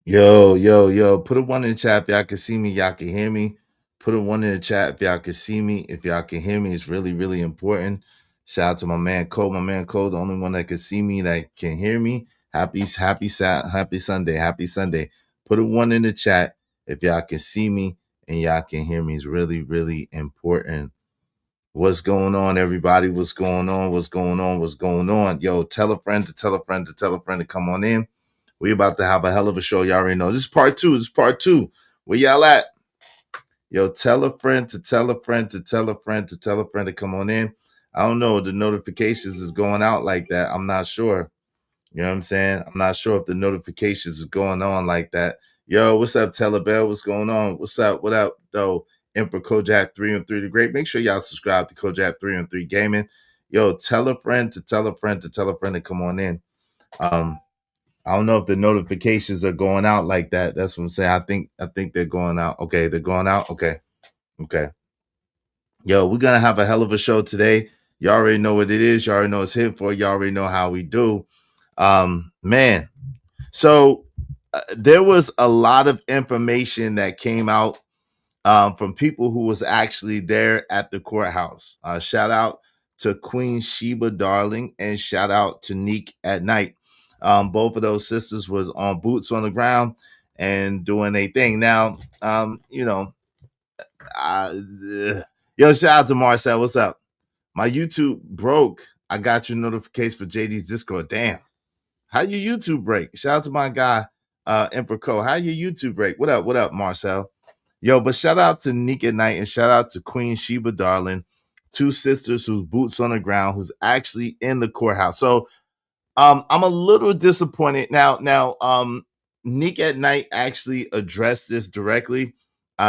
Yo. Put a one in the chat if y'all can see me, y'all can hear me. Put a one in the chat if y'all can see me. If y'all can hear me, it's really, really important. Shout out to my man Cole. My man Cole, the only one that can see me, that can hear me. Happy Sunday. Happy Sunday. Put a one in the chat if y'all can see me and y'all can hear me. It's really, really important. What's going on, everybody? What's going on? What's going on? What's going on? Yo, tell a friend to tell a friend to tell a friend to come on in. We about to have a hell of a show. Y'all already know. This is part two. This is part two. Where y'all at? Yo, tell a friend to tell a friend to tell a friend to tell a friend to come on in. I don't know. The notifications is going out like that. I'm not sure. You know what I'm saying? I'm not sure if the notifications is going on like that. Yo, what's up, Telebell? What's going on? What's up? What up, though? Emperor Kojak 3 and 3 the Great. Make sure y'all subscribe to Kojak 3 and 3 Gaming. Yo, tell a friend to tell a friend to tell a friend to come on in. I don't know if the notifications are going out like that. That's what I'm saying. I think they're going out. Okay, they're going out. Okay. Yo, we're gonna have a hell of a show today. You already know what it is. You already know it's hit for. You already know how we do. Man. So there was a lot of information that came out from people who was actually there at the courthouse. Shout out to Queen Sheba Darling and shout out to Neek at Night. Both of those sisters was on boots on the ground and doing a thing. Now, yo, shout out to Marcel. What's up? My YouTube broke. I got your notification for JD's Discord. Damn. How your YouTube break? Shout out to my guy, Emperor Co. How your YouTube break? What up, Marcel? Yo, but shout out to Neek at Night and shout out to Queen Sheba Darling, two sisters whose boots on the ground, who's actually in the courthouse. So I'm a little disappointed. Now, Neek at Night actually addressed this directly.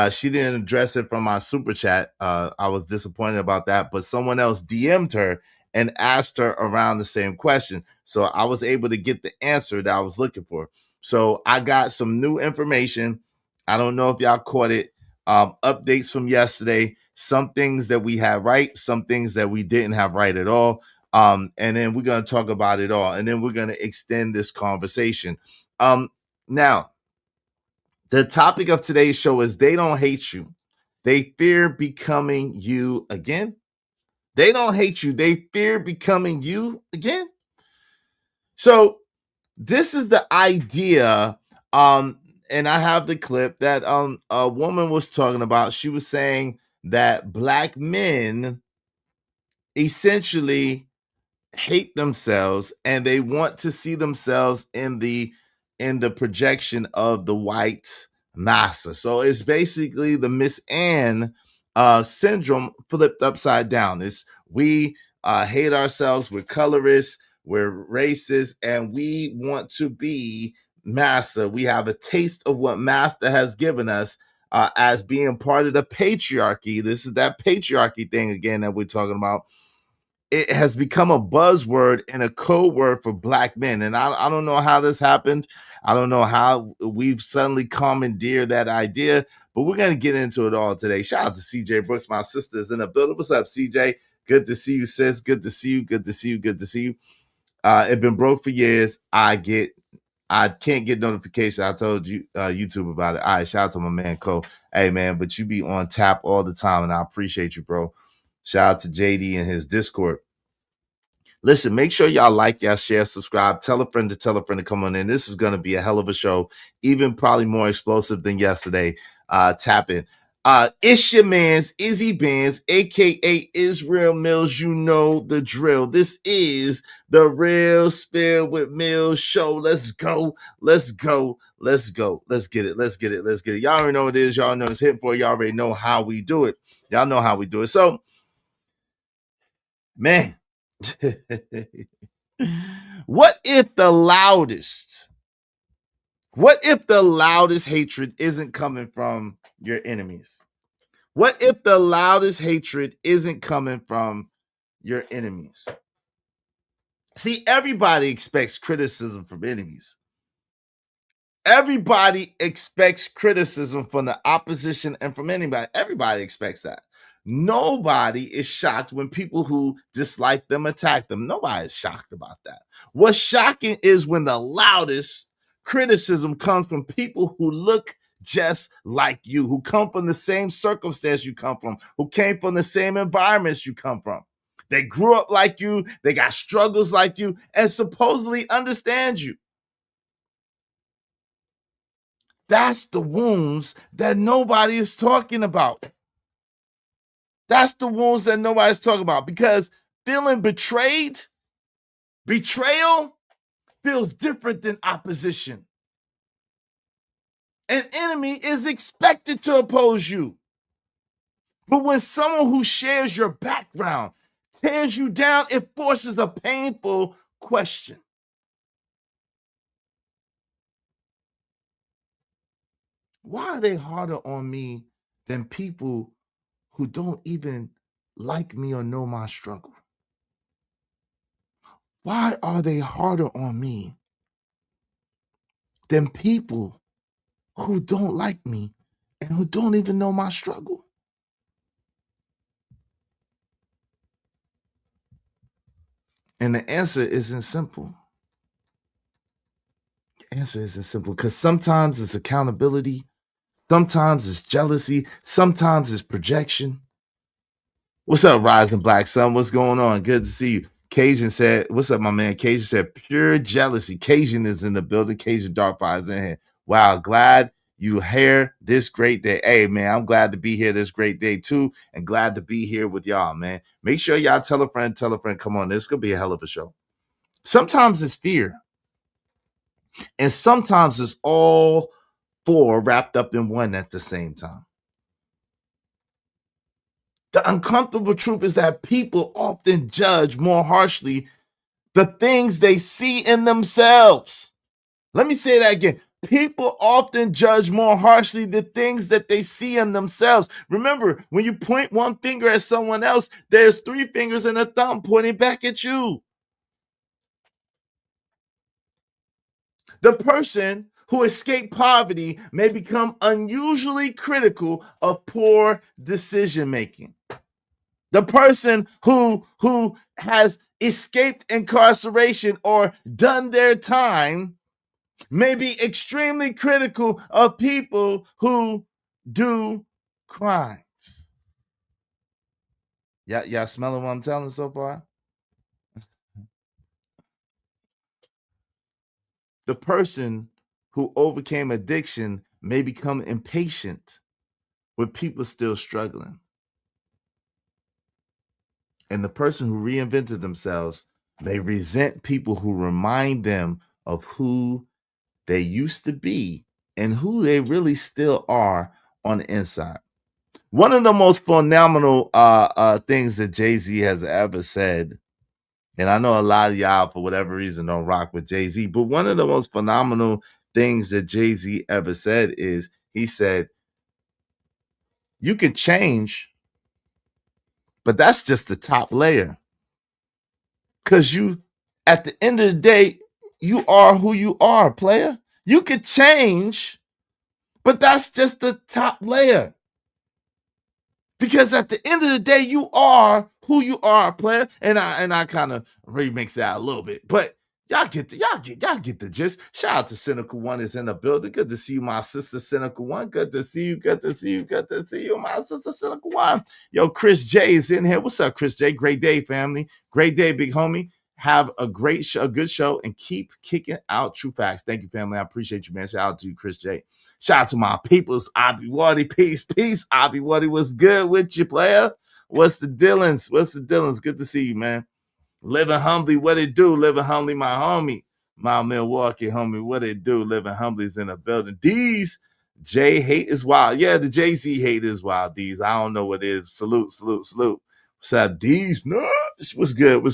She didn't address it from my super chat. I was disappointed about that, but someone else DM'd her and asked her around the same question. So I was able to get the answer that I was looking for. So I got some new information. I don't know if y'all caught it. Updates from yesterday, some things that we had right, some things that we didn't have right at all. And then we're going to talk about it all. And then we're going to extend this conversation. Now, the topic of today's show is they don't hate you. They fear becoming you again. They don't hate you. They fear becoming you again. So this is the idea. And I have the clip that a woman was talking about. She was saying that black men essentially hate themselves and they want to see themselves in the projection of the white massa. So it's basically the Miss Anne syndrome flipped upside down. It's we hate ourselves, we're colorists, we're racist, and we want to be massa. We have a taste of what master has given us as being part of the patriarchy. This is that patriarchy thing again that we're talking about. It has become a buzzword and a code word for black men. And I don't know how this happened. I don't know how we've suddenly commandeered that idea, but we're going to get into it all today. Shout out to CJ Brooks. My sister is in the building. What's up, CJ? Good to see you, sis. Good to see you. Good to see you. Good to see you. It's been broke for years. I can't get notification. I told you YouTube about it. All right, shout out to my man Cole. Hey man, but you be on tap all the time, and I appreciate you, bro. Shout out to JD and his Discord. Listen, make sure y'all like, y'all share, subscribe, tell a friend to come on in. This is going to be a hell of a show, even probably more explosive than yesterday. Tap in. It's your man's Izzy Benz, aka Israel Mills. You know the drill. This is the Real Spill with Mills show. Let's go. Let's go. Let's go. Let's get it. Let's get it. Let's get it. Y'all already know what it is. Y'all know it's hitting for. Y'all already know how we do it. Y'all know how we do it. So, man. What if the loudest hatred isn't coming from your enemies? What if the loudest hatred isn't coming from your enemies? See, everybody expects criticism from enemies. Everybody expects criticism from the opposition and from anybody. Everybody expects that. Nobody is shocked when people who dislike them attack them. Nobody is shocked about that. What's shocking is when the loudest criticism comes from people who look just like you, who come from the same circumstance you come from, who came from the same environments you come from. They grew up like you, they got struggles like you, and supposedly understand you. That's the wounds that nobody is talking about. That's the wounds that nobody's talking about, because feeling betrayal feels different than opposition. An enemy is expected to oppose you. But when someone who shares your background tears you down, it forces a painful question. Why are they harder on me than people who don't even like me or know my struggle? Why are they harder on me than people who don't like me and who don't even know my struggle? And the answer isn't simple. The answer isn't simple, because sometimes it's accountability, sometimes it's jealousy, sometimes it's projection. What's up, Rising Black Sun? What's going on? Good to see you. Cajun said, what's up, my man? Cajun said, pure jealousy. Cajun is in the building. Cajun Darkfire is in here. Wow, glad you here this great day. Hey, man, I'm glad to be here this great day, too, and glad to be here with y'all, man. Make sure y'all tell a friend, come on. This could be a hell of a show. Sometimes it's fear, and sometimes it's all four wrapped up in one at the same time. The uncomfortable truth is that people often judge more harshly the things they see in themselves. Let me say that again. People often judge more harshly the things that they see in themselves. Remember, when you point one finger at someone else, there's three fingers and a thumb pointing back at you. The person who escaped poverty may become unusually critical of poor decision making. The person who has escaped incarceration or done their time may be extremely critical of people who do crimes. Y'all smelling what I'm telling so far? The person who overcame addiction may become impatient with people still struggling. And the person who reinvented themselves may resent people who remind them of who they used to be and who they really still are on the inside. One of the most phenomenal things that Jay-Z has ever said, and I know a lot of y'all for whatever reason don't rock with Jay-Z, but one of the most phenomenal things that Jay-Z ever said is, he said, you can change, but that's just the top layer. Because you, at the end of the day, you are who you are, player. You could change, but that's just the top layer. Because at the end of the day, you are who you are, player. And I kind of remix that a little bit, but y'all get the gist. Shout out to Cynical One is in the building. Good to see you, my sister Cynical One. Good to see you. Good to see you. Good to see you, my sister Cynical One. Yo, Chris J is in here. What's up, Chris J? Great day, family. Great day, big homie. Have a great show, a good show, and keep kicking out true facts. Thank you, family. I appreciate you, man. Shout out to you, Chris J. Shout out to my peoples, Abby Waddy. Peace, Abby Waddy. What's good with you, player? What's the Dillons? Good to see you, man. Living humbly, what it do? Living humbly, my homie. My Milwaukee homie, what it do? Living humbly is in the building. D's, J hate is wild. Yeah, the Jay-Z hate is wild, D's. I don't know what it is. Salute. What's up, D's? No, what's good?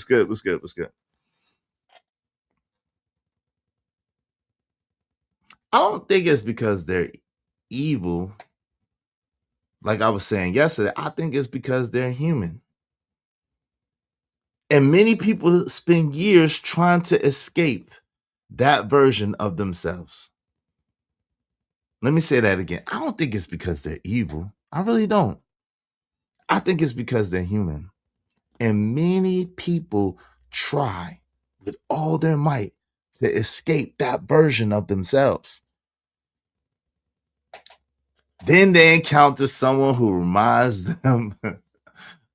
I don't think it's because they're evil. Like I was saying yesterday, I think it's because they're human. And many people spend years trying to escape that version of themselves. Let me say that again. I don't think it's because they're evil. I really don't. I think it's because they're human. And many people try with all their might to escape that version of themselves. Then they encounter someone who reminds them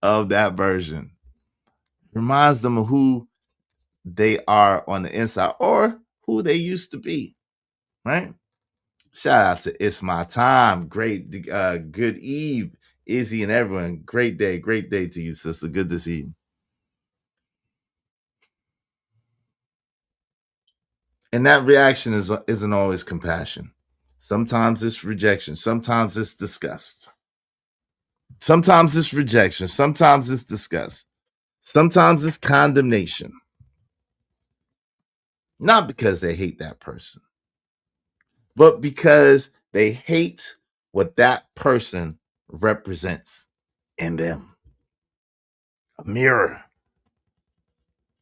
of that version, reminds them of who they are on the inside or who they used to be, right? Shout out to It's My Time. Great, good eve, Izzy and everyone. Great day to you, sister. Good to see you. And that reaction isn't always compassion. Sometimes it's rejection. Sometimes it's disgust. Sometimes it's rejection. Sometimes it's disgust. Sometimes it's condemnation. Not because they hate that person, but because they hate what that person represents in them. A mirror.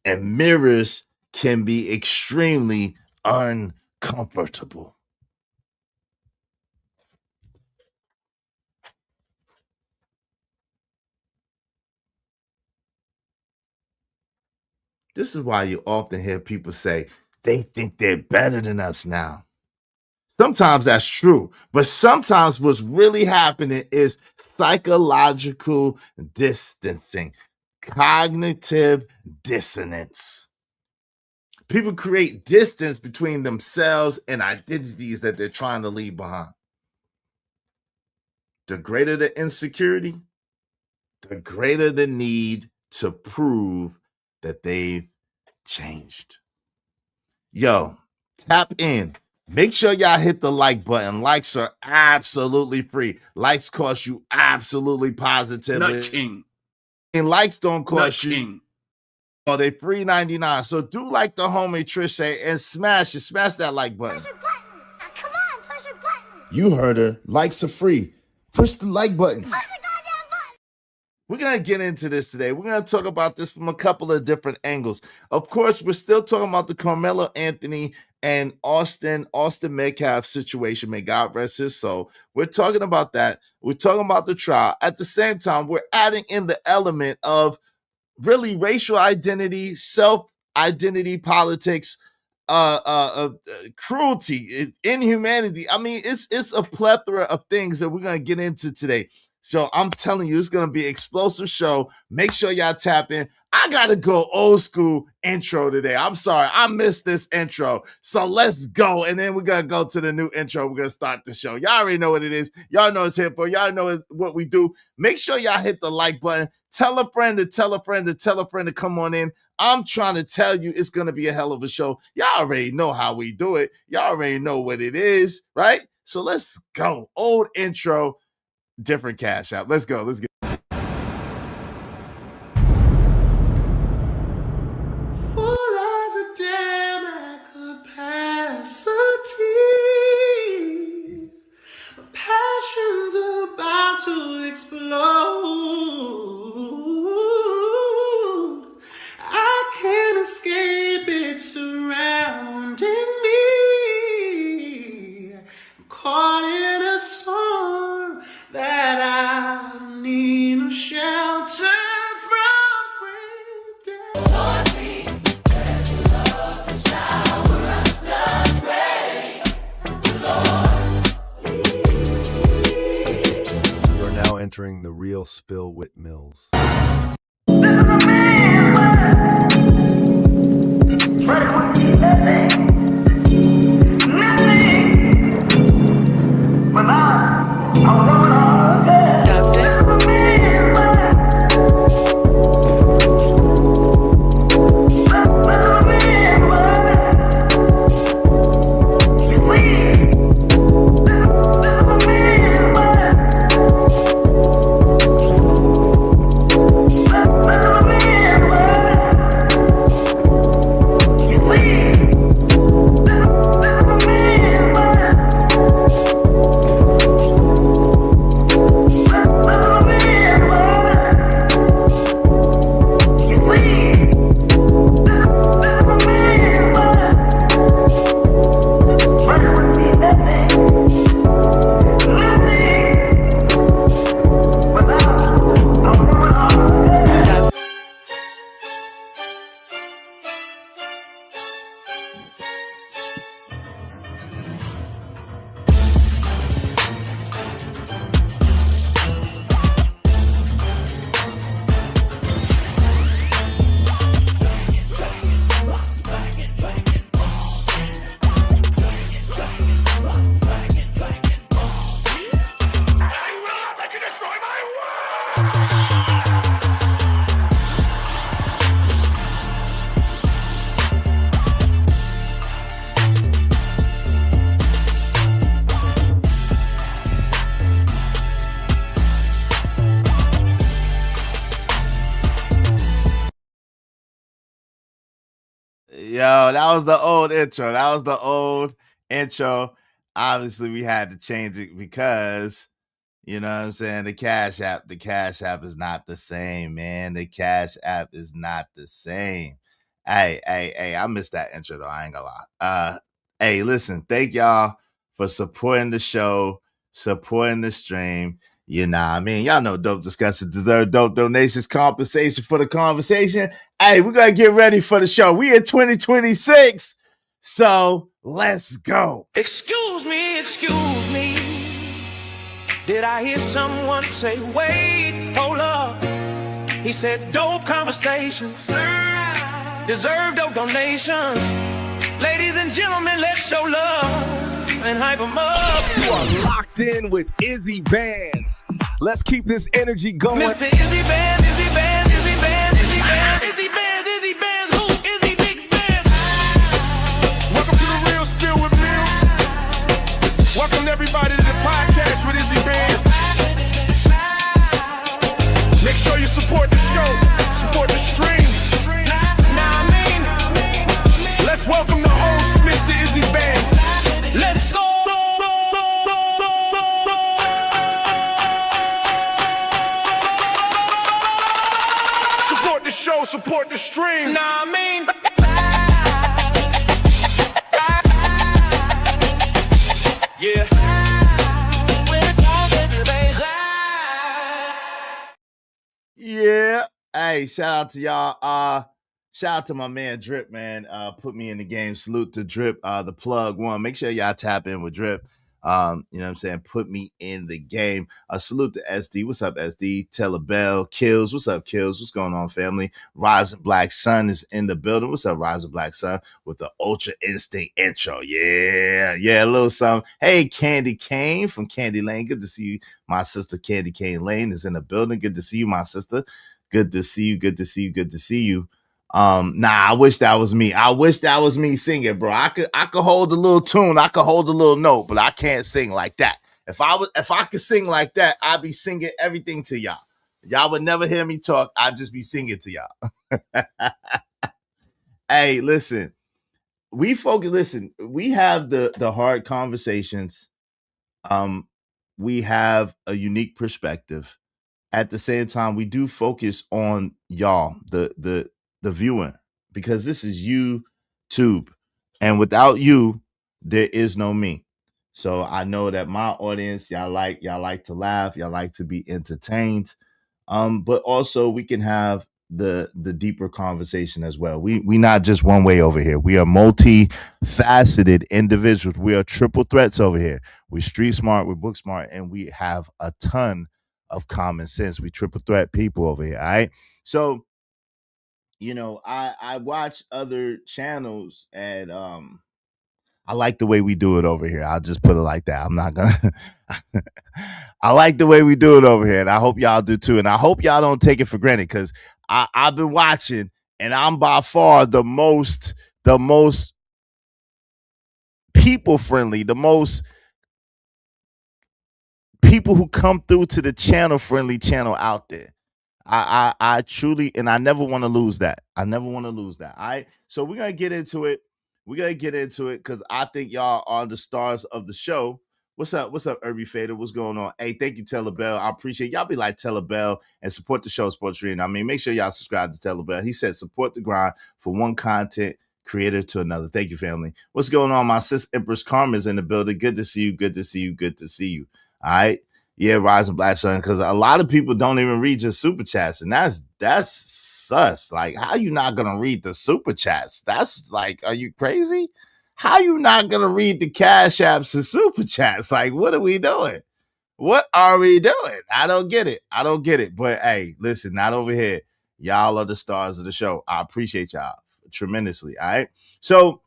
And mirrors can be extremely uncomfortable. This is why you often hear people say they think they're better than us now. Sometimes that's true, but sometimes what's really happening is psychological distancing, cognitive dissonance. People create distance between themselves and identities that they're trying to leave behind. The greater the insecurity, the greater the need to prove that they've changed. Yo, tap in. Make sure y'all hit the like button. Likes are absolutely free. Likes cost you absolutely positively. Nothing. And likes don't cost Nothing. you. Oh, they $3.99. So do like the homie Trish say and smash it. Smash that like button. Push a button. Come on, push a button. You heard her. Likes are free. Push the like button. Push a goddamn button. We're going to get into this today. We're going to talk about this from a couple of different angles. Of course, we're still talking about the Carmelo Anthony and Austin Metcalf situation. May God rest his soul. We're talking about that. We're talking about the trial. At the same time, we're adding in the element of really racial identity, self-identity politics, cruelty, inhumanity. I mean, it's a plethora of things that we're going to get into today. So I'm telling you, it's going to be an explosive show. Make sure y'all tap in. I got to go old school intro today. I'm sorry. I missed this intro. So let's go. And then we're going to go to the new intro. We're going to start the show. Y'all already know what it is. Y'all know it's here for. Y'all know what we do. Make sure y'all hit the like button. Tell a friend to tell a friend to tell a friend to come on in. I'm trying to tell you it's going to be a hell of a show. Y'all already know how we do it. Y'all already know what it is, right? So let's go. Old intro. Different cash app. Let's go. Let's get. Full as a jam at capacity. My passion's about to explode. I can't escape it surrounding me. I'm caught in a storm that I need no shelter from rain. You are now entering the real Spill Wit Mills. Yo, that was the old intro. That was the old intro. Obviously, we had to change it because, you know what I'm saying, the Cash App is not the same, man. The Cash App is not the same. Hey, I missed that intro though. I ain't gonna lie. Hey, listen, thank y'all for supporting the show, supporting the stream. You know what I mean? Y'all know dope discussions deserve dope donations, compensation for the conversation. Hey, we're gonna get ready for the show. We in 2026. So let's go. Excuse me. Did I hear someone say, wait, hold up? He said, dope conversations deserve dope donations. Ladies and gentlemen, let's show love and hype them up. You are locked in with Izzy Bands. Let's keep this energy going. Mr. Izzy Bands, Izzy Bands, Izzy Bands, Izzy Bands, Izzy Bands, Izzy Bands, who? Izzy Big Bands. Welcome to the Real Spill with Mills. Welcome everybody to the podcast with Izzy Bands. Make sure you support the show, support the stream. Now I mean, Let's welcome the host, Mr. Izzy Bands. let's go. Support the show, support the stream. Now I mean, yeah. Yeah. Hey, shout out to y'all. Shout out to my man Drip, man. Put me in the game. Salute to Drip, the plug one. Make sure y'all tap in with Drip. You know what I'm saying? Put me in the game. Salute to SD. What's up, SD? Telebell. Kills. What's up, Kills? What's going on, family? Rising Black Sun is in the building. What's up, Rising Black Sun? With the Ultra Instinct intro. Yeah, a little something. Hey, Candy Kane from Candy Lane. Good to see you. My sister Candy Kane Lane is in the building. Good to see you, my sister. Good to see you. I wish that was me. I wish that was me singing, bro. I could hold a little tune, I could hold a little note, but I can't sing like that. If I could sing like that, I'd be singing everything to y'all. Y'all would never hear me talk. I'd just be singing to y'all. Hey, listen. We have the hard conversations. We have a unique perspective. At the same time, we do focus on y'all, the viewing, because this is YouTube, and without you, there is no me. So I know that my audience, y'all like to laugh, y'all like to be entertained, but also we can have the deeper conversation as well. We not just one way over here. We are multi-faceted individuals. We are triple threats over here. We're street smart, we're book smart, and we have a ton of common sense. We triple threat people over here. All right. So, you know, I watch other channels, and I like the way we do it over here. I'll just put it like that. I'm not gonna I like the way we do it over here, and I hope y'all do too. And I hope y'all don't take it for granted, because I've been watching, and I'm by far the most people friendly, the most people who come through to the channel friendly channel out there. I truly, and I never want to lose that. All right. So we're gonna get into it. Because I think y'all are the stars of the show. What's up, Irby Fader? What's going on? Hey, thank you, Telebell. I appreciate y'all. Be like Telebell and support the show, Sports Arena. I mean, make sure y'all subscribe to Telebell. He said support the grind for one content creator to another. Thank you, family. What's going on? My sis Empress Karma's in the building. Good to see you. All right. Yeah, Rising Black Sun, because a lot of people don't even read your super chats, and that's sus. Like, how you not gonna read the super chats? That's like, are you crazy? How you not gonna read the Cash Apps and super chats? Like, what are we doing? I don't get it. But hey, listen, not over here. Y'all are the stars of the show. I appreciate y'all tremendously. All right. So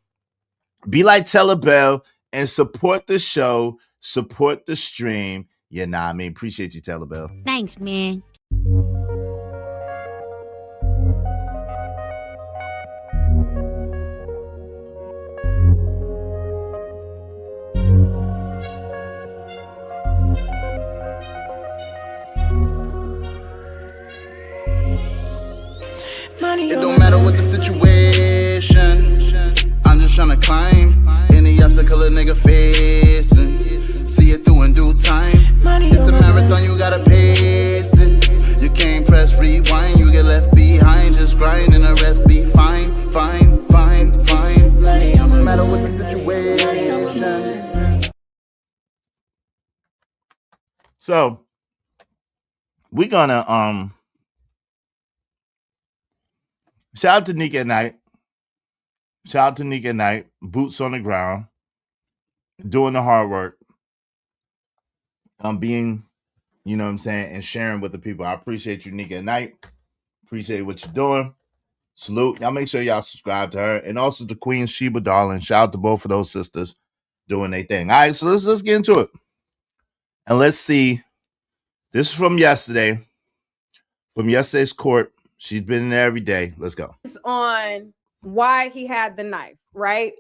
be like Telebell and support the show, support the stream. Yeah, I mean, appreciate you, Telebell. Thanks, man. It don't matter what the situation. I'm just tryna climb any obstacle a nigga facing. See it through in due time. It's a marathon, you gotta pace it. You can't press rewind, you get left behind. Just grind and the rest be fine, fine, fine, fine. No matter what the situation. So we're gonna shout out to Nick at Night. Shout out to Nick at Night. Boots on the ground, doing the hard work. Being, you know what I'm saying, and sharing with the people. I appreciate you, Nick at Night. Appreciate what you're doing. Salute. Y'all make sure y'all subscribe to her. And also to Queen Sheba Darling. Shout out to both of those sisters doing their thing. All right, so let's get into it. And let's see. This is from yesterday. From yesterday's court. She's been in there every day. Let's go. On why he had the knife, right?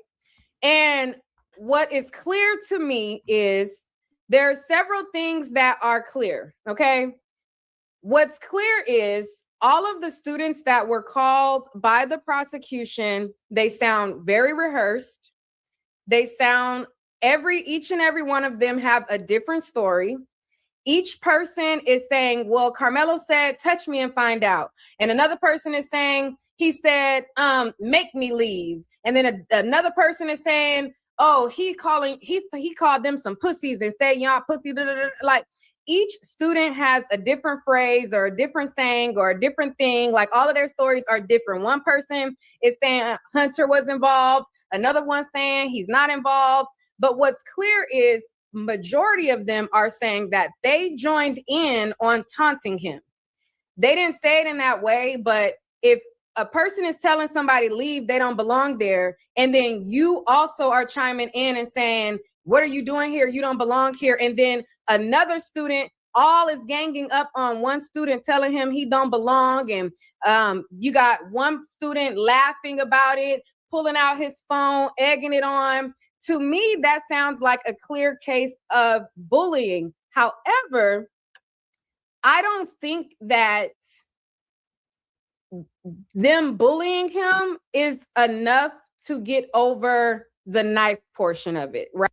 And what is clear to me is there are several things that are clear, okay? What's clear is all of the students that were called by the prosecution, they sound very rehearsed. They sound each and every one of them have a different story. Each person is saying, well, Carmelo said, touch me and find out. And another person is saying, he said, make me leave. And then another person is saying, oh, he called them some pussies and said, y'all pussy. Like each student has a different phrase or a different saying or a different thing. Like all of their stories are different. One person is saying Hunter was involved. Another one saying he's not involved. But what's clear is majority of them are saying that they joined in on taunting him. They didn't say it in that way, but if a person is telling somebody leave, they don't belong there, and then you also are chiming in and saying, what are you doing here? You don't belong here. And then another student all is ganging up on one student, telling him he don't belong. And you got one student laughing about it, pulling out his phone, egging it on. To me, that sounds like a clear case of bullying. However, I don't think that them bullying him is enough to get over the knife portion of it, right?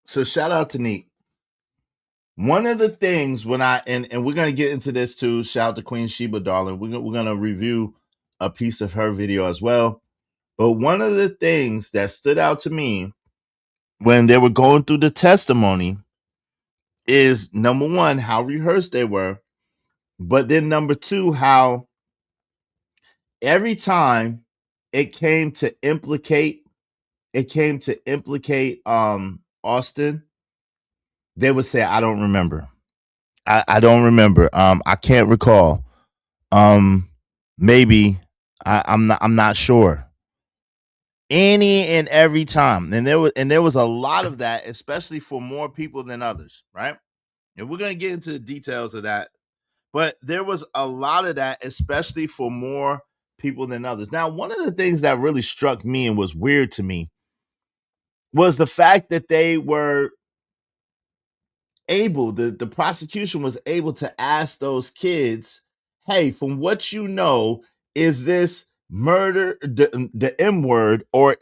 So shout out to Neek. One of the things when and we're gonna get into this too. Shout out to Queen Sheba Darling. We're gonna review a piece of her video as well. But one of the things that stood out to me when they were going through the testimony is number one, how rehearsed they were, but then number two, how every time it came to implicate Austin, they would say, I don't remember. I don't remember. I can't recall. Maybe I'm not sure. Any and every time. And there was a lot of that, especially for more people than others, right? And we're gonna get into the details of that. But there was a lot of that, especially for more people than others. Now, one of the things that really struck me and was weird to me was the fact that they were able, the prosecution was able to ask those kids, hey, from what you know, is this murder, the M word, or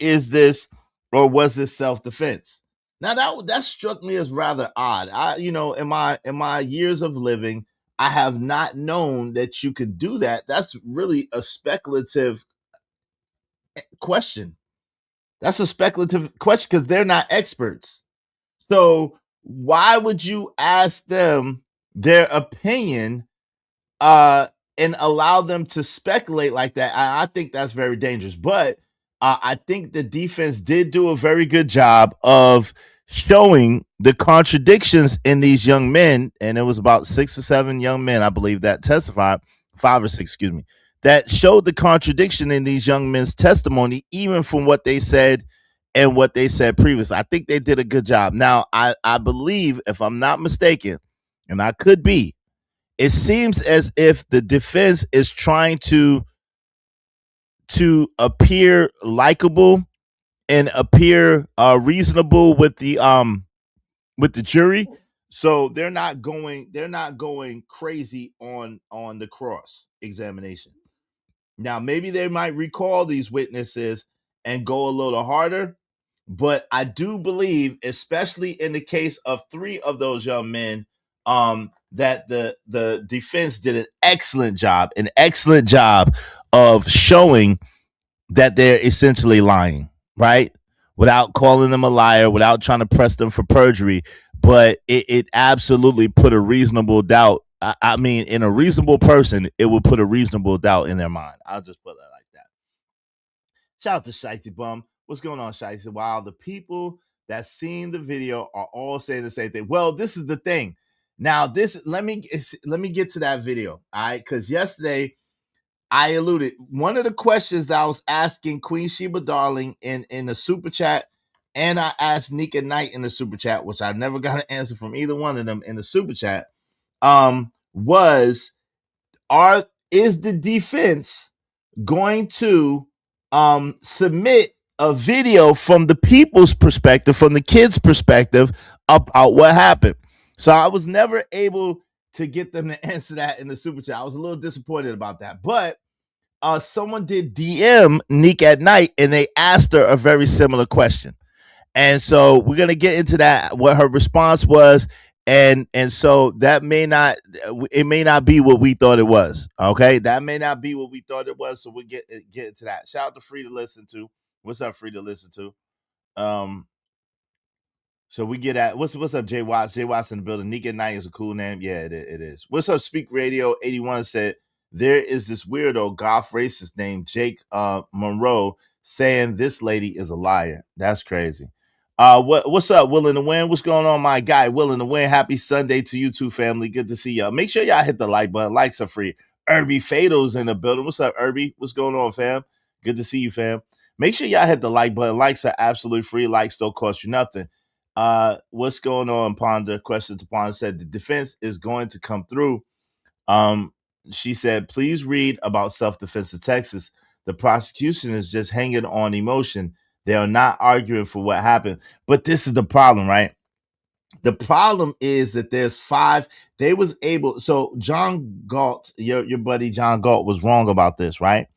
was this self-defense? Now that struck me as rather odd. In my years of living, I have not known that you could do that. That's really a speculative question. That's a speculative question because they're not experts. So why would you ask them their opinion and allow them to speculate like that? I think that's very dangerous. But I think the defense did do a very good job of showing the contradictions in these young men. And it was about 6 or 7 young men, I believe, that testified, 5 or 6, excuse me, that showed the contradiction in these young men's testimony, even from what they said and what they said previously. I think they did a good job. Now, I believe, if I'm not mistaken, and I could be, it seems as if the defense is trying to appear likable and appear reasonable with the jury, So they're not going crazy on the cross examination. Now maybe they might recall these witnesses and go a little harder, but I do believe, especially in the case of 3 of those young men, that the defense did an excellent job of showing that they're essentially lying, right? Without calling them a liar, without trying to press them for perjury. But it absolutely put a reasonable doubt. I mean, in a reasonable person, it would put a reasonable doubt in their mind. I'll just put it like that. Shout out to Shicey Bum. What's going on, Shicey? Wow, the people that seen the video are all saying the same thing. Well, this is the thing. Now, let me get to that video, all right? Because yesterday I alluded, one of the questions that I was asking Queen Sheba Darling in the super chat, and I asked Nika Knight in the super chat, which I never got an answer from either one of them in the super chat, was is the defense going to submit a video from the people's perspective, from the kids' perspective, about what happened? So I was never able to get them to answer that in the super chat. I was a little disappointed about that, but someone did DM Nick at Night, and they asked her a very similar question, and so we're gonna get into that, what her response was, and so that may not be what we thought it was. Okay, that may not be what we thought it was. So we'll get into that. Shout out to Free to Listen To. What's up, Free to Listen To? So we get at what's up, Jay Watts. Jay Watts in the building. Nika Knight is a cool name. Yeah, it is. What's up, Speak Radio 81 said there is this weirdo goth racist named Jake Monroe saying this lady is a liar. That's crazy. What's up, Will in the Wind? What's going on, my guy? Will in the Wind. Happy Sunday to you too, family. Good to see y'all. Make sure y'all hit the like button. Likes are free. Irby Fado's in the building. What's up, Irby? What's going on, fam? Good to see you, fam. Make sure y'all hit the like button. Likes are absolutely free. Likes don't cost you nothing. What's going on, Ponder? Question to Ponder said the defense is going to come through. She said, please read about self-defense of Texas. The prosecution is just hanging on emotion. They are not arguing for what happened. But this is the problem, right? The problem is that there's 5. They was able. So John Galt, your buddy John Galt, was wrong about this, right?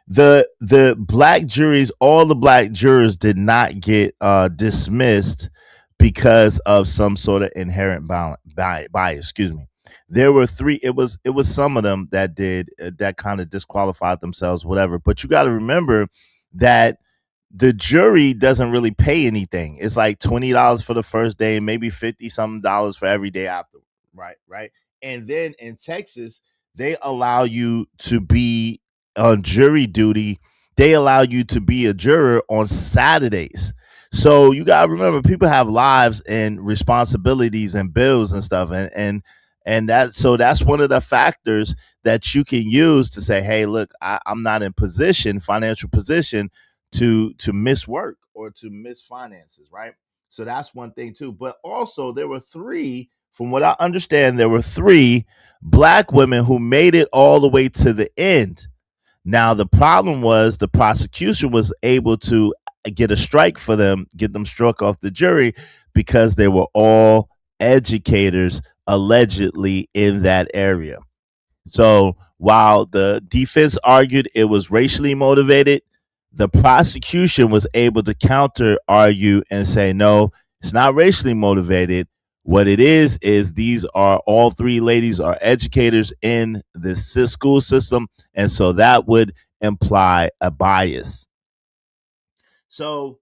The black juries, all the black jurors did not get dismissed because of some sort of inherent bias. Excuse me. There were 3. It was some of them that did that kind of disqualified themselves, whatever. But you got to remember that the jury doesn't really pay anything. It's like $20 for the first day, maybe $50-something for every day after. Right. And then in Texas, they allow you to be on jury duty. They allow you to be a juror on Saturdays. So you gotta remember, people have lives and responsibilities and bills and stuff, and that's one of the factors that you can use to say, hey, look, I'm not in financial position to miss work or to miss finances, right? So that's one thing too. But also there were 3, from what I understand, there were 3 black women who made it all the way to the end. Now, the problem was the prosecution was able to get a strike for them, get them struck off the jury, because they were all educators allegedly in that area. So while the defense argued it was racially motivated, the prosecution was able to counter argue and say, no, it's not racially motivated. What it is these are all 3 ladies are educators in the school system, and so that would imply a bias. So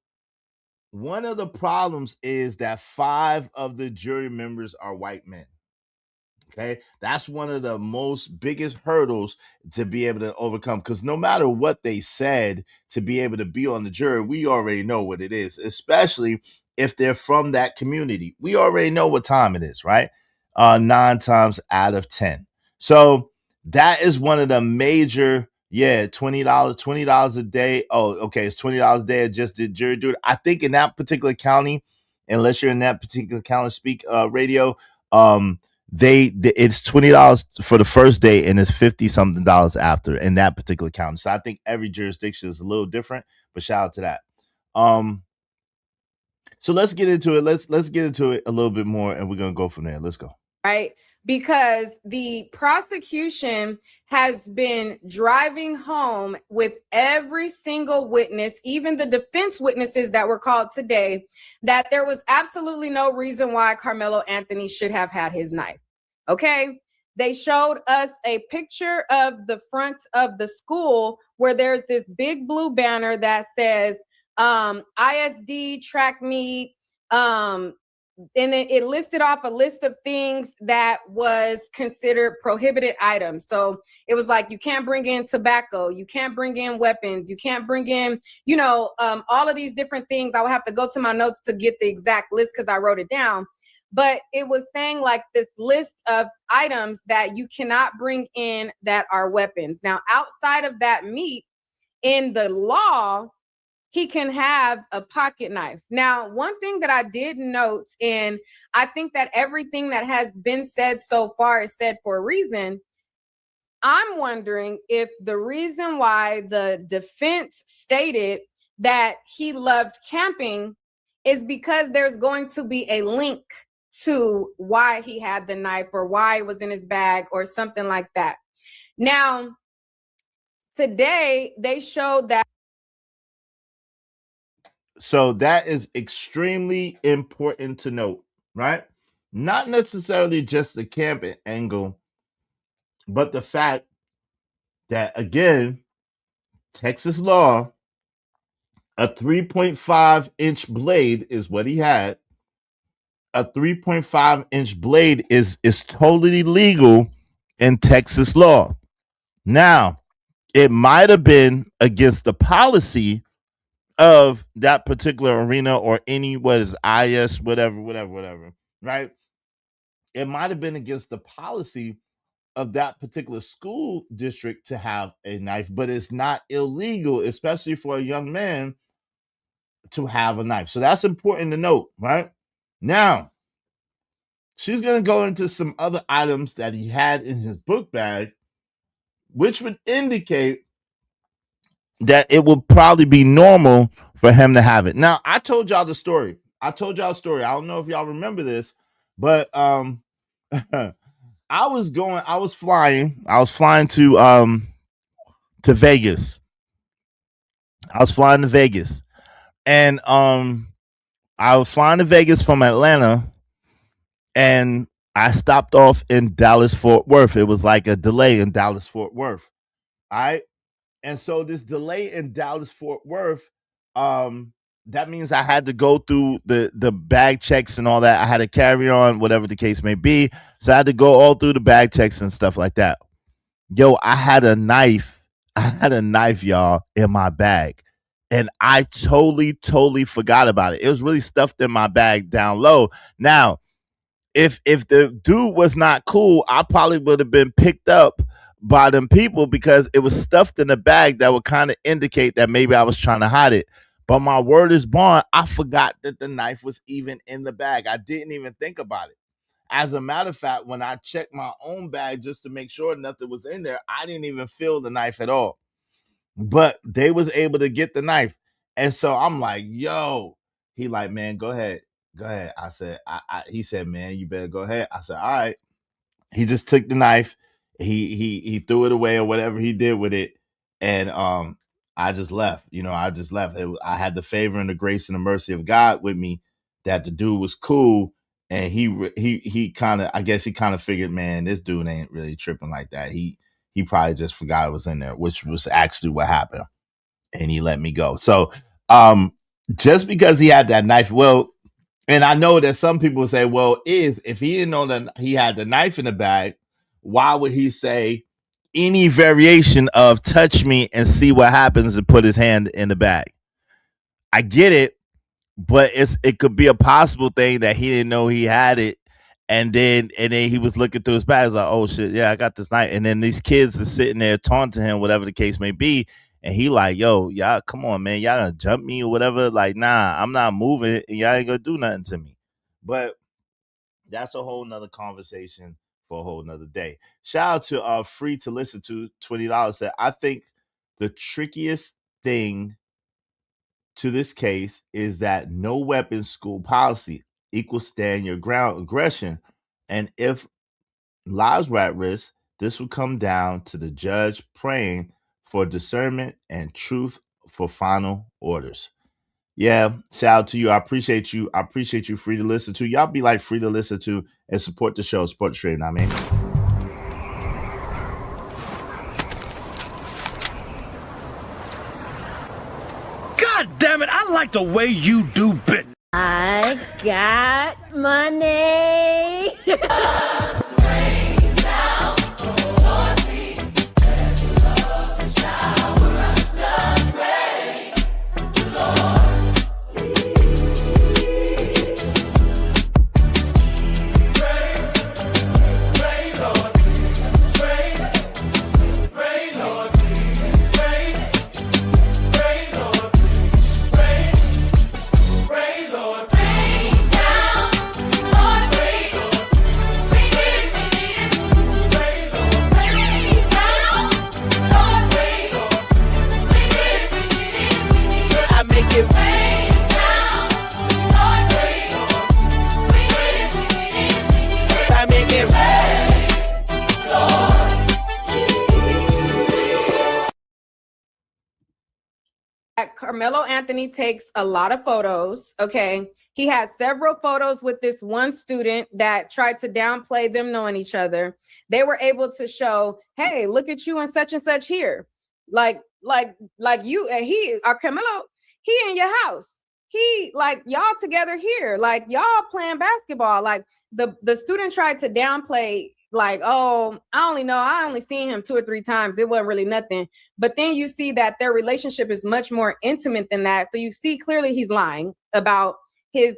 one of the problems is that 5 of the jury members are white men. Okay, that's one of the most biggest hurdles to be able to overcome, because no matter what they said, to be able to be on the jury, we already know what it is, especially if they're from that community. We already know what time it is, right? 9 times out of 10. So that is one of the major, $20 a day. Oh, okay, it's $20 a day. I just did jury duty. I think in that particular county, unless you're in that particular county, Speak Radio, it's $20 for the first day and it's $50-something after in that particular county. So I think every jurisdiction is a little different, but shout out to that. So let's get into it. Let's get into it a little bit more, and we're gonna go from there. Let's go. Right? Because the prosecution has been driving home with every single witness, even the defense witnesses that were called today, that there was absolutely no reason why Carmelo Anthony should have had his knife. Okay? They showed us a picture of the front of the school where there's this big blue banner that says ISD track meet, and then it listed off a list of things that was considered prohibited items. So it was like, you can't bring in tobacco, you can't bring in weapons, you can't bring in, all of these different things. I would have to go to my notes to get the exact list because I wrote it down. But it was saying like this list of items that you cannot bring in that are weapons. Now, outside of that meat, in the law, he can have a pocket knife. Now, one thing that I did note, and I think that everything that has been said so far is said for a reason. I'm wondering if the reason why the defense stated that he loved camping is because there's going to be a link to why he had the knife or why it was in his bag or something like that. Now, today they showed that. So that is extremely important to note, right? Not necessarily just the camping angle, but the fact that, again, Texas law, a 3.5-inch blade is what he had. A 3.5-inch blade is totally legal in Texas law. Now, it might have been against the policy of that particular arena or any IS, whatever, right? It might have been against the policy of that particular school district to have a knife, but it's not illegal, especially for a young man to have a knife. So that's important to note, right? Now, she's going to go into some other items that he had in his book bag, which would indicate that it will probably be normal for him to have it. Now, I told y'all the story. I don't know if y'all remember this, but I was flying to Vegas. I was flying to Vegas. And I was flying to Vegas from Atlanta, and I stopped off in Dallas Fort Worth. It was like a delay in Dallas Fort Worth. All right. And so this delay in Dallas Fort Worth, that means I had to go through the bag checks and all that. I had to carry on, whatever the case may be. So I had to go all through the bag checks and stuff like that. Yo, I had a knife, y'all, in my bag. And I totally forgot about it. It was really stuffed in my bag down low. Now, if the dude was not cool, I probably would have been picked up by them people because it was stuffed in a bag that would kind of indicate that maybe I was trying to hide it. But my word is bond, I forgot that the knife was even in the bag. I didn't even think about it. As a matter of fact, when I checked my own bag just to make sure nothing was in there, I didn't even feel the knife at all. But they was able to get the knife. And so I'm like, yo, he like, man, go ahead. I said, he said, man, you better go ahead. I said, all right. He just took the knife. He threw it away or whatever he did with it. And I just left. I had the favor and the grace and the mercy of God with me that the dude was cool. And he kind of, I guess he kind of figured, man, this dude ain't really tripping like that. He probably just forgot it was in there, which was actually what happened. And he let me go. So just because he had that knife, and I know that some people say, well, if he didn't know that he had the knife in the bag, why would he say any variation of touch me and see what happens and put his hand in the bag? I get it, but it could be a possible thing that he didn't know he had it. And then he was looking through his bag. He's like, oh shit, yeah, I got this knife. And then these kids are sitting there taunting him, whatever the case may be. And he like, yo, y'all, come on, man. Y'all gonna jump me or whatever? Like, nah, I'm not moving and y'all ain't gonna do nothing to me. But that's a whole nother conversation for a whole nother day. Shout out to Free to Listen to $20 said, I think the trickiest thing to this case is that no weapons school policy equals stand your ground aggression. And if lives were at risk, this would come down to the judge praying for discernment and truth for final orders. Yeah, shout out to you. I appreciate you. I appreciate you. Free to listen to. Y'all be like free to listen to and support the show, support the stream. I mean, God damn it, I like the way you do bit. I got money. Carmelo Anthony takes a lot of photos. Okay. He has several photos with this one student that tried to downplay them knowing each other. They were able to show, hey, look at you and such here. Like you and Carmelo, he in your house. He like y'all together here, like y'all playing basketball. Like the student tried to downplay, like, oh, I only seen him 2 or 3 times. It wasn't really nothing. But then you see that their relationship is much more intimate than that. So you see clearly he's lying about his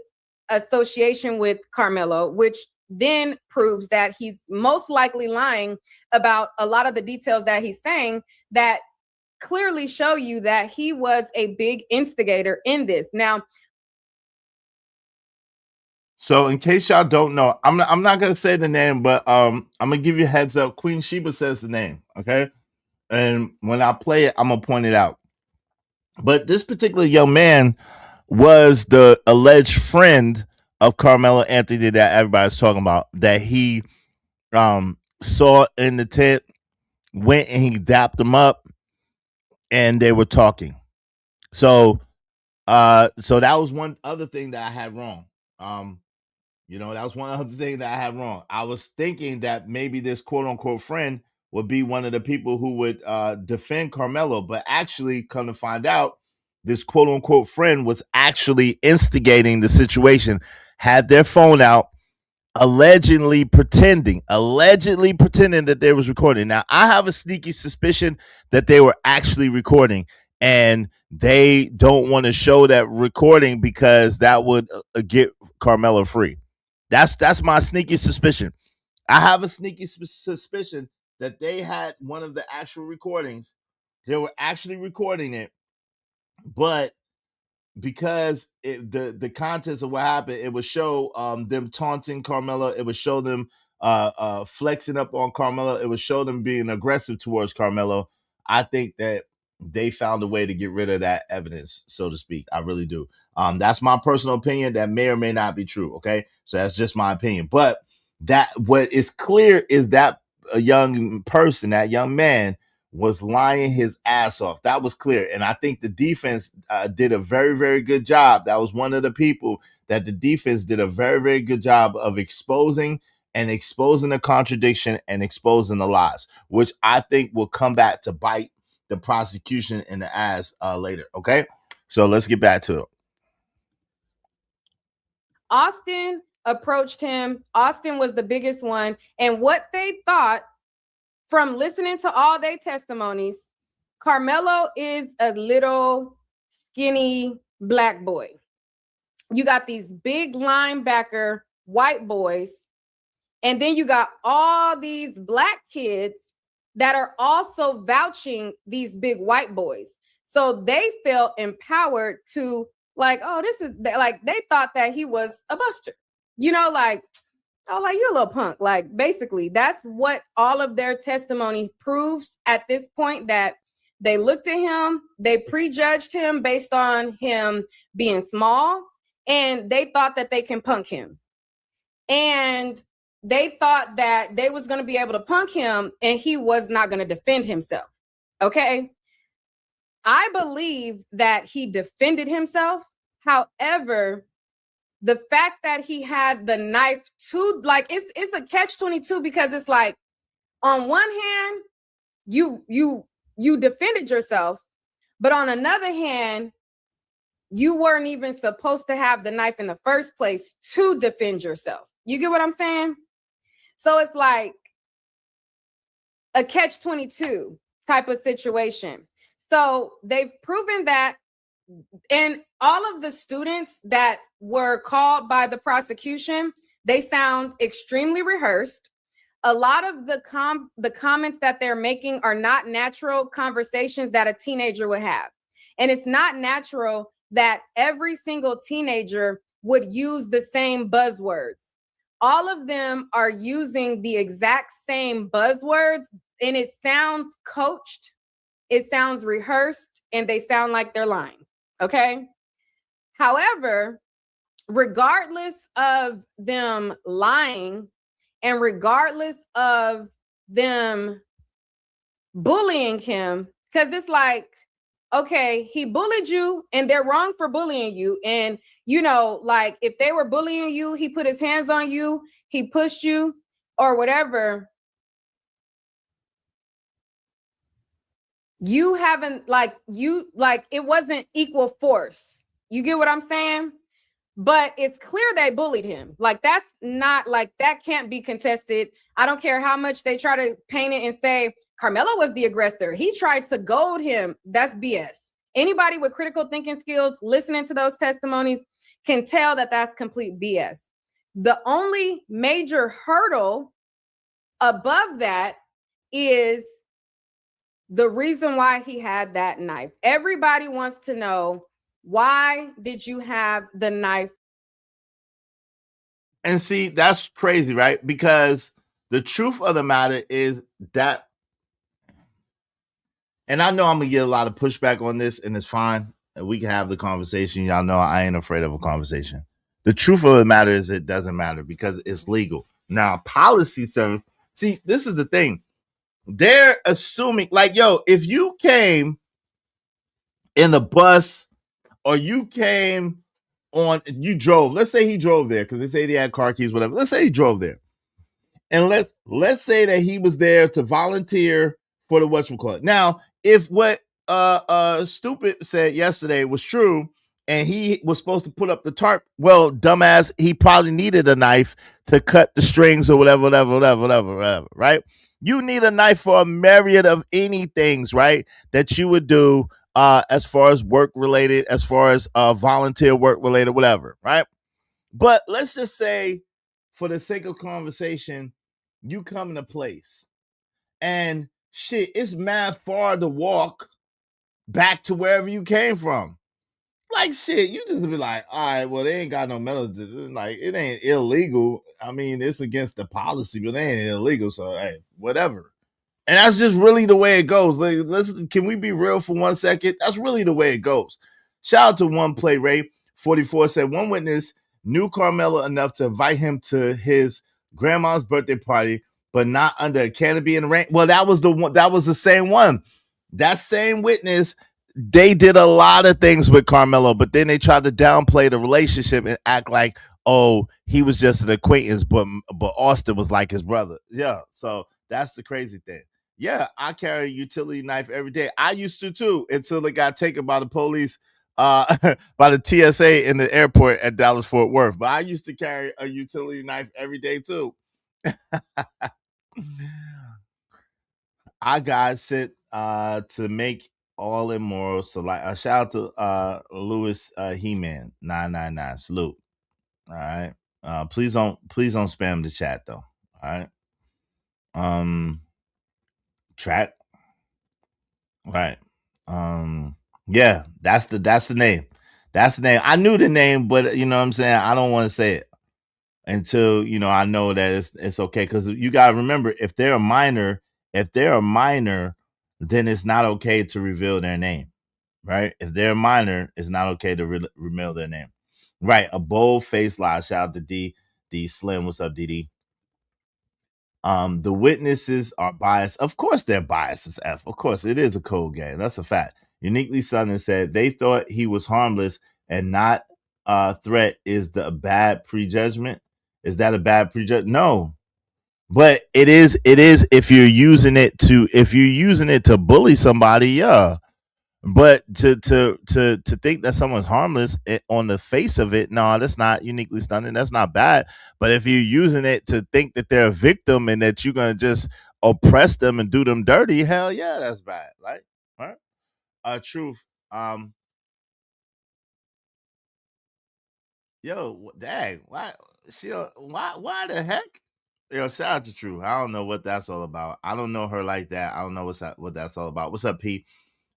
association with Carmelo, which then proves that he's most likely lying about a lot of the details that he's saying that clearly show you that he was a big instigator in this. Now, so in case y'all don't know, I'm not gonna say the name, but I'm gonna give you a heads up. Queen Sheba says the name, okay? And when I play it, I'm gonna point it out. But this particular young man was the alleged friend of Carmelo Anthony that everybody's talking about, that he saw in the tent, went and he dapped him up, and they were talking. So that was one other thing that I had wrong. That was one other thing that I had wrong. I was thinking that maybe this quote unquote friend would be one of the people who would defend Carmelo, but actually, come to find out, this quote unquote friend was actually instigating the situation, had their phone out, allegedly pretending that they was recording. Now, I have a sneaky suspicion that they were actually recording, and they don't want to show that recording because that would get Carmelo free. That's my sneaky suspicion. I have a sneaky suspicion that they had one of the actual recordings. They were actually recording it, but because the contents of what happened, it would show them taunting Carmelo. It would show them flexing up on Carmelo. It would show them being aggressive towards Carmelo. I think that they found a way to get rid of that evidence, so to speak. I really do. That's my personal opinion. That may or may not be true. Okay, so that's just my opinion. But that what is clear is that a young person, that young man, was lying his ass off. That was clear. And I think the defense did a very, very good job. That was one of the people that the defense did a very, very good job of exposing the contradiction and exposing the lies, which I think will come back to bite the prosecution in the ass later. Okay, so let's get back to it. Austin approached him. Austin was the biggest one. And what they thought, from listening to all their testimonies, Carmelo is a little skinny black boy. You got these big linebacker white boys, and then you got all these black kids that are also vouching these big white boys. So they felt empowered to like, oh, this is like, they thought that he was a buster, like, oh, like, you're a little punk. Like, basically, that's what all of their testimony proves at this point, that They looked at him, they prejudged him based on him being small, and they thought that they can punk him. And they thought that they was going to be able to punk him and he was not going to defend himself. Okay. I believe that he defended himself. However, the fact that he had the knife to, like, it's a catch-22, because it's like, on one hand, you defended yourself, but on another hand, you weren't even supposed to have the knife in the first place to defend yourself. You get what I'm saying? So it's like a catch-22 type of situation. So they've proven that, and all of the students that were called by the prosecution, they sound extremely rehearsed. A lot of the comments that they're making are not natural conversations that a teenager would have. And it's not natural that every single teenager would use the same buzzwords. All of them are using the exact same buzzwords, and it sounds coached, it sounds rehearsed, and they sound like they're lying. Okay. However, regardless of them lying and regardless of them bullying him, because it's like, okay, he bullied you and they're wrong for bullying you. And, you know, like, if they were bullying you, he put his hands on you, he pushed you or whatever. You haven't, like, it wasn't equal force. You get what I'm saying? But it's clear they bullied him. Like, that's not, like, that can't be contested. I don't care how much they try to paint it and say Carmelo was the aggressor. He tried to goad him. That's BS. Anybody with critical thinking skills listening to those testimonies can tell that that's complete BS. The only major hurdle above that is the reason why he had that knife. Everybody wants to know, why did you have the knife? And see, that's crazy, right? Because the truth of the matter is that, and I know I'm going to get a lot of pushback on this, and it's fine. And we can have the conversation. Y'all know I ain't afraid of a conversation. The truth of the matter is it doesn't matter because it's legal. Now, policy, sir, see, this is the thing. They're assuming, like, yo, if you came in a bus or you came on, you drove, let's say he drove there because they say he had car keys, whatever. Let's say he drove there. And let's say that he was there to volunteer for the whatchamacallit. Now, if what Stupid said yesterday was true and he was supposed to put up the tarp, well, dumbass, he probably needed a knife to cut the strings or whatever, right? You need a knife for a myriad of any things, right, that you would do as far as work related, as far as volunteer work related, whatever, right? But let's just say, for the sake of conversation, you come in a place and shit, it's mad far to walk back to wherever you came from. Like, shit, you just be like, all right, well, they ain't got no melody. Like, it ain't illegal. I mean, it's against the policy, but they ain't illegal. So, hey, whatever. And that's just really the way it goes. Like, listen, can we be real for 1 second? That's really the way it goes. Shout out to One Play Ray 44 said one witness knew Carmelo enough to invite him to his grandma's birthday party, but not under a canopy in the rain. Well, that was the one. That was the same one. That same witness. They did a lot of things with Carmelo, but then they tried to downplay the relationship and act like, oh, he was just an acquaintance, but Austin was like his brother. Yeah, so that's the crazy thing. Yeah, I carry a utility knife every day. I used to too, until it got taken by the police, by the TSA in the airport at Dallas Fort Worth. But I used to carry a utility knife every day too. I got sent to make all immoral. So, like, shout out to Louis He-Man 999. Salute. All right. Please don't spam the chat though. All right. Track. Right. Yeah, that's the name. That's the name. I knew the name, but you know what I'm saying? I don't want to say it until, you know, I know that it's okay. Because you gotta remember, if they're a minor, then it's not okay to reveal their name, right? If they're a minor, it's not okay to reveal their name, right? A bold face lie. Shout out to D Slim. What's up, DD? The witnesses are biased. Of course, they're biased as F. Of course, it is a cold game. That's a fact. Uniquely Southern said they thought he was harmless and not a threat. Is the bad prejudgment? Is that a bad prejudgment? No. But it is if you're using it to bully somebody, yeah. But to think that someone's harmless on the face of it, no, that's not Uniquely Stunning. That's not bad. But if you're using it to think that they're a victim and that you're gonna just oppress them and do them dirty, hell yeah, that's bad. Right? Truth. Yo, dang, why the heck? Yo, shout out to True. I don't know what that's all about. I don't know her like that. I don't know what that's all about. What's up, P?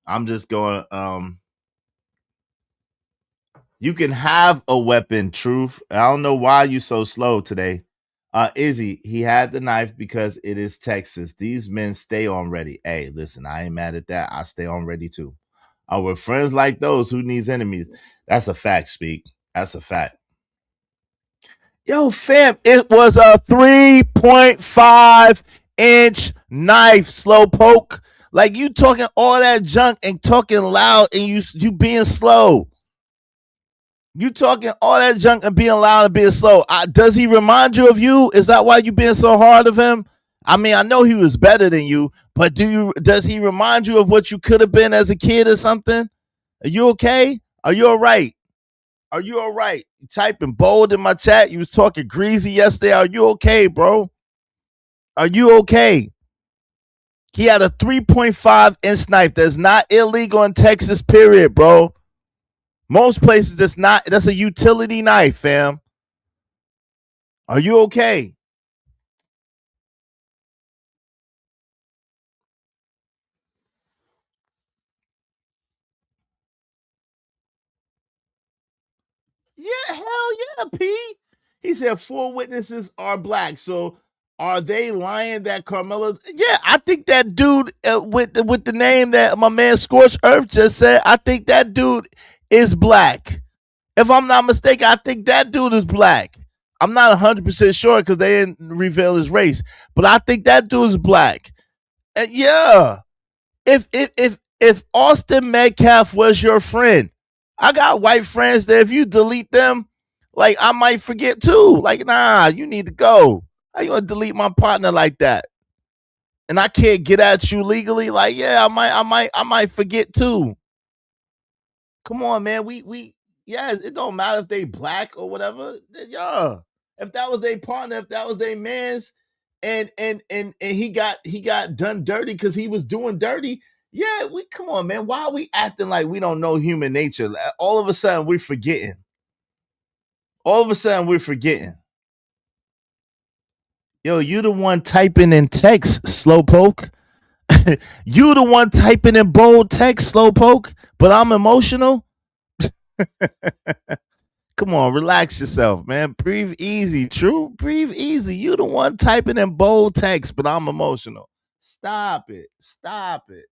I'm just going. You can have a weapon, Truth. I don't know why you so slow today. Izzy, he had the knife because it is Texas. These men stay on ready. Hey, listen, I ain't mad at that. I stay on ready too. With friends like those, who needs enemies? That's a fact, Speak. That's a fact. Yo, fam, it was a 3.5 inch knife, Slowpoke. Like, you talking all that junk and talking loud and you being slow. You talking all that junk and being loud and being slow. Does he remind you of you? Is that why you being so hard of him? I mean, I know he was better than you, but does he remind you of what you could have been as a kid or something? Are you okay? Are you all right? Are you all right? You typing bold in my chat. You was talking greasy yesterday. Are you okay, bro? Are you okay? He had a 3.5 inch knife that's not illegal in Texas, period, bro. Most places that's a utility knife, fam. Are you okay? Yeah, hell yeah, P. He said 4 witnesses are black. So are they lying that Carmela's? Yeah, I think that dude with the name that my man Scorched Earth just said, I think that dude is black. If I'm not mistaken, I think that dude is black. I'm not 100% sure because they didn't reveal his race, but I think that dude is black. And yeah, if Austin Metcalf was your friend, I got white friends that if you delete them, like I might forget too. Like, nah, you need to go. How you gonna delete my partner like that? And I can't get at you legally. Like, yeah, I might forget too. Come on, man. Yeah, it don't matter if they black or whatever. Yeah. If that was their partner, if that was their man's, and he got done dirty because he was doing dirty. Yeah, come on, man. Why are we acting like we don't know human nature? All of a sudden we're forgetting. All of a sudden we're forgetting. Yo, you the one typing in text, Slowpoke. You the one typing in bold text, Slowpoke, but I'm emotional. Come on, relax yourself, man. Breathe easy, True. Breathe easy. You the one typing in bold text, but I'm emotional. Stop it. Stop it.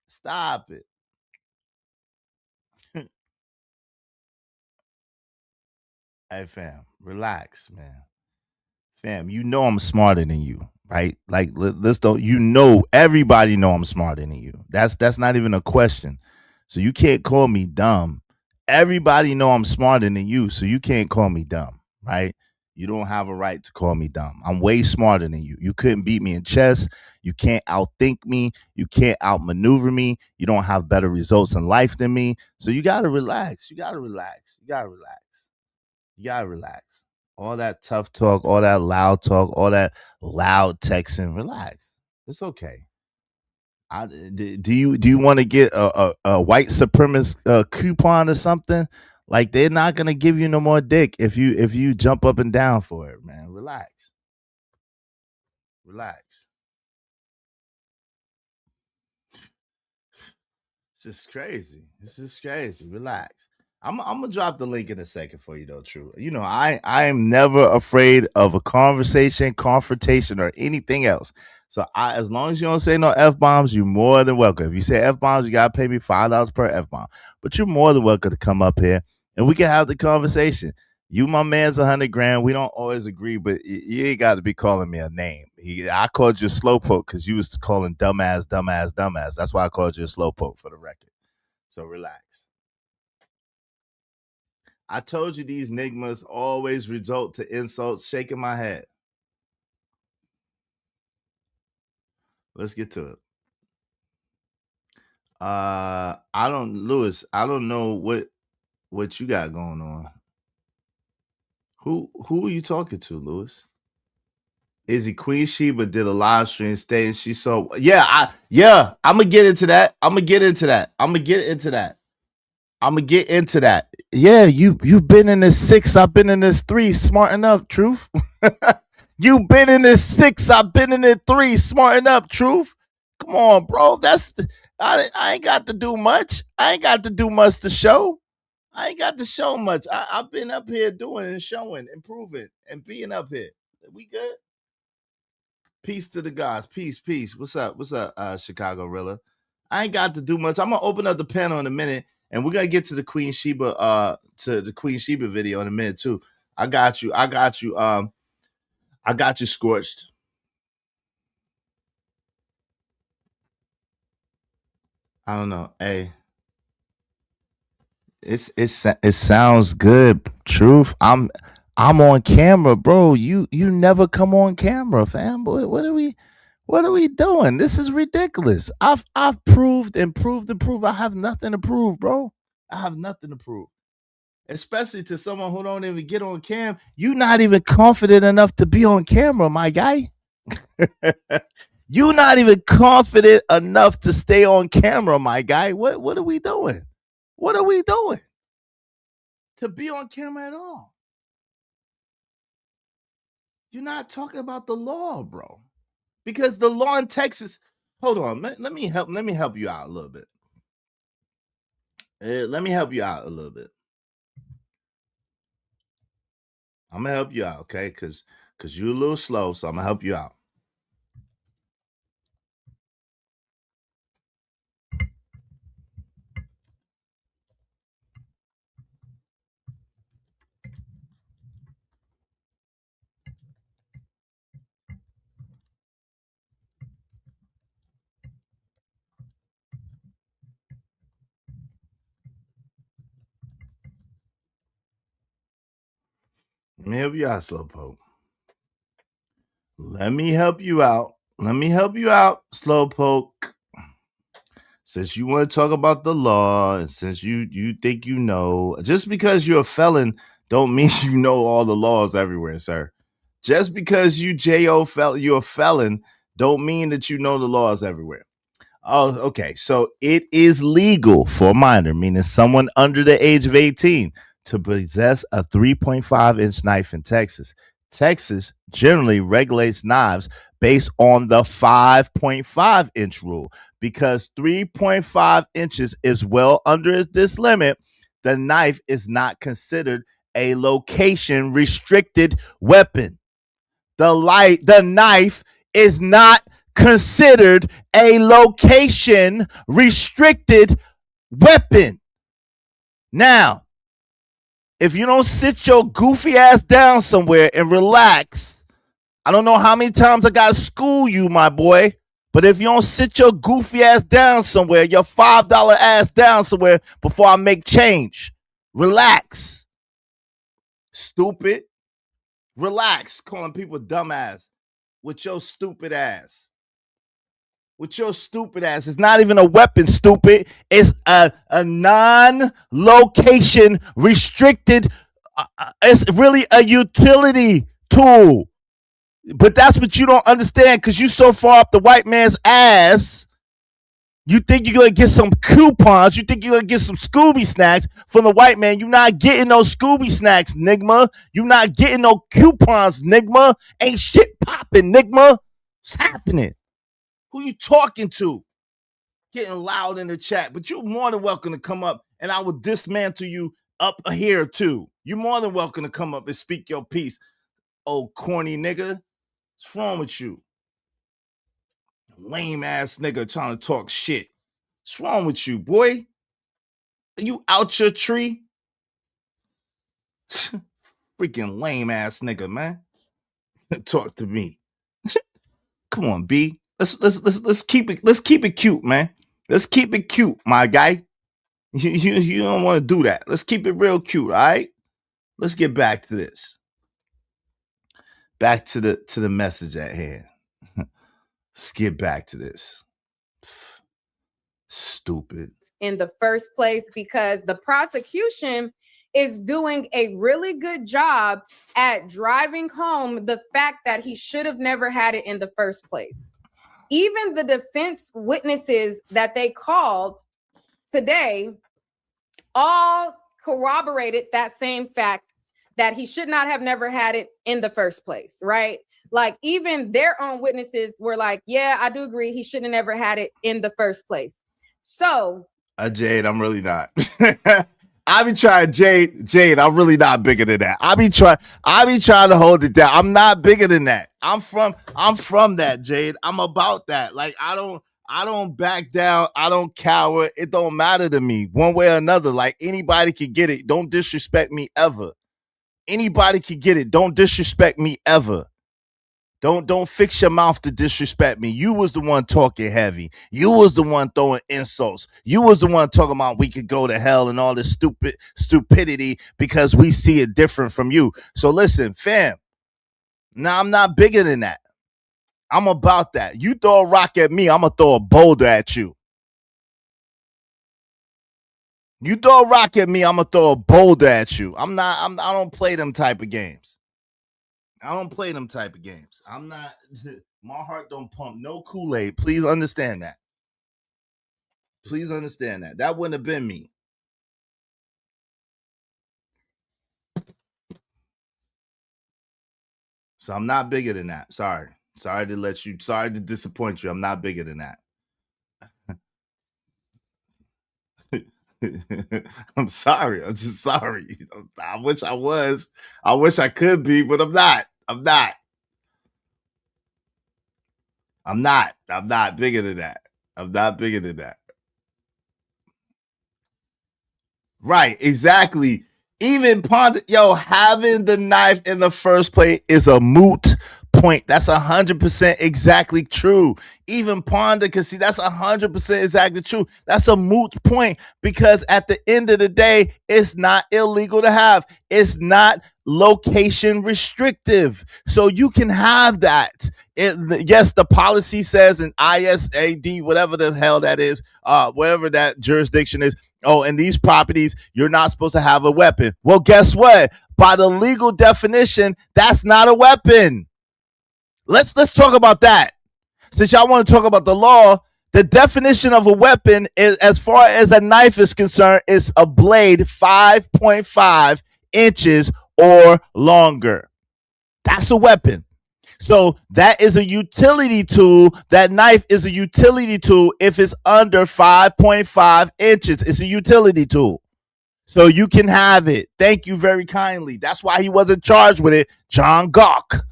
Stop it. Hey, fam, relax, man. Fam, you know I'm smarter than you, right? Like, let's don't. You know, everybody know I'm smarter than you. That's not even a question. So you can't call me dumb. Everybody know I'm smarter than you, so you can't call me dumb, right? You don't have a right to call me dumb. I'm way smarter than you. You couldn't beat me in chess. You can't outthink me. You can't outmaneuver me. You don't have better results in life than me. So you gotta relax. You gotta relax. You gotta relax. You gotta relax. All that tough talk, all that loud talk, all that loud texting. Relax. It's okay. Do you want to get a white supremacist coupon or something? Like, they're not gonna give you no more dick if you jump up and down for it, man. Relax. Relax. It's just crazy. It's just crazy. Relax. I'm gonna drop the link in a second for you though, True. You know, I am never afraid of a conversation, confrontation, or anything else. So as long as you don't say no F-bombs, you're more than welcome. If you say F-bombs, you gotta pay me $5 per F-bomb. But you're more than welcome to come up here and we can have the conversation. You, my man's 100 grand. We don't always agree, but you ain't got to be calling me a name. I called you a slowpoke because you was calling dumbass. That's why I called you a slowpoke for the record. So relax. I told you these nigmas always result to insults. Shaking my head. Let's get to it. I don't know what you got going on. Who are you talking to, Lewis? Izzy Queen Sheba did a live stream stating she saw. I'm gonna get into that. Yeah, you've been in this 6, I've been in this 3. Smart enough, Truth. You've been in this 6, I've been in this 3. Smart enough, Truth. Come on, bro. I ain't got to do much. I ain't got to do much to show. I ain't got to show much. I've been up here doing and showing, improving, and being up here. We good? Peace to the gods. Peace. What's up, Chicago Rilla? I ain't got to do much. I'm gonna open up the panel in a minute, and we're gonna get to the Queen Sheba, video in a minute too. I got you. I got you scorched. I don't know. Hey. It sounds good. Truth. I'm on camera, bro. You never come on camera, fam. Boy, what are we doing? This is ridiculous. I've proved and proved and proved. I have nothing to prove, bro. I have nothing to prove. Especially to someone who don't even get on cam. You're not even confident enough to be on camera, my guy. You're not even confident enough to stay on camera, my guy. What are we doing? What are we doing to be on camera at all? You're not talking about the law, bro. Because the law in Texas, hold on, let me help you out a little bit. I'm gonna help you out, okay? Because you're a little slow, so I'm gonna help you out. Let me help you out, Slowpoke. Let me help you out, Slowpoke. Since you want to talk about the law, and since you think you know, just because you're a felon don't mean you know all the laws everywhere, sir. Just because you're a felon don't mean that you know the laws everywhere. Oh, okay. So it is legal for a minor, meaning someone under the age of 18, to possess a 3.5-inch knife in Texas. Texas generally regulates knives based on the 5.5-inch rule. Because 3.5 inches is well under this limit, the knife is not considered a location restricted weapon. The knife is not considered a location restricted weapon. Now, if you don't sit your goofy ass down somewhere and relax, I don't know how many times I gotta school you, my boy, but if you don't sit your goofy ass down somewhere, your $5 ass down somewhere before I make change, relax. Stupid. Relax, calling people dumbass with your stupid ass. It's not even a weapon, stupid. It's a non-location restricted. It's really a utility tool. But that's what you don't understand because you so far up the white man's ass. You think you're going to get some coupons. You think you're going to get some Scooby snacks from the white man. You're not getting no Scooby snacks, Nigma. You're not getting no coupons, Nigma. Ain't shit popping, Nigma. What's happening? Who you talking to? Getting loud in the chat. But you're more than welcome to come up and I will dismantle you up here too. You're more than welcome to come up and speak your piece. Oh, corny nigga. What's wrong with you? Lame ass nigga trying to talk shit. What's wrong with you, boy? Are you out your tree? Freaking lame ass nigga, man. Talk to me. Come on, B. Let's keep it cute, man. Let's keep it cute, my guy. You don't want to do that. Let's keep it real cute, all right? Let's get back to this. Back to the message at hand. Let's get back to this. Stupid. In the first place, because the prosecution is doing a really good job at driving home the fact that he should have never had it in the first place. Even the defense witnesses that they called today all corroborated that same fact, that he should not have never had it in the first place, right? Like, even their own witnesses were like, yeah, I do agree, he should have never had it in the first place. So Jade, I'm really not. I be trying, Jade, I'm really not bigger than that. I be trying to hold it down. I'm not bigger than that. I'm from that, Jade. I'm about that. Like, I don't back down. I don't cower. It don't matter to me one way or another. Like, anybody can get it. Don't disrespect me ever. Anybody can get it. Don't disrespect me ever. Don't fix your mouth to disrespect me. You was the one talking heavy. You was the one throwing insults. You was the one talking about we could go to hell and all this stupidity because we see it different from you. So listen, fam. Now, I'm not bigger than that. I'm about that. You throw a rock at me, I'm gonna throw a boulder at you. You throw a rock at me, I'm gonna throw a boulder at you. I don't play them type of games. I don't play them type of games. I'm not, my heart don't pump no Kool-Aid. Please understand that. Please understand that. That wouldn't have been me. So I'm not bigger than that. Sorry to disappoint you. I'm not bigger than that. I'm sorry. I'm just sorry. I wish I was. I wish I could be, but I'm not. I'm not bigger than that. I'm not bigger than that. Right, exactly. Even having the knife in the first place is a moot point. That's 100% exactly true. Even Ponder can see that's 100% exactly true. That's a moot point because at the end of the day, it's not illegal to have. It's not location restrictive. So you can have that. Yes, the policy says in ISAD, whatever the hell that is, whatever that jurisdiction is, oh, in these properties, you're not supposed to have a weapon. Well, guess what? By the legal definition, that's not a weapon. Let's talk about that. Since y'all want to talk about the law, the definition of a weapon is, as far as a knife is concerned, is a blade 5.5 inches or longer. That's a weapon. So that is a utility tool. That knife is a utility tool if it's under 5.5 inches. It's a utility tool. So you can have it. Thank you very kindly. That's why he wasn't charged with it. John Gawk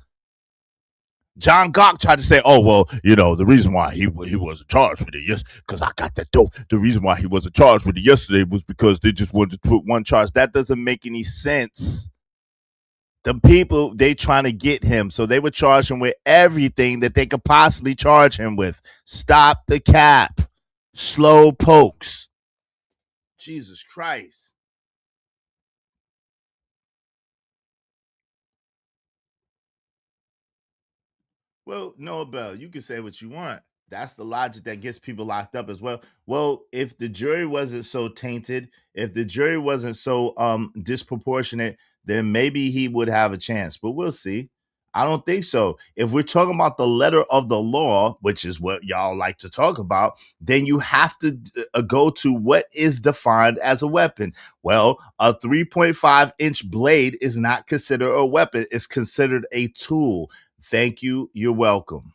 tried to say, oh, well, the reason why he wasn't charged with it, yes, because I got that dope. The reason why he wasn't charged with it yesterday was because they just wanted to put one charge. That doesn't make any sense. The people, they trying to get him, so they would charge him with everything that they could possibly charge him with. Stop the cap. Slow pokes. Jesus Christ. Well, Noah Bell, you can say what you want. That's the logic that gets people locked up as well. Well, if the jury wasn't so tainted, if the jury wasn't so disproportionate, then maybe he would have a chance. But we'll see. I don't think so. If we're talking about the letter of the law, which is what y'all like to talk about, then you have to go to what is defined as a weapon. Well, a 3.5-inch blade is not considered a weapon. It's considered a tool. Thank you. You're welcome.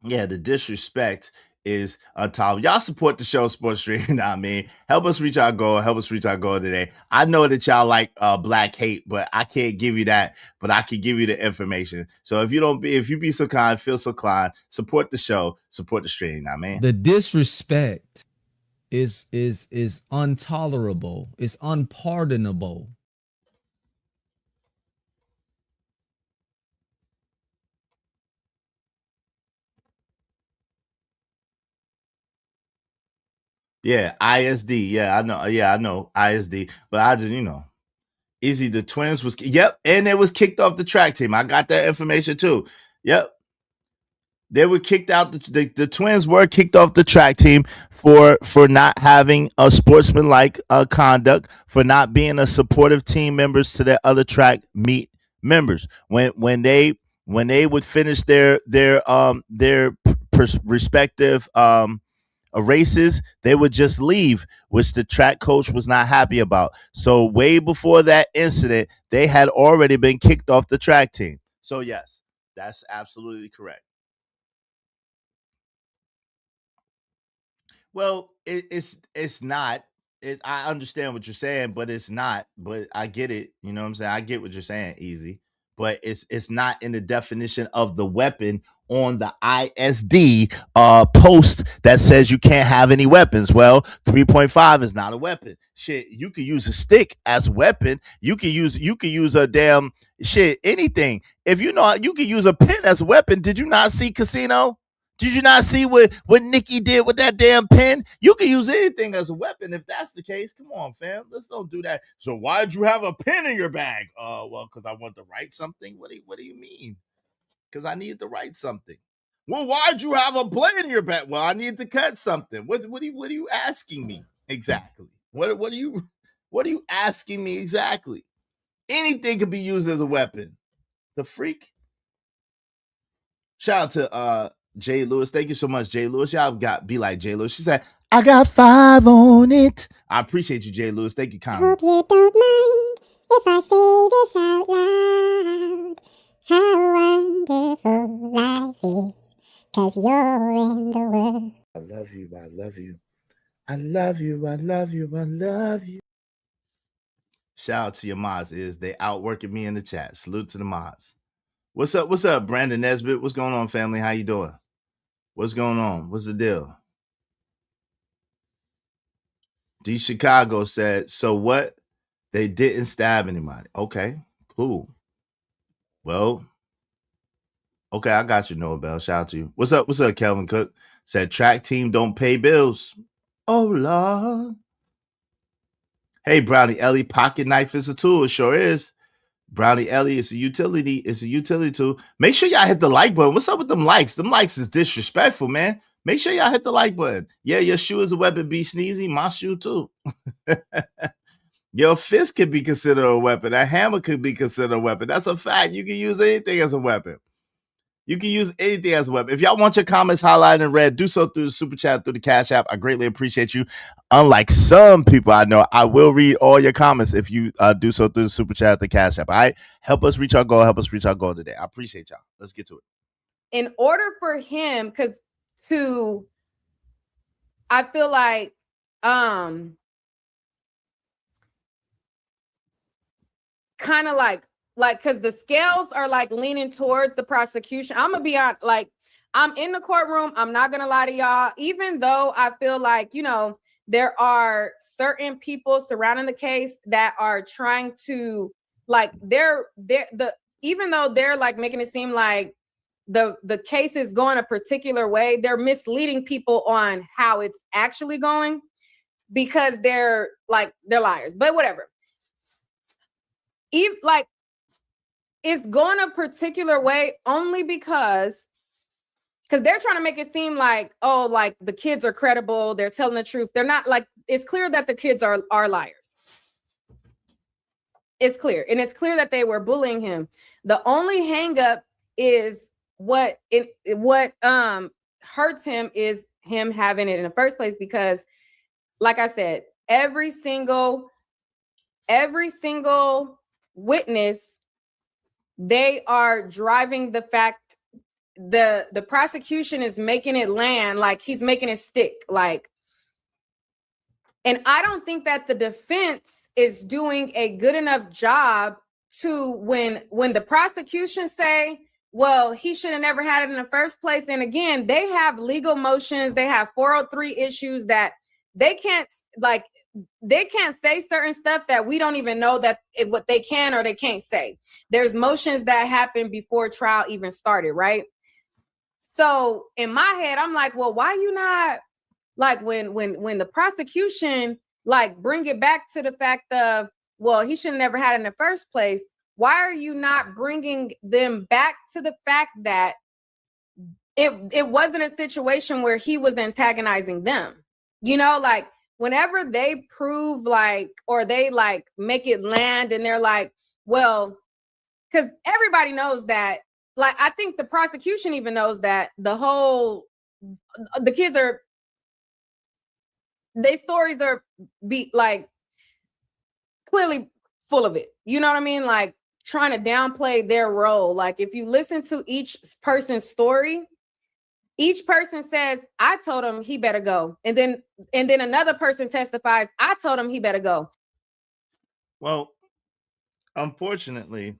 Yeah, the disrespect is untolerable. Y'all support the show, Sports Stream. You know what I mean? Help us reach our goal. Help us reach our goal today. I know that y'all like black hate, but I can't give you that. But I can give you the information. So if you be so kind, feel so kind, support the show, support the stream. You know what I mean? The disrespect is intolerable. It's unpardonable. Yeah, ISD. Yeah, I know. Yeah, I know ISD. But I just, Izzy, the Twins was, yep, and it was kicked off the track team. I got that information too. Yep. They were kicked out. The Twins were kicked off the track team for not having a sportsmanlike conduct, for not being a supportive team members to their other track meet members. When they would finish their respective races, they would just leave, which the track coach was not happy about. So way before that incident, they had already been kicked off the track team. So yes, that's absolutely correct. Well, it's not. I understand what you're saying, but it's not. But I get it. You know what I'm saying? I get what you're saying, Easy. But it's not in the definition of the weapon on the ISD post that says you can't have any weapons. Well, 3.5 is not a weapon. Shit, you could use a stick as a weapon. You could use a damn shit, anything. If you could use a pen as a weapon. Did you not see Casino? Did you not see what Nikki did with that damn pen? You can use anything as a weapon if that's the case. Come on, fam. Let's don't do that. So why'd you have a pen in your bag? Well, because I want to write something. What do you mean? Because I needed to write something. Well, why'd you have a blade in your bag? Well, I needed to cut something. What are you asking me exactly? What are you asking me exactly? Anything can be used as a weapon. The freak. Shout out to Jay Lewis. Thank you so much, Jay Lewis. Y'all be like Jay Lewis. She said, I got 5 on it. I appreciate you, Jay Lewis. Thank you, kindly. Hope you don't mind if I say this out loud. How wonderful life is, 'cause you're in the world. I love you. I love you. I love you. I love you. I love you. Shout out to your mods. They outworking me in the chat. Salute to the mods. What's up? What's up, Brandon Nesbitt? What's going on, family? How you doing? What's going on? What's the deal? D Chicago said, so what? They didn't stab anybody. Okay, cool. Well, okay, I got you, Noah Bell. Shout out to you. What's up? What's up, Kelvin Cook? Said track team don't pay bills. Oh, Lord. Hey, Brownie Ellie, pocket knife is a tool. It sure is. Brownie Ellie, it's a utility. It's a utility tool. Make sure y'all hit the like button. What's up with them likes? Them likes is disrespectful, man. Make sure y'all hit the like button. Yeah, your shoe is a weapon, be sneezy. My shoe too. Your fist could be considered a weapon. A hammer could be considered a weapon. That's a fact. You can use anything as a weapon. You can use anything as a weapon. If y'all want your comments highlighted in red, do so through the Super Chat, through the Cash App. I greatly appreciate you. Unlike some people I know, I will read all your comments if you do so through the Super Chat, the Cash App. All right? Help us reach our goal. Help us reach our goal today. I appreciate y'all. Let's get to it. In order for him, I feel like, kind of like because the scales are like leaning towards the prosecution. I'm gonna be on, like, I'm in the courtroom. I'm not gonna lie to y'all. Even though I feel like, there are certain people surrounding the case that are trying to, like, even though they're like making it seem like the case is going a particular way, they're misleading people on how it's actually going because they're liars. But whatever. It's going a particular way only because they're trying to make it seem like, oh, like the kids are credible, they're telling the truth. They're not. Like, it's clear that the kids are liars. It's clear. And it's clear that they were bullying him. The only hang up is what hurts him is him having it in the first place, because like I said, every single witness, they are driving the fact the prosecution is making it land, like he's making it stick, like, and I don't think that the defense is doing a good enough job to when the prosecution say, well, he should have never had it in the first place. And again, they have legal motions, they have 403 issues that they can't, like, they can't say certain stuff that we don't even know that what they can or they can't say. There's motions that happen before trial even started, right? So in my head, I'm like, well, why you not, like, when the prosecution, like, bring it back to the fact of, well, he should have never had it in the first place. Why are you not bringing them back to the fact that it wasn't a situation where he was antagonizing them? You know, like, whenever they prove, like, or they, like, make it land and they're like, well, because everybody knows that, like, I think the prosecution even knows that the kids are, their stories are like clearly full of it. You know what I mean? Like, trying to downplay their role. Like, if you listen to each person's story, each person says, I told him he better go. And then another person testifies, I told him he better go. Well, unfortunately,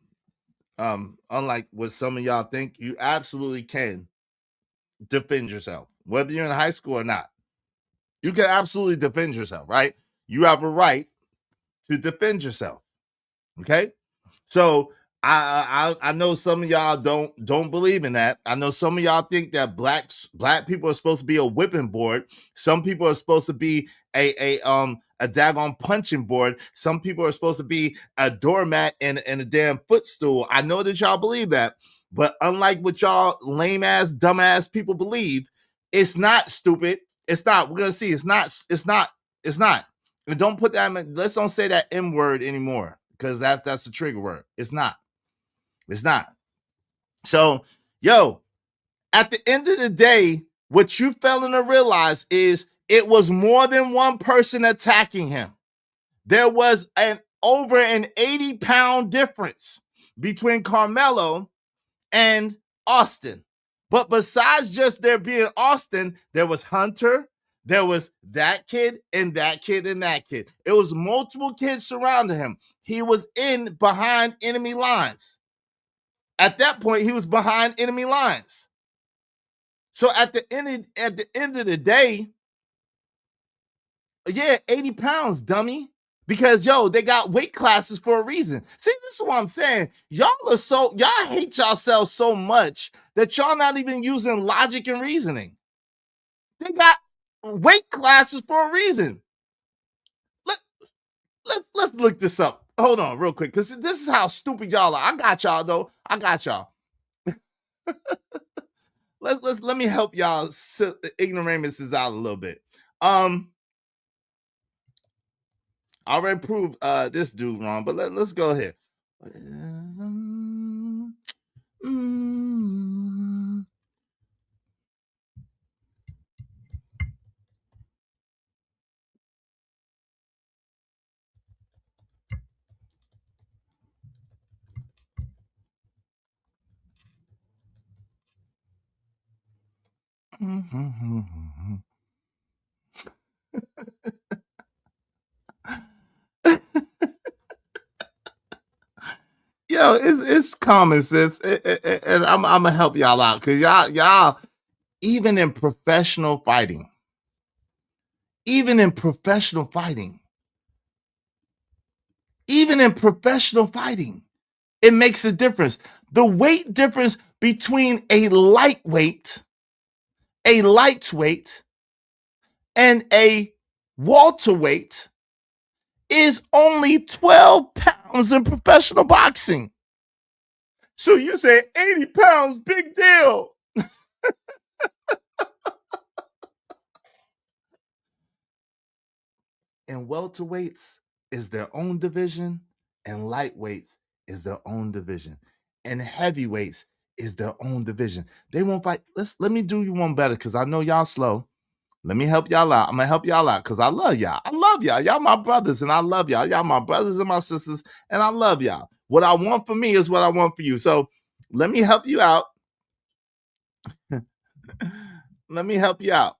unlike what some of y'all think, you absolutely can defend yourself, whether you're in high school or not. You can absolutely defend yourself, right? You have a right to defend yourself. Okay? So I know some of y'all don't believe in that. I know some of y'all think that black people are supposed to be a whipping board. Some people are supposed to be a daggone punching board. Some people are supposed to be a doormat and a damn footstool. I know that y'all believe that, but unlike what y'all lame ass, dumb ass people believe, it's not stupid. It's not. We're gonna see. It's not. And don't put that. Let's don't say that M word anymore, because that's a trigger word. It's not. So, yo, at the end of the day, what you failing to realize is it was more than one person attacking him. There was over an 80-pound difference between Carmelo and Austin. But besides just there being Austin, there was Hunter, there was that kid and that kid and that kid. It was multiple kids surrounding him. He was behind enemy lines. At that point, he was behind enemy lines. So at the end of the day, yeah, 80 pounds, dummy. Because, yo, they got weight classes for a reason. See, this is what I'm saying. Y'all hate yourselves so much that y'all not even using logic and reasoning. They got weight classes for a reason. Let's look this up. Hold on real quick, because this is how stupid y'all are. I got y'all, though. I got y'all. Let me help y'all ignoramuses out a little bit. I already proved this dude wrong, but let's go here. Yo, it's common sense, and I'm gonna help y'all out, because y'all even in professional fighting, it makes a difference. The weight difference between a lightweight, and a welterweight is only 12 pounds in professional boxing. So you say 80 pounds, big deal. And welterweights is their own division, and lightweights is their own division, and heavyweights is their own division. They won't fight. Let me do you one better, because I know y'all slow. Let me help y'all out. I'm gonna help y'all out because I love y'all. Y'all my brothers, and I love y'all. Y'all my brothers and my sisters, and I love y'all. What I want for me is what I want for you. So let me help you out. Let me help you out.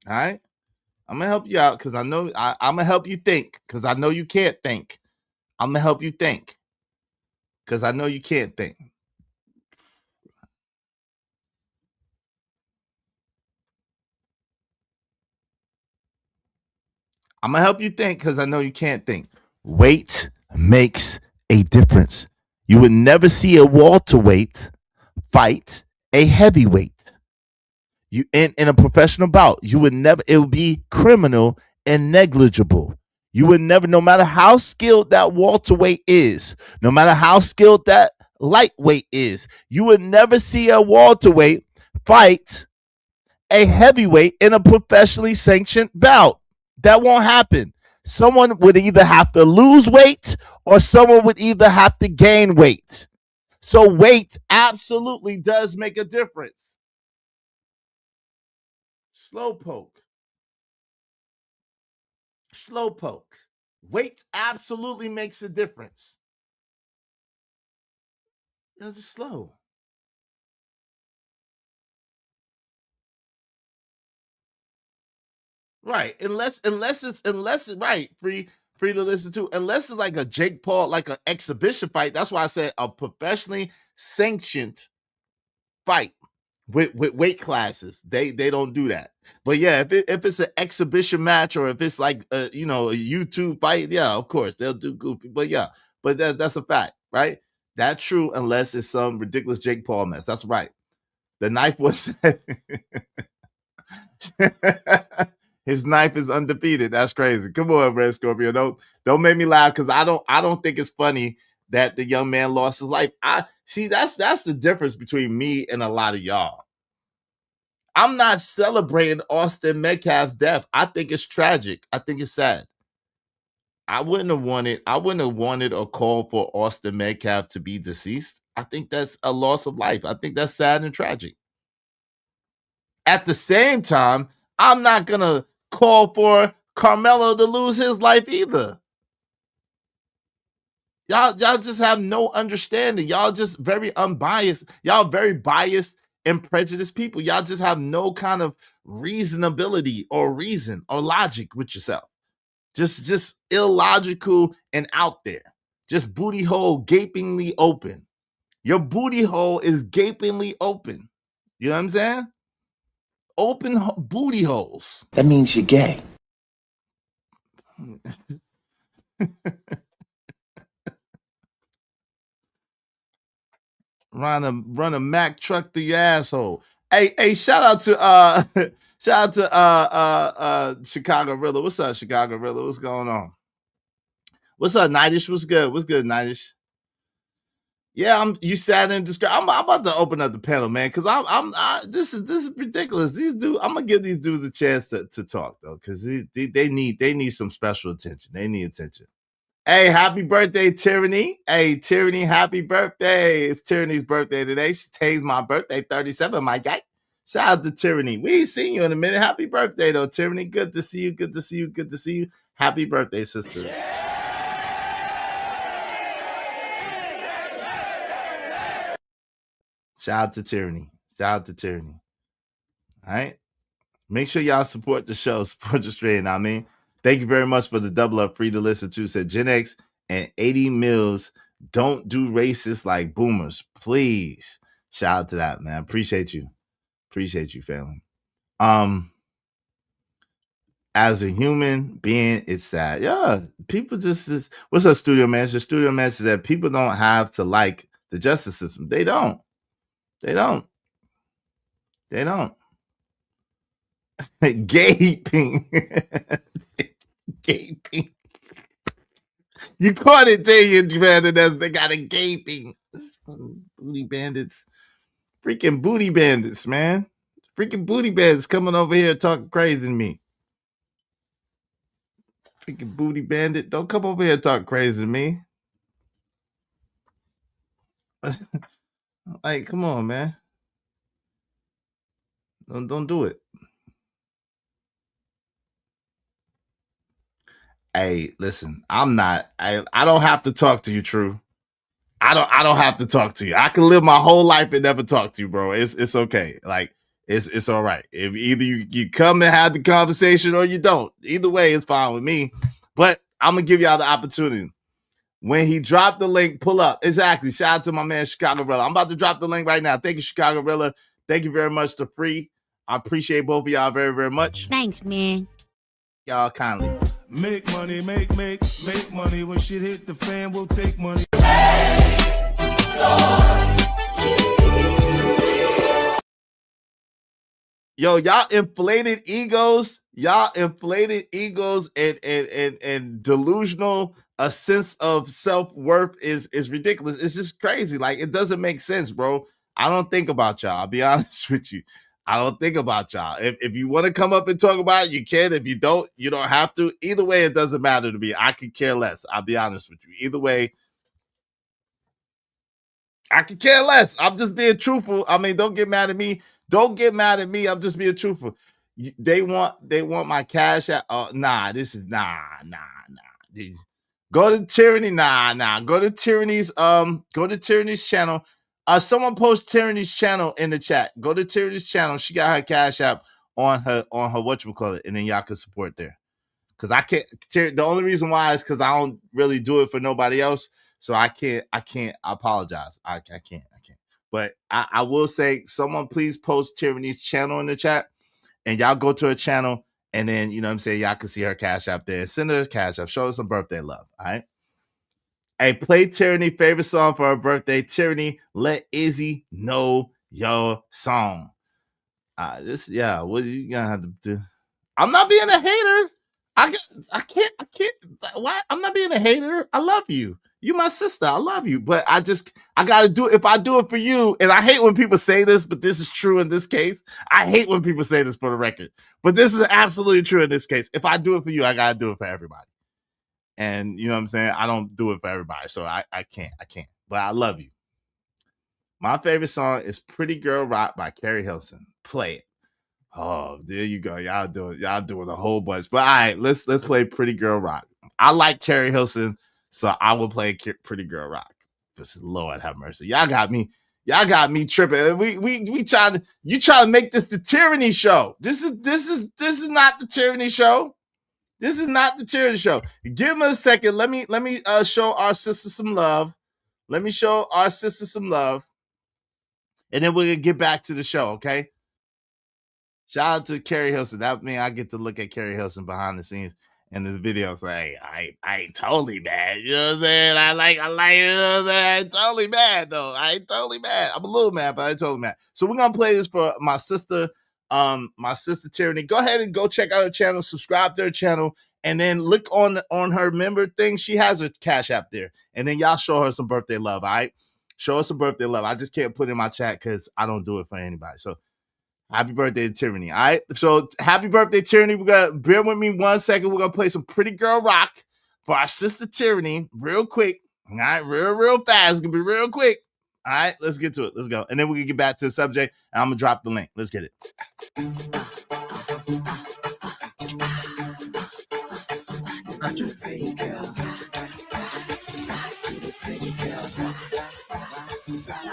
All right. I'm gonna help you out because I know I'm gonna help you think because I know you can't think. I'm gonna help you think because I know you can't think. I'm gonna help you think because I know you can't think. Weight makes a difference. You would never see a welterweight fight a heavyweight. You in a professional bout, you would never. It would be criminal and negligible. You would never, no matter how skilled that welterweight is, no matter how skilled that lightweight is, you would never see a welterweight fight a heavyweight in a professionally sanctioned bout. That won't happen. Someone would either have to lose weight or someone would either have to gain weight. So weight absolutely does make a difference. Slowpoke. Slowpoke. Weight absolutely makes a difference. It's just slow. Right. Unless it's right, free to listen to. Unless it's like a Jake Paul, like an exhibition fight. That's why I said a professionally sanctioned fight with weight classes. They don't do that. But yeah, if it's an exhibition match or if it's like a YouTube fight, yeah, of course they'll do goofy. But yeah, but that's a fact, right? That's true unless it's some ridiculous Jake Paul mess. That's right. The knife was his knife is undefeated. That's crazy. Come on, Red Scorpio. Don't make me laugh because I don't think it's funny that the young man lost his life. I see that's the difference between me and a lot of y'all. I'm not celebrating Austin Metcalf's death. I think it's tragic. I think it's sad. I wouldn't have wanted or called for Austin Metcalf to be deceased. I think that's a loss of life. I think that's sad and tragic. At the same time, I'm not gonna call for Carmelo to lose his life either. Y'all just have no understanding. Y'all just very unbiased. Y'all very biased and prejudiced people. Y'all just have no kind of reasonability or reason or logic with yourself. Just illogical and out there. Just booty hole gapingly open. Your booty hole is gapingly open. You know what I'm saying? Open booty holes. That means you're gay. Run a Mack truck through your asshole. Hey, shout out to Chicago Rilla. What's up, Chicago Rilla? What's going on? What's up, Nightish? What's good? What's good, Nightish? Yeah, you sat in discussion. I'm about to open up the panel, man, because this is ridiculous. These dudes, I'm gonna give these dudes a chance to talk though, because they need some special attention. They need attention. Hey, happy birthday, Tyranny. Hey, Tyranny, happy birthday. It's Tyranny's birthday today. Today's my birthday, 37, my guy. Shout out to Tyranny. We ain't seen you in a minute. Happy birthday, though, Tyranny. Good to see you. Good to see you. Good to see you. Happy birthday, sister. Shout out to Tyranny. Shout out to Tyranny. All right. Make sure y'all support the show. Support the stream. I mean, thank you very much for the double up free to listen to. Said Gen X and 80 Mills don't do racist like boomers. Please. Shout out to that, man. Appreciate you. Appreciate you, family. As a human being, it's sad. Yeah, people just what's up, studio manager? Studio manager that people don't have to like the justice system. They don't. They don't. They don't. Gaping. Gaping. You caught it, Daniel Brandon, as they got a gaping. Booty bandits. Freaking booty bandits, man. Freaking booty bandits coming over here talking crazy to me. Freaking booty bandit. Don't come over here talking crazy to me. Like, come on, man. Don't do it. Hey, listen, I don't have to talk to you, True. I don't have to talk to you. I can live my whole life and never talk to you, bro. It's okay. Like it's all right. If either you come and have the conversation or you don't. Either way, it's fine with me. But I'm gonna give y'all the opportunity. When he dropped the link, pull up. Exactly. Shout out to my man Chicago Rilla. I'm about to drop the link right now. Thank you, Chicago Rilla. Thank you very much to Free. I appreciate both of y'all very, very much. Thanks, man. Y'all kindly. Make money, make money. When shit hit the fan, we'll take money. Yo, y'all inflated egos and delusional a sense of self-worth is ridiculous. It's just crazy. Like, it doesn't make sense, bro. I don't think about y'all. I'll be honest with you. I don't think about y'all. If you want to come up and talk about it, you can. If you don't, you don't have to. Either way, it doesn't matter to me. I could care less. I'll be honest with you. Either way, I could care less. I'm just being truthful. I mean, don't get mad at me. Don't get mad at me. I'm just being truthful. They want my cash out. Nah. Go to Tyranny. Nah. Go to Tyranny's channel. Someone post Tyranny's channel in the chat. Go to Tyranny's channel. She got her cash app on her whatchamacallit, and then y'all can support there. Cause I can't. The only reason why is because I don't really do it for nobody else. So I can't. I apologize. I can't. But I will say, someone please post Tyranny's channel in the chat, and y'all go to her channel, and then, you know what I'm saying, y'all can see her cash app there. Send her cash app. Show her some birthday love. All right. Hey, play Tyranny favorite song for her birthday. Tyranny, let Izzy know your song. What you gonna have to do? I'm not being a hater. I can't. Why? I'm not being a hater. I love you. You my sister. I love you. But I gotta do it. If I do it for you, and I hate when people say this, but this is true in this case. I hate when people say this for the record. But this is absolutely true in this case. If I do it for you, I gotta do it for everybody. And you know what I'm saying? I don't do it for everybody. So I can't. But I love you. My favorite song is Pretty Girl Rock by Carrie Hilson. Play it. Oh, there you go. Y'all doing a whole bunch. But all right, let's play Pretty Girl Rock. I like Carrie Hilson, so I will play Pretty Girl Rock. Just Lord have mercy. Y'all got me tripping. We trying to make this the Tyranny show. This is not the Tyranny show. This is not the Tyranny show. Give me a second. Let me show our sister some love. Let me show our sister some love. And then we're gonna get back to the show, okay? Shout out to Carrie Hilson. That means I get to look at Carrie Hilson behind the scenes in the video. So hey, I ain't totally mad. You know what I'm saying? I like, you know what I'm saying? I ain't totally mad though. I ain't totally mad. I'm a little mad, but I ain't totally mad. So we're gonna play this for my sister Tyranny. Go ahead and go check out her channel, subscribe to her channel, and then look on her member thing. She has her cash app there. And then y'all show her some birthday love, all right? Show her some birthday love. I just can't put it in my chat because I don't do it for anybody. So happy birthday to Tyranny. All right. So happy birthday, Tyranny. We got bear with me 1 second. We're gonna play some Pretty Girl Rock for our sister Tyranny real quick. All right, real fast. It's gonna be real quick. All right, let's get to it. Let's go. And then we can get back to the subject. And I'm gonna drop the link. Let's get it. Pretty girl.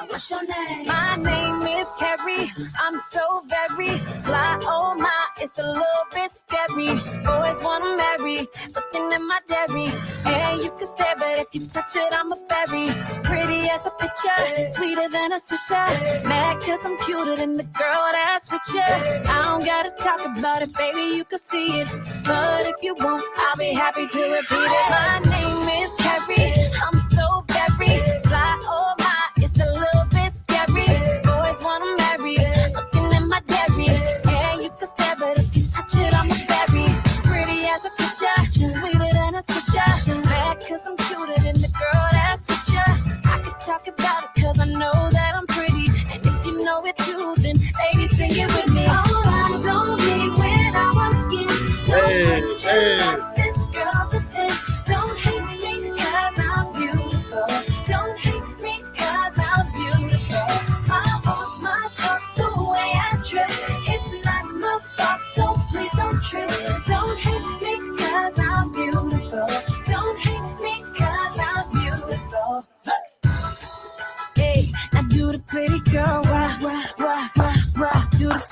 What's your name? My name is Carrie. I'm so very fly. Oh my, it's a little bit scary. Boys wanna marry, looking at my dairy. And you can stare, but if you touch it, I'm a berry. Pretty as a picture, sweeter than a swisher. Mad cause I'm cuter than the girl that's with you. I don't gotta talk about it, baby, you can see it. But if you won't, I'll be happy to repeat it. My name is Carrie. I'm so very fly. Oh my, it's a little bit scary. Boys wanna marry, looking at my dairy. And you can stare, but if you touch it, I'm a berry. Pretty as a picture, sweeter than a swisher. Mad cause I'm cuter than the girl that's with you. I could talk about it cause I know that I'm pretty. And if you know it too, then ladies, sing it with me. All eyes on me when I walk in. No question about this girl's a 10. Don't hate me cause I'm beautiful. Don't hate me cause I'm beautiful. I walk my talk the way I trip. It's not my fault, so please don't trip. Don't hate me cause I'm beautiful. Don't hate me cause I'm beautiful.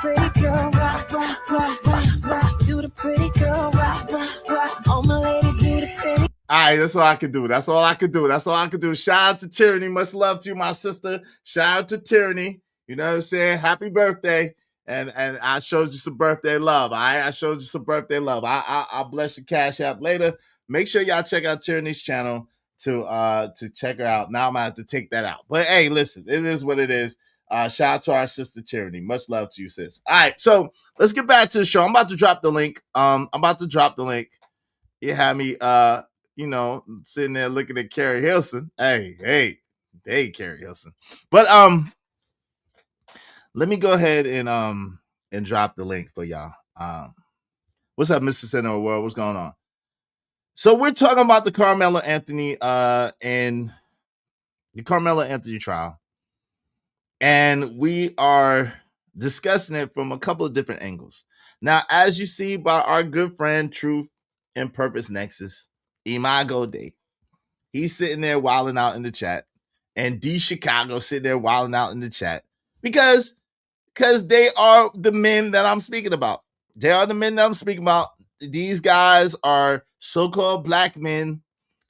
pretty girl rock, rock, rock, rock, rock. Do the pretty girl rock, rock, rock. All my ladies do the pretty. All right, that's all I can do. That's all I can do. That's all I can do. Shout out to Tyranny. Much love to you, my sister. Shout out to Tyranny. You know what I'm saying? Happy birthday. And I showed you some birthday love. All right, I showed you some birthday love. I'll bless your Cash App later. Make sure y'all check out Tyranny's channel to check her out. Now I'm gonna have to take that out. But hey, listen, it is what it is. Shout out to our sister Tyranny. Much love to you, sis. All right, so let's get back to the show. I'm about to drop the link. You had me sitting there looking at Carrie Hilson. Hey, Carrie Hilson. But let me go ahead and drop the link for y'all. What's up, Mr. Center World? What's going on? So we're talking about the Carmelo Anthony and the Carmelo Anthony trial. And we are discussing it from a couple of different angles. Now, as you see by our good friend Truth and Purpose Nexus, Imago Day, he's sitting there wilding out in the chat, and D Chicago sitting there wilding out in the chat because they are the men that I'm speaking about. They are the men that I'm speaking about. These guys are so-called black men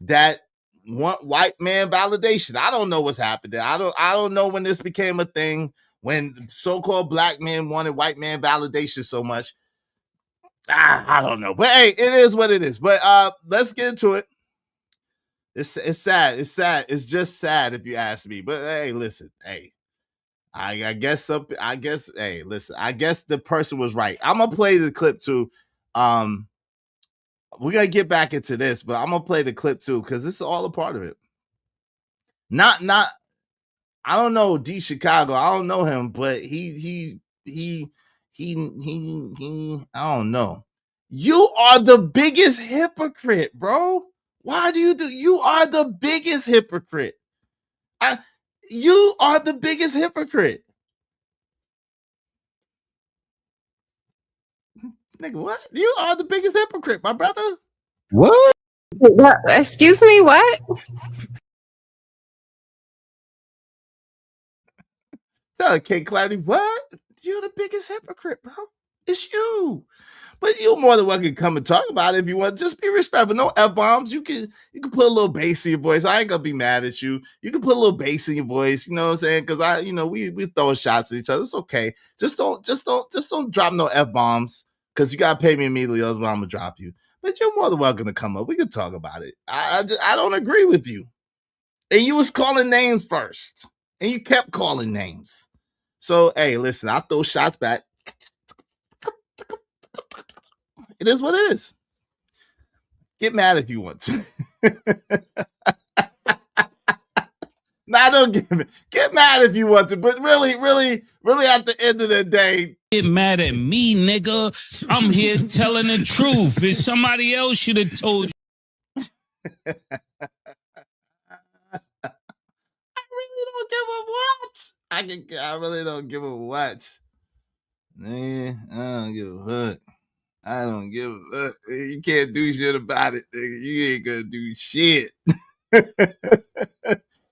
that want white man validation. I don't know what's happened. I don't know when this became a thing, when so-called black men wanted white man validation so much. I don't know. But hey, it is what it is. But let's get into it. It's sad. It's sad. It's just sad if you ask me. But hey, listen. Hey, I guess hey, listen. I guess the person was right. I'm gonna play the clip too. We're gonna get back into this, but I'm gonna play the clip too because it's all a part of it. Not. I don't know D Chicago. I don't know him, but he. I don't know. You are the biggest hypocrite, bro. Why do you do? You are the biggest hypocrite. You are the biggest hypocrite. Nigga, what? You are the biggest hypocrite, my brother. What? Excuse me, what? Tell Kate Cloudy, what? You're the biggest hypocrite, bro. It's you. But you're more than welcome to come and talk about it if you want. Just be respectful. No F-bombs. You can put a little bass in your voice. I ain't gonna be mad at you. You can put a little bass in your voice, you know what I'm saying? Because we throwing shots at each other. It's okay. Just don't drop no F-bombs. Because you gotta pay me immediately, else I'm gonna drop you. But you're more than welcome to come up. We can talk about it. I don't agree with you. And you was calling names first. And you kept calling names. So hey, listen, I'll throw shots back. It is what it is. Get mad if you want to. Nah, don't get mad if you want to, but really at the end of the day, get mad at me, nigga. I'm here telling the truth. If somebody else should have told you. I really don't give a what. I really don't give a what. Man, I don't give a fuck. I don't give a fuck. You can't do shit about it, nigga. You ain't gonna do shit.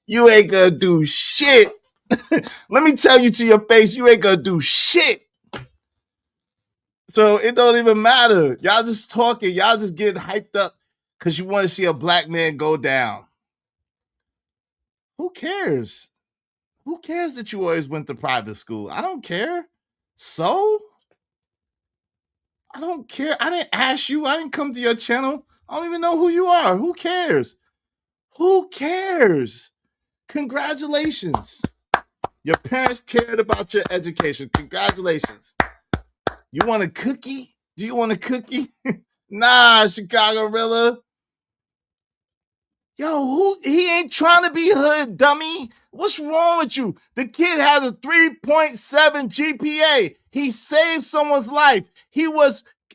You ain't gonna do shit. Let me tell you to your face, you ain't gonna do shit. So it don't even matter. Y'all just talking. Y'all just getting hyped up because you want to see a black man go down. Who cares? Who cares that you always went to private school? I don't care. So? I don't care. I didn't ask you. I didn't come to your channel. I don't even know who you are. Who cares? Who cares? Congratulations. Your parents cared about your education. Congratulations. You want a cookie? Do you want a cookie? Nah, Chicago Rilla. Yo, he ain't trying to be hood, dummy. What's wrong with you? The kid had a 3.7 GPA. He saved someone's life. He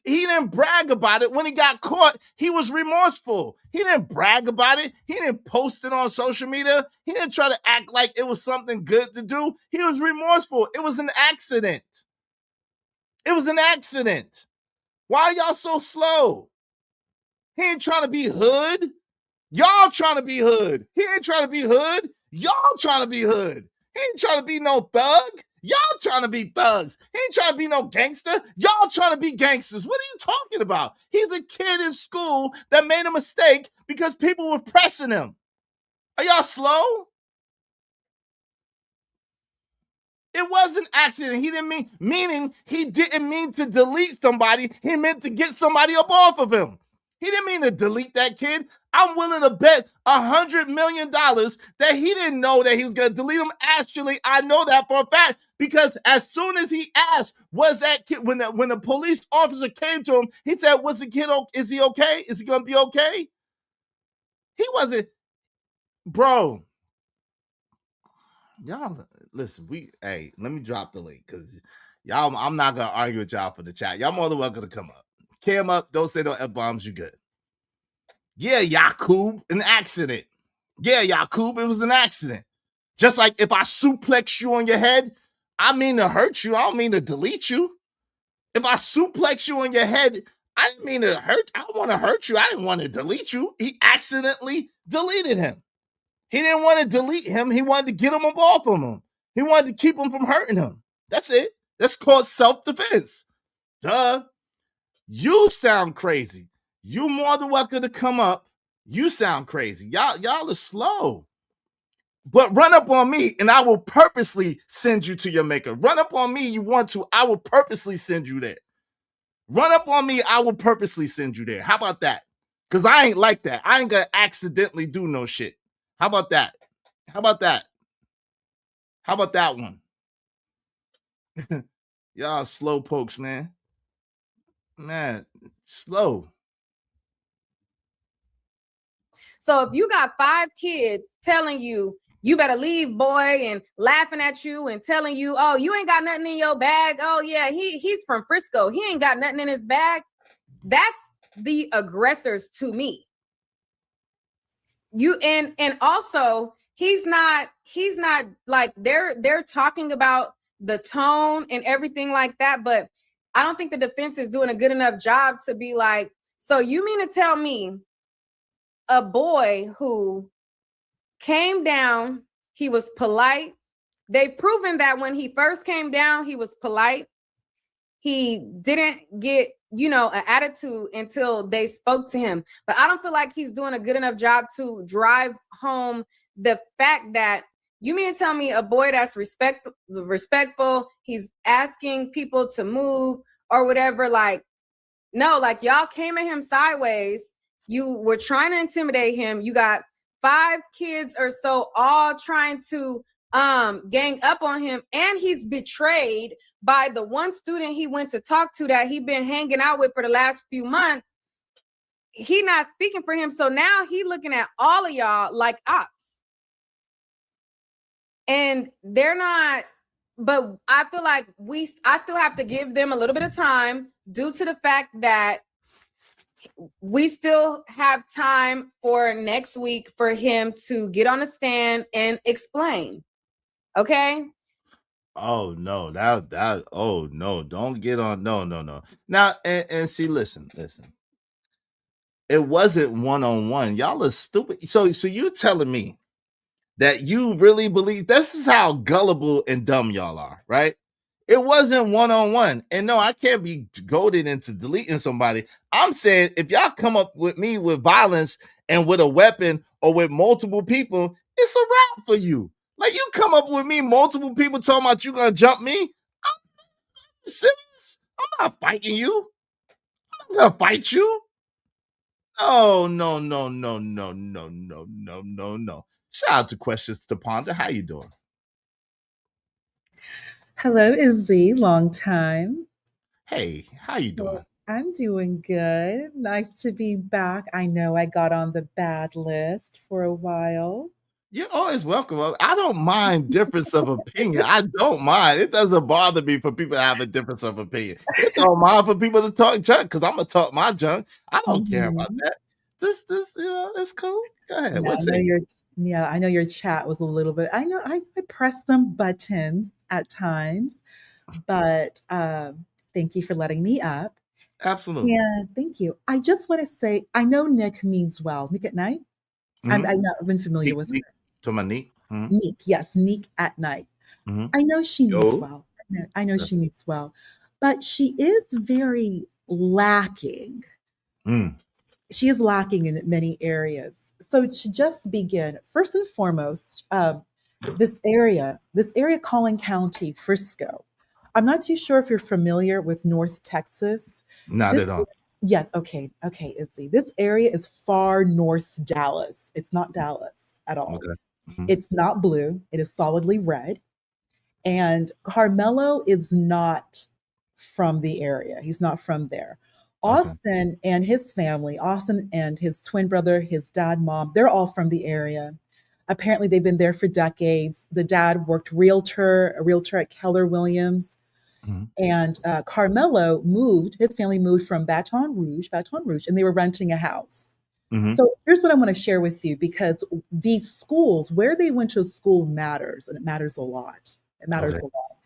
didn't brag about it. When he got caught, he was remorseful. He didn't brag about it. He didn't post it on social media. He didn't try to act like it was something good to do. He was remorseful. It was an accident. It was an accident. Why are y'all so slow? He ain't trying to be hood. Y'all trying to be hood. He ain't trying to be hood. Y'all trying to be hood. He ain't trying to be no thug. Y'all trying trying to be thugs. He ain't trying to be no gangster. Y'all trying to be gangsters. What are you talking about? He's a kid in school that made a mistake because people were pressing him. Are y'all slow? It was an accident. He didn't meaning he didn't mean to delete somebody. He meant to get somebody up off of him. He didn't mean to delete that kid. I'm willing to bet $100 million that he didn't know that he was going to delete him. Actually, I know that for a fact because as soon as he asked, was that kid, when the police officer came to him, he said, was the kid, is he okay? Is he going to be okay? He wasn't, bro. Y'all, listen, hey, let me drop the link because y'all, I'm not going to argue with y'all for the chat. Y'all more than welcome to come up. Cam up, don't say no F-bombs, you good. Yeah, Yakub, an accident. Yeah, Yakub, it was an accident. Just like if I suplex you on your head, I mean to hurt you. I don't mean to delete you. If I suplex you on your head, I didn't mean to hurt. I don't want to hurt you. I didn't want to delete you. He accidentally deleted him. He didn't want to delete him. He wanted to get him off of him. He wanted to keep him from hurting him. That's it. That's called self-defense. Duh. You sound crazy. You more than welcome to come up. You sound crazy. Y'all are slow. But run up on me and I will purposely send you to your maker. Run up on me, you want to, I will purposely send you there. Run up on me, I will purposely send you there. How about that? Because I ain't like that. I ain't gonna accidentally do no shit. How about that? How about that? How about that one? Y'all slow pokes, man. Man, slow. So if you got 5 kids telling you, you better leave, boy, and laughing at you and telling you, oh, you ain't got nothing in your bag. Oh, yeah, he's from Frisco. He ain't got nothing in his bag. That's the aggressors to me. And also he's not like they're talking about the tone and everything like that, but I don't think the defense is doing a good enough job to be like, so you mean to tell me a boy who came down, he was polite. They've proven that when he first came down, he was polite. He didn't get, an attitude until they spoke to him. But I don't feel like he's doing a good enough job to drive home the fact that you mean to tell me a boy that's respectful, he's asking people to move or whatever, like, no, like y'all came at him sideways. You were trying to intimidate him. You got 5 kids or so all trying to gang up on him, and he's betrayed by the one student he went to talk to that he been hanging out with for the last few months. He not speaking for him, so now he looking at all of y'all like ops, and they're not. But I feel like I still have to give them a little bit of time due to the fact that we still have time for next week for him to get on the stand and explain. Okay. Oh no, oh no, don't get on. No. Now and see, listen. It wasn't one-on-one. Y'all are stupid. So you telling me that you really believe this is how gullible and dumb y'all are, right? It wasn't one-on-one. And no, I can't be goaded into deleting somebody. I'm saying if y'all come up with me with violence and with a weapon or with multiple people, it's a wrap for you. Like you come up with me, multiple people talking about you gonna jump me. I'm serious. I'm not fighting you. I'm not gonna fight you. Oh no. Shout out to Questions to Ponder. How you doing? Hello, Izzy. Long time. Hey, how you doing? I'm doing good. Nice to be back. I know I got on the bad list for a while. You're always welcome. I don't mind difference of opinion. I don't mind. It doesn't bother me for people to have a difference of opinion. It don't mind for people to talk junk because I'm gonna talk my junk. I don't care about that. This, it's cool. Go ahead. What's it? I know your chat was a little bit. I know I pressed some buttons at times, but thank you for letting me up. Absolutely. Yeah, thank you. I just want to say, I know Nick means well. Nick at Night. Mm-hmm. I've been familiar with her. To my Neek. Neek, yes, Neek at Night. I know she means well. I know she means well, but she is very lacking. Mm. She is lacking in many areas. So to just begin, first and foremost, this area, Collin County, Frisco. I'm not too sure if you're familiar with North Texas. Not This at all. Yes, okay, Izzy. This area is far north Dallas. It's not Dallas at all. Okay. Mhm. It's not blue. It is solidly red. And Carmelo is not from the area. He's not from there. Austin and his family, Austin and his twin brother, his dad, mom, they're all from the area. Apparently, they've been there for decades. The dad worked a realtor at Keller Williams. Mhm. And Carmelo his family moved from Baton Rouge, and they were renting a house. Mhm. So here's what I want to share with you, because these schools, where they went to school matters, and it matters a lot. It matters Okay. a lot.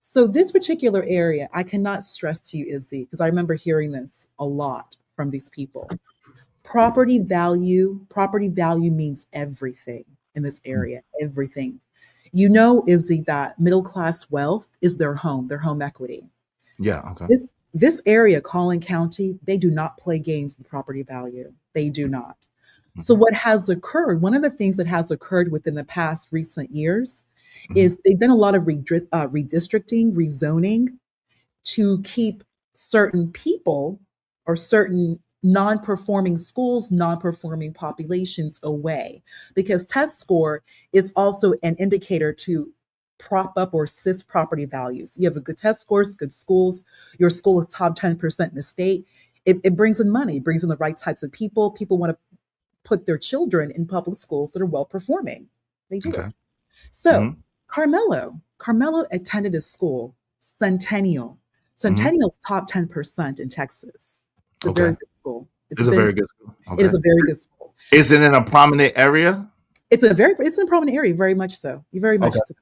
So this particular area, I cannot stress to you, Izzy, because I remember hearing this a lot from these people. Property value means everything in this area, everything. You know, Izzy, that middle class wealth is their home equity. Yeah. Okay. This area, Collin County, they do not play games with property value. They do not. So what has occurred, one of the things that has occurred within the past recent years is they've done a lot of redistricting, rezoning to keep certain people or certain non-performing schools, non-performing populations away, because test score is also an indicator to prop up or assist property values. You have a good test scores, good schools, your school is top 10% in the state. It brings in money, brings in the right types of people. People want to put their children in public schools that are well performing. They do. Okay. So Carmelo attended a school, Centennial. Centennial's top 10% in Texas. It's a very good school. It's a very good school. It is a very good school. Is it in a prominent area? It's in a prominent area, very much so. Very much so.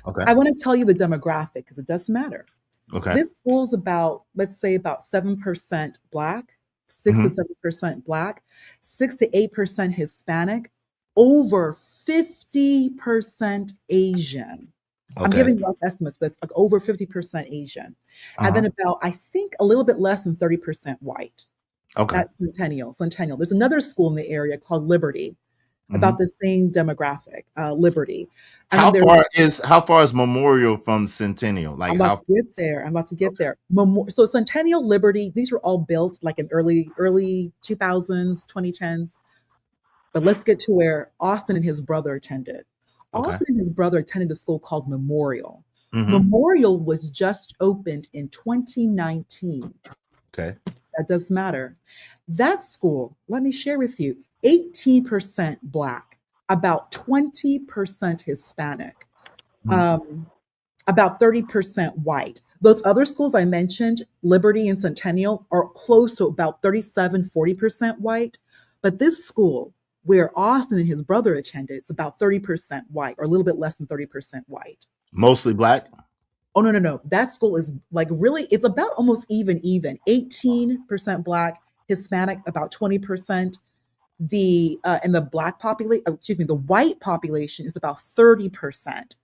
Okay. I want to tell you the demographic because it does matter. Okay. This school is about, let's say, about 7% Black, 6 to 7% Black, 6 to 8% Hispanic, over 50% Asian. I'm giving rough estimates, but it's like over 50% Asian. And then about, I think, a little bit less than 30% white. Okay. That's Centennial. There's another school in the area called Liberty, about the same demographic, Liberty. And How far is Memorial from Centennial? Like I'm about to get there. So Centennial, Liberty, these were all built like in early 2000s, 2010s. But let's get to where Austin and his brother attended. Austin and his brother attended a school called Memorial. Memorial was just opened in 2019. Okay. That does matter. That school, let me share with you, 18% Black, about 20% Hispanic, about 30% white. Those other schools I mentioned, Liberty and Centennial, are close to about 40% white. But this school, where Austin and his brother attended, it's about 30% white, or a little bit less than 30% white. Mostly Black? Oh, no. That school is like really, it's about almost even. 18% Black, Hispanic, about 20%. And the Black population, the white population is about 30%.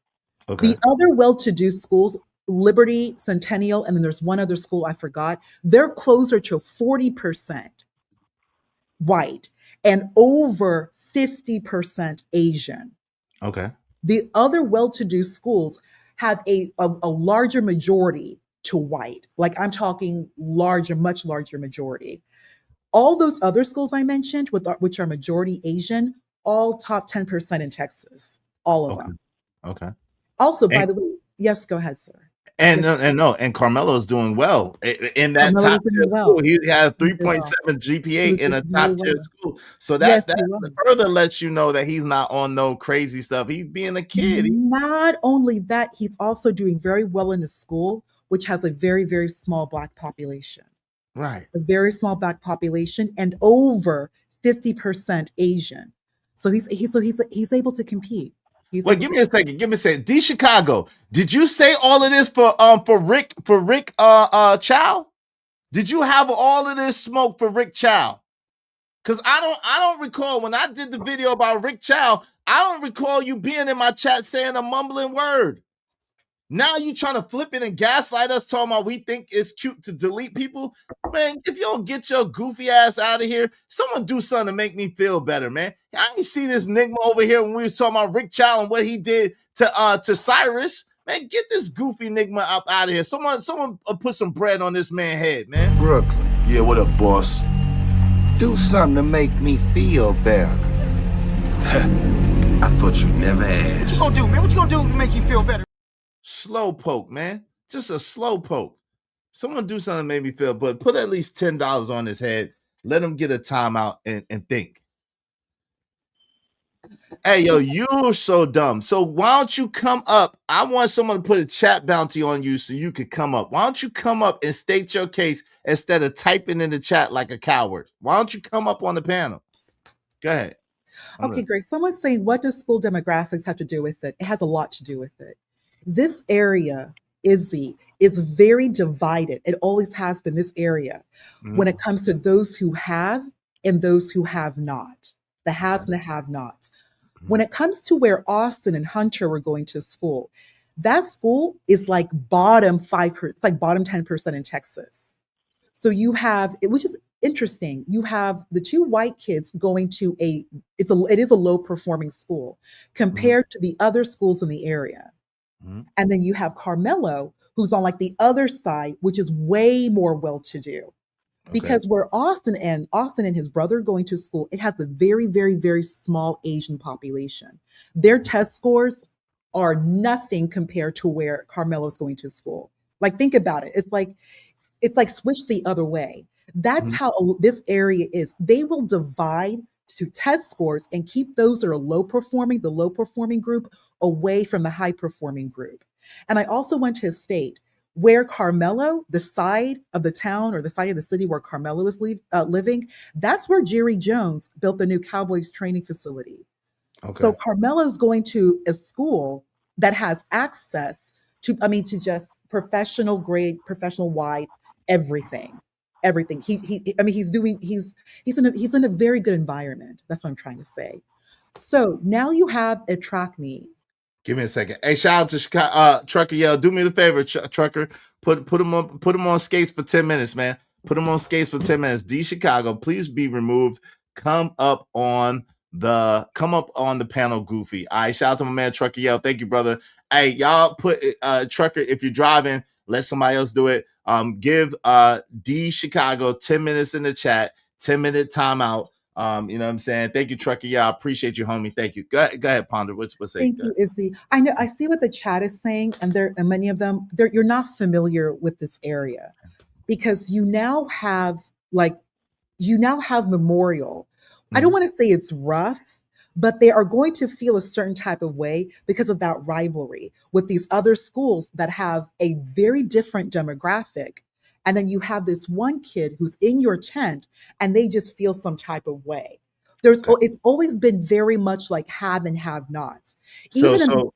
Okay. The other well-to-do schools, Liberty, Centennial, and then there's one other school I forgot, they're closer to 40% white and over 50% Asian. Okay. The other well-to-do schools have a larger majority to white. Like I'm talking much larger majority. All those other schools I mentioned, which are majority Asian, all top 10% in Texas. All of them. Okay. Also, by the way, yes, go ahead, sir. And Carmelo's doing well in that top tier school. He had 3.7 GPA in a top tier school. So that further lets you know that he's not on no crazy stuff. He's being a kid. Not only that, he's also doing very well in a school which has a very, very small Black population. Right. A very small Black population and over 50% Asian. So he's able to compete. Wait, give me a second. D Chicago, did you say all of this for Rick Chow? Did you have all of this smoke for Rick Chow? Because I don't recall when I did the video about Rick Chow, I don't recall you being in my chat saying a mumbling word. Now you trying to flip it and gaslight us, talking about we think it's cute to delete people? Man, if you don't get your goofy ass out of here, someone do something to make me feel better, man. I ain't see this nigga over here when we was talking about Rick Chow and what he did to Cyrus. Man, get this goofy Nigma up out of here. Someone put some bread on this man's head, man. Brooklyn. Yeah, what up, boss? Do something to make me feel better. I thought you'd never ask. What you gonna do, man? What you gonna do to make you feel better? Slow poke, man. Just a slow poke. Someone do something to make me feel, but put at least $10 on his head. Let him get a timeout and think. Hey, yo, you're so dumb. So why don't you come up? I want someone to put a chat bounty on you so you could come up. Why don't you come up and state your case instead of typing in the chat like a coward? Why don't you come up on the panel? Go ahead. Okay, great. Someone's saying, what does school demographics have to do with it? It has a lot to do with it. This area, Izzy, is very divided. It always has been, this area, when it comes to those who have and those who have not, the haves and the have-nots. When it comes to where Austin and Hunter were going to school, that school is like bottom 5%, it's like bottom 10% in Texas. So you have, which is interesting, you have the two white kids going to it is a low performing school compared to the other schools in the area. And then you have Carmelo, who's on like the other side, which is way more well-to-do. Because where Austin and his brother going to school, it has a very, very, very small Asian population. Their test scores are nothing compared to where Carmelo's going to school. Like, think about it. It's like switch the other way. That's how this area is. They will divide to test scores and keep those that are low performing, the low performing group, away from the high performing group. And I also went to a state where Carmelo, the side of the town or the side of the city where Carmelo is living, that's where Jerry Jones built the new Cowboys training facility. So Carmelo's going to a school that has access to just professional grade, professional wide, everything. He's in a very good environment. That's what I'm trying to say. So now you have a track meet. Give me a second. Hey, shout out to Chicago, Trucker. Yo, do me the favor, Trucker. Put him on skates for 10 minutes, man. Put him on skates for 10 minutes. D Chicago, please be removed. Come up on the panel, Goofy. All right, shout out to my man Trucker. Yo, thank you, brother. Hey, y'all put Trucker, if you're driving, let somebody else do it. Give D Chicago 10 minutes in the chat, 10-minute timeout. You know what I'm saying? Thank you, Trucker. Yeah, I appreciate you, homie. Thank you. Go ahead, Ponder. What's saying? Thank you, Izzy. I know I see what the chat is saying, and many of them, you're not familiar with this area because you now have Memorial. I don't want to say it's rough, but they are going to feel a certain type of way because of that rivalry with these other schools that have a very different demographic. And then you have this one kid who's in your tent and they just feel some type of way. It's always been very much like have and have nots. To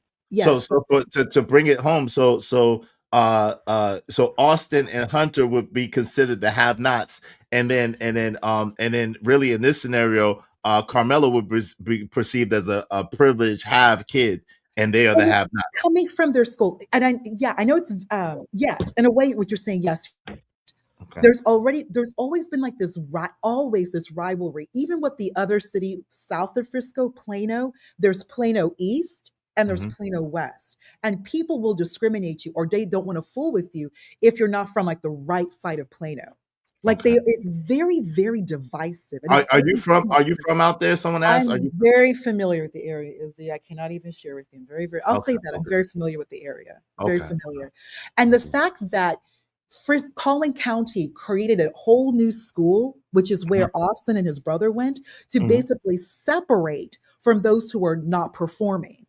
bring it home, so Austin and Hunter would be considered the have nots. And then really in this scenario, Carmelo would be perceived as a privileged have kid. And they are the have-nots coming from their school. And I know it's yes, in a way, what you're saying, yes. Okay. There's always been like this rivalry, even with the other city south of Frisco, Plano. There's Plano East and there's Plano West, and people will discriminate you, or they don't want to fool with you if you're not from like the right side of Plano. Like it's very, very divisive. Are you from out there? Someone asked. I'm very familiar with the area, Izzy. I cannot even share with you. I'm very, very. I'll say that I'm very familiar with the area. Very familiar. And the fact that Collin County created a whole new school, which is where Austin and his brother went, to basically separate from those who are not performing.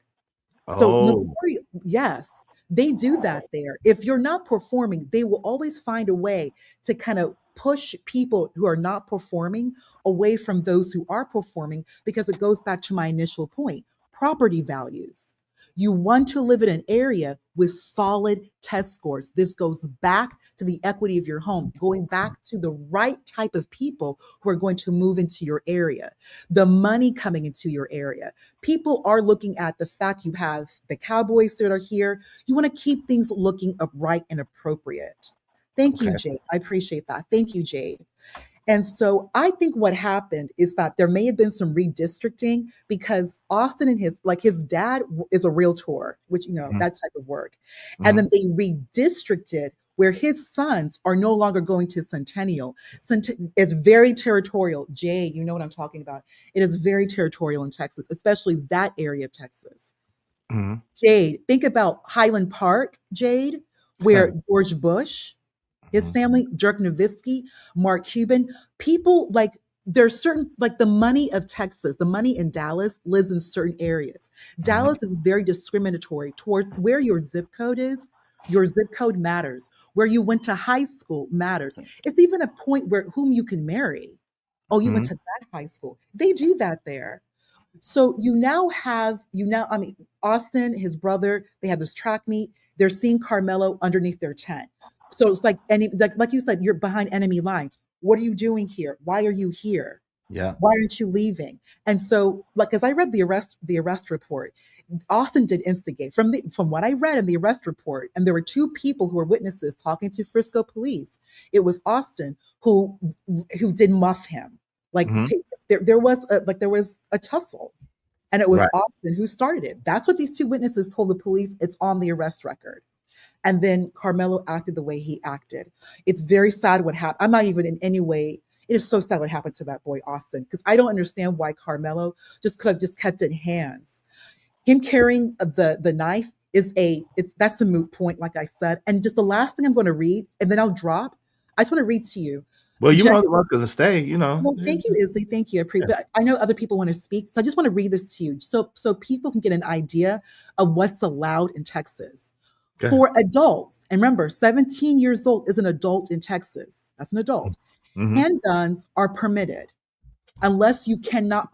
So yes, they do that there. If you're not performing, they will always find a way to kind of push people who are not performing away from those who are performing, because it goes back to my initial point, property values. You want to live in an area with solid test scores. This goes back to the equity of your home, going back to the right type of people who are going to move into your area, the money coming into your area. People are looking at the fact you have the cowboys that are here. You want to keep things looking upright and appropriate. Thank you, Jade. I appreciate that. Thank you, Jade. And so I think what happened is that there may have been some redistricting because Austin and his dad is a realtor, which, that type of work. And then they redistricted where his sons are no longer going to Centennial. It's very territorial. Jay, you know what I'm talking about. It is very territorial in Texas, especially that area of Texas. Jade, think about Highland Park, Jade, where George Bush, his family, Dirk Nowitzki, Mark Cuban, people there's certain, the money of Texas, the money in Dallas lives in certain areas. Dallas is very discriminatory towards where your zip code is. Your zip code matters. Where you went to high school matters. It's even a point where whom you can marry. Oh, you went to that high school. They do that there. So Austin, his brother, they have this track meet. They're seeing Carmelo underneath their tent. So it's like you said, you're behind enemy lines. What are you doing here? Why are you here? Yeah. Why aren't you leaving? And so, as I read the arrest report, Austin did instigate from what I read in the arrest report, and there were two people who were witnesses talking to Frisco police. It was Austin who did muff him. There was a tussle, and it was Austin who started it. That's what these two witnesses told the police. It's on the arrest record. And then Carmelo acted the way he acted. It's very sad what happened. I'm not even in any way. It is so sad what happened to that boy, Austin, because I don't understand why Carmelo just could have just kept it in hands. Him carrying the knife that's a moot point, like I said. And just the last thing I'm going to read, and then I'll drop. I just want to read to you. Well, you're more than welcome to stay, Well, thank you, Izzy. Thank you. But I know other people want to speak. So I just want to read this to you so people can get an idea of what's allowed in Texas. For adults, and remember, 17 years old is an adult in Texas. That's an adult. Handguns are permitted unless you cannot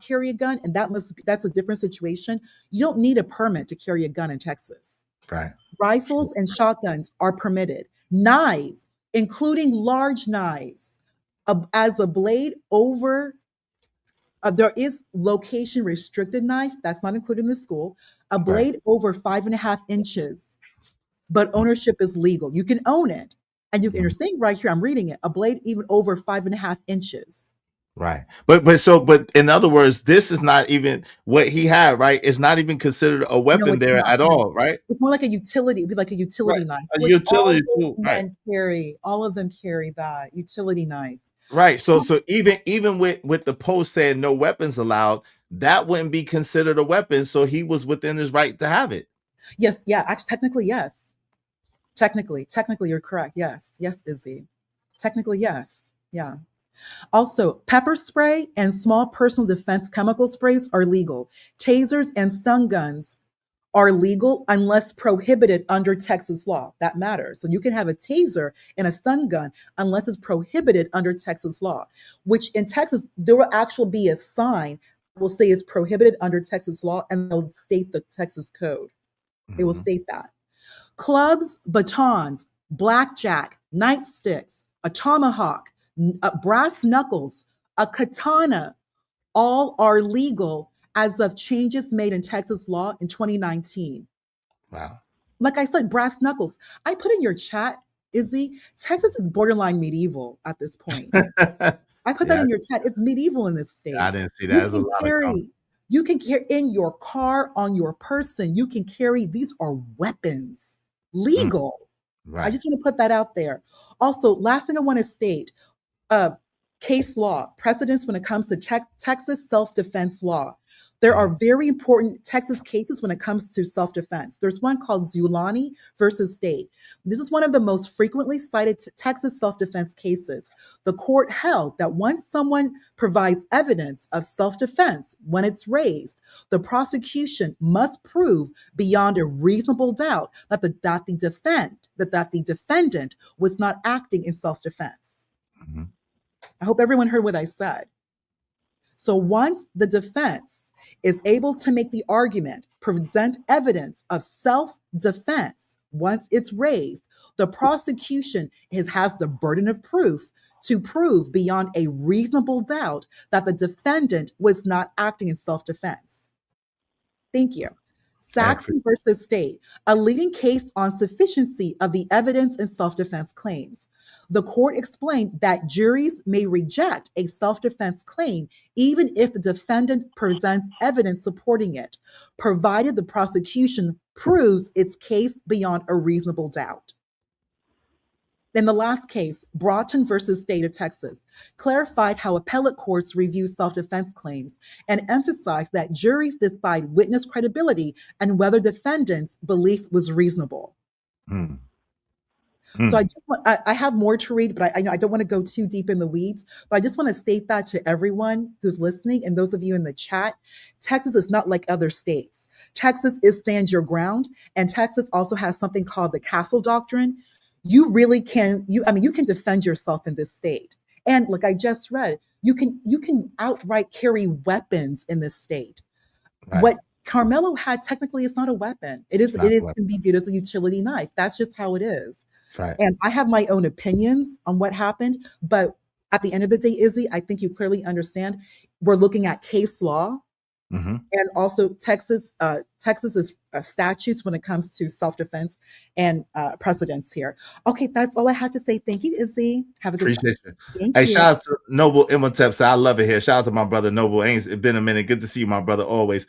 carry a gun, and that's a different situation. You don't need a permit to carry a gun in Texas. Right. Rifles and shotguns are permitted. Knives, including large knives, as a blade over. There is location restricted knife that's not included in the school. A blade over 5.5 inches, but ownership is legal. You can own it, and you're saying right here. I'm reading it. A blade even over 5.5 inches. Right, but in other words, this is not even what he had. Right, it's not even considered a weapon there at all. Right, it's more like a utility. It'd be like a utility knife. A utility tool. Right. All of them carry that utility knife. Right. So even with the post saying no weapons allowed, that wouldn't be considered a weapon. So he was within his right to have it. Yes. Yeah. Actually, technically, yes. Technically, you're correct. Yes. Yes, Izzy. Technically, yes. Yeah. Also, pepper spray and small personal defense chemical sprays are legal. Tasers and stun guns are legal unless prohibited under Texas law. That matters. So you can have a taser and a stun gun unless it's prohibited under Texas law, which in Texas, there will actually be a sign that will say it's prohibited under Texas law, and they'll state the Texas code. It will state that. Clubs, batons, blackjack, nightsticks, a tomahawk, brass knuckles, a katana, all are legal as of changes made in Texas law in 2019. Wow. Like I said, brass knuckles. I put in your chat, Izzy, Texas is borderline medieval at this point. I put that in your chat. It's medieval in this state. I didn't see that. There's a lot of you can carry in your car, on your person. You can carry, these are weapons, legal. Right. I just want to put that out there. Also, last thing I want to state, case law, precedents when it comes to Texas self-defense law. There are very important Texas cases when it comes to self-defense. There's one called Zulani versus State. This is one of the most frequently cited Texas self-defense cases. The court held that once someone provides evidence of self-defense, when it's raised, the prosecution must prove beyond a reasonable doubt that the defendant was not acting in self-defense. I hope everyone heard what I said. So once the defense is able to make the argument, present evidence of self-defense, once it's raised, the prosecution has the burden of proof to prove beyond a reasonable doubt that the defendant was not acting in self-defense. Thank you. Saxon versus State, a leading case on sufficiency of the evidence in self-defense claims. The court explained that juries may reject a self-defense claim even if the defendant presents evidence supporting it, provided the prosecution proves its case beyond a reasonable doubt. In the last case, Broughton versus State of Texas, clarified how appellate courts review self-defense claims and emphasized that juries decide witness credibility and whether defendants' belief was reasonable. So I have more to read, but I know I don't want to go too deep in the weeds, but I just want to state that to everyone who's listening and those of you in the chat. Texas is not like other states. Texas is stand your ground, and Texas also has something called the Castle Doctrine. You really can, you can defend yourself in this state. And like I just read, you can outright carry weapons in this state. Right. What Carmelo had technically is not a weapon. It can be viewed as a utility knife. That's just how it is. Right. And I have my own opinions on what happened, but at the end of the day, Izzy, I think you clearly understand we're looking at case law. And also Texas's statutes when it comes to self-defense and precedents here. Okay, that's all I have to say. Thank you, Izzy. Have a good Appreciate you. Hey, shout out to Noble Imhotep. I love it here. Shout out to my brother Noble. It's been a minute. Good to see you, my brother, always.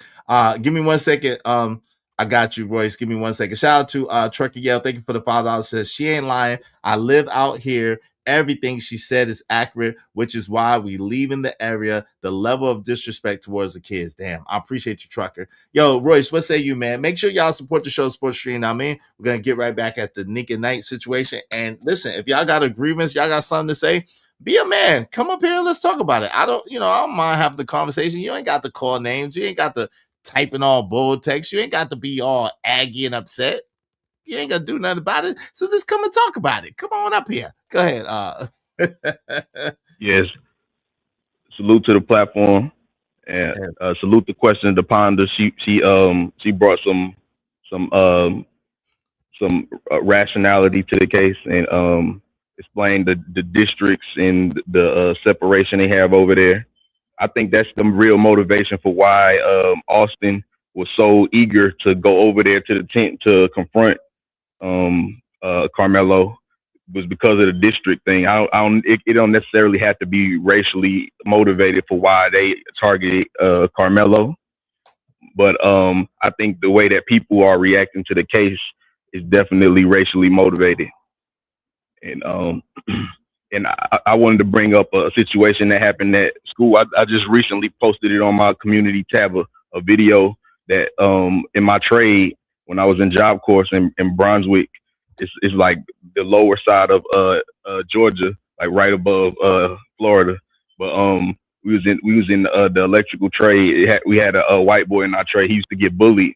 Give me 1 second. I got you, Royce. Give me 1 second. Shout out to Trucker Yell. Thank you for the $5. Says she ain't lying. I live out here. Everything she said is accurate, which is why we leave in the area. The level of disrespect towards the kids. Damn, I appreciate you, Trucker. Yo, Royce, what say you, man? Make sure y'all support the show, Sports Stream. I mean, we're going to get right back at the Nick and Knight situation. And listen, if y'all got a grievance, y'all got something to say, be a man. Come up here and let's talk about it. I don't mind having the conversation. You ain't got to call names. You ain't got to typing all bull text. You ain't got to be all aggy and upset. You ain't gonna do nothing about it. So just come and talk about it. Come on up here. Go ahead. Yes. Salute to the platform and salute the question of the ponder. She brought some rationality to the case and explained the districts and the separation they have over there. I think that's the real motivation for why Austin was so eager to go over there to the tent to confront Carmelo, was because of the district thing. It don't necessarily have to be racially motivated for why they targeted Carmelo, but I think the way that people are reacting to the case is definitely racially motivated. And and I wanted to bring up a situation that happened at school. I just recently posted it on my community tab, a video that in my trade, when I was in Job Corps in Brunswick, it's like the lower side of Georgia, like right above Florida. But we was in the electrical trade. We had a white boy in our trade. He used to get bullied,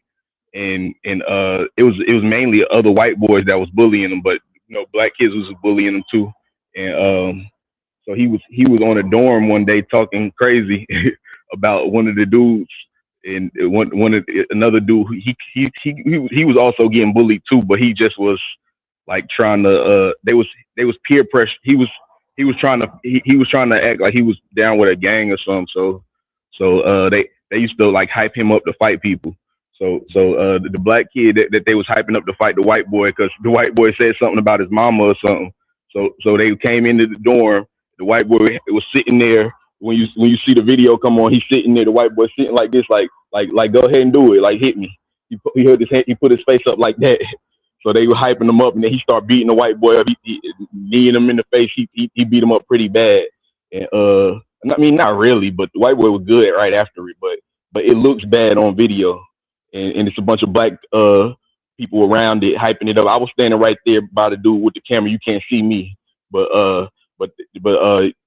and it was mainly other white boys that was bullying him, but black kids was bullying him too. And so he was on a dorm one day talking crazy about one of the dudes. And another dude, he was also getting bullied too, but he just was like trying to. They was peer pressure. He was trying to act like he was down with a gang or something. So they used to like hype him up to fight people. So the black kid that they was hyping up to fight the white boy, because the white boy said something about his mama or something. So they came into the dorm. The white boy was sitting there. When you see the video come on, he's sitting there. The white boy sitting like this, like go ahead and do it, like hit me. He heard his hand, he put his face up like that. So they were hyping him up, and then he started beating the white boy up. He kneeing him in the face. He beat him up pretty bad. And I mean, not really, but the white boy was good right after it. But it looks bad on video, and it's a bunch of black people around it hyping it up. I was standing right there by the dude with the camera. You can't see me, but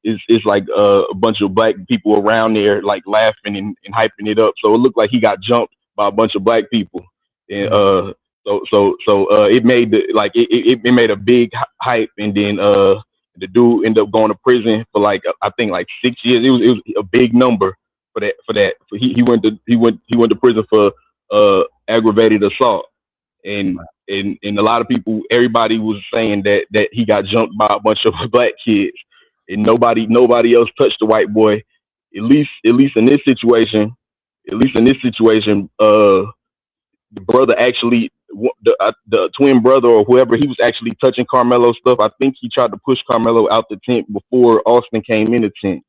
it's like a bunch of black people around there like laughing and hyping it up. So it looked like he got jumped by a bunch of black people, and so it made it made a big hype, and then the dude ended up going to prison for like I think like 6 years. It was a big number, for that. He went to prison for aggravated assault, and a lot of people, everybody was saying that he got jumped by a bunch of black kids, and nobody else touched the white boy. At least in this situation, the brother actually, the twin brother or whoever, he was actually touching Carmelo's stuff. I think he tried to push Carmelo out the tent before Austin came in the tent.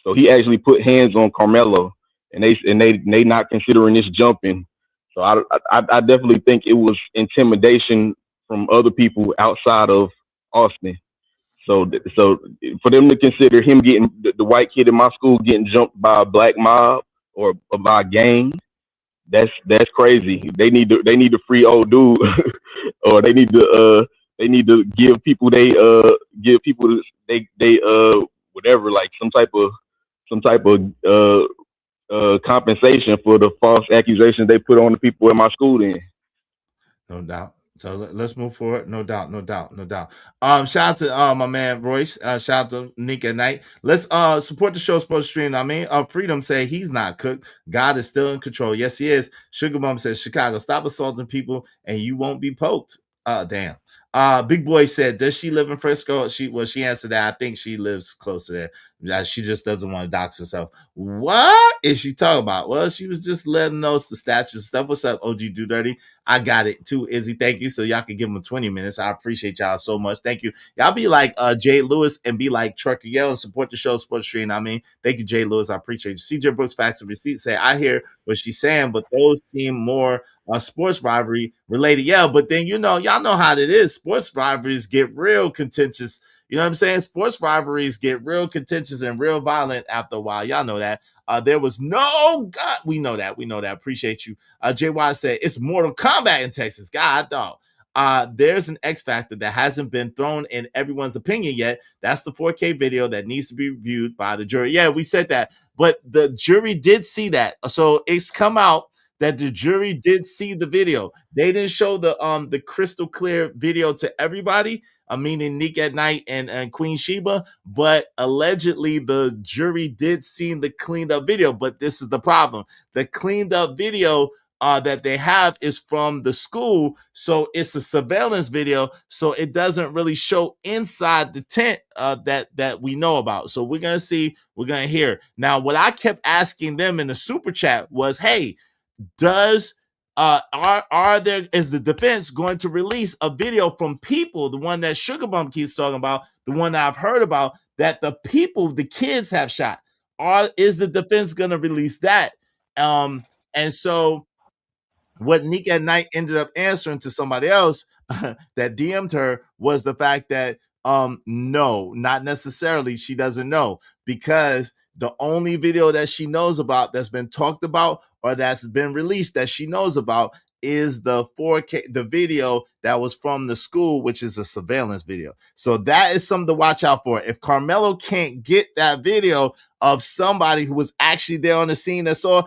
So he actually put hands on Carmelo, and they not considering this jumping. So I definitely think it was intimidation from other people outside of Austin. So for them to consider him getting the white kid in my school getting jumped by a black mob or by a gang, that's crazy. They need to free old dude, or they need to give people whatever, like some type of compensation for the false accusations they put on the people in my school. Then, no doubt. So let's move forward. No doubt. Shout out to my man Royce. Shout out to Nick at Night. Let's support the show Sports Stream. Freedom say he's not cooked. God is still in control. Yes, he is. Sugar Mom says Chicago, stop assaulting people and you won't be poked. Damn. Big Boy said, does she live in Frisco? She answered that. I think she lives close to there. She just doesn't want to dox herself. What is she talking about? Well, she was just letting us the stats and stuff. What's up, OG Do Dirty? I got it too, Izzy. Thank you. So y'all can give him 20 minutes. I appreciate y'all so much. Thank you. Y'all be like Jay Lewis and be like Trucker Yell and support the show Sports Stream. Thank you, Jay Lewis. I appreciate you. CJ Brooks, Facts and Receipts say, I hear what she's saying, but those seem more sports rivalry related. Yeah, but then y'all know how it is. Sports rivalries get real contentious. You know what I'm saying? Sports rivalries get real contentious and real violent after a while. Y'all know that. There was no God. We know that. Appreciate you. JY said it's Mortal Kombat in Texas. God, dog. There's an X factor that hasn't been thrown in everyone's opinion yet. That's the 4K video that needs to be reviewed by the jury. Yeah, we said that, but the jury did see that. So it's come out that the jury did see the video. They didn't show the crystal clear video to everybody, meaning Nick at Night and Queen Sheba, but allegedly the jury did see the cleaned up video. But this is the problem. The cleaned up video that they have is from the school, so it's a surveillance video, so it doesn't really show inside the tent that we know about. So we're gonna see, we're gonna hear. Now, what I kept asking them in the super chat was, hey, is the defense going to release a video from people, the one that Sugar Bum keeps talking about, the one that I've heard about, that the kids have shot? Is the defense going to release that? And so what Nick at Night ended up answering to somebody else that DM'd her was the fact that no, not necessarily. She doesn't know, because the only video that she knows about that's been talked about or that's been released that she knows about is the 4K, the video that was from the school, which is a surveillance video. So that is something to watch out for. If Carmelo can't get that video of somebody who was actually there on the scene that saw,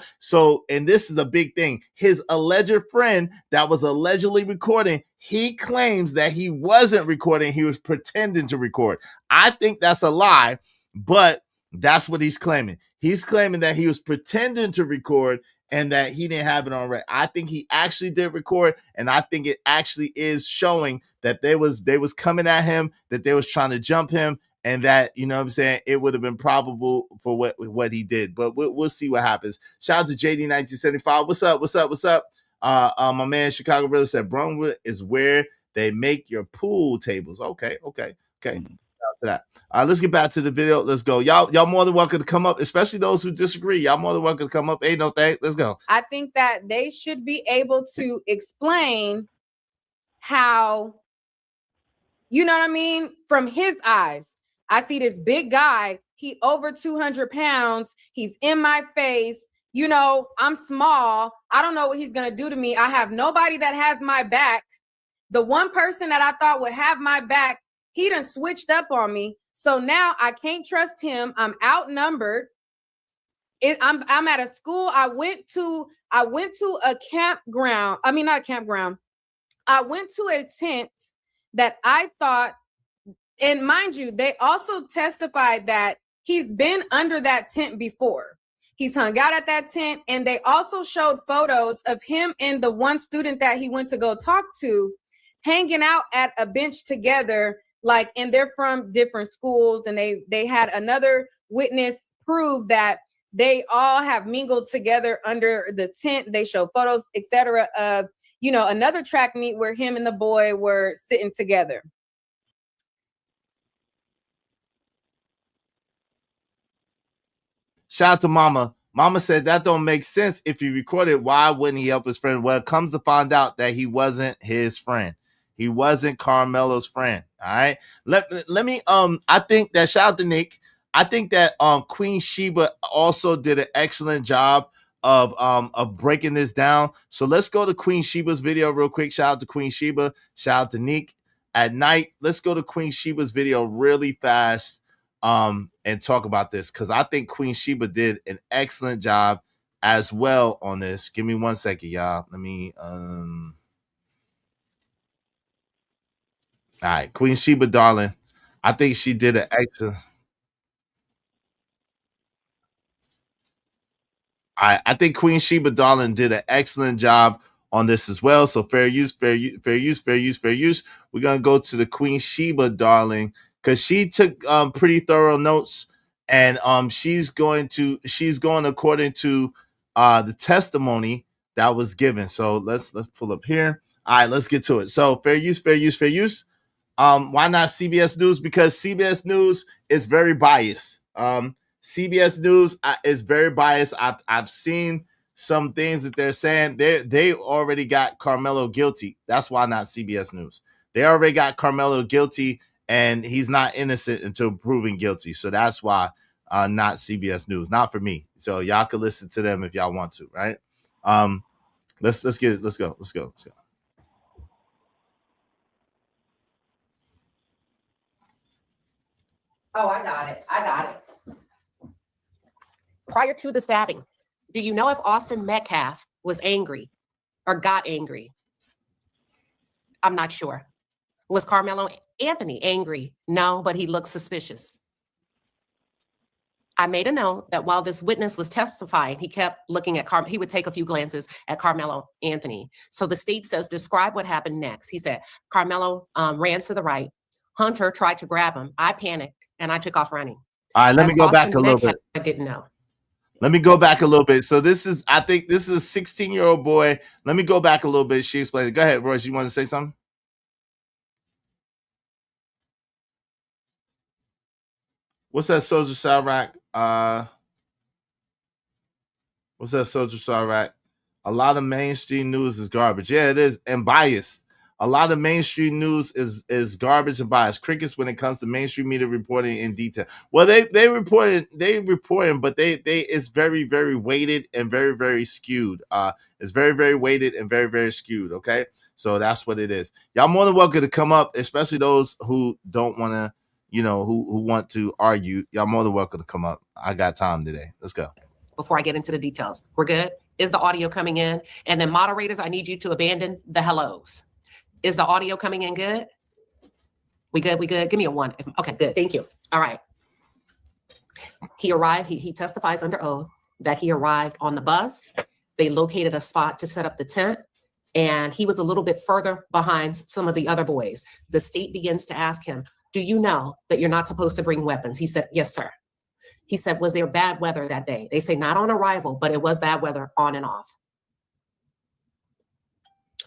and this is a big thing, his alleged friend that was allegedly recording, he claims that he wasn't recording, he was pretending to record. I think that's a lie, but that's what he's claiming. He's claiming that he was pretending to record and that he didn't have it on record. I think he actually did record, and I think it actually is showing that they was coming at him, that they was trying to jump him, and that, you know what I'm saying, it would have been probable for what he did. But we'll see what happens. Shout out to JD1975. What's up? My man Chicago Brother said Brunwood is where they make your pool tables. Okay. To that. Let's get back to the video. Let's go. Y'all more than welcome to come up, especially those who disagree. Y'all more than welcome to come up. Ain't no thing. Let's go. I think that they should be able to explain how, you know what I mean? From his eyes, I see this big guy. He over 200 pounds. He's in my face. You know, I'm small. I don't know what he's going to do to me. I have nobody that has my back. The one person that I thought would have my back, he done switched up on me. So now I can't trust him. I'm outnumbered. I'm at a school. I went to a campground. I mean, not a campground. I went to a tent that I thought, and mind you, they also testified that he's been under that tent before. He's hung out at that tent, and they also showed photos of him and the one student that he went to go talk to hanging out at a bench together, like, and they're from different schools, and they had another witness prove that they all have mingled together under the tent. They show photos, etc., of, you know, another track meet where him and the boy were sitting together. Shout out to Mama. Mama said that don't make sense. If he recorded, why wouldn't he help his friend? Well, it comes to find out that he wasn't his friend. He wasn't Carmelo's friend. All right. Let me I think that, shout out to Nick. I think that Queen Sheba also did an excellent job of breaking this down. So let's go to Queen Sheba's video real quick. Shout out to Queen Sheba. Shout out to Nick at night. Let's go to Queen Sheba's video really fast and talk about this, because I think Queen Sheba did an excellent job as well on this. Give me 1 second, y'all. Let me all right, Queen Sheba, darling. I think she did an excellent. I think Queen Sheba, darling, did an excellent job on this as well. So fair use, fair use, fair use, fair use, fair use. We're gonna go to the Queen Sheba, darling, because she took pretty thorough notes, and she's going according to the testimony that was given. So let's pull up here. All right, let's get to it. So fair use, fair use, fair use. Why not CBS News? Because CBS News is very biased. CBS News is very biased. I've seen some things that they're saying. They already got Carmelo guilty. That's why not CBS News. They already got Carmelo guilty, and he's not innocent until proven guilty. So that's why not CBS News. Not for me. So y'all can listen to them if y'all want to, right? Let's get it. Let's go. Oh, I got it. Prior to the stabbing, do you know if Austin Metcalf was angry or got angry? I'm not sure. Was Carmelo Anthony angry? No, but he looked suspicious. I made a note that while this witness was testifying, he kept looking at he would take a few glances at Carmelo Anthony. So the state says, describe what happened next. He said, Carmelo ran to the right. Hunter tried to grab him. I panicked and I took off running. All right, let me go back a little bit. I didn't know. Let me go back a little bit. So I think this is a 16-year-old boy. Let me go back a little bit. She explained it. Go ahead, Royce. You want to say something? What's that, Soldier Chirac? What's that, Soldier Chirac? A lot of mainstream news is garbage. Yeah, it is, and biased. A lot of mainstream news is garbage and biased. Crickets when it comes to mainstream media reporting in detail. Well, they reporting, but they it's very, very weighted and very, very skewed. It's very, very weighted and very, very skewed. Okay, so that's what it is. Y'all more than welcome to come up, especially those who don't want to, who want to argue. Y'all more than welcome to come up. I got time today. Let's go. Before I get into the details, we're good. Is the audio coming in? And then moderators, I need you to abandon the hellos. Is the audio coming in good? We good? Give me a 1. Okay, good. Thank you. All right. He arrived. He testifies under oath that he arrived on the bus. They located a spot to set up the tent, and he was a little bit further behind some of the other boys. The state begins to ask him, do you know that you're not supposed to bring weapons? He said, yes, sir. He said, was there bad weather that day? They say not on arrival, but it was bad weather on and off.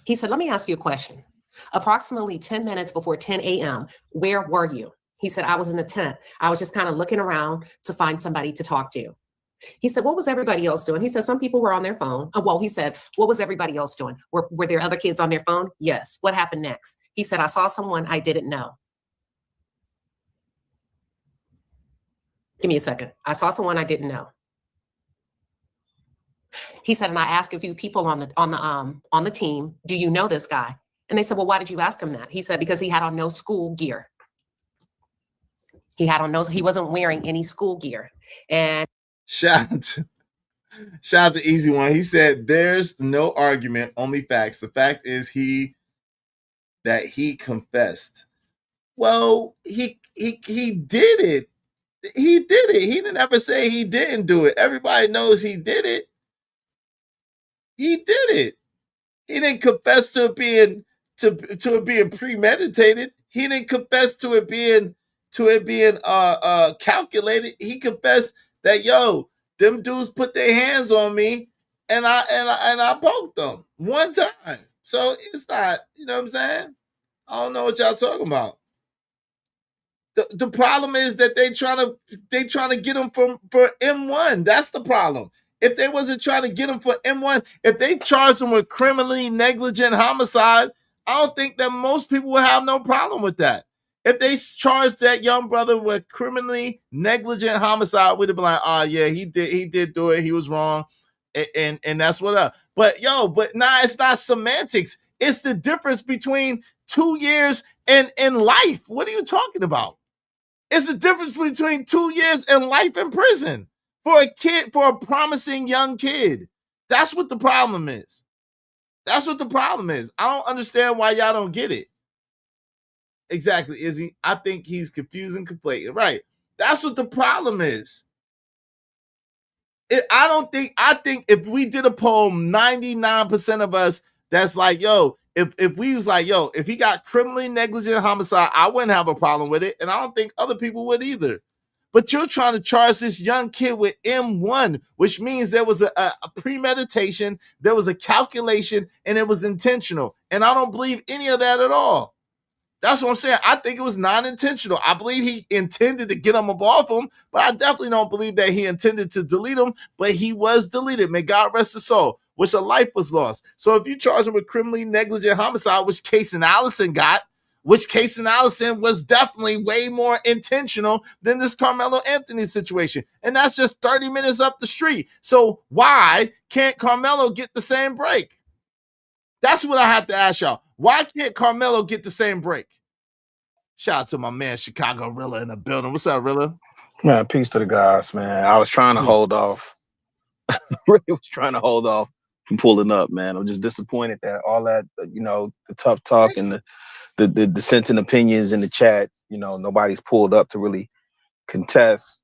He said, let me ask you a question. Approximately 10 minutes before 10 a.m., where were you? He said, I was in a tent. I was just kind of looking around to find somebody to talk to. He said, what was everybody else doing? He said, some people were on their phone. Well, he said, what was everybody else doing? Were there other kids on their phone? Yes. What happened next? He said, I saw someone I didn't know. Give me a second. I saw someone I didn't know. He said, and I asked a few people on the team, do you know this guy? And they said, well, why did you ask him that? He said, because he had on no school gear. He wasn't wearing any school gear. And shout out to Easy One. He said, there's no argument, only facts. The fact is that he confessed. Well, he did it. He did it. He didn't ever say he didn't do it. Everybody knows he did it. He did it. He didn't confess to it being to it being premeditated. He didn't confess to it being calculated. He confessed that, yo, them dudes put their hands on me and I poked them one time. So it's not, you know what I'm saying? I don't know what y'all talking about. The problem is that they trying to get him for M1. That's the problem. If they wasn't trying to get him for M1, if they charged him with criminally negligent homicide, I don't think that most people would have no problem with that. If they charged that young brother with criminally negligent homicide, we'd have been like, oh yeah, he did do it. He was wrong. And that's what up. But nah, it's not semantics. It's the difference between 2 years and life. What are you talking about? It's the difference between 2 years and life in prison for a promising young kid. That's what the problem is. That's what the problem is. I don't understand why y'all don't get it. Exactly, Izzy. I think he's confusing, conflating. Right. That's what the problem is. I think if we did a poll, 99% of us that's like, yo, if we was like, yo, if he got criminally negligent homicide, I wouldn't have a problem with it. And I don't think other people would either. But you're trying to charge this young kid with M1, which means there was a premeditation, there was a calculation, and it was intentional. And I don't believe any of that at all. That's what I'm saying. I think it was non-intentional. I believe he intended to get him off him, but I definitely don't believe that he intended to delete him, but he was deleted. May God rest his soul, which a life was lost. So if you charge him with criminally negligent homicide, which Casey Allison got, which Casey Allison was definitely way more intentional than this Carmelo Anthony situation. And that's just 30 minutes up the street. So why can't Carmelo get the same break? That's what I have to ask y'all. Why can't Carmelo get the same break? Shout out to my man, Chicago Rilla in the building. What's up, Rilla? Man, peace to the guys, man. I was trying to hold off. Really was trying to hold off from pulling up, man. I'm just disappointed that all that, the tough talk and the dissenting opinions in the chat, nobody's pulled up to really contest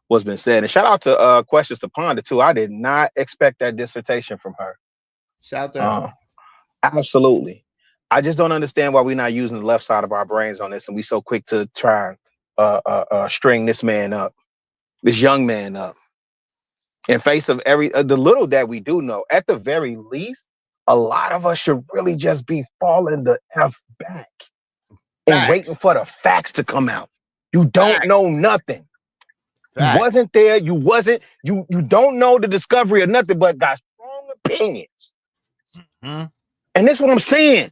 what's been said. And shout out to Questions to Ponder, too. I did not expect that dissertation from her. Shout out to her. Absolutely. I just don't understand why we're not using the left side of our brains on this and we so quick to try and string this man up, this young man up. In face of the little that we do know, at the very least, a lot of us should really just be falling the F back and waiting for the facts to come out. You don't know nothing. Facts. You wasn't there. You don't know the discovery of nothing but got strong opinions. Mm-hmm. And this is what I'm saying.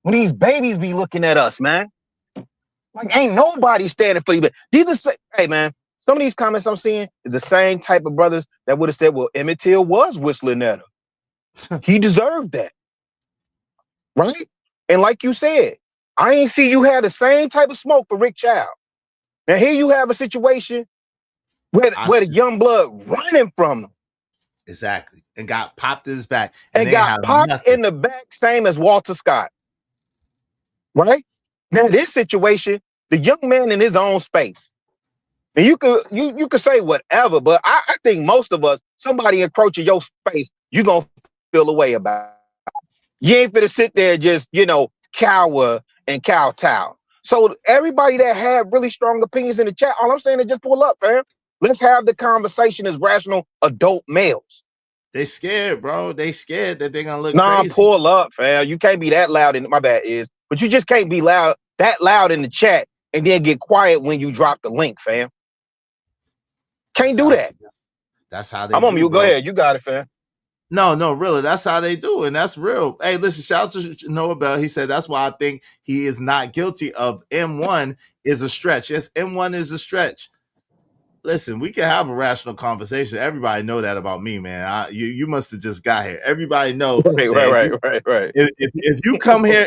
When these babies be looking at us, man, like ain't nobody standing for you. Hey, man, some of these comments I'm seeing is the same type of brothers that would have said, well, Emmett Till was whistling at her. He deserved that. Right? And like you said, I ain't see you had the same type of smoke for Rick Child. Now here you have a situation where the young blood running from him. Exactly. And got popped in his back. And got popped in the back, same as Walter Scott. Right? Now, this situation, the young man in his own space. And you could say whatever, but I think most of us, somebody encroaching your space, you're going to feel a way about it. You ain't finna sit there just, cower and kowtow. So everybody that had really strong opinions in the chat, all I'm saying is just pull up, fam. Let's have the conversation as rational adult males. They scared, bro. They scared that they're gonna look crazy. Pull up, fam. You can't be that loud my bad is, but you just can't be that loud in the chat and then get quiet when you drop the link, fam. Can't do that. That's how they I'm on mute. Go ahead. You got it, fam. No, really. That's how they do it. And that's real. Hey, listen, shout out to Noah Bell. He said that's why I think he is not guilty of M1 is a stretch. Yes, M1 is a stretch. Listen, we can have a rational conversation. Everybody know that about me, man. You must have just got here. Everybody know. Right. If you come here,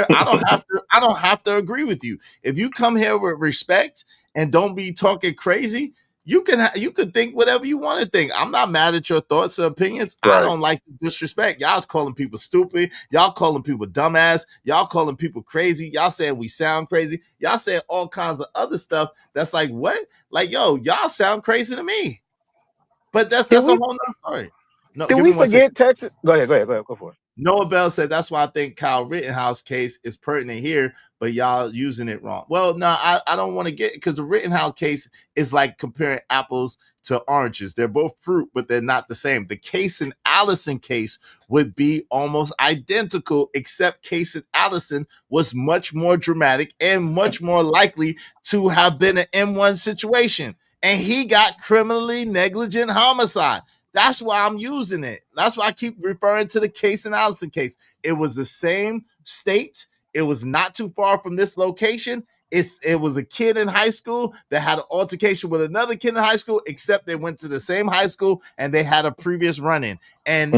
I don't have to agree with you. If you come here with respect and don't be talking crazy, you can think whatever you want to think. I'm not mad at your thoughts or opinions. I Right. don't like the disrespect. Y'all calling people stupid. Y'all calling people dumbass. Y'all calling people crazy. Y'all saying we sound crazy. Y'all saying all kinds of other stuff. That's like, what? Like, yo, y'all sound crazy to me. But that's a whole nother story. No, Did give we me one forget second. Texas? Go ahead, go for it. Noah Bell said that's why I think Kyle Rittenhouse case is pertinent here, but y'all using it wrong. Well, no, I don't want to get, because the Rittenhouse case is like comparing apples to oranges. They're both fruit, but they're not the same. The Case and Allison case would be almost identical, except Case and Allison was much more dramatic and much more likely to have been an M1 situation. And he got criminally negligent homicide. That's why I'm using it. That's why I keep referring to the Case and Allison case. It was the same state. It was not too far from this location. It was a kid in high school that had an altercation with another kid in high school, except they went to the same high school and they had a previous run-in. And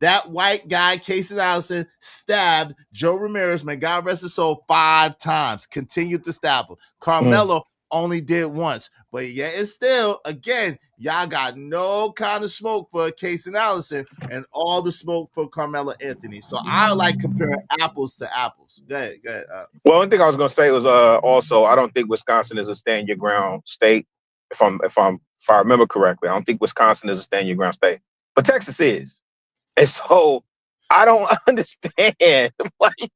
that white guy, Case and Allison, stabbed Joe Ramirez, may God rest his soul, 5 times. Continued to stab him. Carmelo only did once, but yet it's still, again, y'all got no kind of smoke for Case and Allison and all the smoke for Carmelo Anthony. So I like comparing apples to apples. Go ahead. Well, one thing I was gonna say was also I don't think Wisconsin is a stand your ground state. If I remember correctly, I don't think Wisconsin is a stand your ground state, but Texas is, and so I don't understand. Like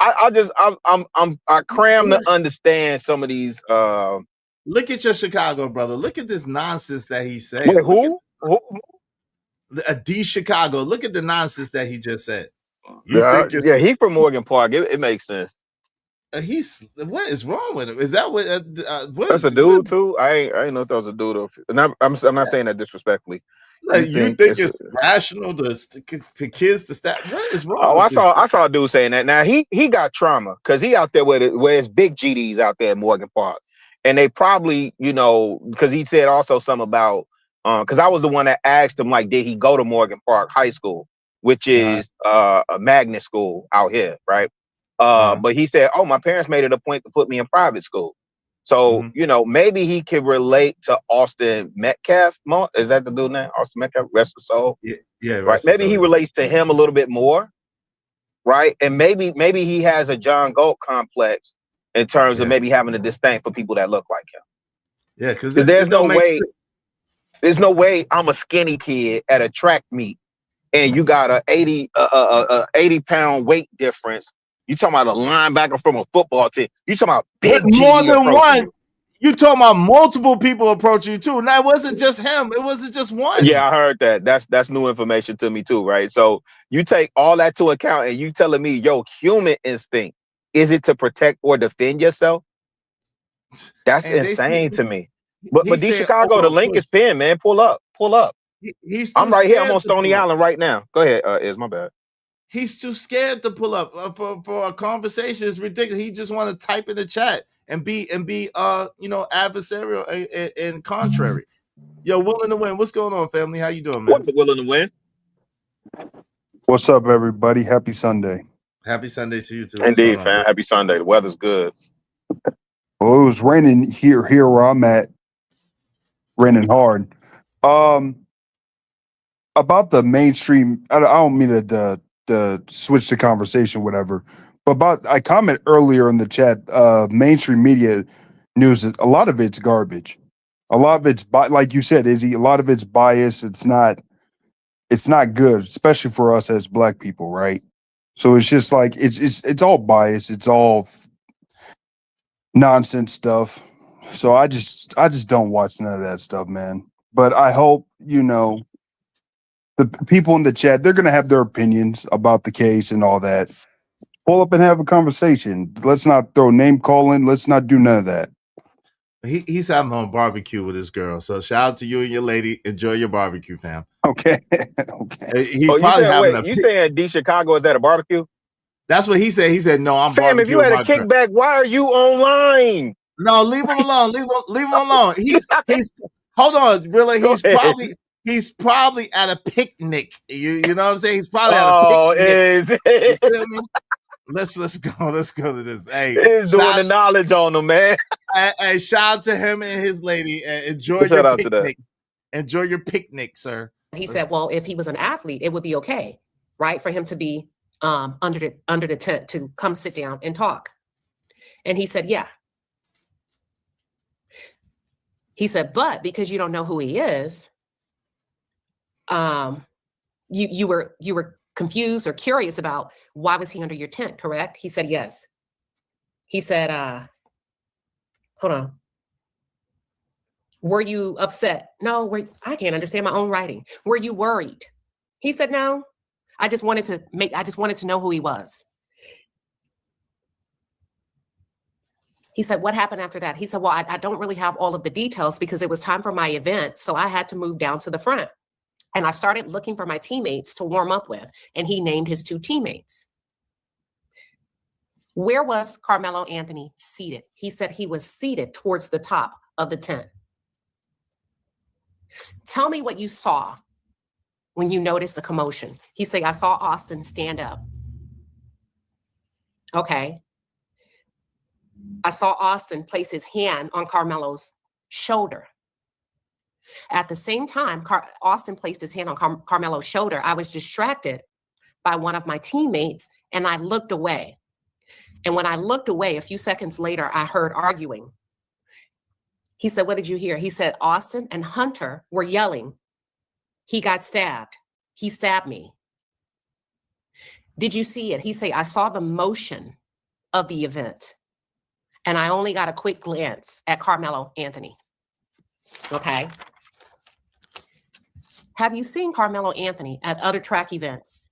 I cram to understand some of these. Look at your Chicago brother. Look at this nonsense that he's saying. Wait, who? A D Chicago. Look at the nonsense that he just said. He's from Morgan Park. It makes sense. What is wrong with him? Is that what? That's a dude too. I ain't know if that was a dude. And I'm not saying that disrespectfully. Like, you think it's rational for kids to stop? What is wrong? Oh, I saw a dude saying that. Now he got trauma because he out there where it's big GDs out there in Morgan Park, and they probably, because he said also something about because I was the one that asked him, like, did he go to Morgan Park High School, which is a magnet school out here, right? But he said, oh, my parents made it a point to put me in private school. So, maybe he can relate to Austin Metcalf. Is that the dude now? Austin Metcalf, rest of soul. Yeah. Right. Maybe he relates to him a little bit more. Right. And maybe he has a John Galt complex in terms of maybe having a disdain for people that look like him. Yeah, because there's no way I'm a skinny kid at a track meet and you got a 80-pound weight difference. You talking about a linebacker from a football team. You talking about big more than one. You talking about multiple people approaching you too. Now it wasn't just him. It wasn't just one. Yeah, I heard that. That's new information to me too, right? So you take all that to account and you telling me, yo, human instinct, is it to protect or defend yourself? That's insane to me. But D Chicago, the link is pinned, man. Pull up. I'm right here. I'm on Stony Island right now. Go ahead, Is my bad. He's too scared to pull up for a conversation. It's ridiculous. He just want to type in the chat and be adversarial and contrary. Yo, willing to win. What's going on, family? How you doing, man? What's willing to win? What's up, everybody? Happy Sunday. Happy Sunday to you too. Indeed, fam. Happy Sunday. The weather's good. Well, it was raining here where I'm at. Raining hard. About the mainstream, I don't mean to switch the conversation, whatever. But I comment earlier in the chat, mainstream media news, a lot of it's garbage. A lot of it's, like you said, Izzy, a lot of it's biased. It's not good, especially for us as Black people, right? So it's just like, it's all biased. It's all nonsense stuff. So I just don't watch none of that stuff, man. But I hope, the people in the chat, they're going to have their opinions about the case and all that. Pull up and have a conversation. Let's not throw name calling. Let's not do none of that. He's having a barbecue with his girl. So shout out to you and your lady. Enjoy your barbecue, fam. Okay. You saying D Chicago is at a barbecue? That's what he said. He said, no, I'm Fam, if you had a kickback, why are you online? No, leave him alone. Leave him alone. He's hold on, really. He's probably at a picnic. You know what I'm saying? He's probably at a picnic. Let's go. Let's go to this. Hey, he's doing the knowledge on him, man. Hey, shout out to him and his lady. Enjoy Shout your out to that. picnic. Enjoy your picnic, sir. He said, well, if he was an athlete, it would be okay, right, for him to be under the tent to come sit down and talk. And he said, yeah. He said, but because you don't know who he is, you were confused or curious about why was he under your tent, correct? He said, yes. He said, hold on. Were you upset? No, I can't understand my own writing. Were you worried? He said, no. I just wanted to know who he was. He said, what happened after that? He said, well, I don't really have all of the details because it was time for my event. So I had to move down to the front. And I started looking for my teammates to warm up with. And he named his 2 teammates. Where was Carmelo Anthony seated? He said he was seated towards the top of the tent. Tell me what you saw when you noticed the commotion. He said, I saw Austin stand up. Okay. I saw Austin place his hand on Carmelo's shoulder. At the same time, Austin placed his hand on Carmelo's shoulder. I was distracted by one of my teammates and I looked away. And when I looked away, a few seconds later, I heard arguing. He said, what did you hear? He said, Austin and Hunter were yelling. He got stabbed. He stabbed me. Did you see it? He said, I saw the motion of the event. And I only got a quick glance at Carmelo Anthony. Okay. Have you seen Carmelo Anthony at other track events?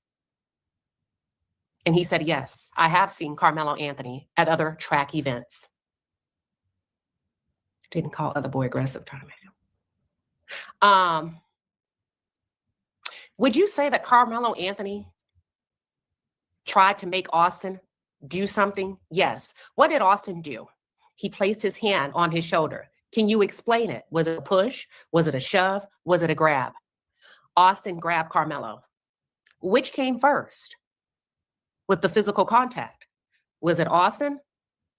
And he said, yes, I have seen Carmelo Anthony at other track events. Didn't call other boy aggressive. Would you say that Carmelo Anthony tried to make Austin do something? Yes. What did Austin do? He placed his hand on his shoulder. Can you explain it? Was it a push? Was it a shove? Was it a grab? Austin grabbed Carmelo. Which came first with the physical contact? Was it Austin?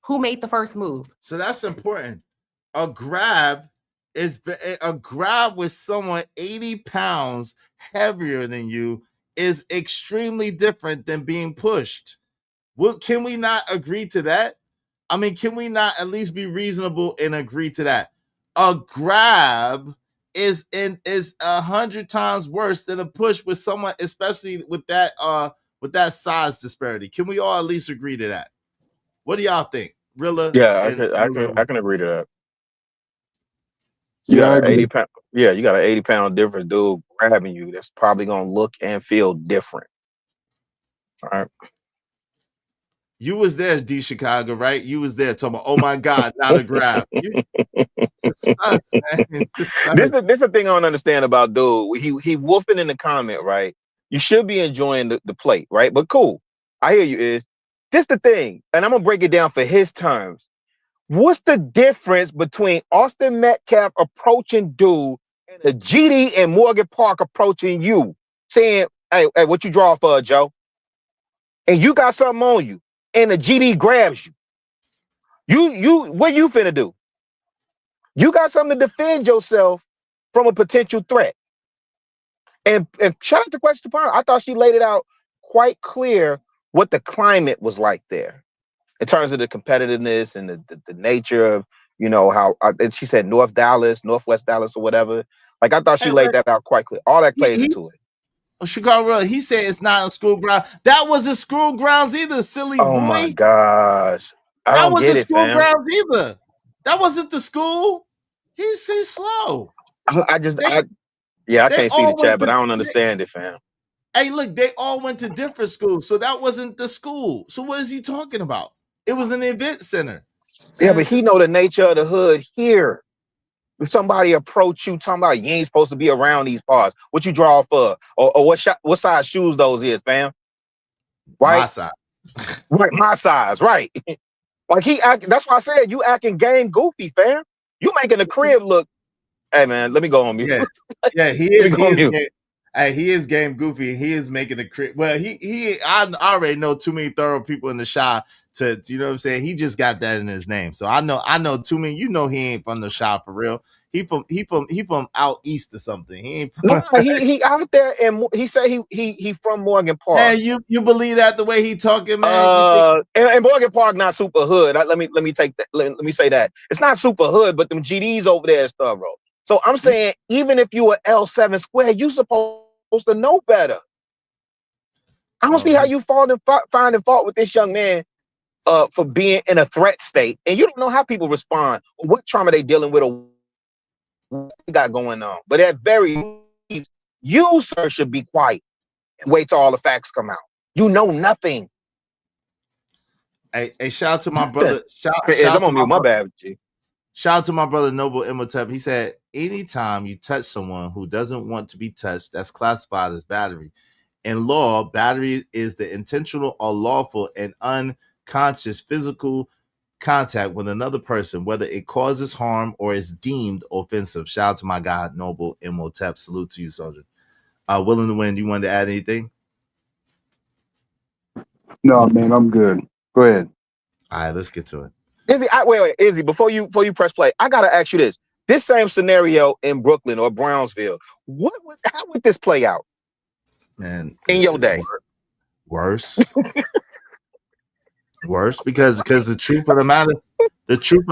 Who made the first move? So that's important. A grab with someone 80 pounds heavier than you is extremely different than being pushed. Well, can we not agree to that? I mean, can we not at least be reasonable and agree to that? A grab is 100 times worse than a push with someone, especially with that size disparity. Can we all at least agree to that? What do y'all think? Rilla? Yeah, I can agree to that. You got an 80 pound, you got an 80 pound difference dude grabbing you. That's probably gonna look and feel different. All right. You was there, D Chicago, right? You was there talking about, oh my God, not a grab. This is the thing I don't understand about dude. He woofing in the comment, right? You should be enjoying the plate, right? But cool. I hear you. Is this the thing? And I'm gonna break it down for his terms. What's the difference between Austin Metcalf approaching dude and a GD and Morgan Park approaching you, saying, hey, what you draw for, Joe? And you got something on you, and the GD grabs you. You what you finna do? You got something to defend yourself from a potential threat. And shout out to Question Pond. I thought she laid it out quite clear what the climate was like there, in terms of the competitiveness and the nature of, you know, how and she said Northwest Dallas or whatever. Like, I thought she laid that out quite clear. All that plays into it. Chicago, he said it's not a school ground. That wasn't school grounds either, silly boy. Oh my gosh. That wasn't school grounds either. That wasn't the school. He's slow. I can't see the chat, but I don't understand it, fam. Hey, look, they all went to different schools, so that wasn't the school. So what is he talking about? It was an event center. Yeah, but he know the nature of the hood here. If somebody approach you talking about you ain't supposed to be around these parts, what you draw for, or what size shoes those is, fam? Right? My size. Right, my size, right. Like that's why I said you acting game goofy, fam. You making the crib look, hey man, let me go on mute. Yeah, he is game goofy. He is making the crib. Well, I already know too many thorough people in the shop to you know what I'm saying. He just got that in his name. So I know too many. You know he ain't from the shop for real. He from out east or something. He ain't No, he out there, and he said he from Morgan Park. Man, you believe that the way he talking, man? And Morgan Park not super hood. Let me take that. Let me say that it's not super hood, but them GDs over there is thorough. So I'm saying, even if you are L7 square, you supposed to know better. I don't see how you finding fault with this young man for being in a threat state, and you don't know how people respond, or what trauma they dealing with, or what they got going on. But at very least, you, sir, should be quiet and wait till all the facts come out. You know nothing. Hey, shout out to my brother. Shout I'm on mute. My bad, G. Shout out to my brother Noble Imhotep. He said, anytime you touch someone who doesn't want to be touched, that's classified as battery. In law, battery is the intentional or lawful and unconscious physical contact with another person, whether it causes harm or is deemed offensive. Shout out to my guy Noble Imhotep. Salute to you, soldier. Willing to win. You wanted to add anything? No, man, I'm good. Go ahead. All right, let's get to it. Izzy, wait, Izzy, before you press play, I gotta ask you this. This same scenario in Brooklyn or Brownsville, how would this play out? Man, in your day? Worse. Worse, because the truth of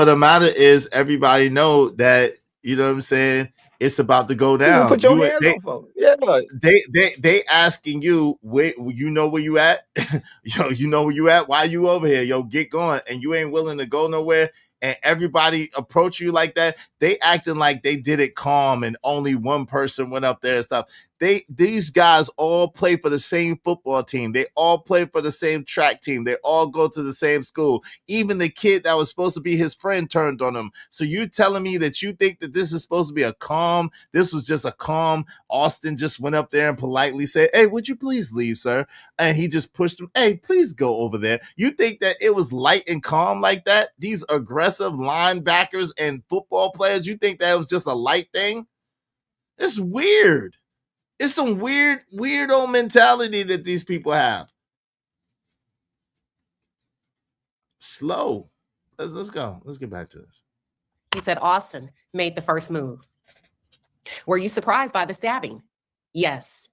the matter is everybody know that, you know what I'm saying, it's about to go down. Put your hands on phone. Yeah. They asking you, you know where you at? you know where you at? Why you over here? Yo, get going. And you ain't willing to go nowhere. And everybody approach you like that. They acting like they did it calm and only one person went up there and stuff. These guys all play for the same football team. They all play for the same track team. They all go to the same school. Even the kid that was supposed to be his friend turned on him. So you telling me that you think that this is supposed to be this was just a calm. Austin just went up there and politely said, hey, would you please leave, sir? And he just pushed him. Hey, please go over there. You think that it was light and calm like that? These aggressive linebackers and football players, you think that was just a light thing? It's weird. It's some weirdo mentality that these people have. Slow. Let's go. Let's get back to this. He said Austin made the first move. Were you surprised by the stabbing? Yes.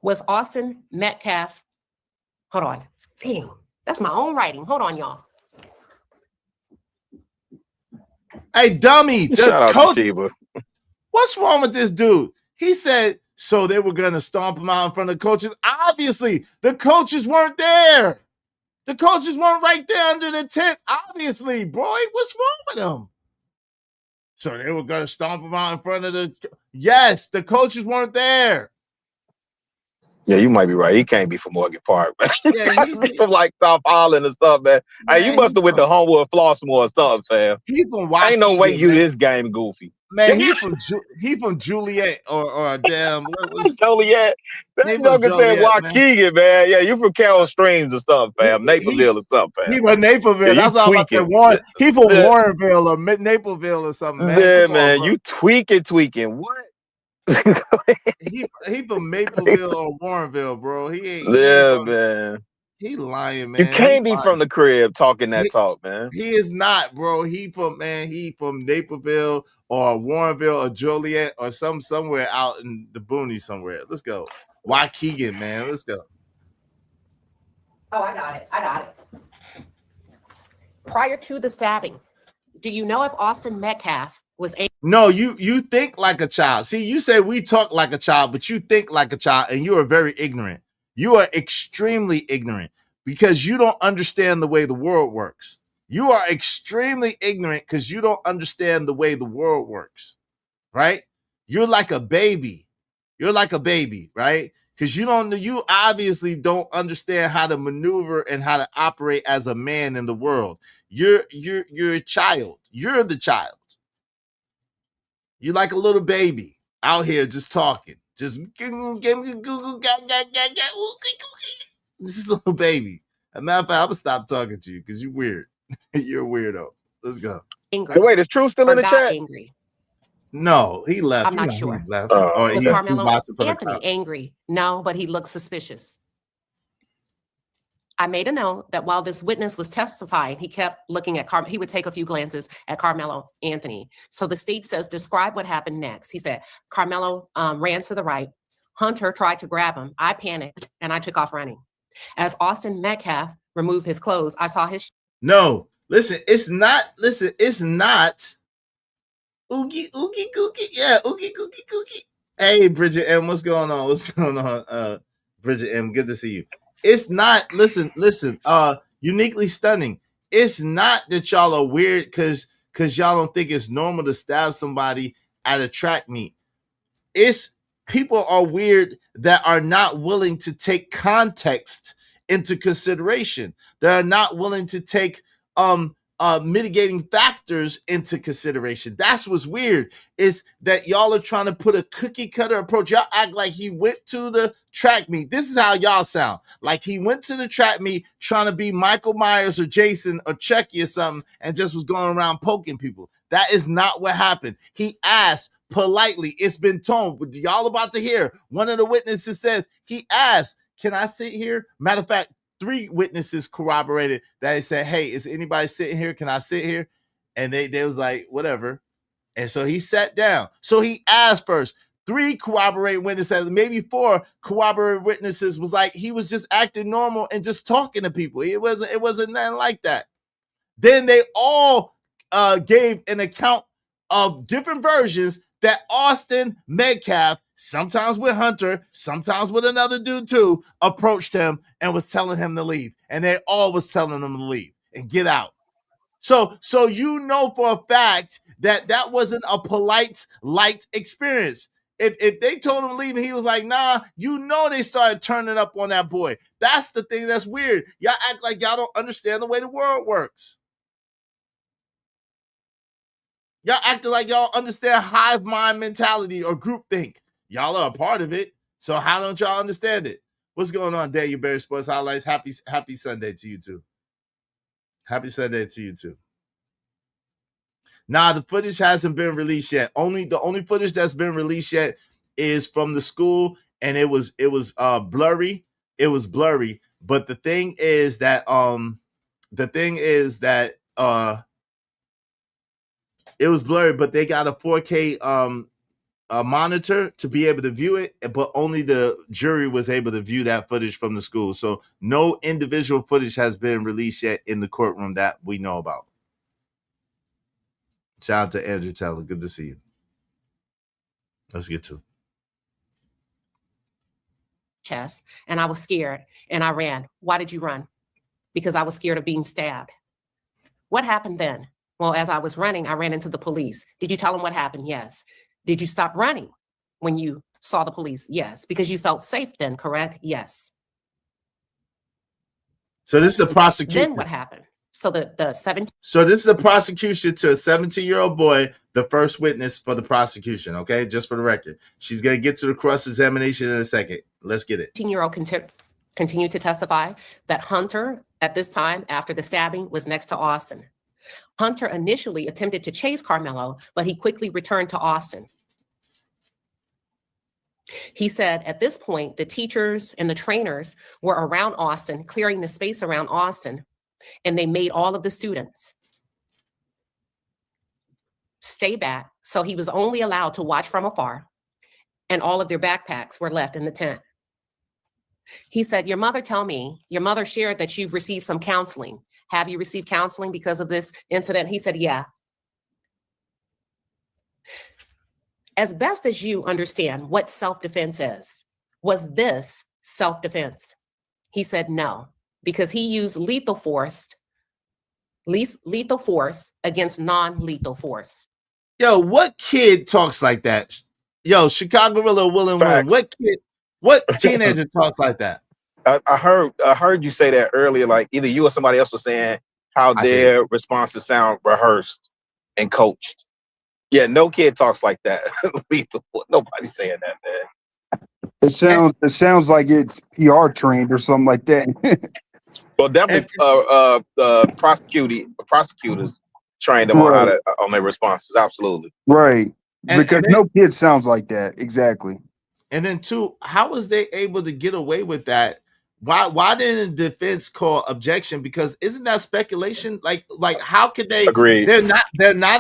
Was Austin Metcalf? Hold on. Damn, that's my own writing. Hold on, y'all. Hey, dummy. Shout out to Sheba. What's wrong with this dude? He said, so they were going to stomp him out in front of the coaches. Obviously, the coaches weren't there. The coaches weren't right there under the tent. Obviously, boy, what's wrong with them? So they were going to stomp him out in front of the... Yes, the coaches weren't there. Yeah, you might be right. He can't be from Morgan Park, man. Yeah, he's from like South Island and stuff, man. Hey, you must have went to Homewood Flossmoor or something, Sam. He from Ain't no way you this game goofy. Man, he from Juliet or damn what was Joliet. That nigga said Waukegan, man. Yeah, you from Carroll Streams or something, fam. Naperville or something, fam. He was Naperville. Yeah, that's all I said. He from Warrenville or Naperville or something, man. Yeah, man. You tweaking. What? he from Mapleville or Warrenville, bro. He ain't. Man. He lying, man. You can't be from the crib talking that talk, man. He is not, bro. He from Naperville or Warrenville or Joliet or somewhere out in the boonies somewhere. Let's go. Waukegan, man. Let's go. Oh, I got it. Prior to the stabbing, do you know if Austin Metcalf was a... No, you think like a child. See, you say we talk like a child, but you think like a child, and you are very ignorant. You are extremely ignorant because you don't understand the way the world works. You are extremely ignorant because you don't understand the way the world works, right? You're like a baby. Right? Because you obviously don't understand how to maneuver and how to operate as a man in the world. You're a child. You're the child. You're like a little baby out here just talking. Just this is a little baby. As a matter of fact, I'm gonna stop talking to you because you're weird. You're a weirdo. Let's go. Angry. Wait, is True still in the chat? Angry. No, he left. I'm not sure. He left. Was Carmelo Anthony angry? No, but he looks suspicious. I made a note that while this witness was testifying, he kept looking at he would take a few glances at Carmelo Anthony. So the state says, describe what happened next. He said, Carmelo ran to the right. Hunter tried to grab him. I panicked and I took off running. As Austin Metcalf removed his clothes, I saw his. No, listen, it's not oogie googie. Yeah, oogie googie googie. Hey, Bridget M, what's going on? What's going on? Bridget M, good to see you. It's not, listen, uniquely stunning. It's not that y'all are weird because y'all don't think it's normal to stab somebody at a track meet. It's people are weird that are not willing to take context into consideration. They're not willing to take mitigating factors into consideration. That's what's weird, is that y'all are trying to put a cookie cutter approach. Y'all act like he went to the track meet. This is how y'all sound. Like he went to the track meet trying to be Michael Myers or Jason or Chucky or something and just was going around poking people. That is not what happened. He asked politely. It's been told. But y'all about to hear. One of the witnesses says he asked, can I sit here? Matter of fact, 3 witnesses corroborated that. He said, hey, is anybody sitting here? Can I sit here? And they was like, whatever. And so he sat down. So he asked first. 3 corroborated witnesses, maybe 4 corroborated witnesses was like, he was just acting normal and just talking to people. It wasn't nothing like that. Then they all gave an account of different versions that Austin Metcalf, sometimes with Hunter, sometimes with another dude too, approached him and was telling him to leave. And they all was telling him to leave and get out. So you know for a fact that wasn't a polite, light experience. If they told him to leave and he was like, nah, you know they started turning up on that boy. That's the thing that's weird. Y'all act like y'all don't understand the way the world works. Y'all acting like y'all understand hive mind mentality or groupthink. Y'all are a part of it. So how don't y'all understand it? What's going on, Daniel Berry Sports Highlights? Happy Sunday to you too. Happy Sunday to you too. Nah, the footage hasn't been released yet. The only footage that's been released yet is from the school, and it was blurry. It was blurry. But the thing is that it was blurry, but they got a 4K monitor to be able to view it, but only the jury was able to view that footage from the school. So no individual footage has been released yet in the courtroom that we know about. Shout out to Andrew Taylor. Good to see you. Let's get to it. Chest, and I was scared and I ran. Why did you run? Because I was scared of being stabbed. What happened then? Well, as I was running, I ran into the police. Did you tell them what happened? Yes. Did you stop running when you saw the police? Yes. Because you felt safe then, correct? Yes. So this is the prosecution. Then what happened? So the 17. So this is the prosecution to a 17-year-old boy, the first witness for the prosecution. Okay, just for the record, she's gonna get to the cross-examination in a second. Let's get it. 18-year-old continued to testify that Hunter, at this time after the stabbing, was next to Austin. Hunter initially attempted to chase Carmelo, but he quickly returned to Austin. He said at this point, the teachers and the trainers were around Austin, clearing the space around Austin, and they made all of the students stay back. So he was only allowed to watch from afar, and all of their backpacks were left in the tent. He said, your mother shared that you've received some counseling. Have you received counseling because of this incident? He said, yeah. As best as you understand what self-defense is, was this self-defense? He said no, because he used lethal force against non-lethal force. Yo, what kid talks like that? Yo, Chicago Gorilla Will and Win. What teenager talks like that? I heard you say that earlier, like either you or somebody else was saying how their responses sound rehearsed and coached. Yeah, no kid talks like that. Nobody's saying that, man. It sounds like it's PR trained or something like that. Well, definitely prosecutors trained them on their responses. Absolutely. Right. Because no kid sounds like that. Exactly. And then 2, how was they able to get away with that Why didn't the defense call objection? Because isn't that speculation? Like how could they? Agreed. They're not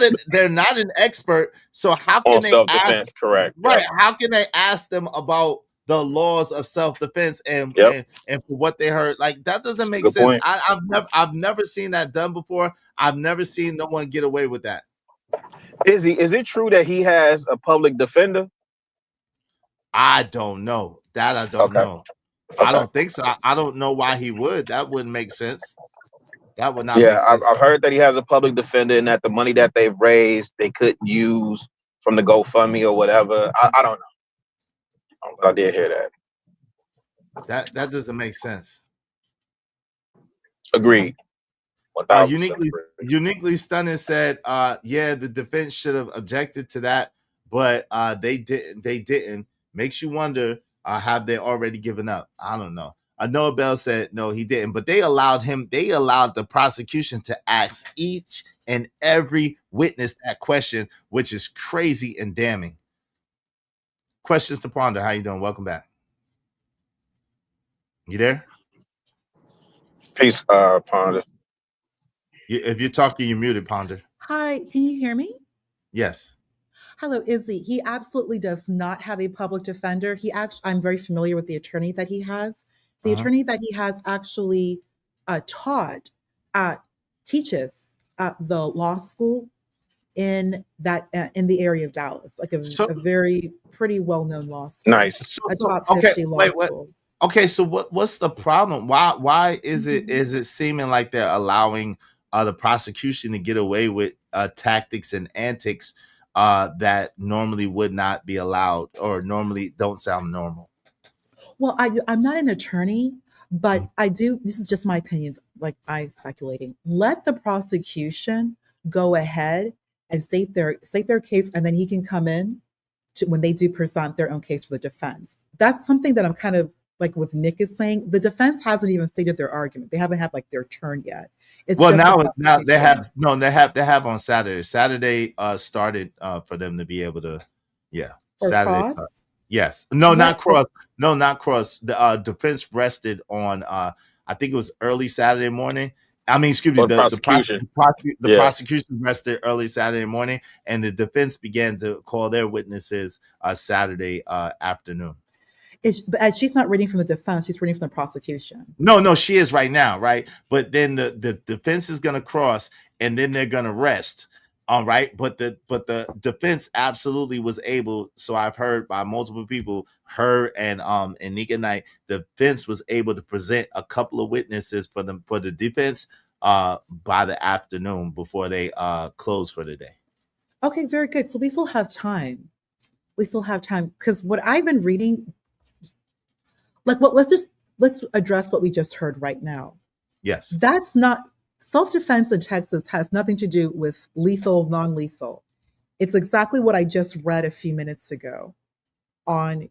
an expert. So how can On they self-defense, ask? correct. Right? Yep. How can they ask them about the laws of self-defense and Yep. and for what they heard? Like that doesn't make Good sense. point. I've never seen that done before. I've never seen no one get away with that. Is it true that he has a public defender? I don't know. That I don't know. I don't think so. I don't know why he would. That wouldn't make sense. That would not Yeah, make sense. I've heard that he has a public defender and that the money that they've raised they couldn't use from the GoFundMe or whatever. I don't know. But I did hear that. That doesn't make sense. Agreed. Uniquely Stunning said, yeah, the defense should have objected to that, but they didn't. Makes you wonder, have they already given up? I don't know. Noah Bell said no, he didn't, but they allowed the prosecution to ask each and every witness that question, which is crazy and damning. Questions to ponder. How you doing? Welcome back. You there? Peace, Ponder. If you're talking, you're muted, Ponder. Hi, can you hear me? Yes. Hello, Izzy. He absolutely does not have a public defender. I'm very familiar with the attorney that he has. The attorney that he has actually teaches at the law school in the area of Dallas, like a very pretty well-known law school. Nice. A top 50 law school. Okay, so what's the problem? Why is it seeming like they're allowing the prosecution to get away with tactics and antics that normally would not be allowed or normally don't sound normal? Well, I'm not an attorney, but I do. This is just my opinions. Like I'm speculating. Let the prosecution go ahead and state their case, and then he can come in to when they do present their own case for the defense. That's something that I'm kind of like what Nick is saying. The defense hasn't even stated their argument. They haven't had like their turn yet. Well, now they have on Saturday. Saturday started for them to be able to, Saturday. Yes. No, not cross. No, not cross. The defense rested on I think it was early Saturday morning. I mean, excuse me, the prosecution rested early Saturday morning, and the defense began to call their witnesses Saturday afternoon. But she's not reading from the defense; she's reading from the prosecution. No, she is right now, right? But then the defense is going to cross, and then they're going to rest. All right, but the defense absolutely was able. So I've heard by multiple people, her and Nika Knight, the defense was able to present a couple of witnesses for the defense by the afternoon before they close for the day. Okay, very good. So we still have time. Because what I've been reading, let's address what we just heard right now. Yes, that's not. Self-defense in Texas has nothing to do with lethal, non-lethal. It's exactly what I just read a few minutes ago on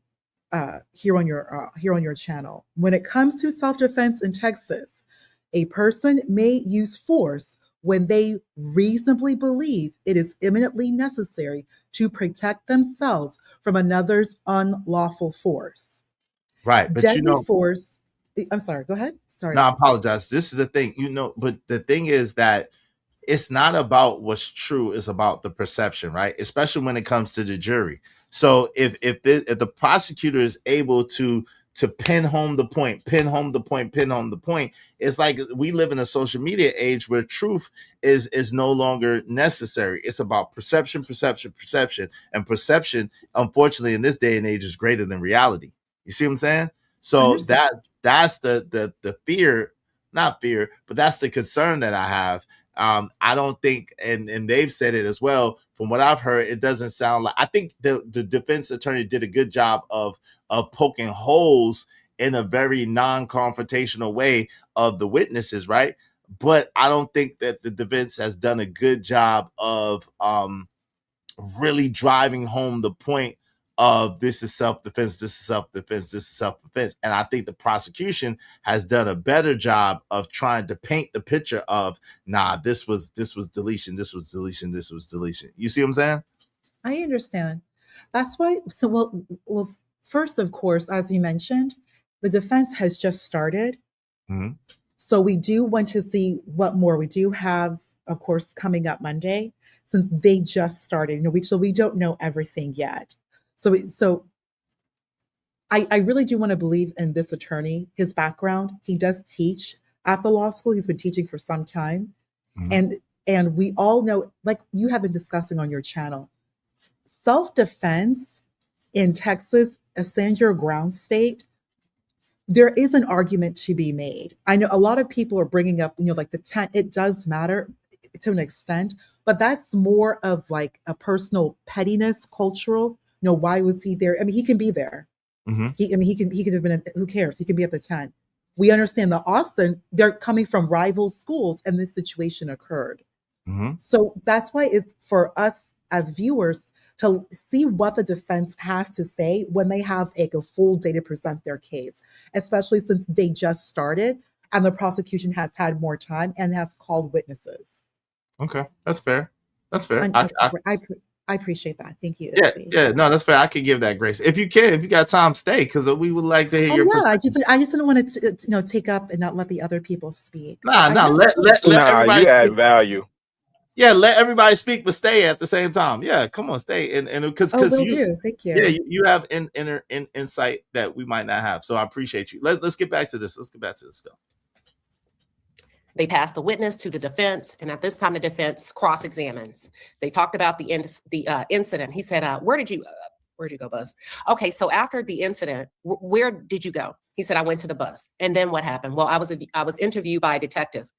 here on your channel. When it comes to self-defense in Texas, a person may use force when they reasonably believe it is imminently necessary to protect themselves from another's unlawful force. Right, but deadly force. I'm sorry. Go ahead. Sorry. No, I apologize. This is the thing, but the thing is that it's not about what's true, it's about the perception, right? Especially when it comes to the jury. So if the prosecutor is able to pin home the point, it's like we live in a social media age where truth is no longer necessary. It's about perception, and perception, unfortunately, in this day and age is greater than reality. You see what I'm saying? So that's the fear, not fear, but that's the concern that I have. I don't think, and they've said it as well, from what I've heard, it doesn't sound like, I think the defense attorney did a good job of poking holes in a very non-confrontational way of the witnesses, right? But I don't think that the defense has done a good job of really driving home the point of this is self-defense, this is self-defense, this is self-defense. And I think the prosecution has done a better job of trying to paint the picture of, this was deletion, this was deletion, this was deletion. You see what I'm saying? I understand. That's why. So, well, first, of course, as you mentioned, the defense has just started. Mhm. So we do want to see what more. We do have, of course, coming up Monday, since they just started. So we don't know everything yet. So I really do want to believe in this attorney, his background. He does teach at the law school. He's been teaching for some time. And we all know, like you have been discussing on your channel, self-defense in Texas, a stand your ground state, there is an argument to be made. I know a lot of people are bringing up, like the tent, it does matter to an extent, but that's more of like a personal pettiness, cultural. Why was he there? I mean, he can be there. He could have been. Who cares? He can be at the tent. We understand that Austin, they're coming from rival schools, and this situation occurred. So that's why it's for us as viewers to see what the defense has to say when they have a full day to present their case, especially since they just started and the prosecution has had more time and has called witnesses. Okay, that's fair. That's fair. I appreciate that. Thank you. Yeah, no, that's fair. I could give that grace. If you got time, stay, because we would like to hear your perspective. I just didn't want to take up and not let the other people speak. Let everybody you add speak. value. Yeah, let everybody speak, but stay at the same time. Yeah, come on, stay, and because will you do. Thank you. Yeah, you have insight that we might not have. So I appreciate you. Let's get back to this. Go. They passed the witness to the defense, and at this time, the defense cross-examines. They talked about the incident. He said, "Where'd you go, Buzz?" Okay, so after the incident, where did you go? He said, "I went to the bus." And then what happened? Well, I was interviewed by a detective.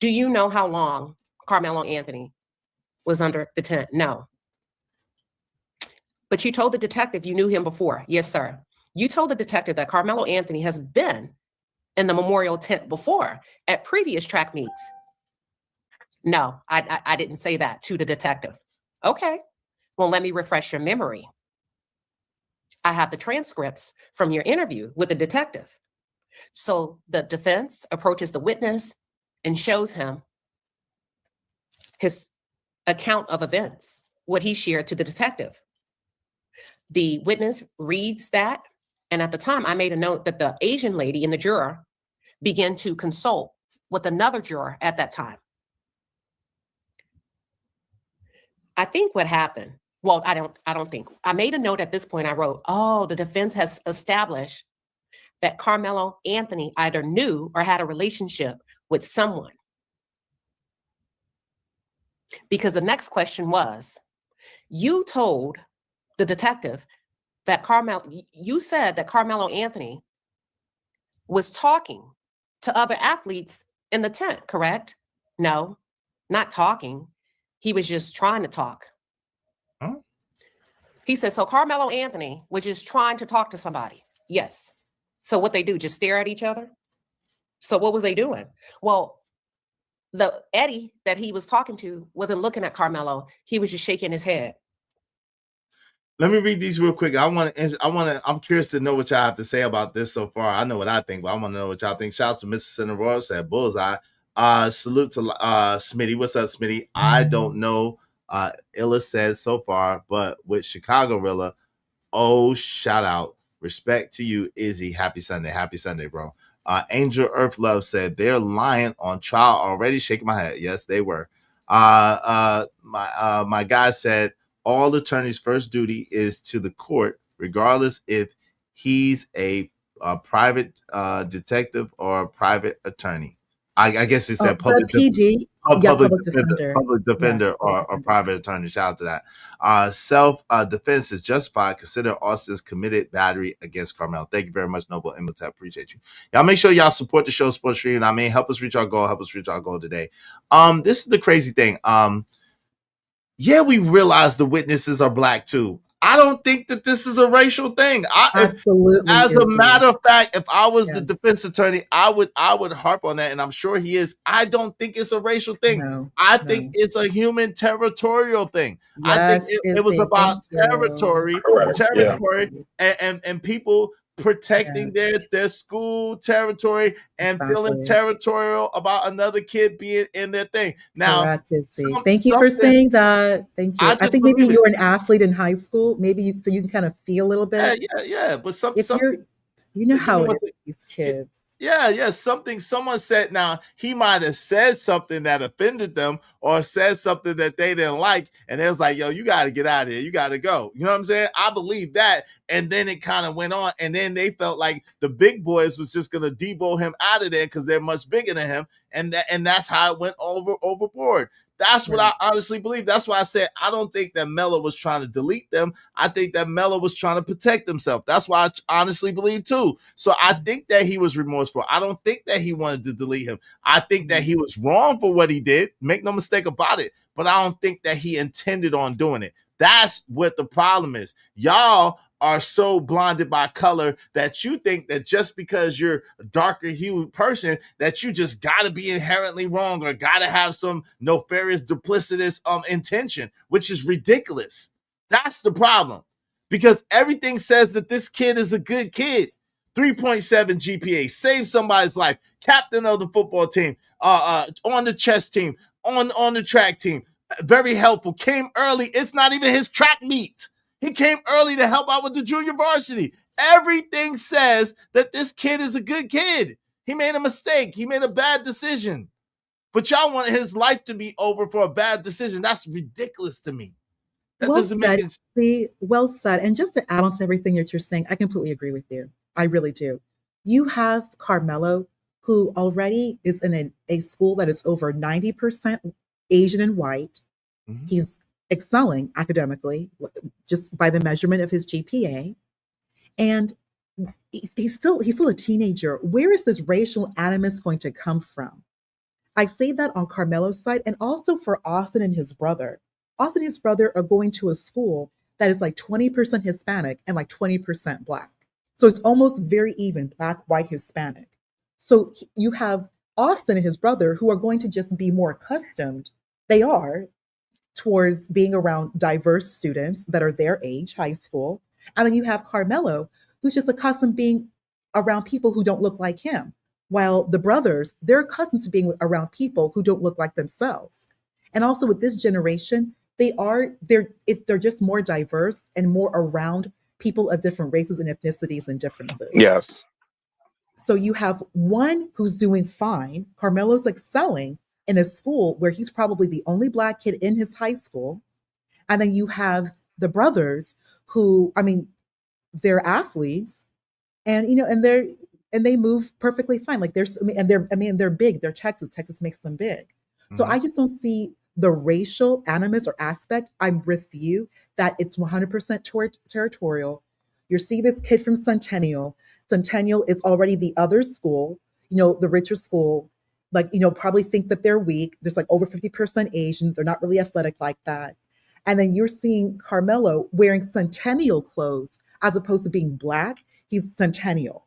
Do you know how long Carmelo Anthony was under the tent? No. But you told the detective you knew him before. Yes, sir. You told the detective that Carmelo Anthony has been in the memorial tent before at previous track meets. No, I didn't say that to the detective. Okay, well, let me refresh your memory. I have the transcripts from your interview with the detective. So the defense approaches the witness and shows him his account of events, what he shared to the detective. The witness reads that, and at the time, I made a note that the Asian lady in the juror began to consult with another juror at that time. I think what happened, well, I don't think. I made a note at this point. I wrote, "Oh, the defense has established that Carmelo Anthony either knew or had a relationship with someone." Because the next question was, you told the detective that you said that Carmelo Anthony was talking to other athletes in the tent, correct? No, not talking. He was just trying to talk. Huh? He said, so Carmelo Anthony was just trying to talk to somebody. Yes. So what they do, just stare at each other? So what was they doing? Well, the Eddie that he was talking to wasn't looking at Carmelo. He was just shaking his head. Let me read these real quick. I'm curious to know what y'all have to say about this so far. I know what I think, but I want to know what y'all think. Shout out to Mr. Senator Royal, said bullseye. Salute to Smitty. What's up, Smitty? I don't know. Illa said so far, but with Chicago Rilla, shout out. Respect to you, Izzy. Happy Sunday. Happy Sunday, bro. Angel Earth Love said they're lying on trial already. Shaking my head. Yes, they were. My guy said all attorneys' first duty is to the court, regardless if he's a private detective or a private attorney. I guess it said public PD. Public defender or private attorney. Shout out to that. Self defense is justified. Consider Austin's committed battery against Carmelo. Thank you very much, Noble Imhotep. Appreciate you. Y'all make sure y'all support the show, Sports Stream. I mean, help us reach our goal. Help us reach our goal today. This is the crazy thing. Yeah, we realize the witnesses are black too. I don't think that this is a racial thing. Absolutely. As a matter of fact, if I was the defense attorney, I would harp on that, and I'm sure he is. I don't think it's a racial thing. I think it's a human territorial thing. I think it was about territory, and people protecting their school territory and feeling territorial about another kid being in their thing. Now, thank you for saying that. Thank you. I think maybe you're an athlete in high school. Maybe you can kind of feel a little bit. Yeah. But You know You how know it what's is with these kids. Yeah, someone said, now he might have said something that offended them or said something that they didn't like, and it was like, yo, you got to get out of here, you got to go. You know what I'm saying? I believe that. And then it kind of went on, and then they felt like the big boys was just gonna debo him out of there because they're much bigger than him, and that's how it went overboard. That's what I honestly believe. That's why I said I don't think that Melo was trying to delete them. I think that Melo was trying to protect himself. That's why I honestly believe too. So I think that he was remorseful. I don't think that he wanted to delete him. I think that he was wrong for what he did. Make no mistake about it. But I don't think that he intended on doing it. That's what the problem is. Y'all are so blinded by color that you think that just because you're a darker hued person that you just got to be inherently wrong or got to have some nefarious, duplicitous intention, which is ridiculous. That's the problem, because everything says that this kid is a good kid. 3.7 GPA, saved somebody's life, captain of the football team, on the chess team, on the track team, very helpful, came early. It's not even his track meet. He came early to help out with the junior varsity. Everything says that this kid is a good kid. He made a mistake. He made a bad decision. But y'all want his life to be over for a bad decision. That's ridiculous to me. That doesn't make sense. Well said. And just to add on to everything that you're saying, I completely agree with you. I really do. You have Carmelo, who already is in a school that is over 90% Asian and white. Mm-hmm. He's excelling academically just by the measurement of his GPA. And he's still a teenager. Where is this racial animus going to come from? I say that on Carmelo's side, and also for Austin and his brother. Austin and his brother are going to a school that is like 20% Hispanic and like 20% Black. So it's almost very even, Black, white, Hispanic. So you have Austin and his brother who are going to just be more accustomed. They are towards being around diverse students that are their age, high school. And then you have Carmelo, who's just accustomed being around people who don't look like him. While the brothers, they're accustomed to being around people who don't look like themselves. And also with this generation, they're just more diverse and more around people of different races and ethnicities and differences. Yes. So you have one who's doing fine. Carmelo's excelling in a school where he's probably the only Black kid in his high school. And then you have the brothers who, I mean, they're athletes and, you know, and they move perfectly fine. Like they're big, they're Texas makes them big. Mm-hmm. So I just don't see the racial animus or aspect. I'm with you that it's 100% territorial. You see this kid from Centennial. Centennial is already the other school, you know, the richer school, like, you know, probably think that they're weak. There's like over 50% Asian. They're not really athletic like that. And then you're seeing Carmelo wearing Centennial clothes as opposed to being Black. He's Centennial.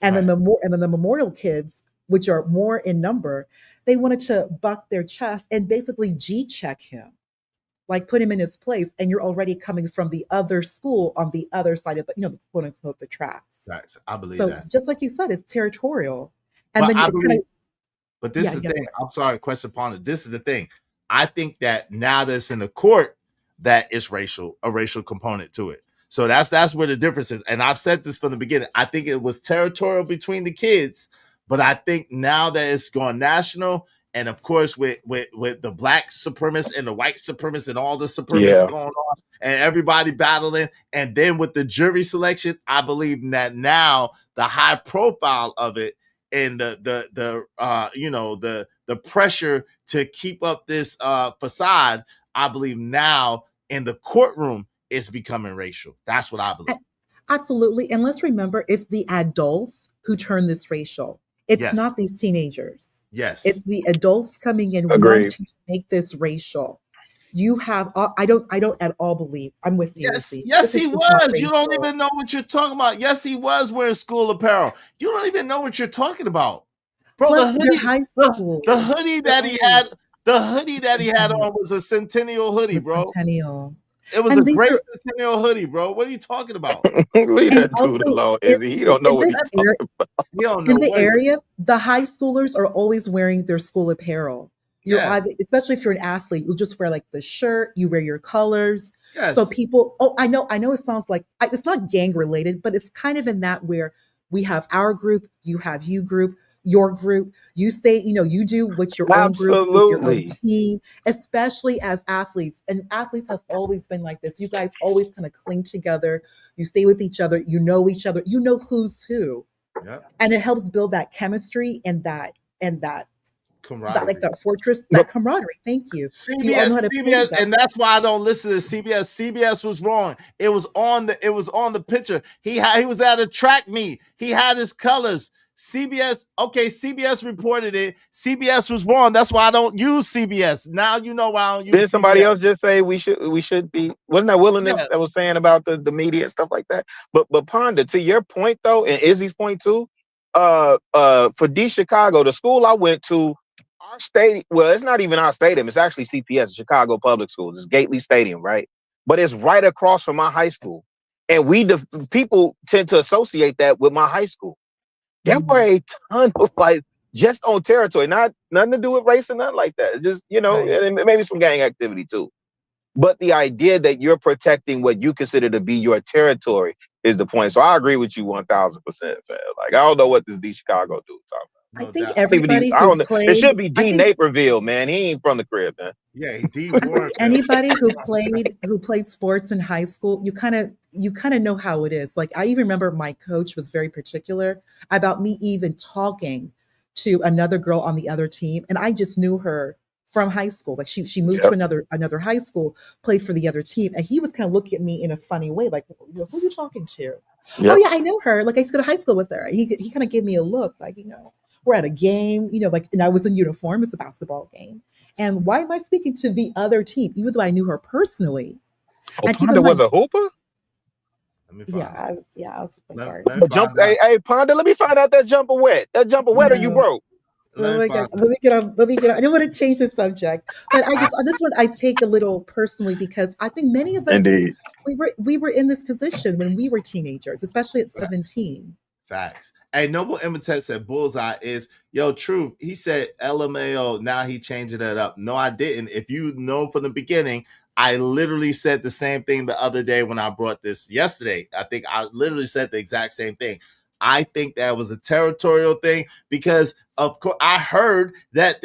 And right. then the Memorial kids, which are more in number, they wanted to buck their chest and basically G-check him, like put him in his place. And you're already coming from the other school on the other side of the, you know, the quote unquote, the tracks. Right. I believe so that. Just like you said, it's territorial. And then but this is the thing. I'm sorry, question upon it. This is the thing. I think that now that's in the court, that it's a racial component to it. So that's where the difference is. And I've said this from the beginning. I think it was territorial between the kids, but I think now that it's gone national, and of course with the Black supremacists and the white supremacists and all the supremacists going on and everybody battling, and then with the jury selection, I believe that now the high profile of it and the pressure to keep up this facade, I believe now in the courtroom it's becoming racial. That's what I believe. Absolutely. And let's remember, it's the adults who turn this racial. It's not these teenagers. Yes. It's the adults coming in wanting to make this racial. You have, I don't at all believe, I'm with you. Yes, he was. You don't even know what you're talking about. Yes, he was wearing school apparel. You don't even know what you're talking about. Bro, plus the hoodie that he had on was a Centennial hoodie, bro. Centennial. It was a great Centennial hoodie, bro. What are you talking about? Leave that dude alone, Izzy. He don't know what he's talking about. He don't know in the area, the high schoolers are always wearing their school apparel. You're either, especially if you're an athlete, you'll just wear like the shirt, you wear your colors. Yes. So people, I know it sounds like, it's not gang related, but it's kind of in that where We have our group, you have you group, your group. You stay, you do what's your own group with your own Absolutely. team, especially as athletes. And athletes have always been like this. You guys always kind of cling together. You stay with each other. You know each other. You know who's who. Yep. And it helps build that chemistry and that Camaraderie. like that fortress, that camaraderie. Thank you. So you all know how to play CBS, together. and that's why I don't listen to CBS. CBS was wrong. It was on the picture. He was at a track meet. He had his colors. CBS reported it. CBS was wrong. That's why I don't use CBS. Now you know why I don't use Did somebody CBS. else just say we should be? Wasn't that Willingness Yeah. that was saying about the media and stuff like that? But Ponda, to your point though, and Izzy's point too, for D Chicago, the school I went to, our stadium. Well, it's not even our stadium. It's actually CPS, Chicago Public Schools. It's Gately Stadium, right? But it's right across from my high school, and people tend to associate that with my high school. There were a ton of fights just on territory, nothing to do with race and nothing like that. Just, and maybe some gang activity too. But the idea that you're protecting what you consider to be your territory is the point. So I agree with you 1000%, fam. Like, I don't know what this D Chicago dude talking about. I think everybody I don't who's know. played. It should be D Naperville, man. He ain't from the crib, man. Yeah, D I think anybody who played sports in high school, you kind of know how it is. Like, I even remember my coach was very particular about me even talking to another girl on the other team, and I just knew her from high school. Like, she moved to another high school, played for the other team, and he was kind of looking at me in a funny way, like, who are you talking to? Oh yeah, I know her. Like, I used to go to high school with her. And he kind of gave me a look, like, we're at a game, like, and I was in uniform. It's a basketball game. And why am I speaking to the other team, even though I knew her personally? And Ponda was a hooper? I was a guard. Hey, Ponda, let me find out that jumper wet. That jumper wet or you broke? Let me get on. I don't want to change the subject, but on this one, I take a little personally because I think many of us, Indeed, we were in this position when we were teenagers, especially at 17. Facts. Hey, Noble Imhotep said bullseye is truth. He said LMAO. Now he changing that up. No, I didn't. If you know from the beginning, I literally said the same thing the other day when I brought this yesterday. I think I literally said the exact same thing. I think that was a territorial thing because of course I heard that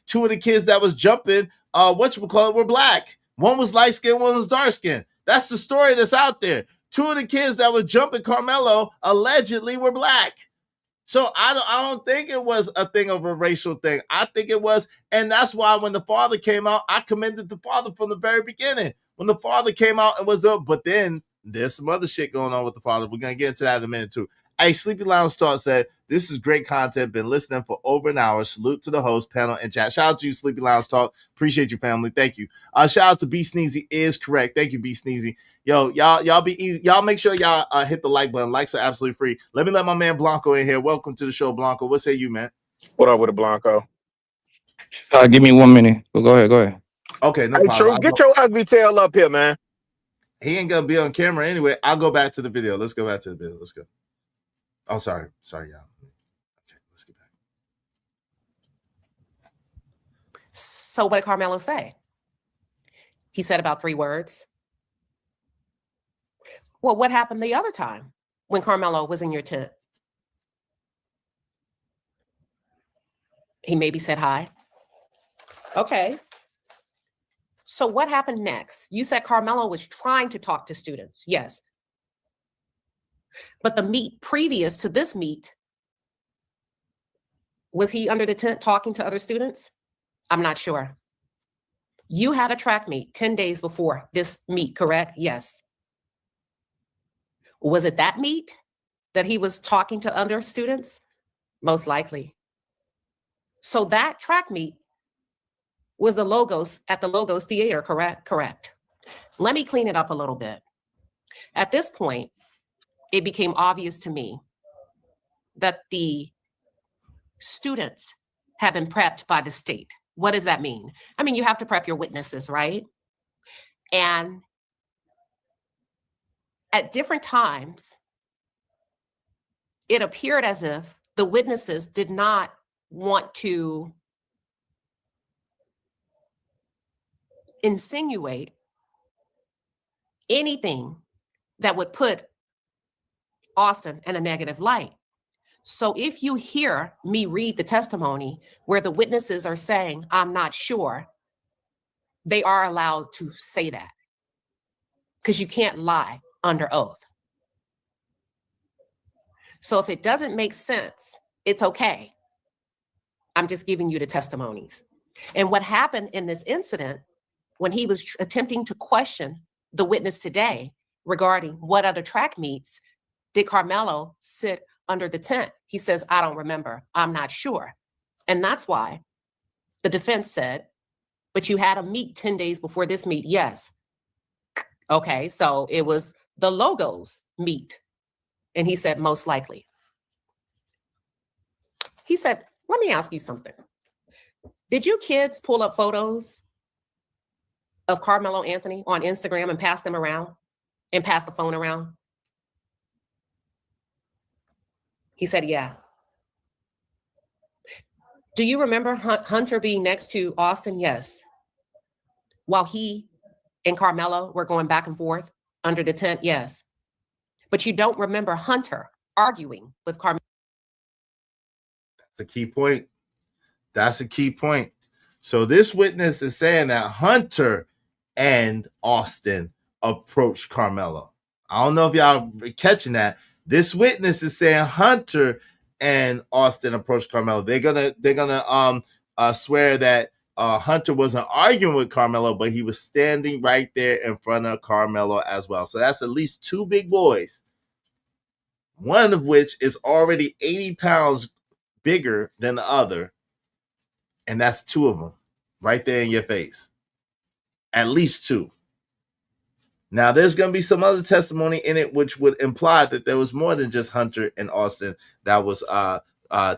two of the kids that was jumping, were black. One was light skinned, one was dark skinned. That's the story that's out there. Two of the kids that were jumping Carmelo allegedly were black. So I don't think it was a thing of a racial thing. I think it was, and that's why when the father came out, I commended the father from the very beginning. When the father came out, it was but then there's some other shit going on with the father. We're gonna get into that in a minute too. Hey, Sleepy Lounge Talk said, this is great content. Been listening for over an hour. Salute to the host, panel, and chat. Shout out to you, Sleepy Lounge Talk. Appreciate you, family. Thank you. Shout out to B Sneezy is correct. Thank you, B Sneezy. Yo, y'all be easy. Y'all make sure y'all hit the like button. Likes are absolutely free. Let me let my man Blanco in here. Welcome to the show, Blanco. What say you, man? What up with a Blanco? Give me 1 minute. Well, go ahead. Okay, no hey, problem. True, get your ugly tail up here, man. He ain't gonna be on camera anyway. I'll go back to the video. Let's go back to the video. Let's go. Oh, sorry, y'all. Okay, let's get back. So what did Carmelo say? He said about 3 words. Well, what happened the other time when Carmelo was in your tent? He maybe said hi. Okay. So what happened next? You said Carmelo was trying to talk to students. Yes. But the meet previous to this meet, was he under the tent talking to other students? I'm not sure. You had a track meet 10 days before this meet, correct? Yes. Was it that meet that he was talking to other students? Most likely. So that track meet was at the Logos Theater, correct? Correct. Let me clean it up a little bit. At this point, it became obvious to me that the students have been prepped by the state. What does that mean? I mean, you have to prep your witnesses, right? And at different times, it appeared as if the witnesses did not want to insinuate anything that would put Austin in a negative light. So if you hear me read the testimony where the witnesses are saying, I'm not sure, they are allowed to say that because you can't lie under oath. So if it doesn't make sense, it's okay. I'm just giving you the testimonies. And what happened in this incident when he was attempting to question the witness today regarding what other track meets did Carmelo sit under the tent? He says, I don't remember. I'm not sure. And that's why the defense said, but you had a meet 10 days before this meet. Yes. Okay, so it was the Logos meet. And he said, most likely. He said, let me ask you something. Did you kids pull up photos of Carmelo Anthony on Instagram and pass them around and pass the phone around? He said, yeah. Do you remember Hunter being next to Austin? Yes. While he and Carmelo were going back and forth under the tent? Yes. But you don't remember Hunter arguing with Carmelo? That's a key point. That's a key point. So this witness is saying that Hunter and Austin approached Carmelo. I don't know if y'all are catching that. This witness is saying Hunter and Austin approached Carmelo. They're gonna swear that Hunter wasn't arguing with Carmelo, but he was standing right there in front of Carmelo as well. So that's at least two big boys, one of which is already 80 pounds bigger than the other. And that's two of them right there in your face. At least two. Now, there's going to be some other testimony in it which would imply that there was more than just Hunter and Austin that was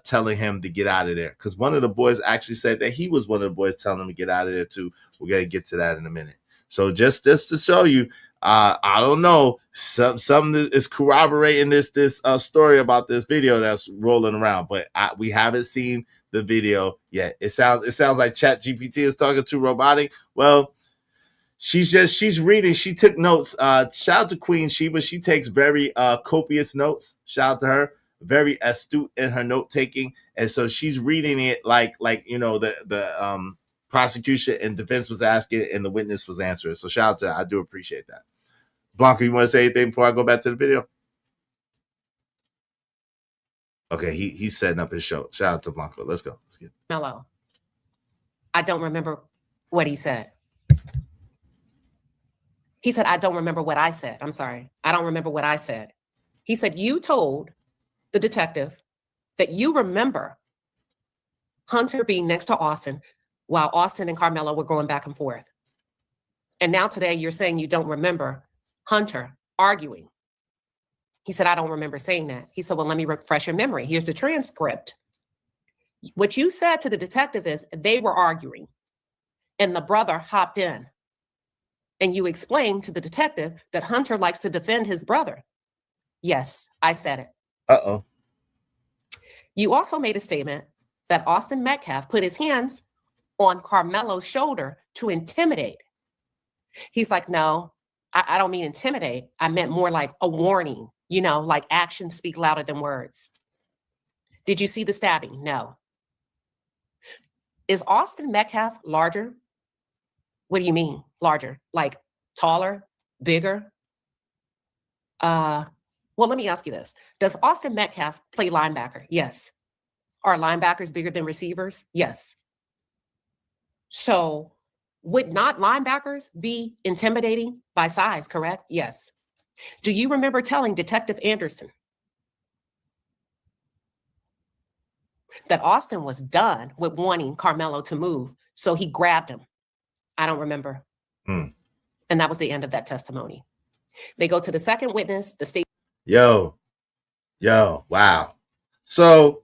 telling him to get out of there. Because one of the boys actually said that he was one of the boys telling him to get out of there too. We're going to get to that in a minute. So just to show you, I don't know, something is corroborating this story about this video that's rolling around, but we haven't seen the video yet. It sounds like ChatGPT is talking to Robotic. Well, she's reading. She took notes. Shout out to Queen Sheba. She takes very copious notes. Shout out to her. Very astute in her note taking, and so she's reading it like you know the prosecution and defense was asking and the witness was answering. So shout out to her. I do appreciate that. Blanca, you want to say anything before I go back to the video? Okay, he's setting up his show. Shout out to Blanco. Let's go. Let's get Mello. I don't remember what he said. He said, I don't remember what I said. I'm sorry. I don't remember what I said. He said, you told the detective that you remember Hunter being next to Austin while Austin and Carmelo were going back and forth. And now today you're saying you don't remember Hunter arguing. He said, I don't remember saying that. He said, well, let me refresh your memory. Here's the transcript. What you said to the detective is they were arguing and the brother hopped in. And you explained to the detective that Hunter likes to defend his brother. Yes, I said it. Uh-oh. You also made a statement that Austin Metcalf put his hands on Carmelo's shoulder to intimidate. He's like, no, I don't mean intimidate. I meant more like a warning. You know, like actions speak louder than words. Did you see the stabbing? No. Is Austin Metcalf larger? What do you mean larger? Like taller, bigger? Well, let me ask you this. Does Austin Metcalf play linebacker? Yes. Are linebackers bigger than receivers? Yes. So would not linebackers be intimidating by size, correct? Yes. Do you remember telling Detective Anderson that Austin was done with wanting Carmelo to move, so he grabbed him? I don't remember. And that was the end of that testimony. They go to the second witness, the state. Yo, wow. So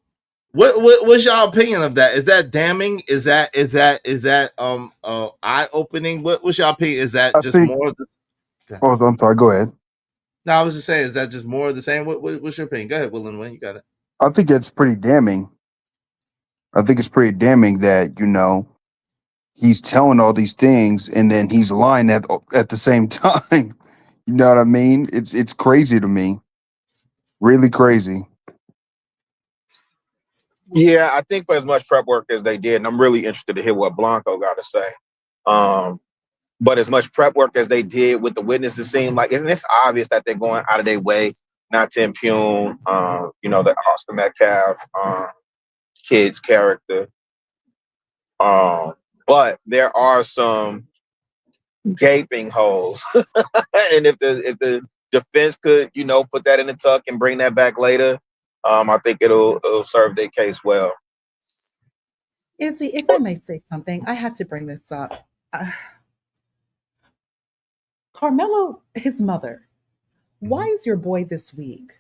what's y'all opinion of that? Is that damning? Is that eye-opening? What's y'all opinion? Is that just more of the... Oh, I'm sorry, go ahead. No, I was just saying, is that just more of the same? What's your opinion? Go ahead, Will and Wayne, you got it. I think that's pretty damning. I think it's pretty damning that, you know, he's telling all these things and then he's lying at the same time. You know what I mean? It's crazy to me. Really crazy. Yeah, I think for as much prep work as they did, and I'm really interested to hear what Blanco got to say. But as much prep work as they did with the witnesses, seem like, and it's obvious that they're going out of their way not to impugn, the Austin Metcalf kid's character. But there are some gaping holes, and if the defense could, put that in the tuck and bring that back later, I think it'll serve their case well. Izzy, if I may say something, I have to bring this up. Carmelo, his mother, why is your boy this weak?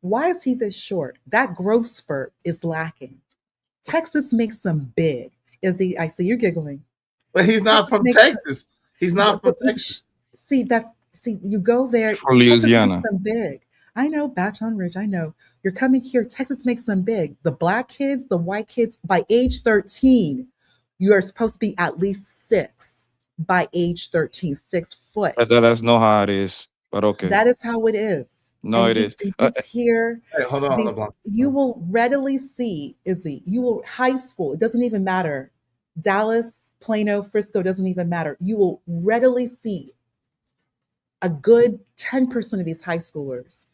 Why is he this short? That growth spurt is lacking. Texas makes him big. Izzy, I see you're giggling. But he's not from Texas. He's not from Texas. See, you go there. From Louisiana. Texas makes them big. I know, Baton Rouge, I know. You're coming here. Texas makes them big. The black kids, the white kids, by age 13, you are supposed to be at least 6 by age 13, 6 foot. That's not how it is, but okay. That is how it is. No, and it is. He's here. Hey, hold on. You will readily see, Izzy, high school, it doesn't even matter. Dallas, Plano, Frisco, doesn't even matter. You will readily see a good 10% of these high schoolers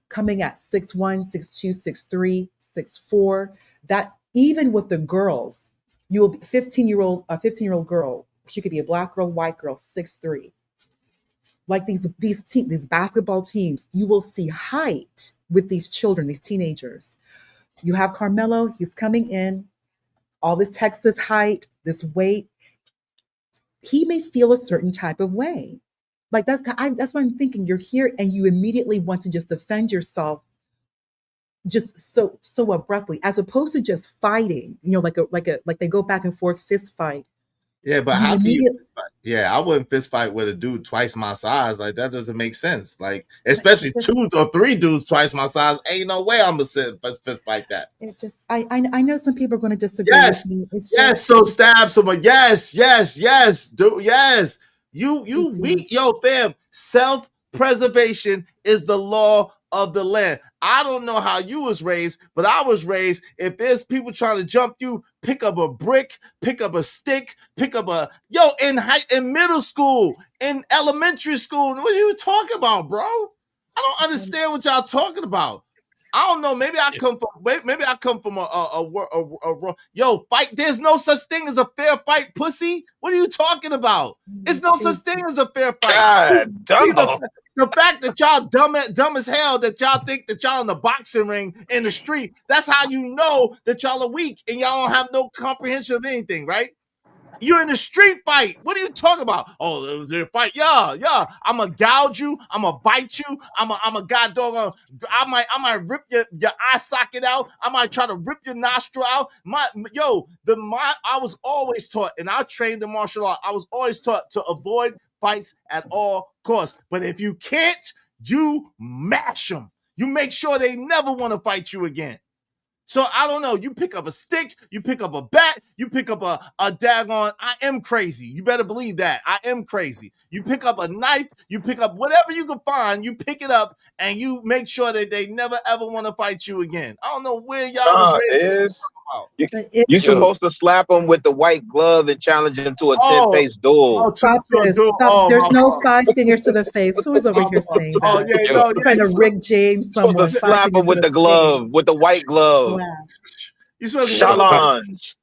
coming at 6'1", 6'2", 6'3", 6'4". That even with the girls, you'll be a 15-year-old girl. She could be a black girl, white girl, 6'3". Like these basketball teams, you will see height with these children, these teenagers. You have Carmelo, he's coming in, all this Texas height, this weight. He may feel a certain type of way. Like that's what I'm thinking. You're here and you immediately want to just defend yourself just so abruptly, as opposed to just fighting, like they go back and forth fist fight. Yeah, but how can you fist fight? Yeah, I wouldn't fist fight with a dude twice my size. Like, that doesn't make sense. Like, especially 2 or 3 dudes twice my size. Ain't no way I'm gonna fist fight that. It's just I know some people are going to disagree with me. So stab someone. Yes, dude. Yes, you weak, yo, fam. Self-preservation is the law of the land. I don't know how you was raised, but I was raised, if there's people trying to jump you, pick up a brick, pick up a stick, in middle school, in elementary school. What are you talking about, bro? I don't understand what y'all talking about. I don't know. Maybe I come from a fight. There's no such thing as a fair fight, pussy. What are you talking about? There's no such thing as a fair fight. The fact that y'all dumb as hell, that y'all think that y'all in the boxing ring in the street, that's how you know that y'all are weak and y'all don't have no comprehension of anything, right? You're in a street fight. What are you talking about? Oh, it was a fight. Yeah. I'm gonna gouge you. I'm gonna bite you. I'm a god dog. I might rip your eye socket out. I might try to rip your nostril out. I was always taught, and I trained in martial art. I was always taught to avoid fights at all costs. But if you can't, you mash them. You make sure they never want to fight you again. So I don't know. You pick up a stick, you pick up a bat, you pick up a daggone. I am crazy. You better believe that. I am crazy. You pick up a knife, you pick up whatever you can find, you pick it up, and you make sure that they never ever want to fight you again. I don't know where y'all was raised. You're supposed to slap them with the white glove and challenge them to a 10-face duel. Stop this. Stop. There's no 5 fingers to the face. Who's over here saying that? Trying to Rick James someone. Slap them with the glove, with the white glove. You supposed to challenge.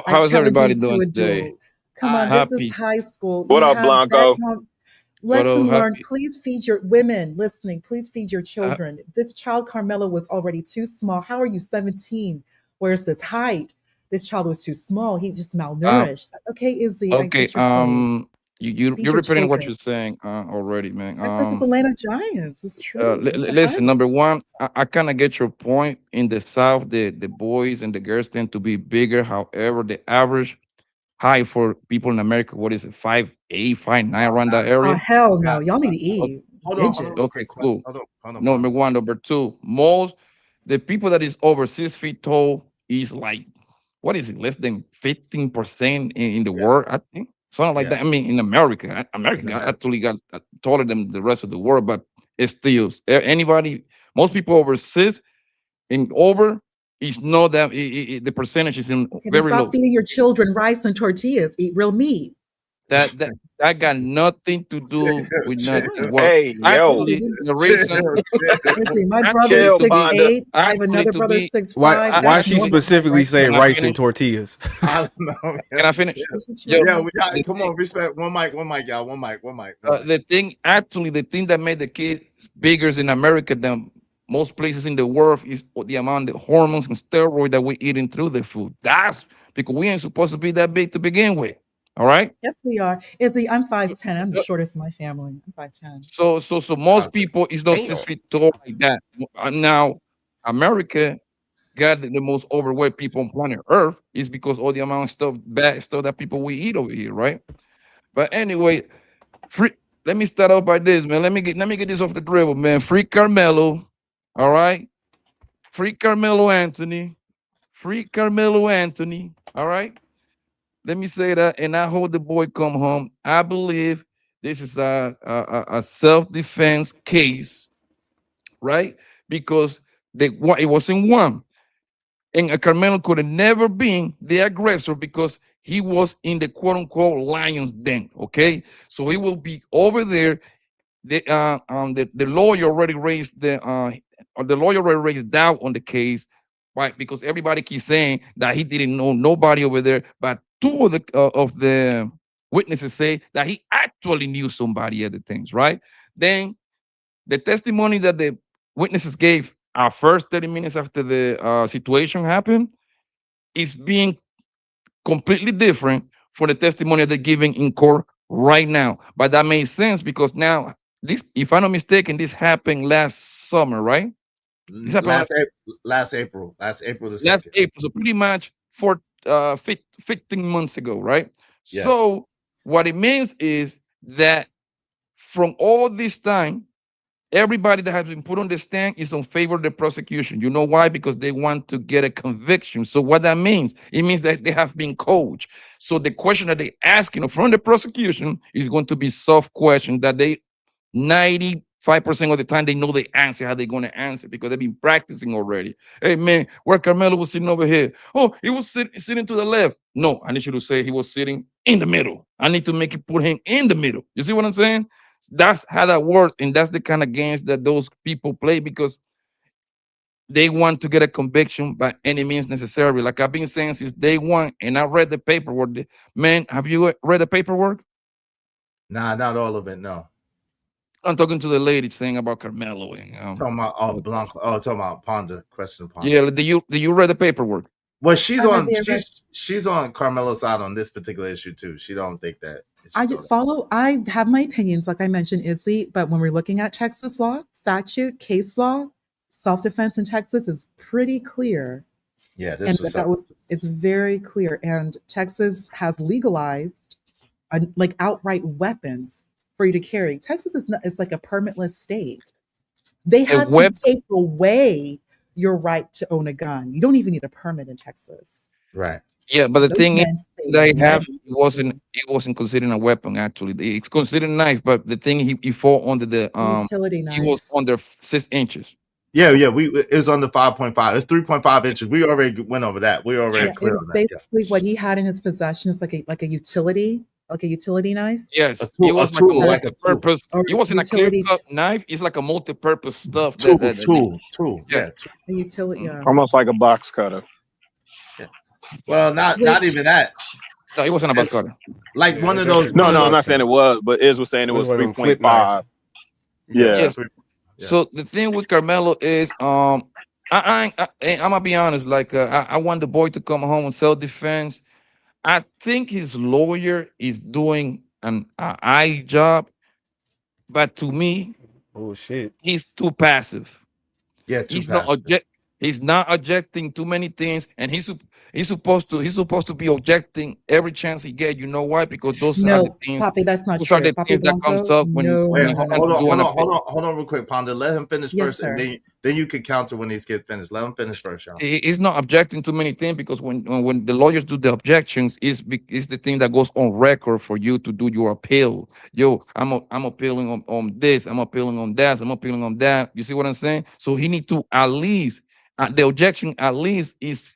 How's everybody doing today? Come on, this is high school. What up, Blanco? Lesson learned. Please feed your women listening. Please feed your children. This child, Carmelo, was already too small. How are you 17? Where's this height? This child was too small. He just malnourished. Okay, Izzy. Okay. You're repeating what you're saying already, man. This is Atlanta Giants. It's true. Listen, number one, I kind of get your point. In the South, the boys and the girls tend to be bigger. However, the average height for people in America, what is it, 5'8", 5'9", around that area? Oh, hell no. Y'all need to eat. Okay, cool. Hold on. Number one. Number two, the people that is over 6 feet tall is like, what is it, less than 15% in the world, I think. Something like that. I mean, in America actually got taller than the rest of the world, but steals. Anybody, most people over 6 and over is know that the percentage is in Okay, then very stop low. feeding your children rice and tortillas. Eat real meat. That got nothing to do with nothing. Well, Hey, yo. actually, the reason. Listen, my brother's Chill, six Bonda. eight. I have Actually, another to brother be, 6'5". Why That's she normal. specifically say Can I rice and finish? tortillas? I don't know. Can I finish? Yeah, Yo, we got. the Come thing- on, respect. One mic, y'all. One mic. the thing that made the kids bigger in America than most places in the world is the amount of hormones and steroids that we're eating through the food. That's because we ain't supposed to be that big to begin with. All right. Yes, we are. Izzy, I'm 5'10". I'm the shortest in my family. I'm 5'10". So most people is not 6 feet tall like that. Now, America got the most overweight people on planet Earth is because all the amount of stuff, bad stuff that people we eat over here, right? But anyway, let me start off by this, man. Let me get this off the dribble, man. Free Carmelo, all right. Free Carmelo Anthony, all right. Let me say that, and I hope the boy come home. I believe this is a self-defense case, right? Because it wasn't one. And Carmelo could have never been the aggressor because he was in the quote-unquote lion's den, okay? So he will be over there. The lawyer already raised doubt on the case, right? Because everybody keeps saying that he didn't know nobody over there, but two of the witnesses say that he actually knew somebody at the things, right? Then the testimony that the witnesses gave our first 30 minutes after the situation happened is being completely different for the testimony they're giving in court right now. But that makes sense because now this, if I'm not mistaken, this happened last summer, right? This happened Last April the 2nd. last April, so pretty much 15 months ago, right? Yes. So what it means is that from all this time, everybody that has been put on the stand is in favor of the prosecution. You know why? Because they want to get a conviction. So what that means, it means that they have been coached. So the question that they asking from the prosecution is going to be soft question that they 95% of the time they know the answer, how they're going to answer because they've been practicing already. Hey man, where Carmelo was sitting over here? Oh, he was sitting to the left. No, I need you to say he was sitting in the middle. I need to make it put him in the middle. You see what I'm saying? That's how that works, and that's the kind of games that those people play because they want to get a conviction by any means necessary. Like I've been saying since day one, and I read the paperwork. Man, have you read the paperwork? Nah, not all of it. No. I'm talking to the lady saying about Carmelo and talking about Blanco. Oh, talking about Ponder. Question Ponder. Yeah, do you read the paperwork? Well, she's on Carmelo's side on this particular issue too. She don't think that. I have my opinions, like I mentioned, Izzy, but when we're looking at Texas law, statute, case law, self-defense in Texas is pretty clear. Yeah, it's very clear. And Texas has legalized like outright weapons for you to carry. Texas is like a permitless state. They had to take away your right to own a gun. You don't even need a permit in Texas. Right. Yeah, but the thing is, it wasn't considered a weapon. Actually, it's considered a knife. But the thing he fought under the utility knife. He was under 6 inches. Yeah. It's on the 5.5. It's 3.5 inches. We already went over that. We already clear on that. Basically, what he had in his possession is like a utility knife. Yes, it was like a multi-purpose. It wasn't a clear-cut knife. It's like a multi-purpose stuff. Tool. Yeah. A utility. Yeah. Almost like a box cutter. Yeah. Well, not even that. No, it wasn't a box cutter. Like one of those. No, I'm not saying it was, but Iz was saying it was 3.5. Yeah. Yes. So the thing with Carmelo is, I'm gonna be honest. Like, I want the boy to come home and self-defense. I think his lawyer is doing an eye job, but to me, oh shit, he's too passive. Yeah, he's not He's not objecting too many things, and he's supposed to be objecting every chance he get. You know why? Because those are the No, things. Papi, that's not Those are true. the Papi things that comes Blanco, up when no, Wait, no, no, no, hold no. on, do hold an on, appeal. hold on real quick, Ponder. Let him finish Yes, first, and sir. then you can counter when he gets finished. Let him finish first, y'all. He's not objecting to many things because when the lawyers do the objections, is the thing that goes on record for you to do your appeal. Yo, I'm appealing on this, I'm appealing on that, I'm appealing on that. You see what I'm saying? So he need to at least the objection at least is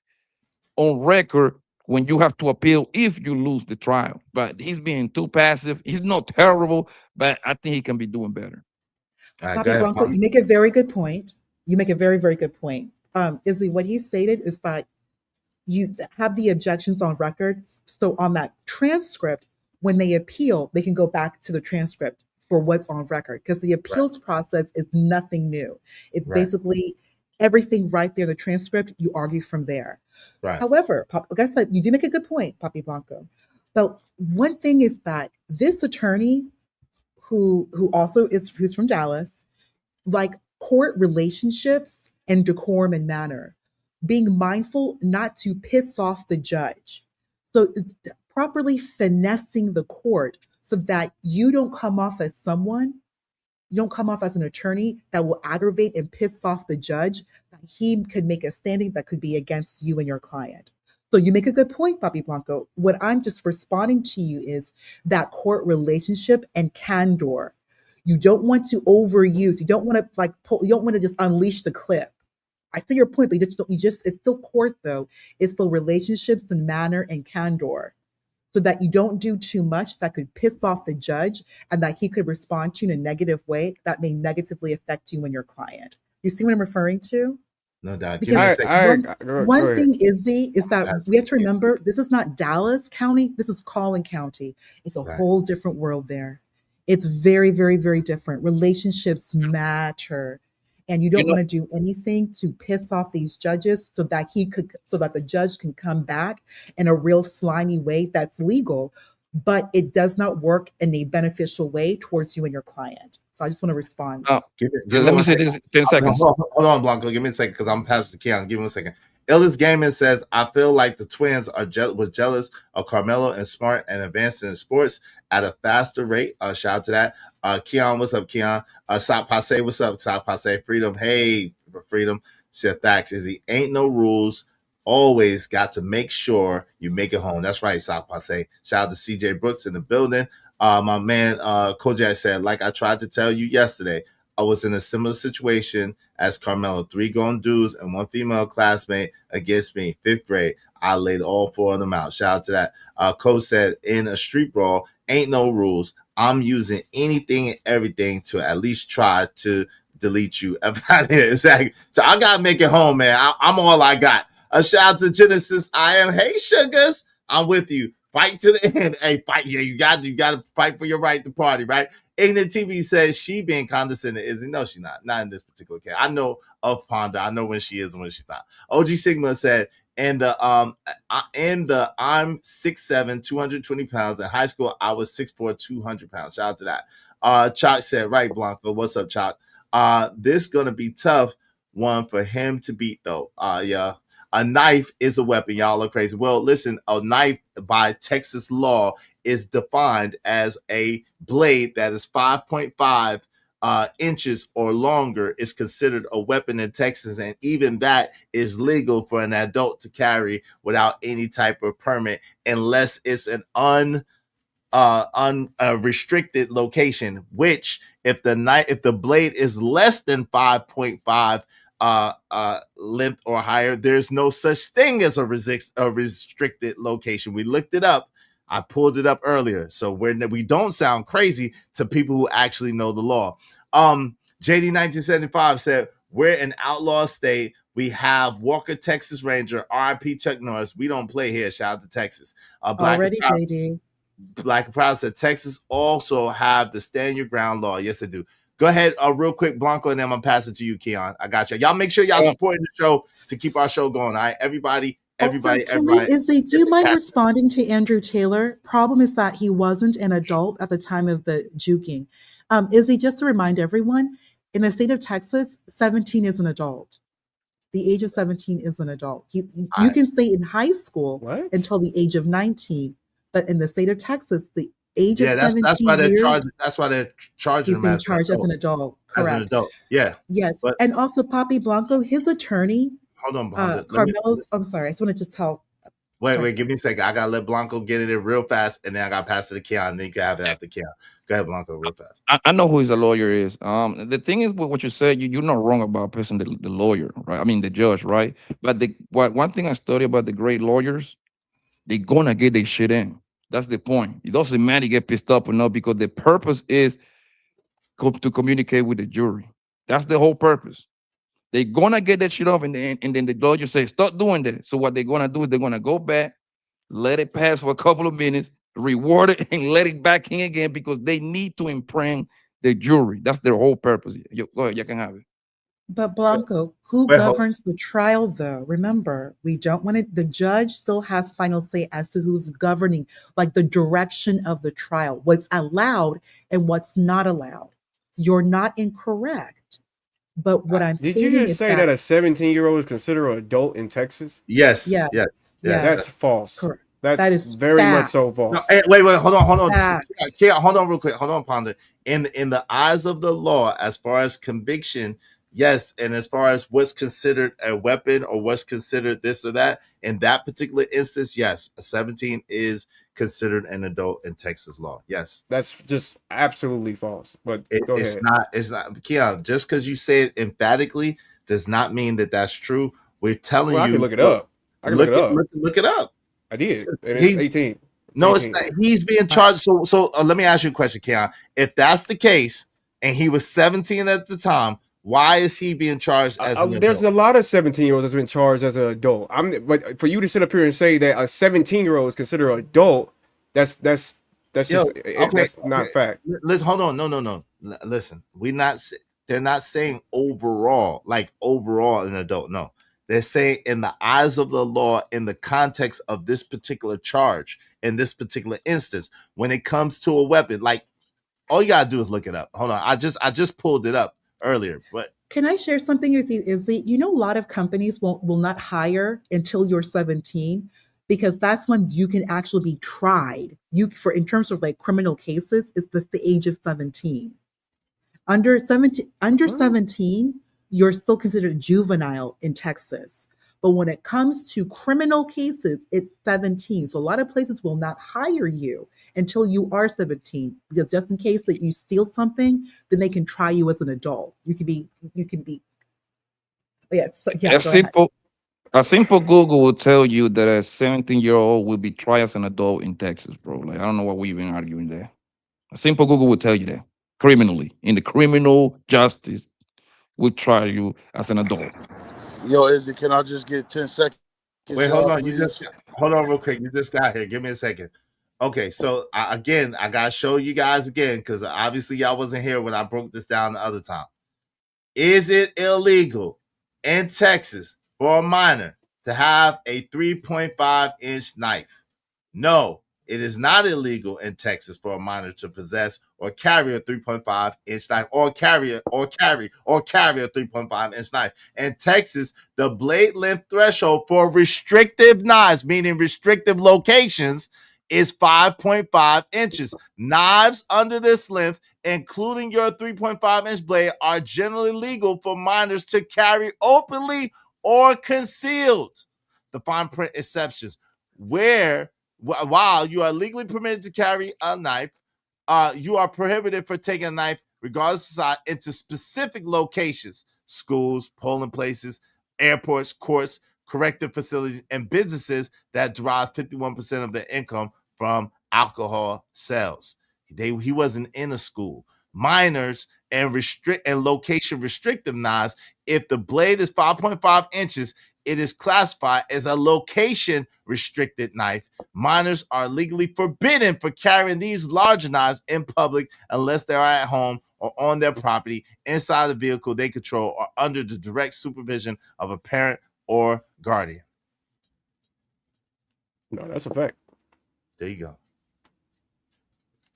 on record when you have to appeal if you lose the trial. But he's being too passive. He's not terrible, but I think he can be doing better. All right, go Papi ahead, Blanco, Ponder. you make a very good point. You make a very, very good point. Izzy, what he stated is that you have the objections on record. So on that transcript, when they appeal, they can go back to the transcript for what's on record because the appeals process is nothing new. It's Right. basically everything right there, the transcript, you argue from there. Right. However, like I said, you do make a good point, Papi Blanco. But one thing is that this attorney who also who's from Dallas, like court relationships and decorum and manner, being mindful not to piss off the judge. So properly finessing the court so that you don't come off as someone, you don't come off as an attorney that will aggravate and piss off the judge, that he could make a standing that could be against you and your client. So you make a good point, Papi Blanco. What I'm just responding to you is that court relationship and candor. You don't want to overuse. You don't want to you don't want to just unleash the clip. I see your point, but it's still court though. It's still relationships and manner and candor, so that you don't do too much that could piss off the judge and that he could respond to you in a negative way that may negatively affect you and your client. You see what I'm referring to? No doubt. Give me a Because second. one thing, Izzy, is that we have to remember this is not Dallas County, this is Collin County. It's a whole different world there. It's very, very, very different. Relationships matter. And you don't want to do anything to piss off these judges so that the judge can come back in a real slimy way that's legal, but it does not work in a beneficial way towards you and your client. So I just want to respond. Let me say this 10 seconds. Hold on, Blanco. Give me a second because I'm past the Keon. Give me a second. Illis Gaiman says, I feel like the twins was jealous of Carmelo and Smart and advanced in sports at a faster rate. Shout out to that. Keon, what's up, Keon? Sop Passe, what's up? Sop Passe, Freedom. Hey, Freedom. Said facts. Izzy, ain't no rules. Always got to make sure you make it home. That's right, Sop Passe. Shout out to CJ Brooks in the building. My man Kojak said, like I tried to tell you yesterday, I was in a similar situation as Carmelo. 3 grown dudes and 1 female classmate against me. 5th grade. I laid all 4 of them out. Shout out to that. Coach said, in a street brawl, ain't no rules. I'm using anything and everything to at least try to delete you. Exactly. So I got to make it home, man. I'm all I got. A shout out to Genesis. I am. Hey, sugars. I'm with you. Fight to the end. Hey, fight. Yeah, you got to fight for your right to party, right? Ignorant TV says she being condescending. Isn't? No, she's not. Not in this particular case. I know of Ponder. I know when she is and when she's not. OG Sigma said, I'm 6'7", 220 pounds. In high school, I was 6'4", 200 pounds. Shout out to that. Chalk said, right, Blanco. What's up, Chalk? This gonna be tough one for him to beat, though. Yeah. A knife is a weapon. Y'all are crazy. Well, listen, a knife by Texas law is defined as a blade that is 5.5 inches or longer is considered a weapon in Texas. And even that is legal for an adult to carry without any type of permit, unless it's an unrestricted location, which if the blade is less than 5.5 length or higher, there's no such thing as a restricted location. We looked it up. I pulled it up earlier, so we don't sound crazy to people who actually know the law. JD 1975 said, we're an outlaw state. We have Walker, Texas Ranger, RIP Chuck Norris. We don't play here. Shout out to Texas. Already, JD. Black and Proud said Texas also have the stand your ground law. Yes, they do. Go ahead, real quick, Blanco, and then I'm gonna pass it to you, Keon. I got you. Y'all make sure y'all supporting the show to keep our show going. All right, everybody. Izzy, do you mind responding to Andrew Taylor? Problem is that he wasn't an adult at the time of the juking. Izzy, just to remind everyone, in the state of Texas, 17 is an adult. The age of 17 is an adult. You I- can stay in high school until the age of 19, but in the state of Texas, the age Yeah, of that's 17 why they're years, charging. That's why they're charging he's him being as an charged as adult. an adult. As an Correct. adult, yeah. Yes. But And also Papi Blanco, his attorney, hold on, Blanca. Let me Carmelo's, I'm sorry, I just want to just tell. wait. Give me a second. I gotta let Blanco get it in real fast, and then I gotta pass it to Keon. And then you can have it after Keon. Go ahead, Blanco, real fast. I know who his lawyer is. The thing is, with what you said, you're not wrong about person the lawyer, right? I mean, the judge, right? But one thing I study about the great lawyers, they're gonna get their shit in. That's the point. It doesn't matter you get pissed up or not, because the purpose is to communicate with the jury. That's the whole purpose. They're gonna get that shit off, and then the lawyer says, stop doing that. So what they're gonna do is they're gonna go back, let it pass for a couple of minutes, reward it, and let it back in again, because they need to imprint the jury. That's their whole purpose. Go ahead, you can have it. But Blanco, who governs the trial though? Remember, we don't want it. The judge still has final say as to who's governing, like the direction of the trial, what's allowed and what's not allowed. You're not incorrect. But what I'm Did saying you is just say that a 17-year-old is considered an adult in Texas? Yes. Yes. Yes. That's false. Correct. That's That is very much fact. so false. No, wait, hold on. Fact. Keon, hold on real quick. Hold on, Ponder. In the eyes of the law, as far as conviction, yes, and as far as what's considered a weapon or what's considered this or that, in that particular instance, yes, a 17 is considered an adult in Texas law. Yes. That's just absolutely false. But go It's ahead. not, Keon, just because you say it emphatically does not mean that that's true. We're telling Well, I you. can look it up. I can look it up. Look it up. I did. And it's 18. It's No, 18. it's not. He's being charged. So let me ask you a question, Keon. If that's the case, and he was 17 at the time, why is he being charged as an There's adult? a lot of 17-year-olds that's been charged as an adult. But for you to sit up here and say that a 17-year-old is considered an adult, that's just that's not fact. Let's hold on. No. Listen, they're not saying overall, like overall an adult. No, they're saying in the eyes of the law, in the context of this particular charge, in this particular instance, when it comes to a weapon, like all you gotta do is look it up. Hold on, I just pulled it up earlier, but Can I share something with you, Izzy? You know, a lot of companies will not hire until you're 17, because that's when you can actually be tried. In terms of like criminal cases, it's the age of 17. Under 17, you're still considered juvenile in Texas. But when it comes to criminal cases, it's 17. So a lot of places will not hire you until you are 17, because just in case that you steal something, then they can try you as an adult. You can be. Yeah. So, yeah. A simple Google will tell you that a 17-year-old will be tried as an adult in Texas, bro. Like, I don't know what we're even arguing there. A simple Google will tell you that criminally, in the criminal justice, will try you as an adult. Yo, Izzy, can I just get 10 seconds? wait, hold on. Please? Hold on real quick. You just got here. Give me a second. Okay, so I gotta show you guys again, because obviously y'all wasn't here when I broke this down the other time. Is it illegal in Texas for a minor to have a 3.5-inch knife? No, it is not illegal in Texas for a minor to possess or carry a 3.5-inch knife, or carry a 3.5-inch knife. In Texas, the blade length threshold for restrictive knives, meaning restrictive locations, is 5.5 inches. Knives under this length, including your 3.5-inch blade, are generally legal for minors to carry openly or concealed. The fine print exceptions, while you are legally permitted to carry a knife, you are prohibited for taking a knife, regardless of size, into specific locations: schools, polling places, airports, courts, corrective facilities, and businesses that derive 51% of their income from alcohol sales. He wasn't in a school. Minors and location restrictive knives, if the blade is 5.5 inches, it is classified as a location restricted knife. Minors are legally forbidden for carrying these larger knives in public unless they are at home or on their property, inside the vehicle they control, or under the direct supervision of a parent or guardian. No, that's a fact. There you go.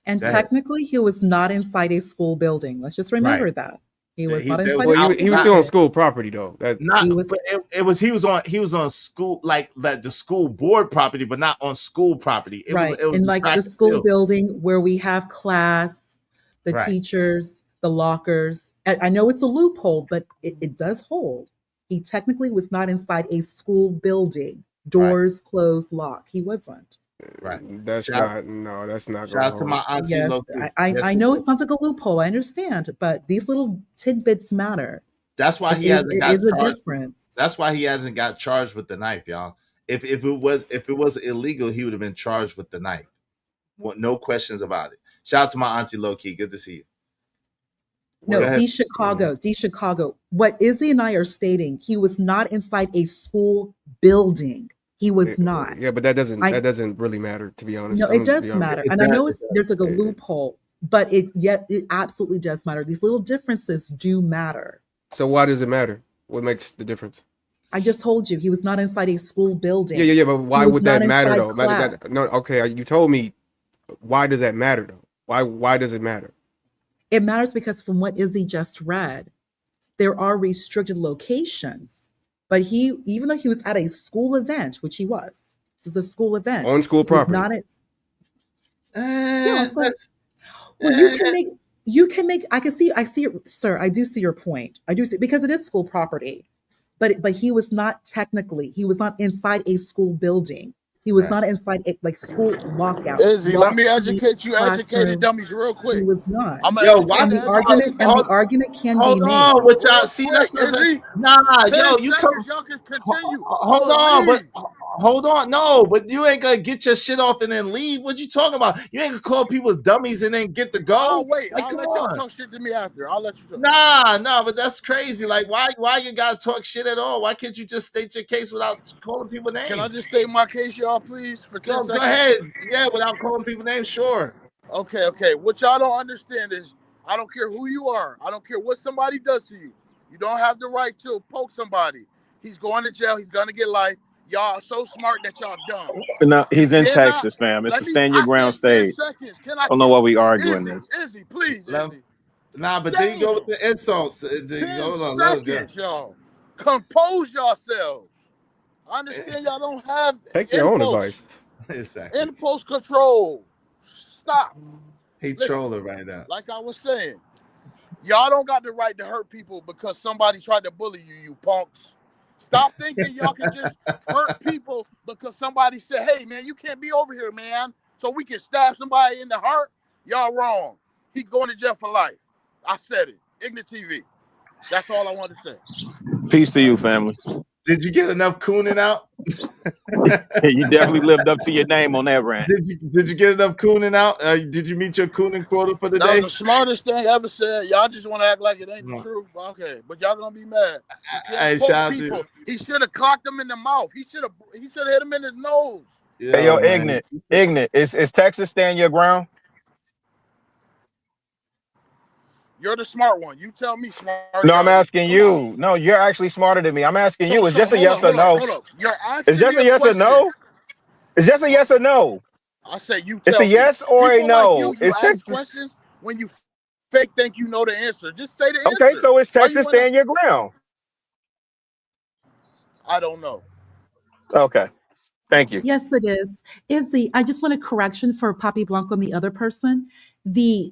And technically, he was not inside a school building. Let's just remember that. He was He- not they inside. was Well, out- he was not- still on school property though. That Not, He was- but he was on school, like the school board property, but not on school property. It right. was In like track the and school field. building where we have class, the Right. teachers, the lockers. I know it's a loophole, but it does hold. He technically was not inside a school building. Doors closed, locked. He wasn't. Right. That's Shout- not. That's not. Shout out to my auntie Yes, Loki. I Yes, know it it sounds like a loophole. I understand, but these little tidbits matter. That's why he It is- hasn't it got is a charged. difference. That's why he hasn't got charged with the knife, y'all. If it was illegal, he would have been charged with the knife. No questions about it. Shout out to my auntie Loki. Good to see you. Go No, ahead. D Chicago. What Izzy and I are stating, he was not inside a school building. He was not. Yeah, but that doesn't I- that doesn't really matter, to be honest. No, I'm it gonna does be honest. matter. And I know there's like a loophole, but it absolutely does matter. These little differences do matter. So why does it matter? What makes the difference? I just told you he was not inside a school building. Yeah. But why He was would that not matter inside though? class. No, okay. You told me. Why does that matter though? Why does it matter? It matters because from what Izzy just read, there are restricted locations. But even though he was at a school event, which he was, it was a school event On school he was property. Not at, yeah, on school. Well, you can make. I see, sir. I do see your point. I do see because it is school property, but he was not inside a school building. He was not inside a school lockout. Izzy, let me locked educate you, educated classroom. dummies, real quick. He was not. I'm Yo, why and the argument can be Hold made. on, what y'all see? That's what I'm saying. Nah, yo, you come. Y'all can continue. Hold on, but hold on, no, but you ain't gonna get your shit off and then leave. What you talking about? You ain't gonna call people dummies and then get to go. Oh wait, Like, I'll come let y'all on. talk shit to me after. I'll let you talk. Nah, but that's crazy. Like, why you gotta talk shit at all? Why can't you just state your case without calling people names? Can I just state my case, y'all, please, for 10 Go seconds? ahead. Yeah, without calling people names, sure. Okay. What y'all don't understand is I don't care who you are. I don't care what somebody does to you. You don't have the right to poke somebody. He's going to jail. He's gonna get life. Y'all are so smart that y'all dumb. No, he's in Cannot- Texas, fam. It's let a me- stand your I ground said 10 stage. seconds. Can I don't know why we arguing Izzy, this. Izzy, please, Izzy. Nah, but then you go with the insults. Hold on, let it go. Seconds, y'all. Compose yourselves. I understand y'all don't have Take your own impulse- advice. Exactly. impulse control. Stop. He Listen, trolling right now. Like I was saying, y'all don't got the right to hurt people because somebody tried to bully you, you punks. Stop thinking y'all can just hurt people because somebody said, hey, man, you can't be over here, man. So we can stab somebody in the heart. Y'all wrong. He going to jail for life. I said it. Ignorant TV. That's all I wanted to say. Peace to you, family. Did you get enough cooning out? You definitely lived up to your name on that rant. Did you get enough cooning out? Did you meet your cooning quota for the That day? was the smartest thing ever said. Y'all just want to act like it ain't the truth. Okay, but y'all gonna be mad. You Hey, can't poke shout out to people. you. He should have clocked him in the mouth. He should have hit him in his nose. Hey, yo, man. Ignorant. Is Texas stand your ground? You're the smart one. You tell me, smart. No, I'm asking you. No, you're actually smarter than me. I'm asking you. It's just a yes or no. Hold up. You're asking It's just me a yes or question. no. It's just a yes or no. I say you It's tell a yes me. or a People no. Like you It's ask Texas. questions when you fake think you know the answer. Just say the answer. Okay, so it's Why you Texas wanna- stand your ground. I don't know. Okay. Thank you. Yes, it is. Izzy, I just want a correction for Papi Blanco and the other person. The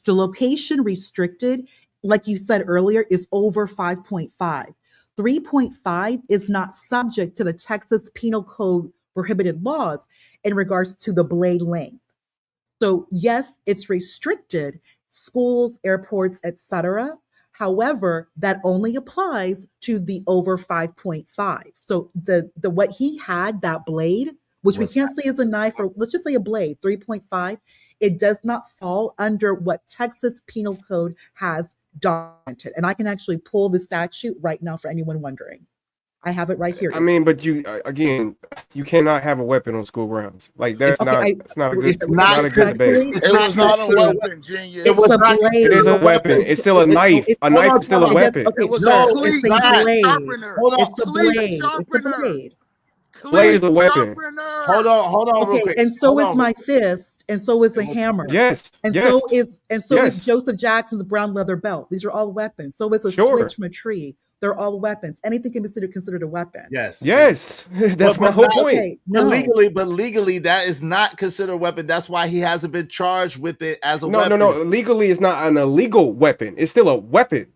location restricted, like you said earlier, is over 5.5. 3.5 is not subject to the Texas Penal Code prohibited laws in regards to the blade length. So yes, it's restricted, schools, airports, etc. However, that only applies to the over 5.5. So the what he had, that blade, which we can't say is a knife, or let's just say a blade, 3.5, it does not fall under what Texas Penal Code has documented. And I can actually pull the statute right now for anyone wondering. I have it right here. I mean, but you again, you cannot have a weapon on school grounds. Like that's it's not a good debate. It was not a weapon, genius. It was a blade. It is a weapon. It's still a knife. A knife is still a weapon. Okay, was so a it's a complete blade. sharpener. It's a Complete blade. It's a sharpener. blade. Blade is a weapon. Hold on, real Okay, quick. and so Hold is on. my fist, and so is a hammer. Yes, And yes, so yes. is Joseph Jackson's brown leather belt. These are all weapons. So is a Sure. switch matree. They're all weapons. Anything can be considered a weapon. Yes. Yes. That's my whole point. Okay, But no. legally, that is not considered a weapon. That's why he hasn't been charged with it as a weapon. No. Legally, it's not an illegal weapon. It's still a weapon.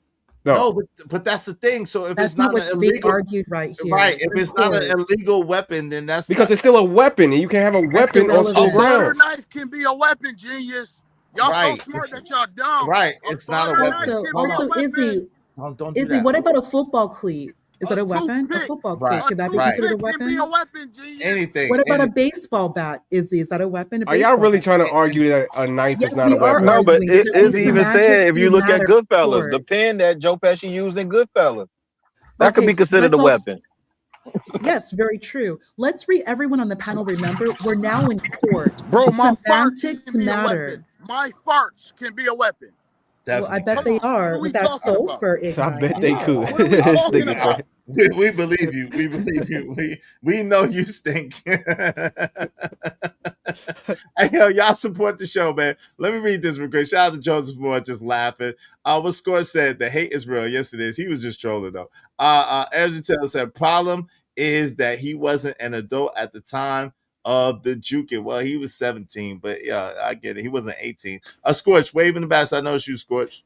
No, but that's the thing. So if That's it's not what's an being illegal, argued right here. right? If in it's not an court. illegal weapon, then that's because not, it's still a weapon, and you can have a weapon on school A butter grounds. knife can be a weapon, genius. Y'all Right. so smart that y'all dumb. right. It's not a weapon. Also, Izzy, Don't do Izzy, that. what about a football cleat? Is that a weapon? A football cleat, Right, should that be right. considered a Can be weapon? a weapon, genius. Anything. What about a anything. baseball bat, Izzy? Is that a weapon? Are y'all really trying to argue that a knife Yes, is not we a are weapon? No, but arguing because it's these even semantics said if do you look at matter Goodfellas, for the it. pen that Joe Pesci used in Goodfellas, that could Okay, be considered a let's also- weapon. Yes, very true. Let's everyone on the panel remember, we're now in court. Bro, my farts Semantics can be a matter. weapon. My farts can be a weapon. Well, I Definitely. bet they are What we with that talking about? sulfur ignite. I bet they could. What are we This talking nigga about? crazy. We believe you. We believe you. We know you stink. Hey, yo, y'all support the show, man. Let me read this real quick. Shout out to Joseph Moore just laughing. What Score said, the hate is real. Yes, it is. He was just trolling though. Andrew Taylor said, problem is that he wasn't an adult at the time of the juking. Well, he was 17, but yeah, I get it. He wasn't 18. Scorch, waving the bats. I noticed you, Scorch.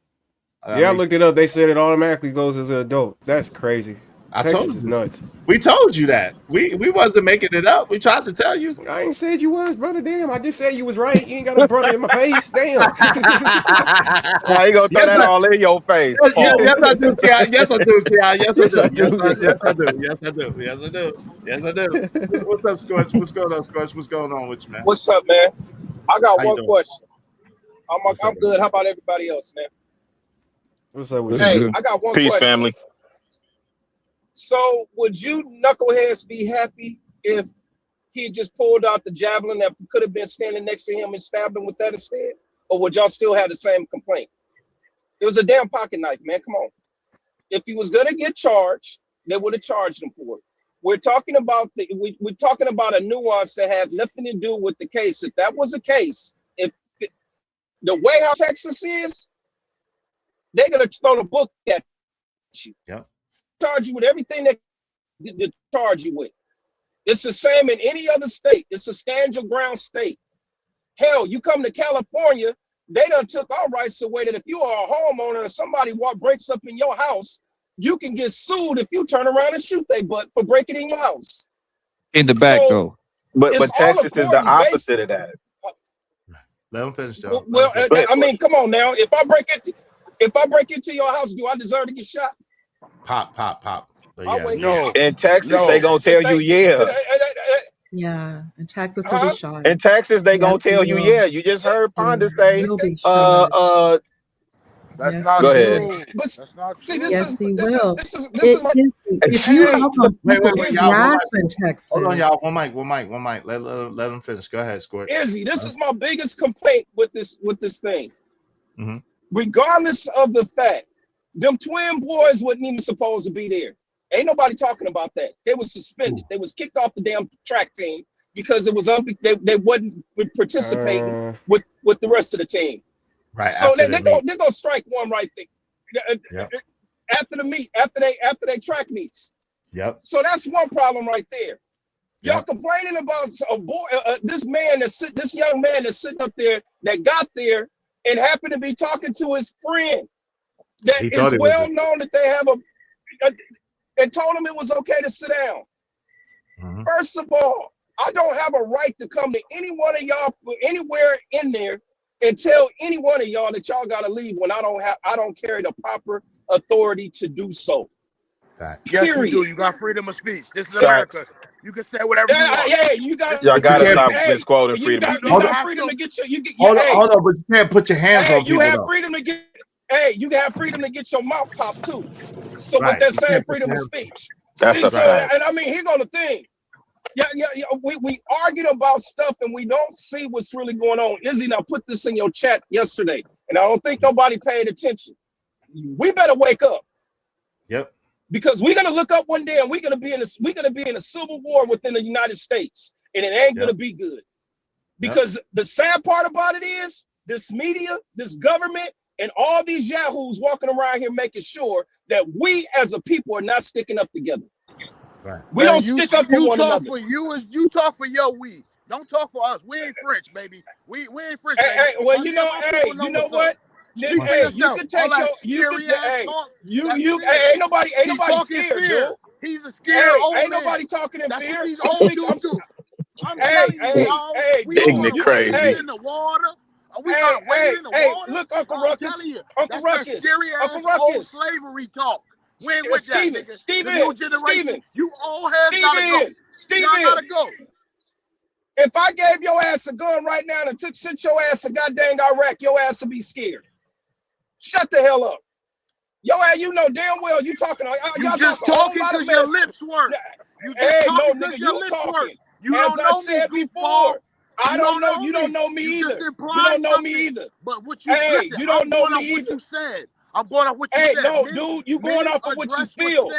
Yeah, I looked it up. They said it automatically goes as an adult. That's crazy. I Texas told is you. nuts. We told you that. We wasn't making it up. We tried to tell you. I ain't said you was, brother. Damn, I just said you was right. You ain't got a brother in my face. Damn. How you gonna throw that all in your face? Yes, I do, Keon. Yes, I do, Keon. Yes, I do. Yes, I do. Yes, I do. Yes, I do. Yes, I do. What's up, Scorch? What's going on, Scorch? What's going on with you, man? What's up, man? I got How you one doing? question. What's I'm up, good. How about everybody else, man? What's up with Hey, you? I got one Peace, question. family. So, would you knuckleheads be happy if he had just pulled out the javelin that could have been standing next to him and stabbed him with that instead? Or would y'all still have the same complaint? It was a damn pocket knife, man. Come on. If he was gonna get charged, they would have charged him for it. We're talking about we're talking about a nuance that have nothing to do with the case. If that was the case, the way how Texas is, they're gonna throw the book at you. Yep. Charge you with everything they charge you with. It's the same in any other state. It's a stand your ground state. Hell, you come to California, they done took our rights away that if you are a homeowner and somebody breaks up in your house, you can get sued if you turn around and shoot their butt for breaking in your house. In the back, So, though. But It's all Texas is the according opposite of that. Let him finish, Joe. Well, I mean, come on now. If I break into your house, do I deserve to get shot? Pop. But I'll yeah, wait. No. In Texas, they gonna tell you, yeah. Yeah, in Texas, he'll be shot. In Texas, they gonna Yes, he tell you, will. yeah. You just heard Ponder say, He'll be shot. That's Yes, not Go true. ahead. That's not true. See, this Yes, is he this will. is this is my If you help on Wait, people's y'all. laugh in Texas. Hold on, y'all. One mic. Let him finish. Go ahead, Squirt. Izzy. This is my biggest complaint with this thing. Mm-hmm. Regardless of the fact, them twin boys wasn't even supposed to be there. Ain't nobody talking about that. They was suspended. They was kicked off the damn track team because it was they wasn't participating with the rest of the team. Right. So they're gonna strike one right there. Yep. After the meet, after they track meets. Yep. So that's one problem right there. Y'all Yep. complaining about a boy, this young man that's sitting up there that got there and happened to be talking to his friend that He thought is it was well known that they have and told him it was okay to sit down. Mhm. First of all, I don't have a right to come to any one of y'all anywhere in there and tell any one of y'all that y'all gotta leave when I don't carry the proper authority to do so. Fact. Yes, you do. Period. You got freedom of speech. This is Fact. America. You can say whatever you want. Yeah, you got. Y'all gotta hey, stop hey, misquoting you freedom of got, speech. you got freedom to get your. Hold hey, on, but you can't put your hands hey, on you people. have though. freedom to get. Hey, you have freedom to get your mouth popped too. So Right. with that You same can't put freedom your of hands- speech. That's See, a so, fact. and I mean, here go the thing. Yeah. We argued about stuff and we don't see what's really going on. Izzy, now put this in your chat yesterday, and I don't think nobody paid attention. We better wake up. Yep. Because we're gonna look up one day and we're gonna be in a civil war within the United States, and it ain't gonna be good. Because the sad part about it is this media, this government, and all these yahoos walking around here making sure that we as a people are not sticking up together. Right. We don't stick up for one another. You talk for your we. Don't talk for us. We ain't French, baby. We ain't French. Hey, baby. well, you know what? Hey, you can take ain't nobody scared, dude. He's a scared old man. Ain't nobody talking in That's fear. what these old dudes do. I'm telling you, y'all. We ignorant crazy. in the water. We got wade in the water. Look, Uncle Ruckus. Uncle Ruckus. Scary ass Uncle old Ruckus. slavery talk. We ain't with that, nigga. Steven, the new generation. You old heads gotta go. Y'all gotta go. If I gave your ass a gun right now and sent your ass to goddamn Iraq, your ass would be scared. Shut the hell up. Yo, you know damn well you talking. You just talking because your lips work. You just talking because your lips work. You don't know me before. I don't know. You don't know me either. You don't know me either. But what you listen, you don't know me either. What you said. I'm going off what you said. No, dude, you going off of what you feel.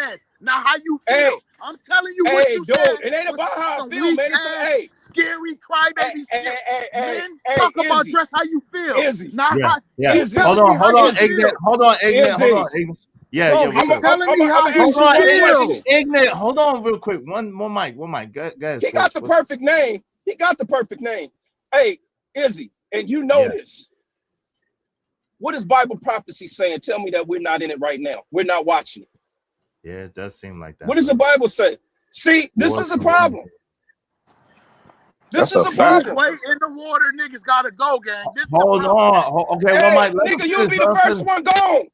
Now how you feel. I'm telling you what you dude, said. It ain't about how I feel, man. It's scary crybaby shit. Men, talk about dress how you feel. Not how. Hold on, ignorant. Hold on, ignorant. Yeah, I'm telling you how you feel. Ignorant. Hold on, real quick. One mic. Guys, he got the perfect name. He got the perfect name. Hey, Izzy, and you know this. What is Bible prophecy saying? Tell me that we're not in it right now. We're not watching it. Yeah, it does seem like that. What does the Bible say? See, this is a problem. This is a problem. Wait in the water, niggas gotta go, gang. Hold on. Okay, hey, nigga, you'll be the first one gone.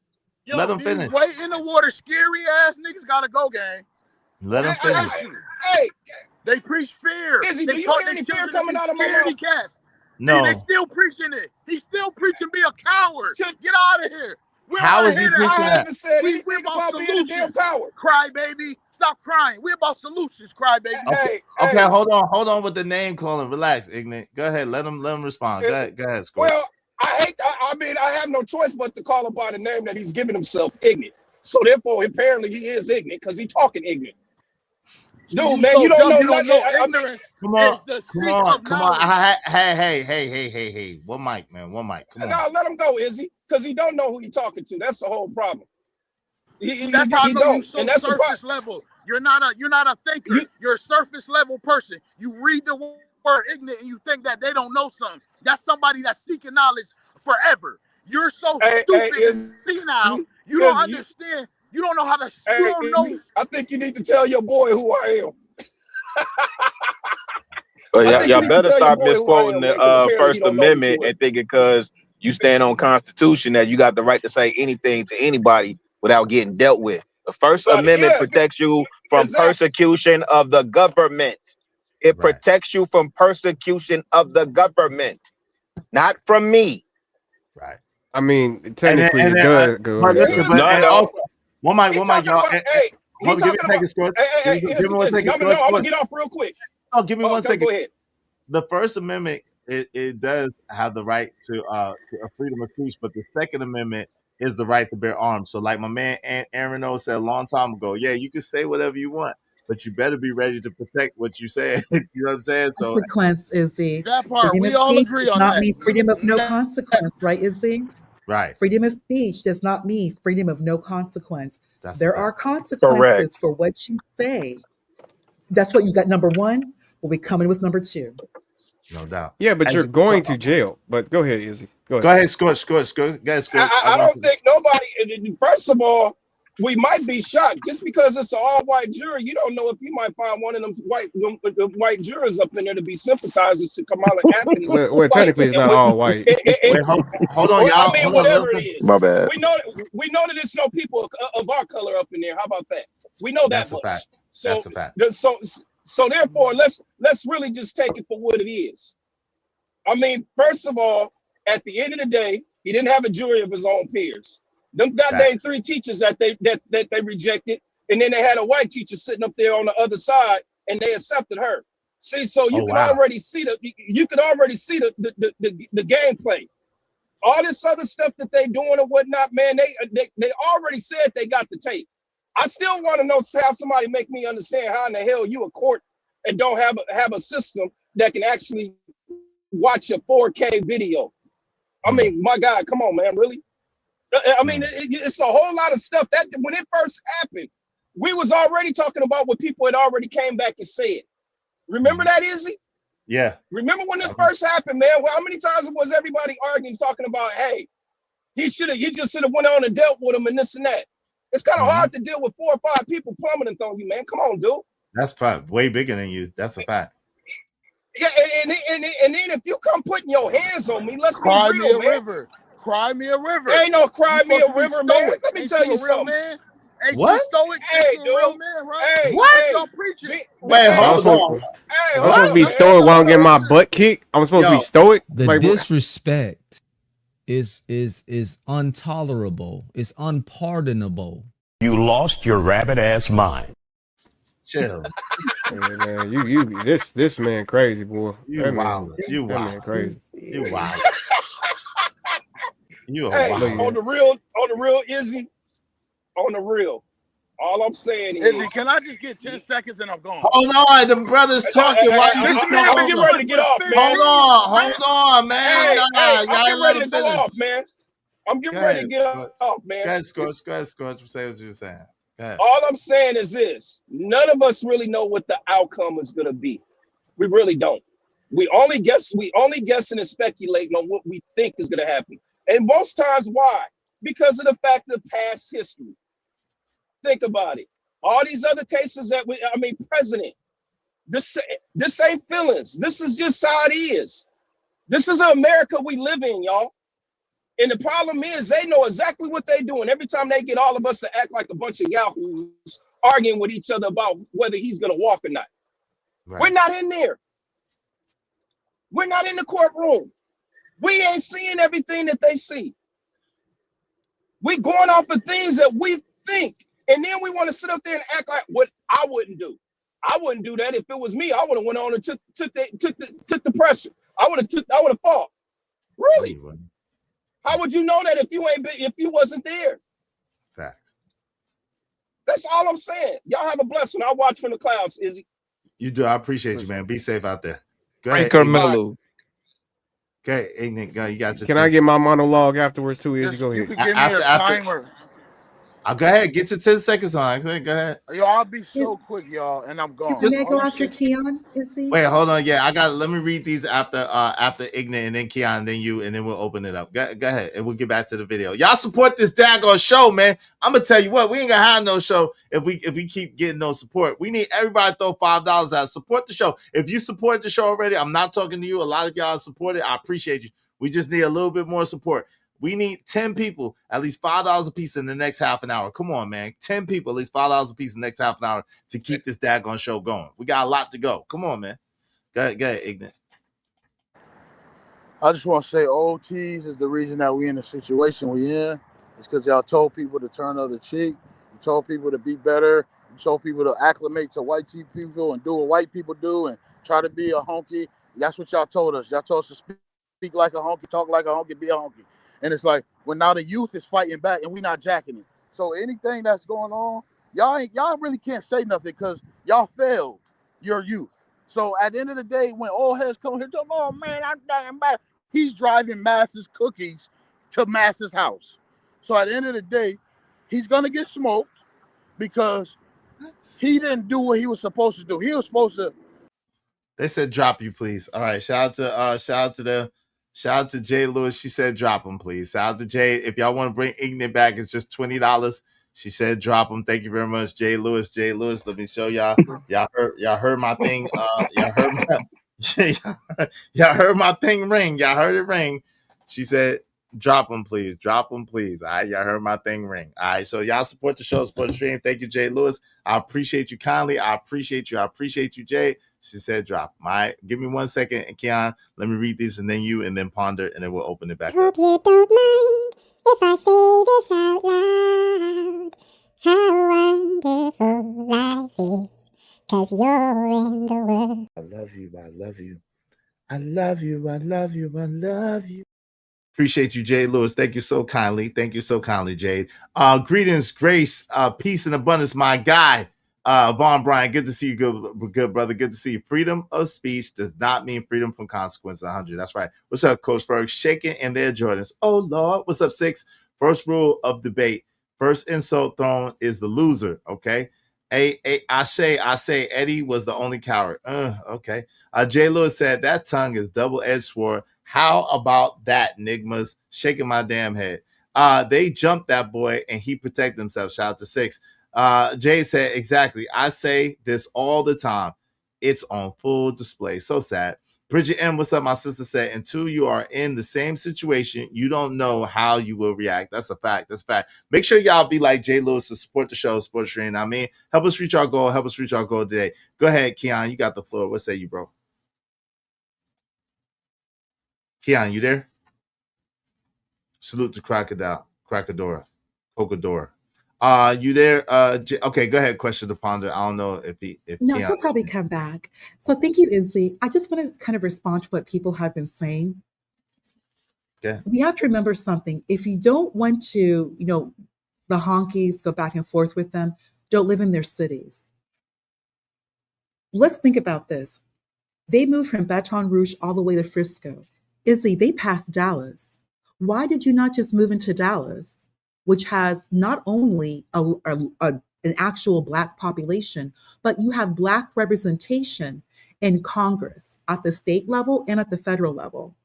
Yo, let them finish. Wait in the water, scary ass niggas gotta go, gang. Let them finish. Hey, they preach fear. Izzy, do you hear any fear coming out of my mouth? No. They still preaching it. He's still preaching be a coward. Get out of here. How is he preaching that? I haven't said anything about being a damn coward. Cry, baby. Stop crying. We're about solutions, cry, baby. Okay, hold on with the name calling. Relax, ignorant. Go ahead. Let him respond. Go ahead, Score. Well, I have no choice but to call him by the name that he's giving himself, ignorant. So therefore, apparently he is ignorant because he's talking ignorant. Dude, man, you don't know nothing. Ignorance. Come on. Hey. One mic, man. One mic. Come on. No, let him go, Izzy, because he don't know who he's talking to. That's the whole problem. That's how I know you so surface level. You're not a thinker. You're a surface level person. You read the word ignorant and you think that they don't know something. That's somebody that's seeking knowledge forever. You're so stupid and senile. You don't understand. You don't know how to. You don't know. I think you need to tell your boy who I am. Well, y'all better stop misquoting the First Amendment and thinking because you stand on Constitution that you got the right to say anything to anybody without getting dealt with. The First Amendment protects you from persecution of the government. It protects you from persecution of the government, not from me. Right. I mean, technically, it does go. One mic, y'all. Hold on, give me a second, Scorch. Give me 1 second, Scorch. I'm gonna get off real quick. Oh, give me 1 second. Go ahead. The First Amendment, it does have the right to freedom of speech, but the Second Amendment is the right to bear arms. So, like my man Aaron O said a long time ago, yeah, you can say whatever you want, but you better be ready to protect what you said. You know what I'm saying? So, consequence is that part. We all agree on not that. mean freedom of no consequence, right? Izzy? Right. Freedom of speech does not mean freedom of no consequence. There are consequences for what you say. That's what you got. Number one, we'll be coming with number two. No doubt. Yeah, but you're going to jail. But go ahead, Izzy. Go ahead, Scorch. Go ahead, Scorch. I don't think nobody. First of all, we might be shocked just because it's an all-white jury. You don't know if you might find one of them white jurors up in there to be sympathizers to Kamala Anthony. Well, technically, it's not all white. Wait, hold on, y'all. I mean, whatever it is. My bad. We know that there's no people of our color up in there. How about that? We know that much. Fact. So, that's a fact. So therefore, let's really just take it for what it is. I mean, first of all, at the end of the day, he didn't have a jury of his own peers. Them goddamn 3 teachers that they rejected, and then they had a white teacher sitting up there on the other side, and they accepted her. See, so you can already see the gameplay. All this other stuff that they doing or whatnot, man, they already said they got the tape. I still want to know, have somebody make me understand how in the hell you a court and don't have a system that can actually watch a 4K video. I mean, my God, come on, man, really? I mean, it's a whole lot of stuff that when it first happened, we was already talking about what people had already came back and said. Remember that, Izzy? Yeah. Remember when this first happened, man? Well, how many times was everybody arguing, talking about, hey, he just should have went on and dealt with him and this and that. It's kind of hard to deal with 4 or 5 people plummeting on you, man. Come on, dude. That's fine. Way bigger than you. That's a fact. Yeah, and then if you come putting your hands on me, let's Cry be me a real, man. river. Cry me a river. There ain't no cry me a river, man. Stoic. Let me Ain't tell you you a real something. man? Ain't What? you stoic? Hey, Ain't you a real dude. man, right? Hey, What? hey, Y'all preaching. Wait, hold supposed- on. Hey, I'm supposed to be stoic while I'm getting my butt kicked. I'm supposed to be stoic. The Like, disrespect is intolerable. It's unpardonable. You lost your rabbit ass mind. Chill. hey, man, this man crazy, boy. You That wild. man, You that man wild. crazy. You wild. You a Hey, wild. on the real, Izzy, on the real. All I'm saying is, Izzy, can I just get 10 seconds and I'm gone? Hold on, the brother's talking. Why you listen, just man, I'm hold getting on? ready to get off, man. Hold on, man. Hey, Nah, I'm y'all getting let ready him to go finish. off, man. I'm getting Go ready ahead, to get Scorch. off, man. Go ahead, Scorch. Go ahead, Scorch. Say what you were saying. Go ahead. All I'm saying is this: none of us really know what the outcome is going to be. We really don't. We only guessing and speculating on what we think is going to happen. And most times, why? Because of the fact of past history. Think about it. All these other cases that president. This ain't feelings. This is just how it is. This is America we live in, y'all. And the problem is they know exactly what they're doing. Every time they get all of us to act like a bunch of yahoos arguing with each other about whether he's going to walk or not. Right. We're not in there. We're not in the courtroom. We ain't seeing everything that they see. We going off of things that we think. And then we want to sit up there and act like what I wouldn't do. I wouldn't do that if it was me. I would have went on and took the pressure. I would have fought. Really? How would you know that if you wasn't there? Fact. That's all I'm saying. Y'all have a blessed one. I'll watch from the clouds, Izzy. You do. I appreciate you, man. Be safe out there. Go Hey, ahead, Carmelo. Okay, Ignorant, go. You got your. Can I get my monologue afterwards too, Izzy? Go You ahead. can give me a timer. Go ahead. Get your 10 seconds on. Go ahead. Yo, I'll be so quick, y'all, and I'm gone. Can I go after Keon? Izzy? Wait, hold on. Yeah, let me read these after Ignorant and then Keon, and then you, and then we'll open it up. Go ahead, and we'll get back to the video. Y'all support this daggone show, man. I'm gonna tell you what, we ain't gonna have no show if we keep getting no support. We need everybody to throw $5 out. Support the show. If you support the show already, I'm not talking to you. A lot of y'all support it. I appreciate you. We just need a little bit more support. We need 10 people, at least $5 a piece in the next half an hour. Come on, man. 10 people, at least $5 a piece in the next half an hour to keep this daggone show going. We got a lot to go. Come on, man. Go ahead, Ignorant. I just want to say OTs is the reason that we in the situation we in. It's because y'all told people to turn the other cheek. You told people to be better. You told people to acclimate to white people and do what white people do and try to be a honky. That's what y'all told us. Y'all told us to speak like a honky, talk like a honky, be a honky. And it's like, when now the youth is fighting back and we not jacking it. So anything that's going on, y'all really can't say nothing because y'all failed your youth. So at the end of the day, when old heads come here, oh man, I'm dying bad. He's driving Masses cookies to Masses house. So at the end of the day, he's gonna get smoked because he didn't do what he was supposed to do. He was supposed to. They said drop you, please. All right, shout out to Jay Lewis. She said drop him, please. Shout out to Jay. If y'all want to bring Ignorant back, it's just $20. She said drop him. Thank you very much, Jay Lewis. Jay Lewis, let me show y'all. Y'all heard my thing. Y'all heard my thing ring. Y'all heard it ring. She said drop him, please. Drop him, please. All right, y'all heard my thing ring. All right, so y'all support the show, support the stream. Thank you, Jay Lewis. I appreciate you kindly. I appreciate you, Jay. She said drop. All right, give me 1 second, and Keon, let me read these, and then you, and then ponder, and then we'll open it back Hope up. you don't mind if I say this out loud. How wonderful life is, 'cause you're in the world. I love you. I love you. I love you. I love you. I love you. Appreciate you, Jade Lewis. Thank you so kindly. Thank you so kindly, Jade. Greetings, grace, peace, and abundance, my guy. Vaughn Bryan, good to see you, good brother. Good to see you. Freedom of speech does not mean freedom from consequence. 100. That's right. What's up, Coach Ferg? Shaking in their Jordans. Oh, Lord. What's up, 6? First rule of debate. First insult thrown is the loser. Okay. I say Eddie was the only coward. Okay. Jay Lewis said that tongue is double-edged sword. How about that, Nigmas? Shaking my damn head. They jumped that boy and he protected himself. Shout out to 6. Jay said, exactly. I say this all the time. It's on full display. So sad. Bridget M, what's up? My sister said, until you are in the same situation, you don't know how you will react. That's a fact. That's a fact. Make sure y'all be like Jay Lewis to support the show, Sports Stream. I mean, help us reach our goal. Help us reach our goal today. Go ahead, Keon. You got the floor. What say you, bro? Keon, you there? Salute to Crocodora. You there? Okay, go ahead. Question to ponder. I don't know if No, Keon he'll probably come back. So thank you, Izzy. I just want to kind of respond to what people have been saying. Okay. We have to remember something. If you don't want to, the honkies go back and forth with them, don't live in their cities. Let's think about this. They moved from Baton Rouge all the way to Frisco. Izzy, they passed Dallas. Why did you not just move into Dallas, which has not only an actual Black population, but you have Black representation in Congress at the state level and at the federal level?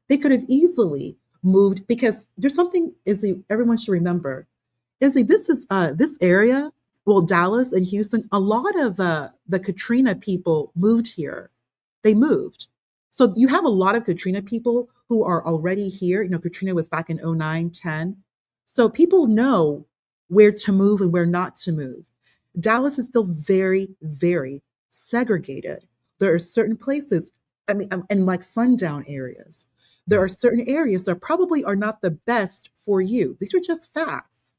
They could have easily moved, because there's something, Izzy, everyone should remember. Izzy, this is this area, well, Dallas and Houston, a lot of the Katrina people moved here. They moved. So you have a lot of Katrina people who are already here. Katrina was back in 2009, 10. So people know where to move and where not to move. Dallas is still very, very segregated. There are certain places, in like sundown areas, there are certain areas that probably are not the best for you. These are just facts.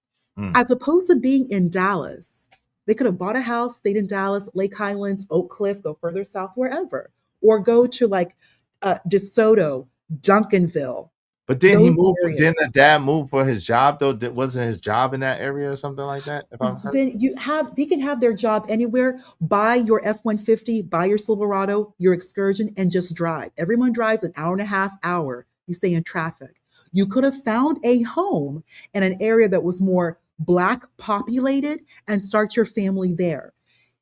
As opposed to being in Dallas, they could have bought a house, stayed in Dallas, Lake Highlands, Oak Cliff, go further south, wherever. Or go to like DeSoto, Duncanville. But then he moved. Didn't the dad move for his job though? Wasn't his job in that area or something like that? If I'm then they can have their job anywhere. Buy your F-150, buy your Silverado, your Excursion, and just drive. Everyone drives an hour and a half. You stay in traffic. You could have found a home in an area that was more Black populated and start your family there.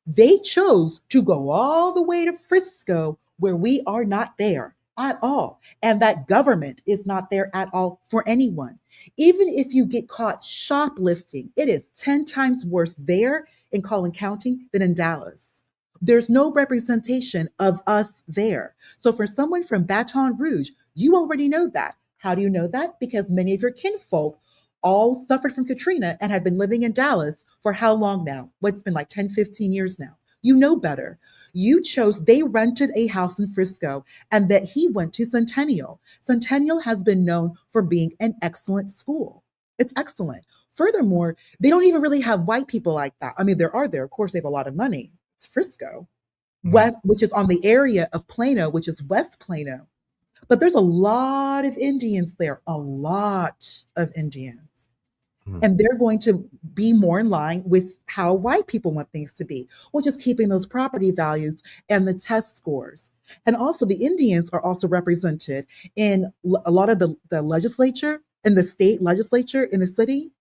They chose to go all the way to Frisco, where we are not there at all. And that government is not there at all for anyone. Even if you get caught shoplifting, it is 10 times worse there in Collin County than in Dallas. There's no representation of us there. So for someone from Baton Rouge, you already know that. How do you know that? Because many of your kinfolk all suffered from Katrina and have been living in Dallas for how long now? What's been like 10, 15 years now. You know better. They rented a house in Frisco, and that he went to Centennial. Centennial has been known for being an excellent school. It's excellent. Furthermore, they don't even really have white people like that. There are there. Of course, they have a lot of money. It's Frisco, which is on the area of Plano, which is West Plano. But there's a lot of Indians there, a lot of Indians. And they're going to be more in line with how white people want things to be, which is keeping those property values and the test scores. And also the Indians are also represented in a lot of the legislature and the state legislature in the city.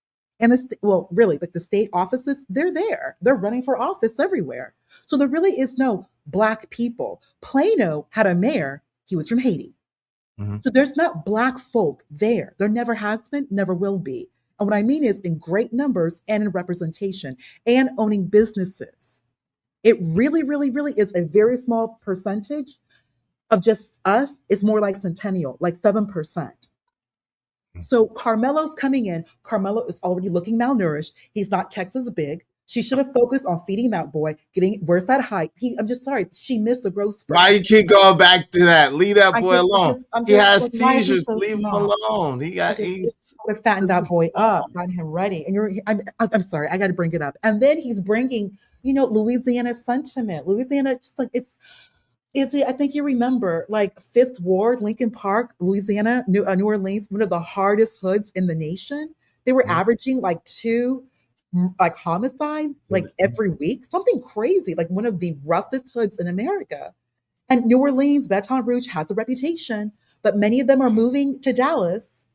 And the state offices, they're there. They're running for office everywhere. So there really is no Black people. Plano had a mayor. He was from Haiti. So there's not Black folk there. There never has been, never will be. And what I mean is in great numbers and in representation and owning businesses. It really, really, really is a very small percentage of just us. It's more like Centennial, like 7%. So Carmelo's coming in. Carmelo is already looking malnourished. He's not Texas big. She should have focused on feeding that boy, where's that height? I'm just sorry. She missed a growth spurt. Why you keep going back to that? Leave that boy alone. He has seizures. Leave him alone. He's fattened that boy up, got him ready. And I'm sorry, I got to bring it up. And then he's bringing, Louisiana sentiment. Louisiana, just like it's I think you remember, like Fifth Ward, Lincoln Park, Louisiana, New Orleans, one of the hardest hoods in the nation. They were averaging like 2 like homicides like every week, something crazy, like one of the roughest hoods in America. And New Orleans, Baton Rouge has a reputation, but many of them are moving to Dallas.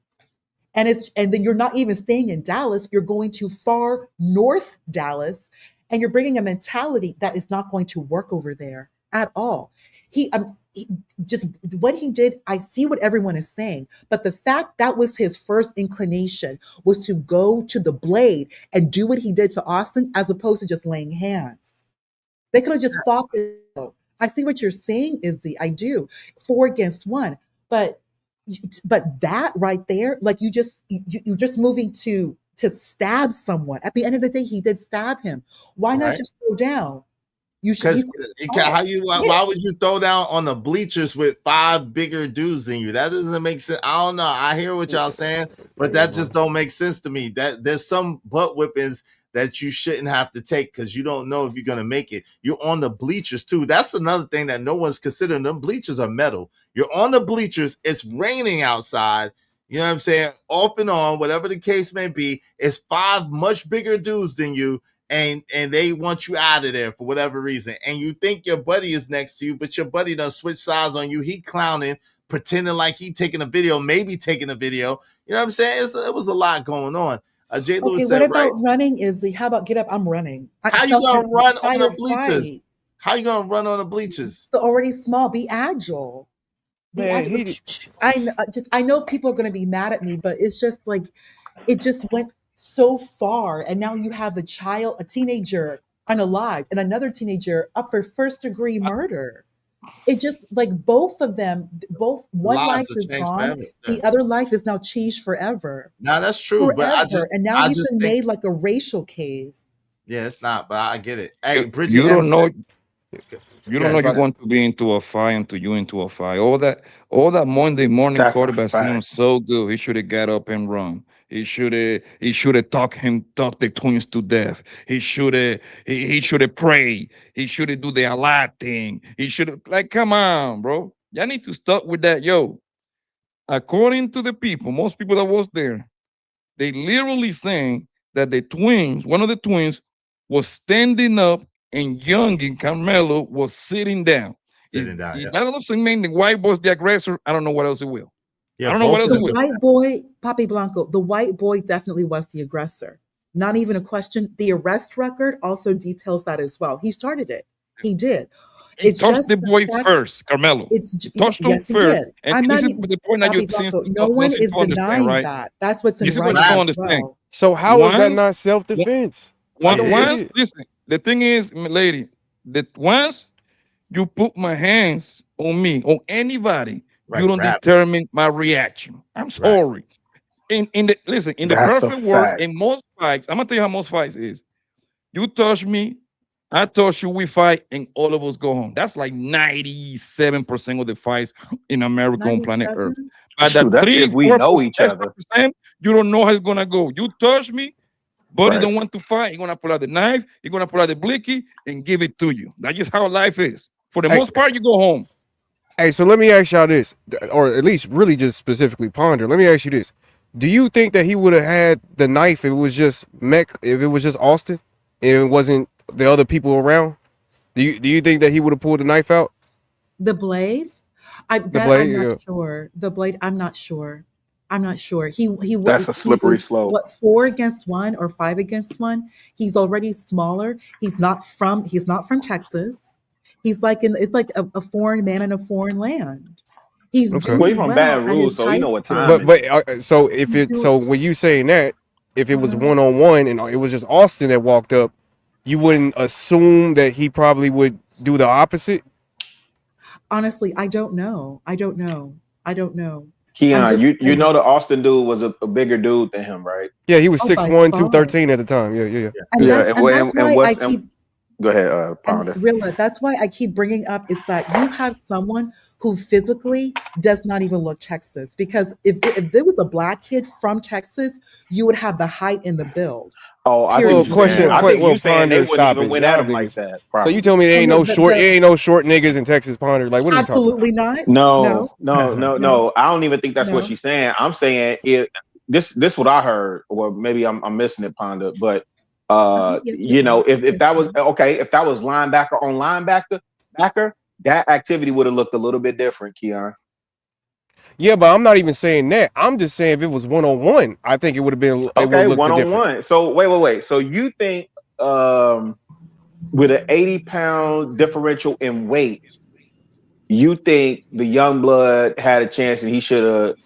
And then you're not even staying in Dallas, you're going to far north Dallas, and you're bringing a mentality that is not going to work over there at all. He just what he did, I see what everyone is saying, but the fact that was his first inclination was to go to the blade and do what he did to Austin as opposed to just laying hands. They could have just fought it. I see what you're saying, Izzy. I do. 4 against 1. But that right there, like you're just moving to stab someone. At the end of the day, he did stab him. Why not just throw down? You should. Why would you throw down on the bleachers with 5 bigger dudes than you? That doesn't make sense. I don't know. I hear what y'all saying, but that just don't make sense to me. That there's some butt whippings that you shouldn't have to take because you don't know if you're gonna make it. You're on the bleachers too. That's another thing that no one's considering. Them bleachers are metal. You're on the bleachers. It's raining outside. You know what I'm saying? Off and on, whatever the case may be. It's 5 much bigger dudes than you. And they want you out of there for whatever reason. And you think your buddy is next to you, but your buddy done switch sides on you. He clowning, pretending like he taking a video, maybe taking a video. You know what I'm saying? It was a lot going on. Jay Lewis said, what about running, Izzy? How about get up? I'm running. How you gonna run on the bleachers? How you gonna run on the bleachers? It's already small. Be agile. Be agile. I know people are gonna be mad at me, but it's just like it just went so far, and now you have a teenager unalive, and another teenager up for first-degree murder. It just like both of them, one life is gone, the other life is now changed forever. Now that's true, forever. And now he's been made like a racial case. Yeah, it's not, but I get it. Hey, Bridget, you don't know. You don't know you're going to be into a fight until you into a fight. All that Monday morning quarterback sounds so good. He should have got up and run. He should have talked the twins to death. He should have prayed. He should have do the Allah thing. He should have, like, come on, bro. Y'all need to stop with that, yo. According to the people, most people that was there, they literally saying that one of the twins was standing up and Young and Carmelo was sitting down. That doesn't mean the white boy's the aggressor. I don't know what else it will. Yeah, I don't know what else it will. The white boy, Papi Blanco, the white boy definitely was the aggressor. Not even a question. The arrest record also details that as well. He started it. He did. He touched the boy first, Carmelo. Touched him yes, he first. did. And this is the point that you're saying. No one is denying that. That's what's in writing as well. So how is that not self-defense? Listen, the thing is, lady, that once you put my hands on me, on anybody, you don't determine my reaction. I'm sorry. In the perfect world, in most fights, I'm gonna tell you how most fights is. You touch me, I touch you, we fight, and all of us go home. That's like 97% of the fights in America on planet Earth. But that 3-4%, you don't know how it's gonna go. You touch me, buddy don't want to fight. He's gonna pull out the knife, he's gonna pull out the blicky and give it to you. That's just how life is. For the most part, you go home. Hey, so let me ask y'all this, or at least really just specifically ponder. Let me ask you this. Do you think that he would have had the knife if it was just Austin and it wasn't the other people around? Do you think that he would have pulled the knife out? The blade? I'm not sure. The blade, I'm not sure. He That's a slippery slope. What, 4 against 1 or 5 against 1? He's already smaller. He's not from Texas. He's like it's like a foreign man in a foreign land. He's he's from Baton Rouge, so you know what time. So when you saying that, if it was 1-on-1 and it was just Austin that walked up, you wouldn't assume that he probably would do the opposite? Honestly, I don't know. Keon, you know the Austin dude was a bigger dude than him, right? Yeah, he was 6'1", 213 at the time. Yeah. Go ahead, Ponder. Rilla, that's why I keep bringing up is that you have someone who physically does not even look Texas. Because if there was a black kid from Texas, you would have the height and the build. Oh, I see Period. what you're saying. I think you saying they Ponder, wouldn't stop even it. went at Y'all him like niggas. that. So you Probably. tell me there Oh ain't no, no short, it ain't no short niggas in Texas Ponder. Like, what are you talking about? absolutely not. No, No, no. I don't even think that's what no. she's saying. I'm saying it. This what I heard, or maybe I'm missing it, Ponder. But Yes, you know, if yes, that was okay, if that was linebacker on backer, that activity would have looked a little bit different, Keon. Yeah, but I'm not even saying that. I'm just saying if it was 1-on-1, I think it would have been. It would Okay, look different. 1-on-1. So wait. So you think with an 80-pound differential in weight, you think the young blood had a chance and he should have?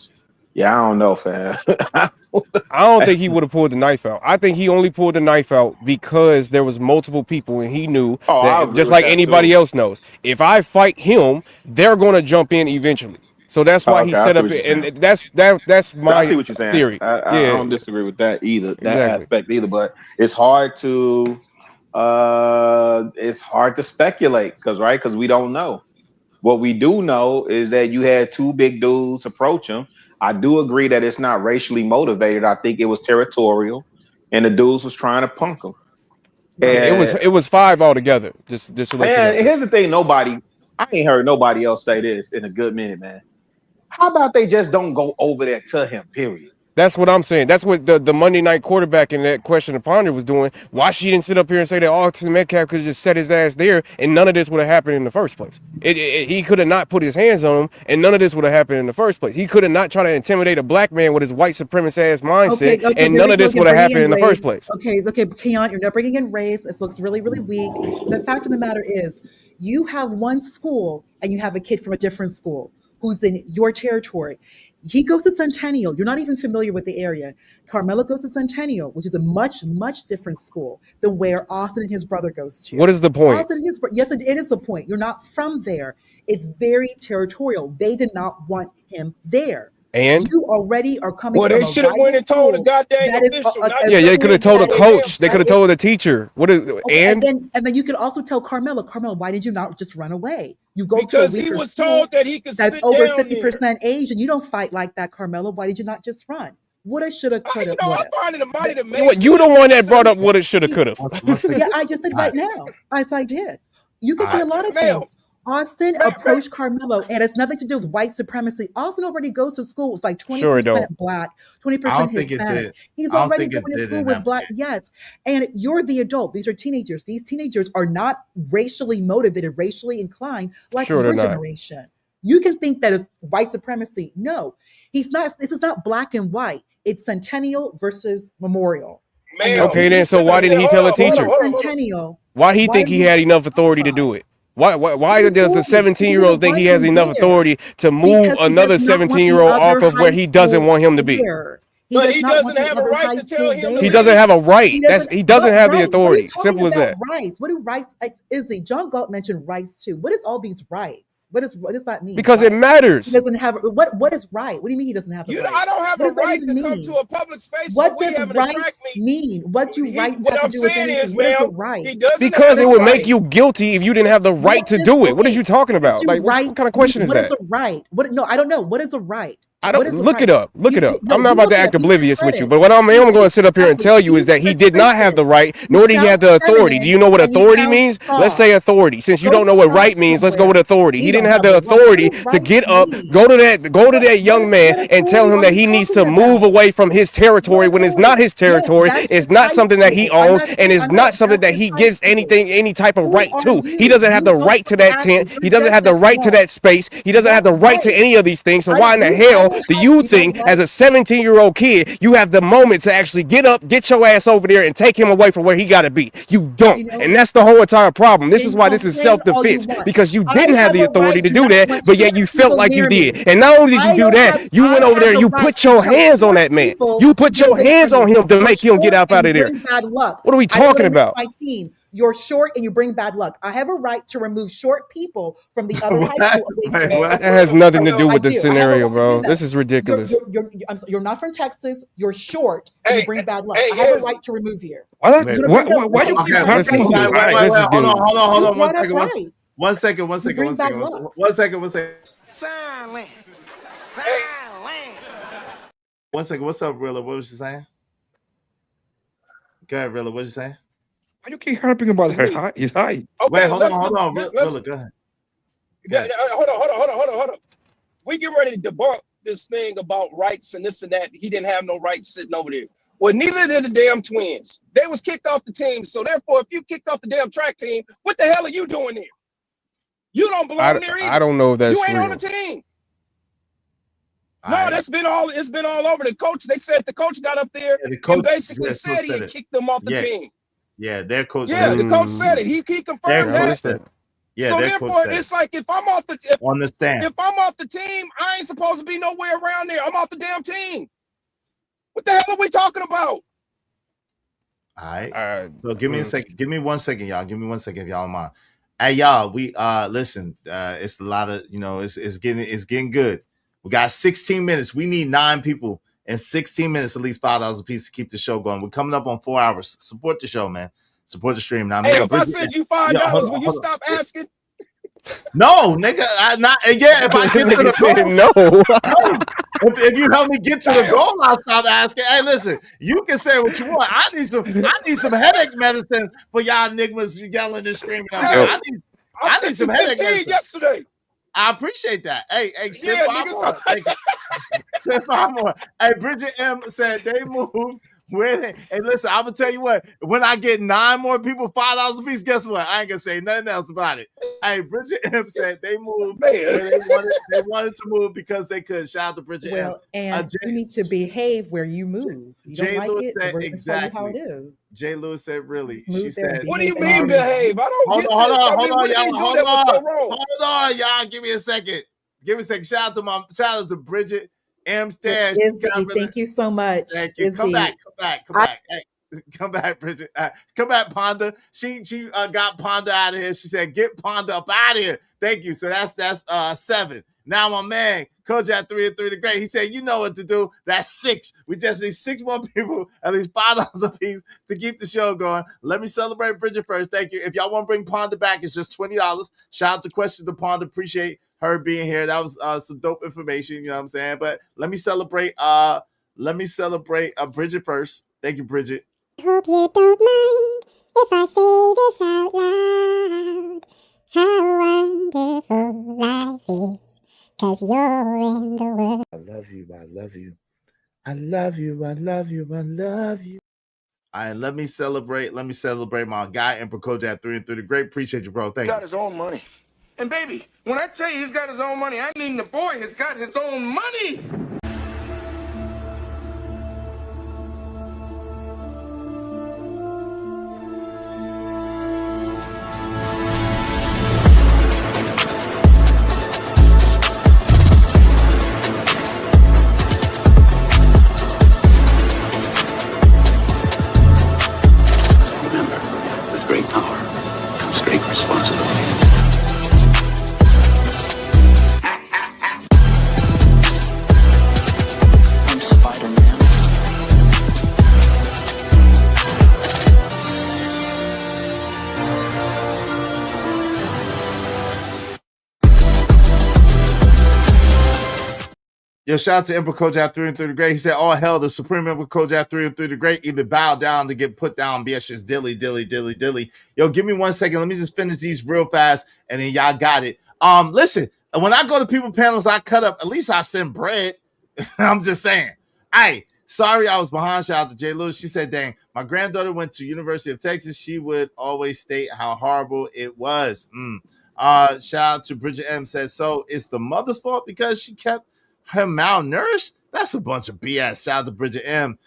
Yeah, I don't know, fam. I don't think he would have pulled the knife out. I think he only pulled the knife out because there was multiple people and he knew Oh, I that agree just with like that anybody too. else knows. If I fight him, they're gonna jump in eventually. So that's why he Okay, I set see up what you're and saying. that's I my see what you're saying. theory. I Yeah, don't disagree with that either, that exactly. aspect either. But it's hard to speculate because we don't know. What we do know is that you had two big dudes approach him. I do agree that it's not racially motivated. I think it was territorial, and the dudes was trying to punk him. Yeah, And it was 5 altogether. Just to let you know. here's the thing: I ain't heard nobody else say this in a good minute, man. How about they just don't go over there to him? Period. That's what I'm saying. That's what the Monday night quarterback in that question of Ponder was doing. Why she didn't sit up here and say that Austin Metcalf could just set his ass there and none of this would have happened in the first place. He could have not put his hands on him and none of this would have happened in the first place. He could have not tried to intimidate a black man with his white supremacist ass mindset Okay, and there none we of go. this You're would have bringing happened in in the first race. place. Okay, Keon, you're not bringing in race. This looks really, really weak. The fact of the matter is, you have one school and you have a kid from a different school who's in your territory. He goes to Centennial. You're not even familiar with the area. Carmelo goes to Centennial, which is a much, much different school than where Austin and his brother goes to. What is the point? Austin and his yes, it is a point. You're not from there. It's very territorial. They did not want him there. And you already are coming Well, from they a should have rival went and told the school goddamn that is official. Not yeah, they could have told a that is- coach. They that could have is- told a teacher. What is Okay, and and then you could also tell Carmelo, why did you not just run away? You go because to a he weaker was school told that he could that's sit over down 50% Asian. You don't fight like that, Carmelo. Why did you not just run? Woulda, shoulda, coulda, I'm woulda. finding the money to make. you the one that brought up what it should have, could have. Yeah, I just said right now. As I did. You can say a lot of Ma'am. things. Austin approached Carmelo, and it's nothing to do with white supremacy. Austin already goes to school with like 20% Sure it don't. black, I 20% don't think it Hispanic. did. He's I don't already think it going to did school in with that black, yes. And you're the adult. These are teenagers. These teenagers are not racially motivated, racially inclined like Sure they're your not. generation. You can think that is white supremacy. No, he's not. This is not black and white. It's Centennial versus Memorial. Ma'am, Okay, then so why didn't he tell a teacher? Centennial. Why do he think he had enough authority to do it? Why does a 17-year-old think he has enough authority to move another 17-year-old off of where he doesn't want him to be? But he doesn't have a right to tell him. He doesn't have a right. He doesn't have the authority. Simple as that. Rights. What do rights? Izzy, John Galt mentioned rights too. What is all these rights? What does that mean? Because it matters. He doesn't have what is right? What do you mean he doesn't have the right? I don't have a right to come to a public space. What does rights mean? What do rights what have I'm to do with saying anything? is, What is a ma'am, right? he doesn't Because have it would a make right. you guilty if you didn't have the right to do it. What are you talking about? Like, what kind of question is What that? is a right? What? No, I don't know. What is a right? I don't look it up. Look it up. No, I'm not you about look to it act up. You oblivious read with it. you, but what I'm going to sit up here and tell you is that he did not have the right, nor did he have the authority. Do you know what authority means? Let's say authority. Since you don't know what right means, let's go with authority. He didn't have the authority to get up, go to that young man and tell him that he needs to move away from his territory when it's not his territory. It's not something that he owns, and it's not something that he gives any type of right to. He doesn't have the right to that tent. He doesn't have the right to that space. He doesn't have the right to any of these things. So why in the hell do you think, as a 17-year-old kid, you have the moment to actually get up, get your ass over there, and take him away from where he got to be? You don't, and that's the whole entire problem. This is why this is self-defense, because you didn't have the authority to do that, but yet you felt like you did. And not only did you do that, you went over there and you put your hands on that man. You put your hands on him to make him get up out of there. What are we talking about? My team. You're short and you bring bad luck. I have a right to remove short people from the other high school. That has nothing to do with the I do. scenario, I have a right to bro. do that. This is ridiculous. You're not from Texas. You're short and you bring bad luck. I have a right to remove you. Why do you keep This is talking stupid. about This is Hold dude. on. What are rights? One second. What's up, Rilla? What was she saying? Go ahead, Rilla. What you saying? Why you keep harping about his height? Okay, Wait, hold listen, on. let's- Rilla, go ahead. Hold on. We get ready to debunk this thing about rights and this and that. He didn't have no rights sitting over there. Well, neither did the damn twins. They was kicked off the team. So therefore, if you kicked off the damn track team, what the hell are you doing there? You don't belong there either. I don't know if that's you ain't real. on the team. No, it's been all over. The coach, they said the coach got up there the coach- and basically yeah, said coach he said had it. kicked them off the Yeah. team. Yeah, their coach. Yeah, said the coach said it. He confirmed that. Yeah, so their therefore, coach said it's like if I'm off the on the stand. if I'm off the team, I ain't supposed to be nowhere around there. I'm off the damn team. What the hell are we talking about? All right. So give me a second. Give me 1 second, y'all. Give me 1 second if y'all don't mind. Hey, y'all, we listen, it's a lot of, it's getting good. We got 16 minutes. We need 9 people in 16 minutes, at least $5 a piece to keep the show going. We're coming up on 4 hours. Support the show, man. Support the stream. Now, Hey, if I send you $5, will you stop asking? No, nigga, if I get to the goal, no. If you help me get to the goal, I'll stop asking. Hey, listen, you can say what you want. I need some headache medicine for y'all niggas yelling and screaming. I need some headache medicine. Yesterday. I appreciate that. Hey, sip Yeah, five niggas more. Sip five more. Hey, Bridget M said they moved. Hey, listen, I'm gonna tell you what. When I get 9 more people, $5 a piece, guess what? I ain't gonna say nothing else about it. Hey, Bridget M said they moved. Where they wanted to move because they could. Shout out to Bridget M. Well, and you need to behave where you move. You don't Jay like Lewis it, said we're gonna tell you how it exactly. is. Jay Lewis said, "Really?" Move She there, said, What do you behave. mean behave? I don't get Hold this. on, I mean, what did they y'all. do Hold that was so wrong? Hold on, y'all. Give me a second. Give me a second. Shout out to Bridget M. Stash. Izzy, thank you so much. Thank you. Izzy. Come back. Hey, come back, Bridget. Come back, Ponda. She got Ponda out of here. She said, "Get Ponda up out of here." Thank you. So that's 7. Now my man, Kojak 3 and 3 the Great. He said, "You know what to do." That's 6. We just need 6 more people, at least $5 a piece to keep the show going. Let me celebrate Bridget first. Thank you. If y'all want to bring Ponda back, it's just $20. Shout out to Question to Ponda. Appreciate her being here. That was some dope information. You know what I'm saying? But let me celebrate. Bridget first. Thank you, Bridget. Hope you don't mind if I say this out loud. How wonderful life is, 'cause you're in the world. I love you. I love you. I love you. I love you. I love you. All right, let me celebrate my guy, Emperor Kojak 3 and 3 the Great. Appreciate you, bro. Thank Got you. his own money. And baby, when I tell you he's got his own money, I mean the boy has got his own money. Remember, with great power comes great responsibility. I'm Spider-Man. Yo, shout out to Emperor Kojak 3 and 3 the Great. He said, "All hell, the Supreme Emperor Kojak 3 and 3 the Great either bow down to get put down." BS just dilly. Yo, give me 1 second. Let me just finish these real fast, and then y'all got it. Listen, when I go to people panels, I cut up. At least I send bread. I'm just saying. Hey, sorry I was behind. Shout out to Jay Lewis. She said, "Dang, my granddaughter went to University of Texas. She would always state how horrible it was." Shout out to Bridget M. Said, "So it's the mother's fault because she kept her malnourished?" That's a bunch of BS. Shout out to Bridget M.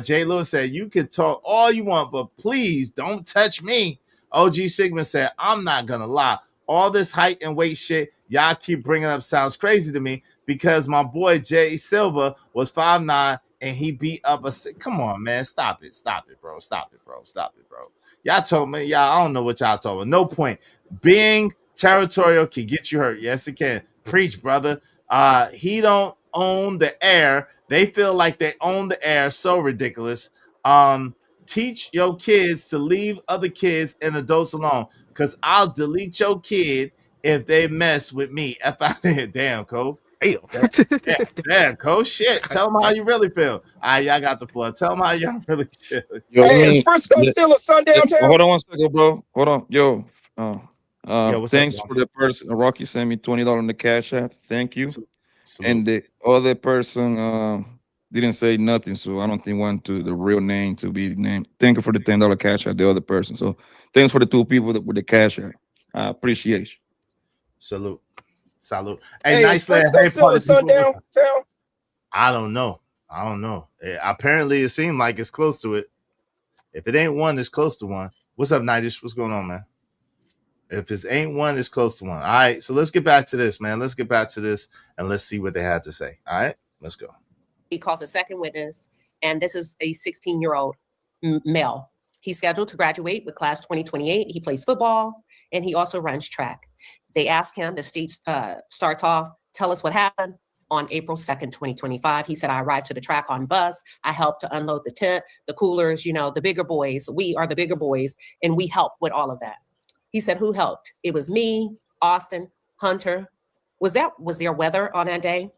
Jay Lewis said, "You can talk all you want, but please don't touch me." OG Sigma said, "I'm not gonna lie. All this height and weight shit y'all keep bringing up sounds crazy to me because my boy Jay Silva was 5'9" and he beat up a six. Come on, man. Stop it, bro. Y'all told me, I don't know what y'all told me. No point. Being territorial can get you hurt. Yes, it can. Preach, brother. He don't own the air. They feel like they own the air. So ridiculous. Teach your kids to leave other kids and adults alone, because I'll delete your kid if they mess with me. Damn, Cole. Damn, coach. Shit. Tell them how you really feel. All right, y'all got the floor. Tell them how y'all really feel. Yo, let Hey, is me Frisco still a sundown town? hold on one second, bro. Hold on, yo. What's up, Thanks y'all? for the person. Rocky sent me $20 in the cash app. Thank you. Salute. And the other person didn't say nothing, so I don't think want to the real name to be named. Thank you for the $10 cash app. The other person. So thanks for the two people with the cash app. I appreciate you. Salute. Salute. Hey, Hey, is nice land. Frisco Hey, still a party people. sundown town? I don't know. Apparently, it seemed like it's close to it. If it ain't one, it's close to one. What's up, Nidish? What's going on, man? If it ain't one, it's close to one. All right, so let's get back to this, man. Let's get back to this and let's see what they had to say. All right, let's go. He calls a second witness, and this is a 16-year-old male. He's scheduled to graduate with class 2028. He plays football, and he also runs track. They ask him, the state starts off, tell us what happened on April 2nd, 2025. He said, I arrived to the track on bus. I helped to unload the tent, the coolers, the bigger boys. We are the bigger boys, and we help with all of that. He said, who helped? It was me, Austin, Hunter. Was there weather on that day?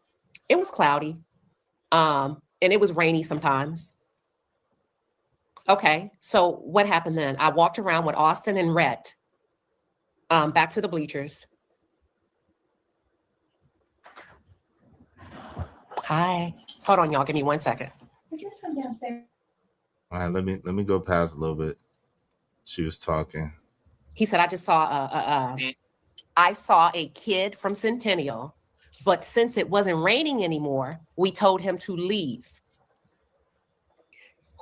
It was cloudy. And it was rainy sometimes. Okay, so what happened then? I walked around with Austin and Rhett back to the bleachers. Hi. Hold on, y'all. Give me 1 second. Is this from downstairs? All right, let me go past a little bit. She was talking. He said, I just saw I saw a kid from Centennial, but since it wasn't raining anymore, we told him to leave.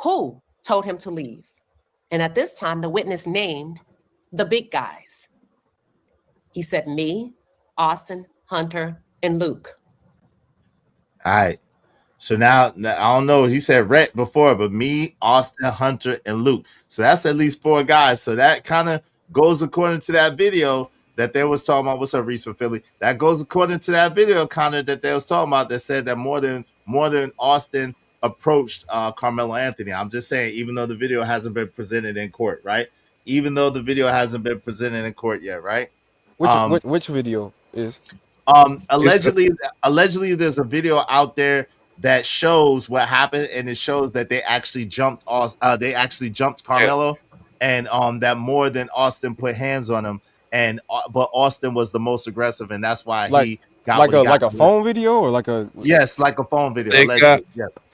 Who told him to leave? And at this time, the witness named the big guys. He said, me, Austin, Hunter, and Luke. All right. So now I don't know. He said Rhett before, but me, Austin, Hunter, and Luke. So that's at least 4 guys. So that kind of goes according to that video that they was talking about. What's up, Reese from Philly? That goes according to that video, Connor, that they was talking about. That said that more than Austin approached Carmelo Anthony. I'm just saying, even though the video hasn't been presented in court, right? Even though the video hasn't been presented in court yet, right? Which video is? Allegedly, there's a video out there that shows what happened, and it shows that they actually jumped Carmelo, and that more than Austin put hands on him, and but Austin was the most aggressive, and that's why he got like a phone video or like a like a phone video.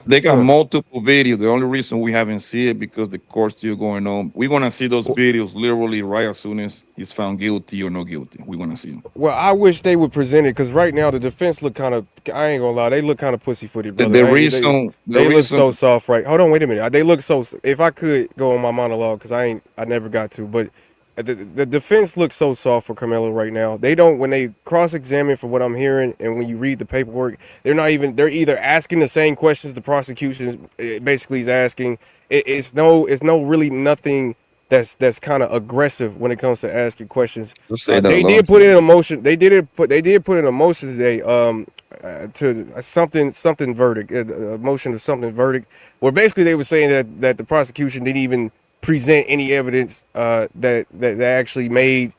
They got multiple videos. The only reason we haven't seen it because the court's still going on. We're gonna see those videos literally right as soon as he's found guilty or no guilty. We're gonna see them. Well, I wish they would present it because right now the defense look kind of. I ain't gonna lie, they look kind of pussyfooted, brother. They look so soft, right? Hold on, wait a minute. They look so. If I could go on my monologue, because I never got to, but the defense looks so soft for Carmelo right now. They don't, when they cross-examine, from what I'm hearing, and when you read the paperwork, they're either asking the same questions the prosecution basically is asking. It's really nothing that's kind of aggressive when it comes to asking questions. They did put in a motion. They did put in a motion today to a something verdict, a motion of something verdict, where basically they were saying that the prosecution didn't even present any evidence that actually made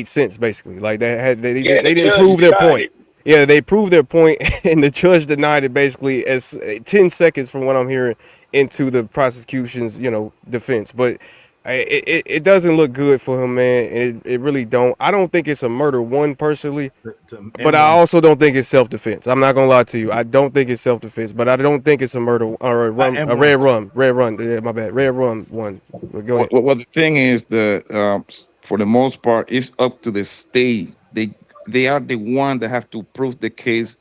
sense, basically. Like they didn't prove their point. Yeah, they proved their point, and the judge denied it basically as 10 seconds from what I'm hearing into the prosecution's defense. But it doesn't look good for him, man. It really don't. I don't think it's a murder one personally, but I also don't think it's self-defense. I'm not gonna lie to you. I don't think it's self-defense, but I don't think it's a murder or a red rum. Yeah, my bad. Red rum one. Go ahead. Well, the thing is that for the most part, it's up to the state. They are the one that have to prove the case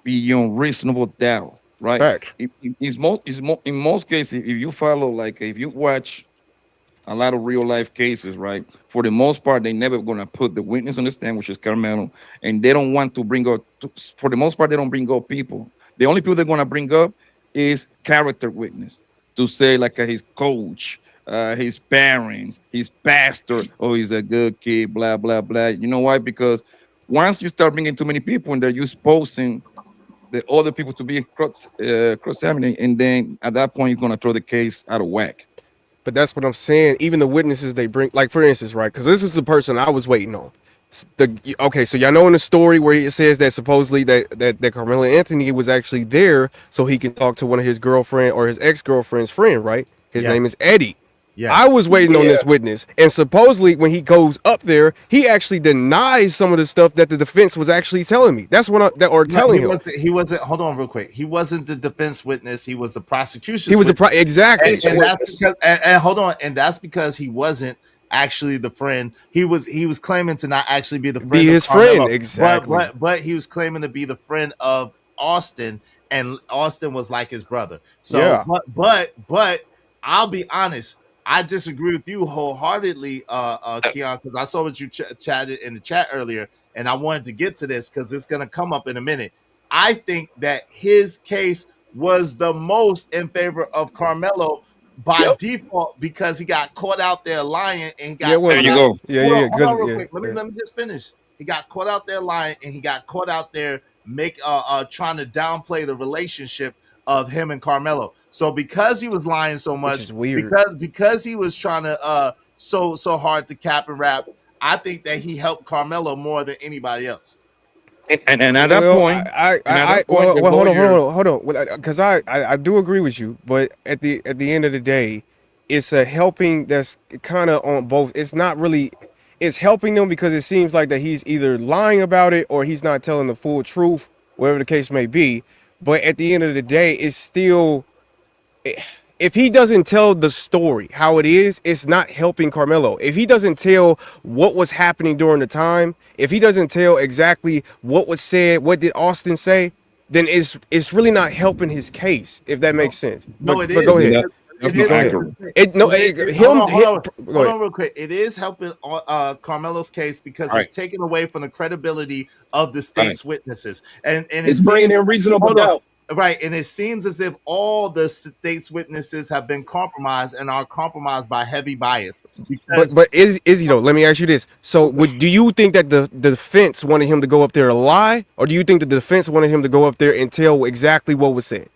beyond reasonable doubt, right? In most cases, if you follow, if you watch a lot of real life cases, right? For the most part, they never gonna put the witness on the stand, which is Carmelo, and they don't want to bring up. For the most part, they don't bring up people. The only people they're gonna bring up is character witness to say his coach, his parents, his pastor, oh, he's a good kid, blah, blah, blah. You know why? Because once you start bringing too many people in there, you're exposing the other people to be cross-examining, and then at that point, you're going to throw the case out of whack. But that's what I'm saying. Even the witnesses they bring, like for instance, right? Because this is the person I was waiting on. Okay, so y'all know in the story where it says that supposedly that Carmelo Anthony was actually there so he can talk to one of his girlfriend or his ex-girlfriend's friend, right? His Yeah. name is Eddie. Yeah. I was waiting on this witness, and supposedly when he goes up there, he actually denies some of the stuff that the defense was actually telling me. That's what telling him. He wasn't. Hold on, real quick. He wasn't the defense witness. He was the prosecution. He was exactly. And that's because. And hold on, and that's because he wasn't actually the friend. He was claiming to not actually be the friend. Be of his Carmelo, friend, exactly. But he was claiming to be the friend of Austin, and Austin was like his brother. So, Yeah. but I'll be honest. I disagree with you wholeheartedly, Keon, because I saw what you chatted in the chat earlier, and I wanted to get to this because it's going to come up in a minute. I think that his case was the most in favor of Carmelo by default because he got caught out there lying and he got There you go. Hold on real quick. Let me just finish. He got caught out there lying and he got caught out there trying to downplay the relationship of him and Carmelo. So because he was lying so much, is weird. because he was trying to so hard to cap and rap, I think that he helped Carmelo more than anybody else. And at that point, hold on, because I do agree with you, but at the end of the day, it's a helping that's kind of on both. It's not really. It's helping them because it seems like that he's either lying about it or he's not telling the full truth, whatever the case may be. But at the end of the day, it's still, if he doesn't tell the story how it is, it's not helping Carmelo. If he doesn't tell what was happening during the time, if he doesn't tell exactly what was said, what did Austin say, then it's really not helping his case, if that makes sense. No, it but is. Go ahead. Hold on real quick. It is helping Carmelo's case because it's taking away from the credibility of the state's witnesses, and it's bringing in reasonable doubt. Right, and it seems as if all the state's witnesses have been compromised and are compromised by heavy bias. But is he though? Let me ask you this: so, do you think that the defense wanted him to go up there to lie, or do you think the defense wanted him to go up there and tell exactly what was said?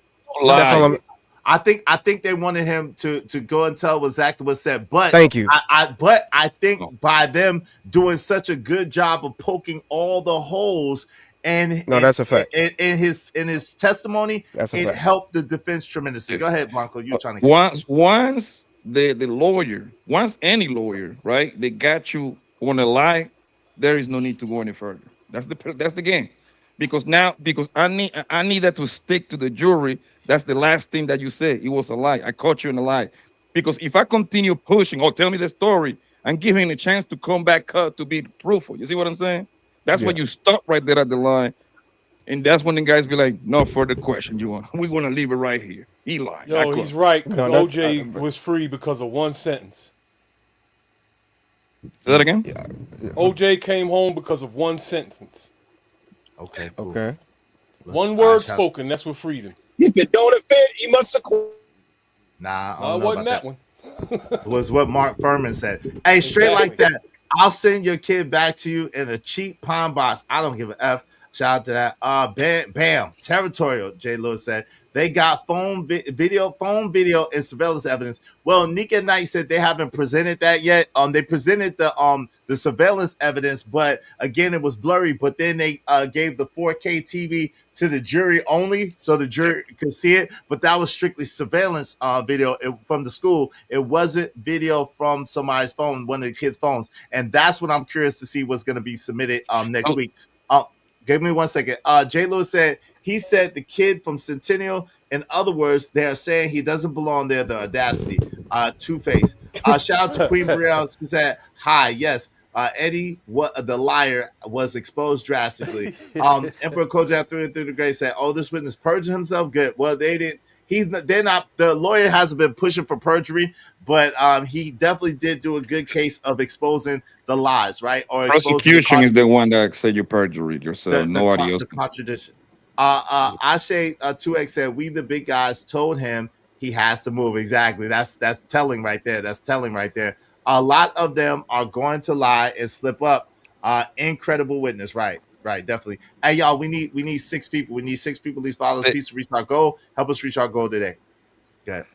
That's all I'm. I think they wanted him to go and tell exactly what's said. But thank you. I think by them doing such a good job of poking all the holes. That's a fact. In his testimony, it helped the defense tremendously. Go ahead, Blanco. You're trying to once the lawyer, once any lawyer, right? They got you on a lie. There is no need to go any further. That's the game, because I need that to stick to the jury. That's the last thing that you say. It was a lie. I caught you in a lie. Because if I continue pushing, tell me the story, and give him a chance to come back to be truthful. You see what I'm saying? That's when you stop right there at the line. And that's when the guys be like, no further question, we're going to leave it right here. He lied. Yo, he's right, because OJ was free because of one sentence. Say that again? Yeah. OJ came home because of one sentence. Okay. Cool. Okay. One word spoken, that's what freed him. If it don't offend, he must have quit. Nah, it wasn't that one. Was what Mark Furman said. Hey, straight like that. I'll send your kid back to you in a cheap pine box. I don't give a F. Shout out to that. Bam. Territorial, Jay Lewis said. They got phone video, and surveillance evidence. Well, Nika Knight said they haven't presented that yet. They presented the surveillance evidence, but again, it was blurry. But then they gave the 4K TV to the jury only, so the jury could see it. But that was strictly surveillance video from the school. It wasn't video from somebody's phone, one of the kids' phones, and that's what I'm curious to see what's going to be submitted next week. Give me 1 second. Jay Lewis said he said the kid from Centennial. In other words, they are saying he doesn't belong there. The audacity. Two-Face. Shout out to Queen Brielle. She said, "Hi, yes." Eddie, what the liar, was exposed drastically. Emperor Kojak 3 the Great said, "Oh, this witness perjured himself." Good. Well, they didn't. They're not. The lawyer hasn't been pushing for perjury, but he definitely did do a good case of exposing the lies, right? Or prosecution is the one that said you perjured yourself. Nobody else. The contradiction. I say 2X said we the big guys told him he has to move. Exactly. That's telling right there. That's telling right there. A lot of them are going to lie and slip up. Incredible witness, right? Right, definitely. Hey, y'all, we need 6 people. We need 6 people. Please follow us. Please reach our goal. Help us reach our goal today. Good.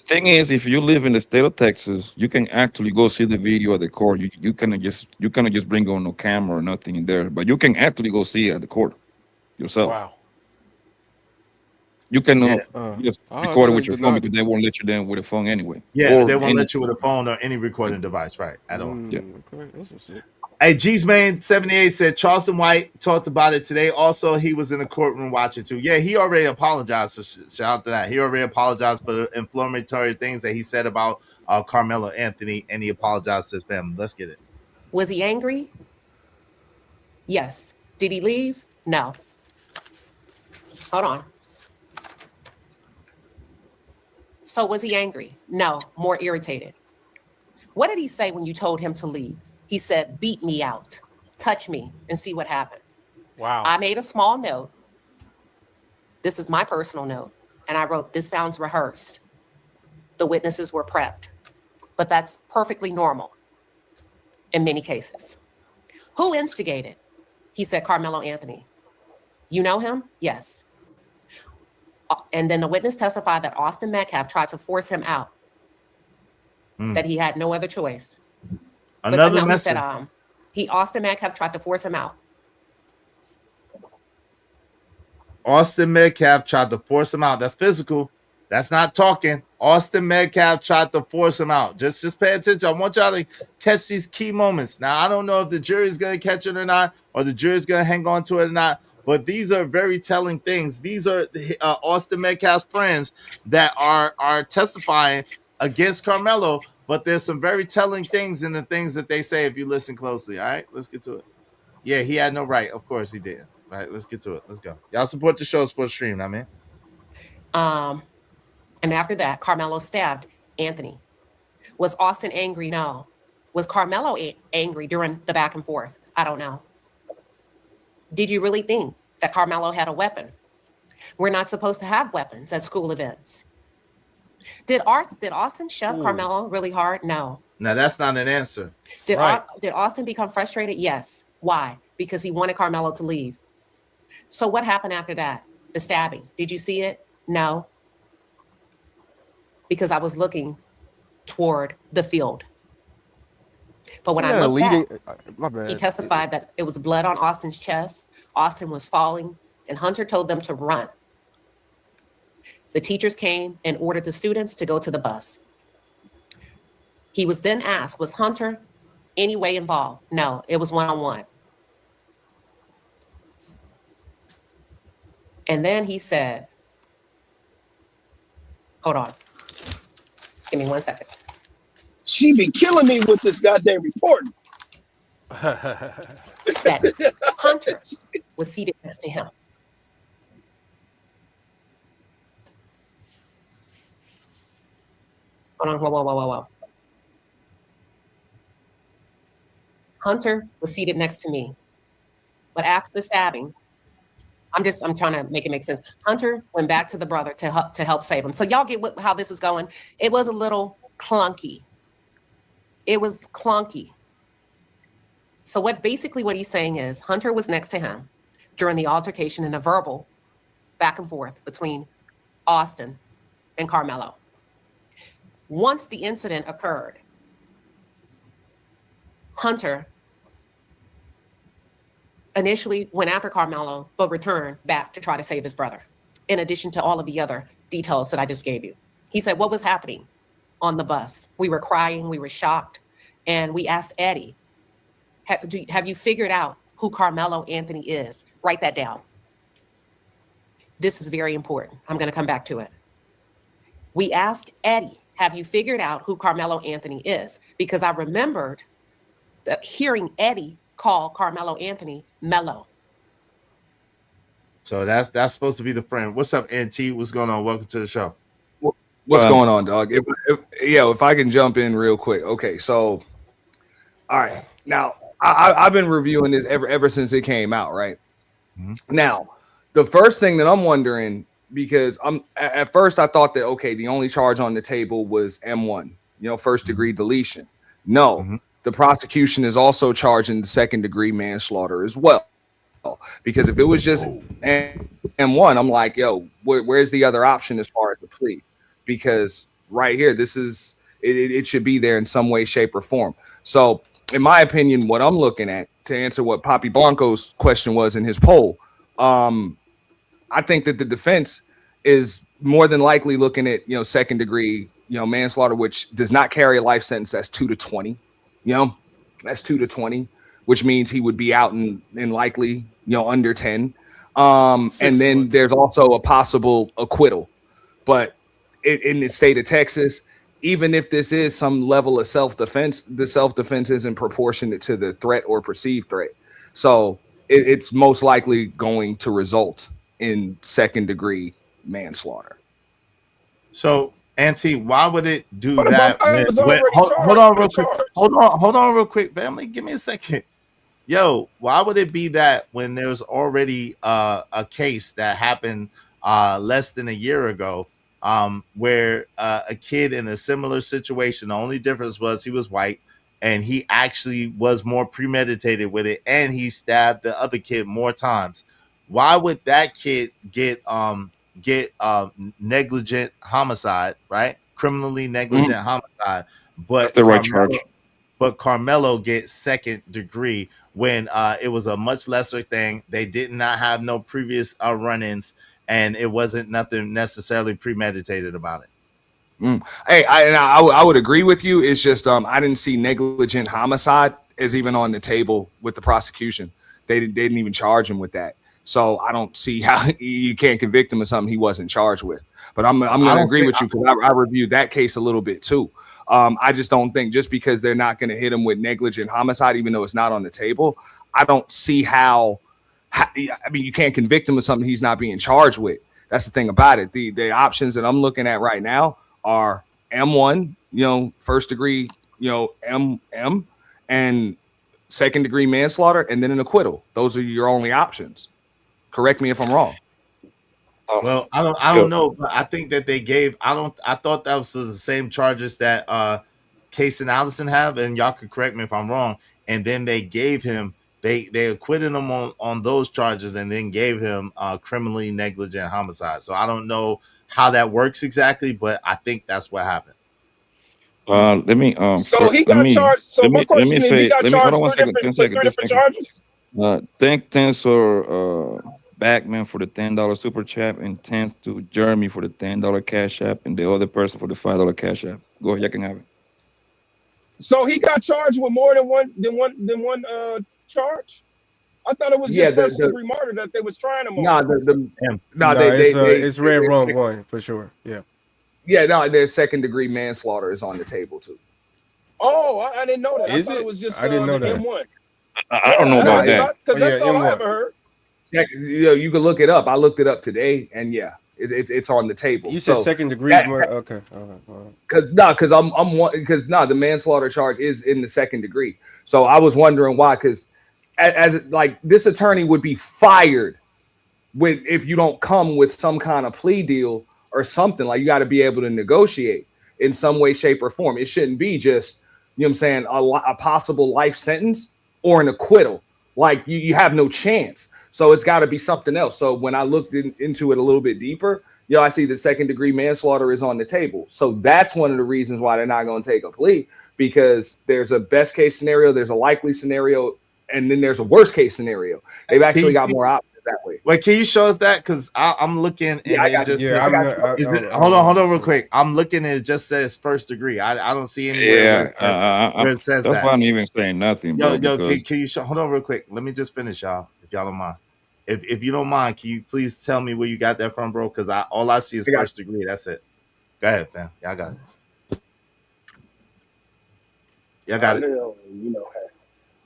Thing is, if you live in the state of Texas, you can actually go see the video at the court. You cannot just bring on no camera or nothing in there, but you can actually go see it at the court yourself. Wow. You can Yeah. just I record it never with your phone denied because it. they won't let you in with a phone anyway. Yeah, Or they won't any- let you with a phone or any recording device, right? At all. Yeah. Okay, that's what's up. Hey, G's Man 78 said Charleston White talked about it today. Also, he was in the courtroom watching too. Yeah, he already apologized. So shout out to that. He already apologized for the inflammatory things that he said about Carmelo Anthony, and he apologized to his family. Let's get it. Was he angry? Yes. Did he leave? No. Hold on. So was he angry? No. More irritated. What did he say when you told him to leave? He said, beat me out, touch me, and see what happened. Wow. I made a small note. This is my personal note. And I wrote, this sounds rehearsed. The witnesses were prepped. But that's perfectly normal in many cases. Who instigated? He said, Carmelo Anthony. You know him? Yes. And then the witness testified that Austin Metcalf tried to force him out, that he had no other choice. Another He message. said, Austin Metcalf tried to force him out. Austin Metcalf tried to force him out. That's physical. That's not talking. Austin Metcalf tried to force him out. Just pay attention. I want y'all to catch these key moments. Now, I don't know if the jury's going to catch it or not, or the jury's going to hang on to it or not, but these are very telling things. These are Austin Metcalf's friends that are testifying against Carmelo, but there's some very telling things in the things that they say if you listen closely. All right, let's get to it. Yeah, he had no right. Of course he did. All right, let's get to it. Let's go. Y'all support the show, support the stream, I mean. And after that, Carmelo stabbed Anthony. Was Austin angry? No. Was Carmelo angry during the back and forth? I don't know. Did you really think that Carmelo had a weapon? We're not supposed to have weapons at school events. Did Austin shove Carmelo really hard? No. Now, that's not an answer. Did Austin become frustrated? Yes. Why? Because he wanted Carmelo to leave. So what happened after that? The stabbing. Did you see it? No. Because I was looking toward the field. But when I looked back, he testified that it was blood on Austin's chest. Austin was falling, and Hunter told them to run. The teachers came and ordered the students to go to the bus. He was then asked, was Hunter any way involved? No, it was one-on-one. And then he said, hold on. Give me 1 second. She be killing me with this goddamn reporting. That Hunter was seated next to him. Hold on, whoa. Hunter was seated next to me. But after the stabbing, I'm trying to make it make sense. Hunter went back to the brother to help save him. So y'all get how this is going. It was a little clunky. It was clunky. So what he's saying is Hunter was next to him during the altercation and a verbal back and forth between Austin and Carmelo. Once the incident occurred, Hunter initially went after Carmelo, but returned back to try to save his brother, in addition to all of the other details that I just gave you. He said, what was happening on the bus? We were crying, we were shocked, and we asked Eddie, have you figured out who Carmelo Anthony is? Write that down. This is very important. I'm going to come back to it. We asked Eddie, have you figured out who Carmelo Anthony is? Because I remembered that hearing Eddie call Carmelo Anthony Mello. So that's supposed to be the friend. What's up, NT? What's going on? Welcome to the show. What's going on, dog? If I can jump in real quick. Okay, so all right. Now I've been reviewing this ever since it came out, right? Mm-hmm. Now, the first thing that I'm wondering, because at first I thought that okay, the only charge on the table was M1, first degree deletion. No, the prosecution is also charging the second degree manslaughter as well. Because if it was just M1, I'm like, yo, where's the other option as far as the plea? Because right here. This is it should be there in some way, shape, or form. So, in my opinion, what I'm looking at to answer what Papi Blanco's question was in his poll, I think that the defense is more than likely looking at, second degree, manslaughter, which does not carry a life sentence. That's 2 to 20. That's 2 to 20, which means he would be out in likely, under 10. And then there's also a possible acquittal. But in the state of Texas, even if this is some level of self-defense, the self-defense isn't proportionate to the threat or perceived threat. So it's most likely going to result in second degree manslaughter. So, Auntie, why would it do What that? about I was already Hold on real charged? quick. Hold on real quick, family. Give me a second. Yo, why would it be that when there's already a case that happened less than a year ago, where a kid in a similar situation, the only difference was he was white and he actually was more premeditated with it and he stabbed the other kid more times. Why would that kid get negligent homicide, right? Criminally negligent homicide, but That's the right charge. But Carmelo gets second degree when it was a much lesser thing. They did not have no previous run-ins, and it wasn't nothing necessarily premeditated about it. Hey, I would agree with you. It's just I didn't see negligent homicide as even on the table with the prosecution. They didn't even charge him with that. So I don't see how you can't convict him of something he wasn't charged with. But I'm going to agree with you because I reviewed that case a little bit too. I just don't think just because they're not going to hit him with negligent homicide, even though it's not on the table, I don't see how I mean, you can't convict him of something he's not being charged with. That's the thing about it. The options that I'm looking at right now are M1, first degree, MM, and second degree manslaughter, and then an acquittal. Those are your only options. Correct me if I'm wrong. Well, I don't know, but I think that they gave. I thought that was the same charges that Case and Allison have, and y'all could correct me if I'm wrong. And then they gave him. They acquitted him on those charges, and then gave him criminally negligent homicide. So I don't know how that works exactly, but I think that's what happened. Let me. So he got charged. So my question is, he got charged for three different charges. Thanks for Backman for the $10 super chat, and thanks to Jeremy for the $10 cash app, and the other person for the $5 cash app. Go ahead, you can have it. So he got charged with more than one charge. I thought it was just first degree murder that they was trying him on. It's red wrong one for sure. Yeah. Yeah, no, their second degree manslaughter is on the table too. Oh, I didn't know that. Is I thought it? it was just I didn't know that. M1. I don't know about that. Because that's all I ever heard. Yeah, you can look it up. I looked it up today, and yeah, it's on the table. You said second degree murder. Okay. All right. Because the manslaughter charge is in the second degree. So I was wondering why, because as like this attorney would be fired if you don't come with some kind of plea deal or something. Like you got to be able to negotiate in some way, shape, or form. It shouldn't be just, a possible life sentence or an acquittal. Like you have no chance. So it's got to be something else. So when I looked into it a little bit deeper, I see the second degree manslaughter is on the table. So that's one of the reasons why they're not going to take a plea, because there's a best case scenario, there's a likely scenario, and then there's a worst case scenario. They've actually got more options that way. Wait, can you show us that? Because I'm looking and hold on real quick. I'm looking and it just says first degree. I don't see anywhere where it says that. I'm even saying nothing. Yo, can you show? Hold on real quick. Let me just finish, y'all. If y'all don't mind. If you don't mind, can you please tell me where you got that from, bro? Because all I see is first degree. That's it. Go ahead, fam. Y'all got it. Y'all got it.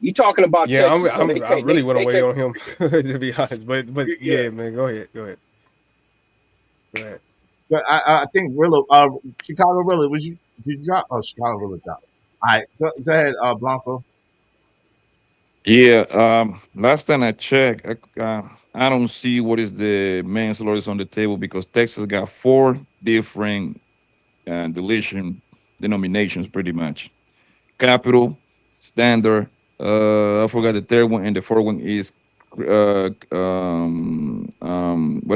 You talking about Texas? I really want to weigh on him to be honest, but yeah, man, go ahead. But I think Rilla, Chicago Rilla, did you drop? Oh, Chicago Rilla dropped. All right, go ahead, Blanco. Yeah, last time I checked, I don't see what is the manslaughter is on the table, because Texas got 4 different denominations, pretty much. Capital, standard. I forgot the third one, and the fourth one is what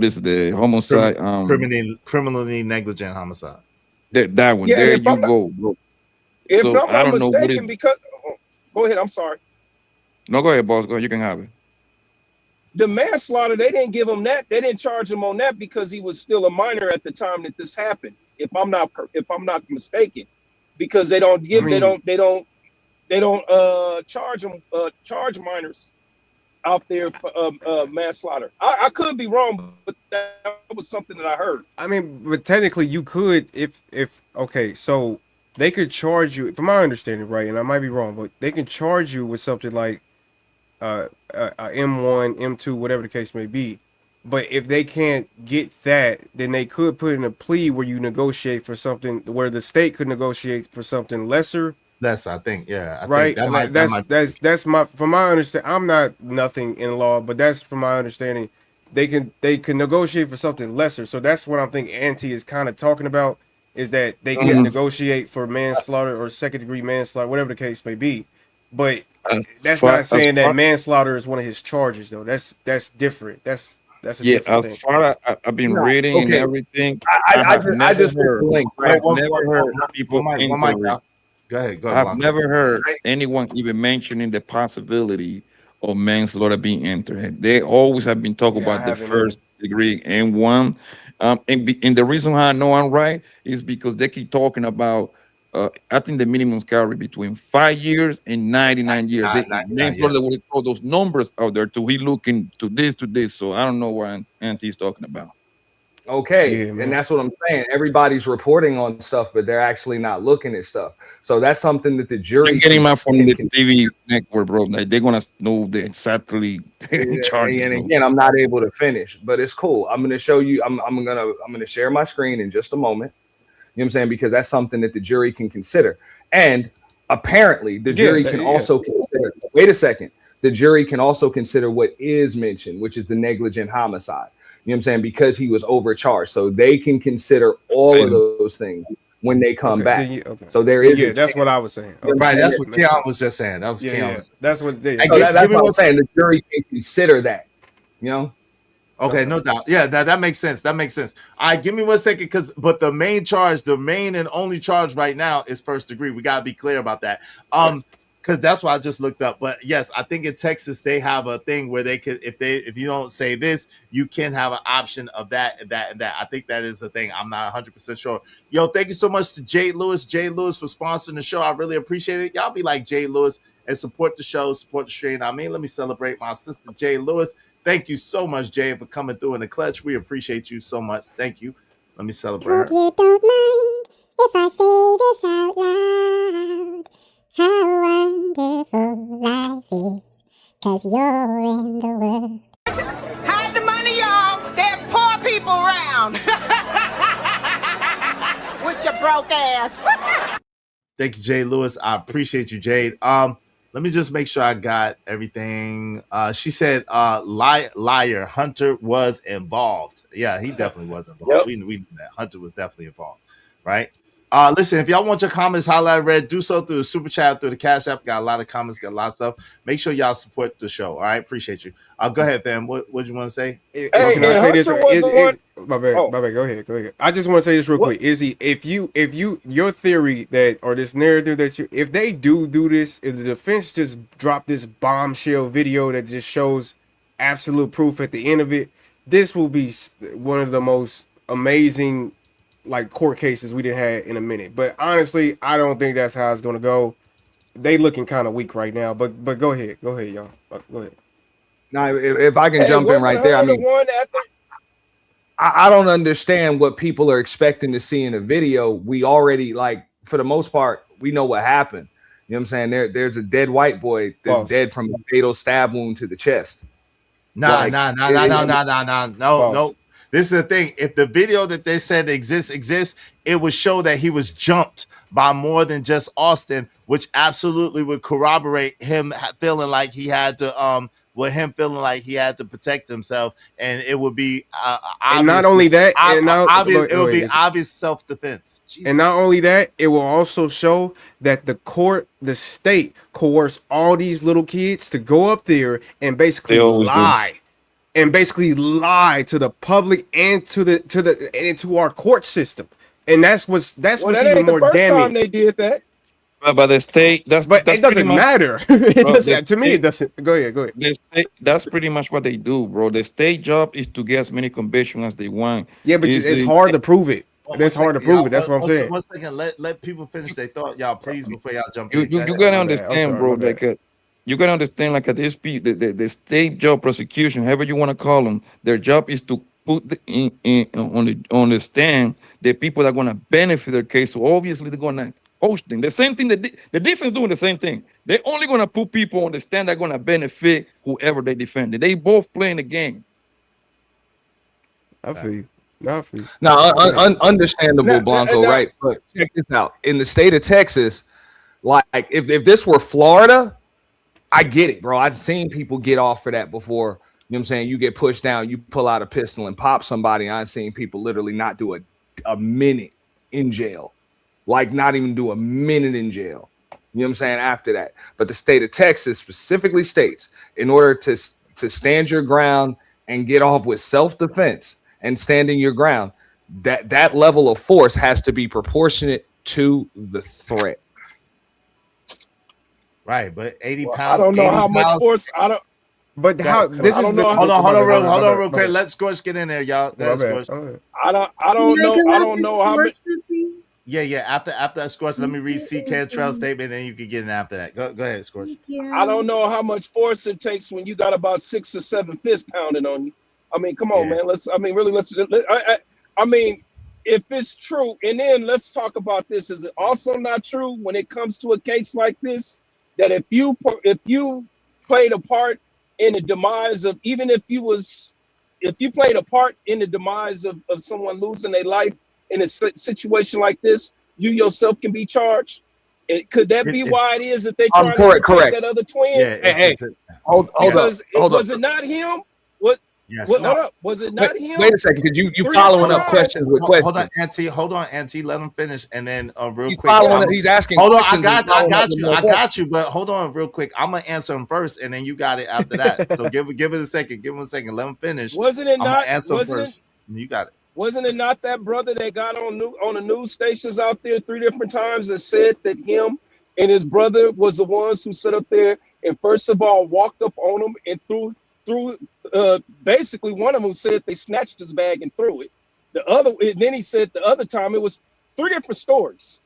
is the homicide? Criminally negligent homicide. That one. Yeah, There if you I'm not, go, bro. if So I'm I not don't know what it. mistaken, because go ahead, I'm sorry. No, go ahead, boss. Go. You can have it. The manslaughter, they didn't give him that. They didn't charge him on that because he was still a minor at the time that this happened. If I'm not mistaken, because they don't give, they don't charge them charge minors out there for manslaughter. I could be wrong, but that was something that I heard. I mean, but technically you could if okay, so they could charge you, from my understanding, right, and I might be wrong, but they can charge you with something like a M1, M2, whatever the case may be. But if they can't get that, then they could put in a plea where you negotiate for something, where the state could negotiate for something lesser. That's, I think, yeah, I Right. think That's my, from my understanding. I'm not nothing in law, but that's from my understanding. They can negotiate for something lesser. So that's what I'm thinking. Auntie is kind of talking about, is that they can negotiate for manslaughter or second degree manslaughter, whatever the case may be. But that's not saying that manslaughter is one of his charges, though. That's different. That's a different thing. As far as I've been reading and everything, I just heard, link. I've never heard people Go ahead. I've never heard anyone even mentioning the possibility of manslaughter being entered. They always have been talking about the first degree and one. And the reason why I know I'm right is because they keep talking about. I think the minimums carry between 5 years and 99 years. Manslaughter would throw those numbers out there to he looking to this. So I don't know what Auntie's talking about. Okay, and that's what I'm saying. Everybody's reporting on stuff, but they're actually not looking at stuff. So that's something that the jury. I'm getting my from the TV network, bro. Like, they're gonna know the exactly charges. And again, I'm not able to finish, but it's cool. I'm gonna show you. I'm gonna share my screen in just a moment. You know what I'm saying? Because that's something that the jury can consider. And apparently the jury can also consider, wait a second, the jury can also consider what is mentioned, which is the negligent homicide. You know what I'm saying? Because he was overcharged. So they can consider all of those things when they come back. So there is. Yeah, that's what I was saying. Right, that's what Keon was just saying. That was Keon. Yeah. That's what they. So that's what I'm saying. The jury can consider that. You know. Okay, no doubt. Yeah, that makes sense. That makes sense. All right, give me 1 second, but the main and only charge right now is first degree. We gotta be clear about that. Because that's why I just looked up. But yes, I think in Texas they have a thing where they could, if you don't say this, you can have an option of that and that and that. I think that is a thing. I'm not 100% sure. Yo, thank you so much to Jay Lewis for sponsoring the show. I really appreciate it. Y'all be like Jay Lewis and support the show, support the stream. I mean, let me celebrate my sister Jay Lewis. Thank you so much, Jay, for coming through in the clutch. We appreciate you so much. Thank you. Let me celebrate her. Hope you don't mind if I say this out loud. How wonderful life is, 'cause you're in the world. Hide the money, y'all. There's poor people around. With your broke ass. Thank you, Jay Lewis. I appreciate you, Jade. Let me just make sure I got everything. She said, liar, Hunter was involved. Yeah, he definitely was involved. Yep. We knew that. Hunter was definitely involved, right? Listen, if y'all want your comments highlighted red, do so through the super chat, through the Cash App. Got a lot of comments, got a lot of stuff. Make sure y'all support the show. All right, appreciate you. Go ahead, fam. What you want to say? Can I say this? My bad. Go ahead. I just want to say this real quick. Izzy, if your theory that, or this narrative that if they do this, if the defense just dropped this bombshell video that just shows absolute proof at the end of it, this will be one of the most amazing court cases we didn't have in a minute. But honestly, I don't think that's how it's gonna go. They looking kind of weak right now. But go ahead, y'all. Go ahead. Now, if I can jump in right there, I mean, I don't understand what people are expecting to see in a video. We already, for the most part, we know what happened. You know what I'm saying? There's a dead white boy that's dead from a fatal stab wound to the chest. No. This is the thing. If the video that they said exists, it would show that he was jumped by more than just Austin, which absolutely would corroborate him feeling like he had to protect himself, and it would be obvious. And not only that, it would be obvious self-defense. And not only that, it will also show that the state coerced all these little kids to go up there and basically lie. And basically lie to the public and to our court system. And that's Well, what's that even ain't the more first time damning. they did that. But the state, But that's it doesn't pretty much, matter. It bro, doesn't. To me, it doesn't. Go ahead. Go ahead. the state, that's pretty much what they do, bro. The state job is to get as many convictions as they want. Yeah, but Is it's hard to prove it. One It's hard to second, y'all. prove it. That's what I'm saying. One second. Let people finish their thought, y'all. Please, before y'all jump you in. Go you, you ahead. gotta My bad. I'm understand, sorry. bro. My bad. You gotta understand, like at this the state job prosecution, however you want to call them, their job is to put on the stand the people that are gonna benefit their case. So obviously they're gonna host them. The same thing. The defense doing the same thing. They're only gonna put people on the stand that are gonna benefit whoever they defend. They both playing the game. I feel you. I feel you. Now, understandable, Now, Blanco, now- right? But check this out. In the state of Texas, like if this were Florida, I get it, bro. I've seen people get off for that before. You know what I'm saying? You get pushed down, you pull out a pistol and pop somebody. I've seen people literally not do a minute in jail. Like not even do a minute in jail. You know what I'm saying? After that. But the state of Texas specifically states in order to stand your ground and get off with self-defense and standing your ground, that level of force has to be proportionate to the threat. Right, but 80 Well, pounds. I don't know 80 how much pounds- force. I don't. But how this I is don't the know how- Hold on, real my quick. bad. Let Scorch get in there, y'all. Go My ahead, bad. Scorch. I don't know. I don't know how much. Yeah. After Scorch, let me read C. Cantrell's statement, and then you can get in after that. Go ahead, Scorch. I don't know how much force it takes when you got about 6 or 7 fists pounding on you. I mean, come on, Yeah. man. I mean, if it's true, and then let's talk about this. Is it also not true when it comes to a case like this that if you played a part in the demise of, even if you played a part in the demise of someone losing their life in a situation like this, you yourself can be charged? And could that be why it is that they trying to protect that other twin? Yeah. Hey, hold Because up. was it not him? What? Yes. Hold up. Was it not him? Wait a second, because you 3 following up times? questions with questions. Hold on, Auntie. Let him finish, and then real He's quick. he's asking. Hold on, I questions and following up with more got questions. you. But hold on, real quick. I'm gonna answer him first, and then you got it after that. So give it a second. Give him a second. Let him finish. Wasn't it I'm gonna not? answer him Wasn't first. You got it. Wasn't it not that brother that got on the news stations out there 3 different times and said that him and his brother was the ones who sat up there and first of all walked up on him and threw basically one of them said they snatched his bag and threw it. And then he said the other time it was 3 different stories.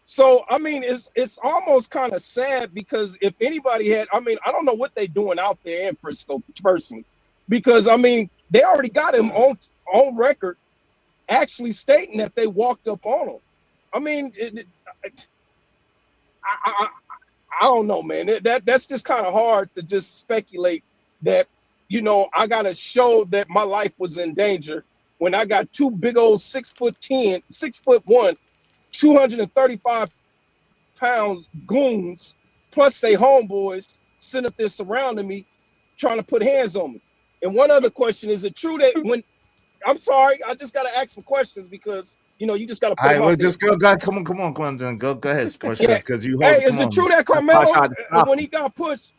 So I mean, it's almost kind of sad because if anybody had, I mean, I don't know what they're doing out there in Frisco personally, because I mean they already got him on record actually stating that they walked up on him. I mean, I don't know, man. That's just kind of hard to just speculate that, you know, I got to show that my life was in danger when I got 2 big old 6'10", 6'1", 235-pound goons, plus they homeboys sitting up there surrounding me, trying to put hands on me. And one other question, is it true that when, I'm sorry, I just got to ask some questions because, you know, you just got to put All right, them well, out there. just go. Come on, then go ahead, Scorch, because you. Hey, hold. is it true that Carmelo, when he got pushed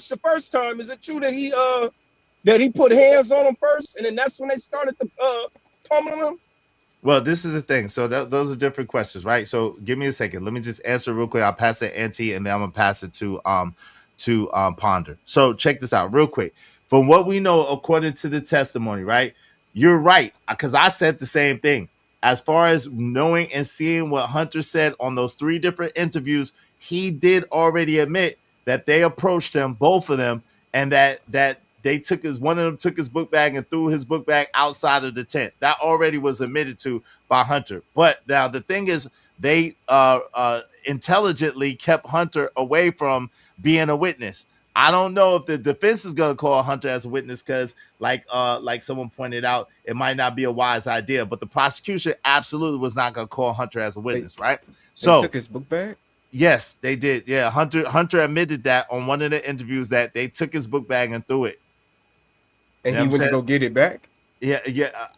the first time, is it true that he put hands on him first, and then that's when they started to pummeling him? Well, this is the thing. So those are different questions, right? So give me a second. Let me just answer real quick. I'll pass it to Auntie, and then I'm gonna pass it to Ponder. So check this out real quick. From what we know, according to the testimony, right? You're right, because I said the same thing. As far as knowing and seeing what Hunter said on those 3 different interviews, he did already admit that they approached him, both of them, and that they one of them took his book bag and threw his book bag outside of the tent. That already was admitted to by Hunter. But now the thing is, they intelligently kept Hunter away from being a witness. I don't know if the defense is going to call Hunter as a witness because, like someone pointed out, it might not be a wise idea. But the prosecution absolutely was not going to call Hunter as a witness, right? So They took his book bag? Yes, they did. Yeah, Hunter admitted that on one of the interviews that they took his book bag and threw it. And You know he what went I'm to go get it back? Yeah.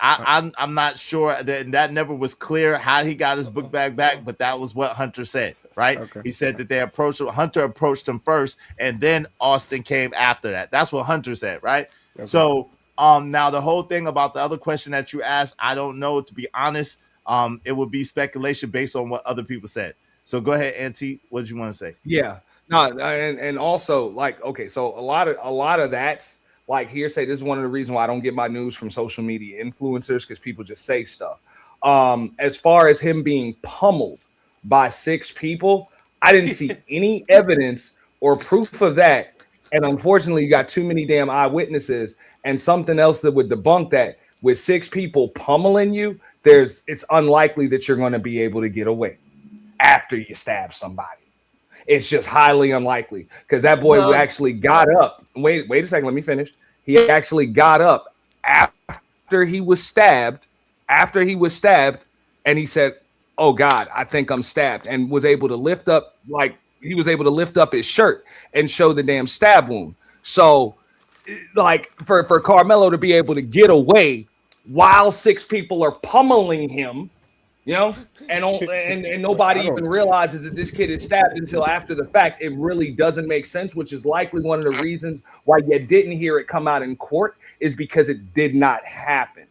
I'm not sure that never was clear how he got his book bag back, but that was what Hunter said, right? Okay. He said that they approached him. Hunter approached him first, and then Austin came after that. That's what Hunter said, right? Okay. So now the whole thing about the other question that you asked, I don't know, to be honest. it would be speculation based on what other people said. So go ahead, Auntie. What did you want to say? Yeah. No, and also like, okay, so a lot of that, like hearsay. This is one of the reasons why I don't get my news from social media influencers, because people just say stuff. As far as him being pummeled by 6 people, I didn't see any evidence or proof of that. And unfortunately, you got too many damn eyewitnesses. And something else that would debunk that, with 6 people pummeling you, it's unlikely that you're going to be able to get away after you stab somebody. It's just highly unlikely, because that boy actually got up. Wait a second. Let me finish. He actually got up after he was stabbed. And he said, "Oh God, I think I'm stabbed," and was able to lift up, like he was able to lift up his shirt and show the damn stab wound. So, like for Carmelo to be able to get away while 6 people are pummeling him, you know, and nobody even realizes that this kid is stabbed until after the fact, it really doesn't make sense, which is likely one of the reasons why you didn't hear it come out in court, is because it did not happen.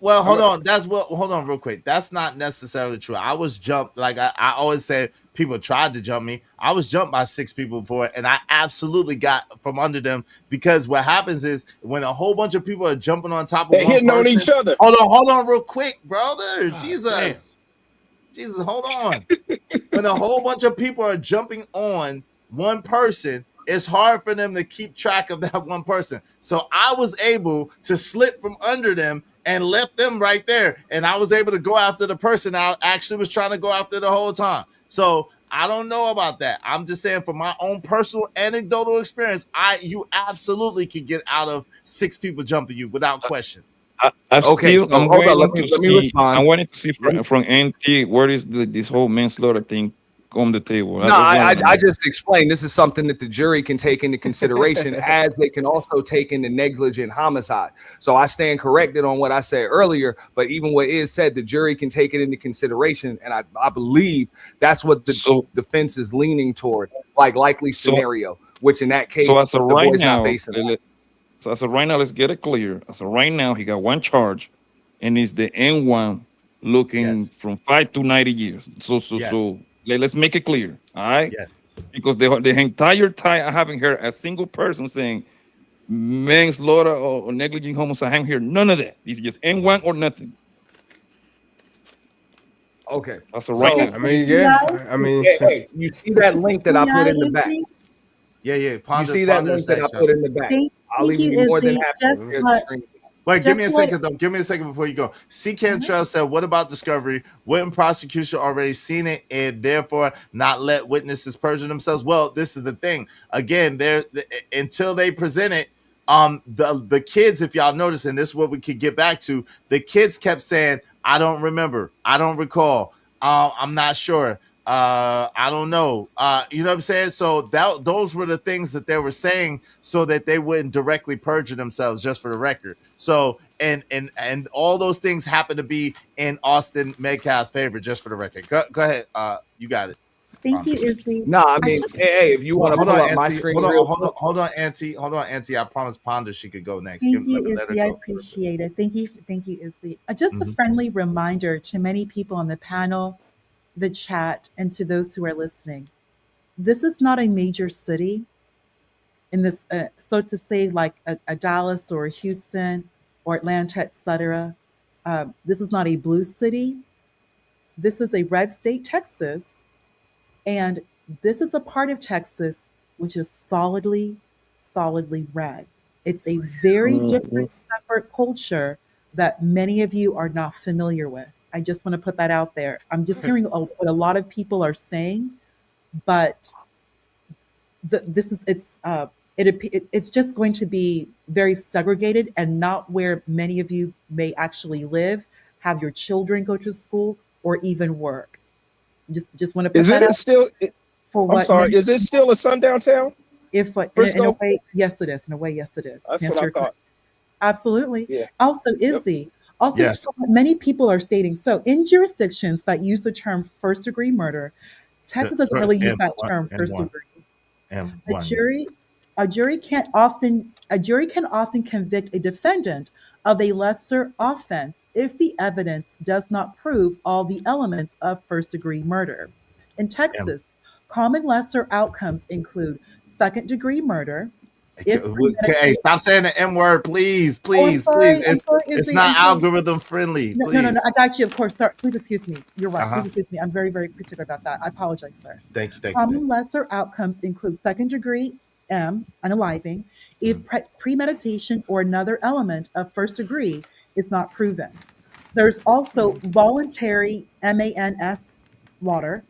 Well, hold on. Hold on real quick. That's not necessarily true. I was jumped. Like I always say, people tried to jump me. I was jumped by 6 people before, and I absolutely got from under them, because what happens is when a whole bunch of people are jumping on top of They're one hitting on person- each other. Hold on real quick, brother. Jesus, hold on. When a whole bunch of people are jumping on one person, it's hard for them to keep track of that one person. So I was able to slip from under them and left them right there. And I was able to go after the person I actually was trying to go after the whole time. So I don't know about that. I'm just saying, from my own personal anecdotal experience, you absolutely can get out of 6 people jumping you without question. I'm wanting to see Mhm. from NT, where is this whole manslaughter thing on the table? No, I just explained this is something that the jury can take into consideration, as they can also take into negligent homicide. So I stand corrected on what I said earlier, but even what is said, the jury can take it into consideration, and I believe that's what the defense is leaning toward, like likely scenario, which in that case, So as of the right boy's now, not facing that. let's get it clear. As of right now, he got 1 charge, and it's the N1 looking from 5 to 90 years. So let's make it clear, all right? Yes. Because the entire time I haven't heard a single person saying manslaughter or negligent homicide. I haven't heard none of that. It's just N1 or nothing. Okay. That's right now. Hey, you see that link that I put in the back? Yeah. You see that link that I put in the back? I'll even be more than happy to share the screen. Wait, give me a second though. Give me a second before you go. C. Cantrell said, "What about discovery? Wouldn't prosecution already seen it and therefore not let witnesses perjure themselves?" Well, this is the thing. Again, until they present it, the kids, if y'all notice, and this is what we could get back to, the kids kept saying, "I don't remember. I don't recall. I'm not sure. I don't know." You know what I'm saying? So those were the things that they were saying so that they wouldn't directly perjure themselves, just for the record. So and all those things happen to be in Austin Metcalf's favor, just for the record. Go ahead. You got it. Thank you, Izzy. No, I mean, hey, if you want to pull up my screen, hold on, Auntie. I promised Ponder she could go next. Thank you, Izzy. I appreciate it. Thank you, Izzy. Just a friendly reminder to many people on the panel, the chat, and to those who are listening. This is not a major city in this, so to say, like a Dallas or a Houston or Atlanta, etc. This is not a blue city. This is a red state, Texas. And this is a part of Texas which is solidly red. It's a very different, separate culture that many of you are not familiar with. I just want to put that out there. I'm just hearing what a lot of people are saying, but it's just going to be very segregated and not where many of you may actually live, have your children go to school, or even work. Just want to put that out. I'm sorry. Is it still a sundown town? In a way, yes, it is. In a way, yes, it is. That's what I thought. Absolutely. Yeah. Also, Izzy. Also, Yes. many people are stating, so in jurisdictions that use the term first-degree murder, Texas doesn't really use that term, first-degree. The jury, A jury can often convict a defendant of a lesser offense if the evidence does not prove all the elements of first-degree murder. In Texas, common lesser outcomes include second-degree murder. Hey, stop saying the M word, please, please, sorry, please. It's not algorithm friendly. No, Please. no, I got you. Of course, sir. Please excuse me. You're right. Uh-huh. Please excuse me. I'm very, very particular about that. I apologize, sir. Thank you. Common lesser outcomes include second-degree unaliving if premeditation or another element of first degree is not proven. There's also voluntary MANS slaughter.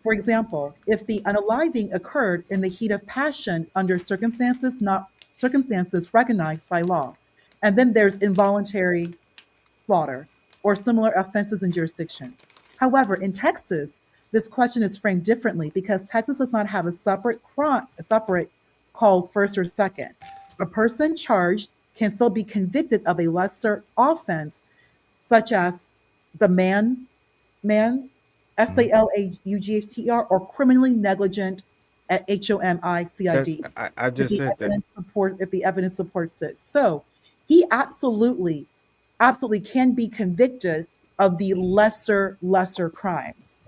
For example, if the unaliving occurred in the heat of passion under circumstances recognized by law. And then there's involuntary slaughter or similar offenses in jurisdictions. However, in Texas, this question is framed differently because Texas does not have a separate called first or second. A person charged can still be convicted of a lesser offense, such as the man, SALAUGHTER, or criminally negligent at HOMICID. I just said that. If the evidence supports it. So he absolutely can be convicted of the lesser crimes.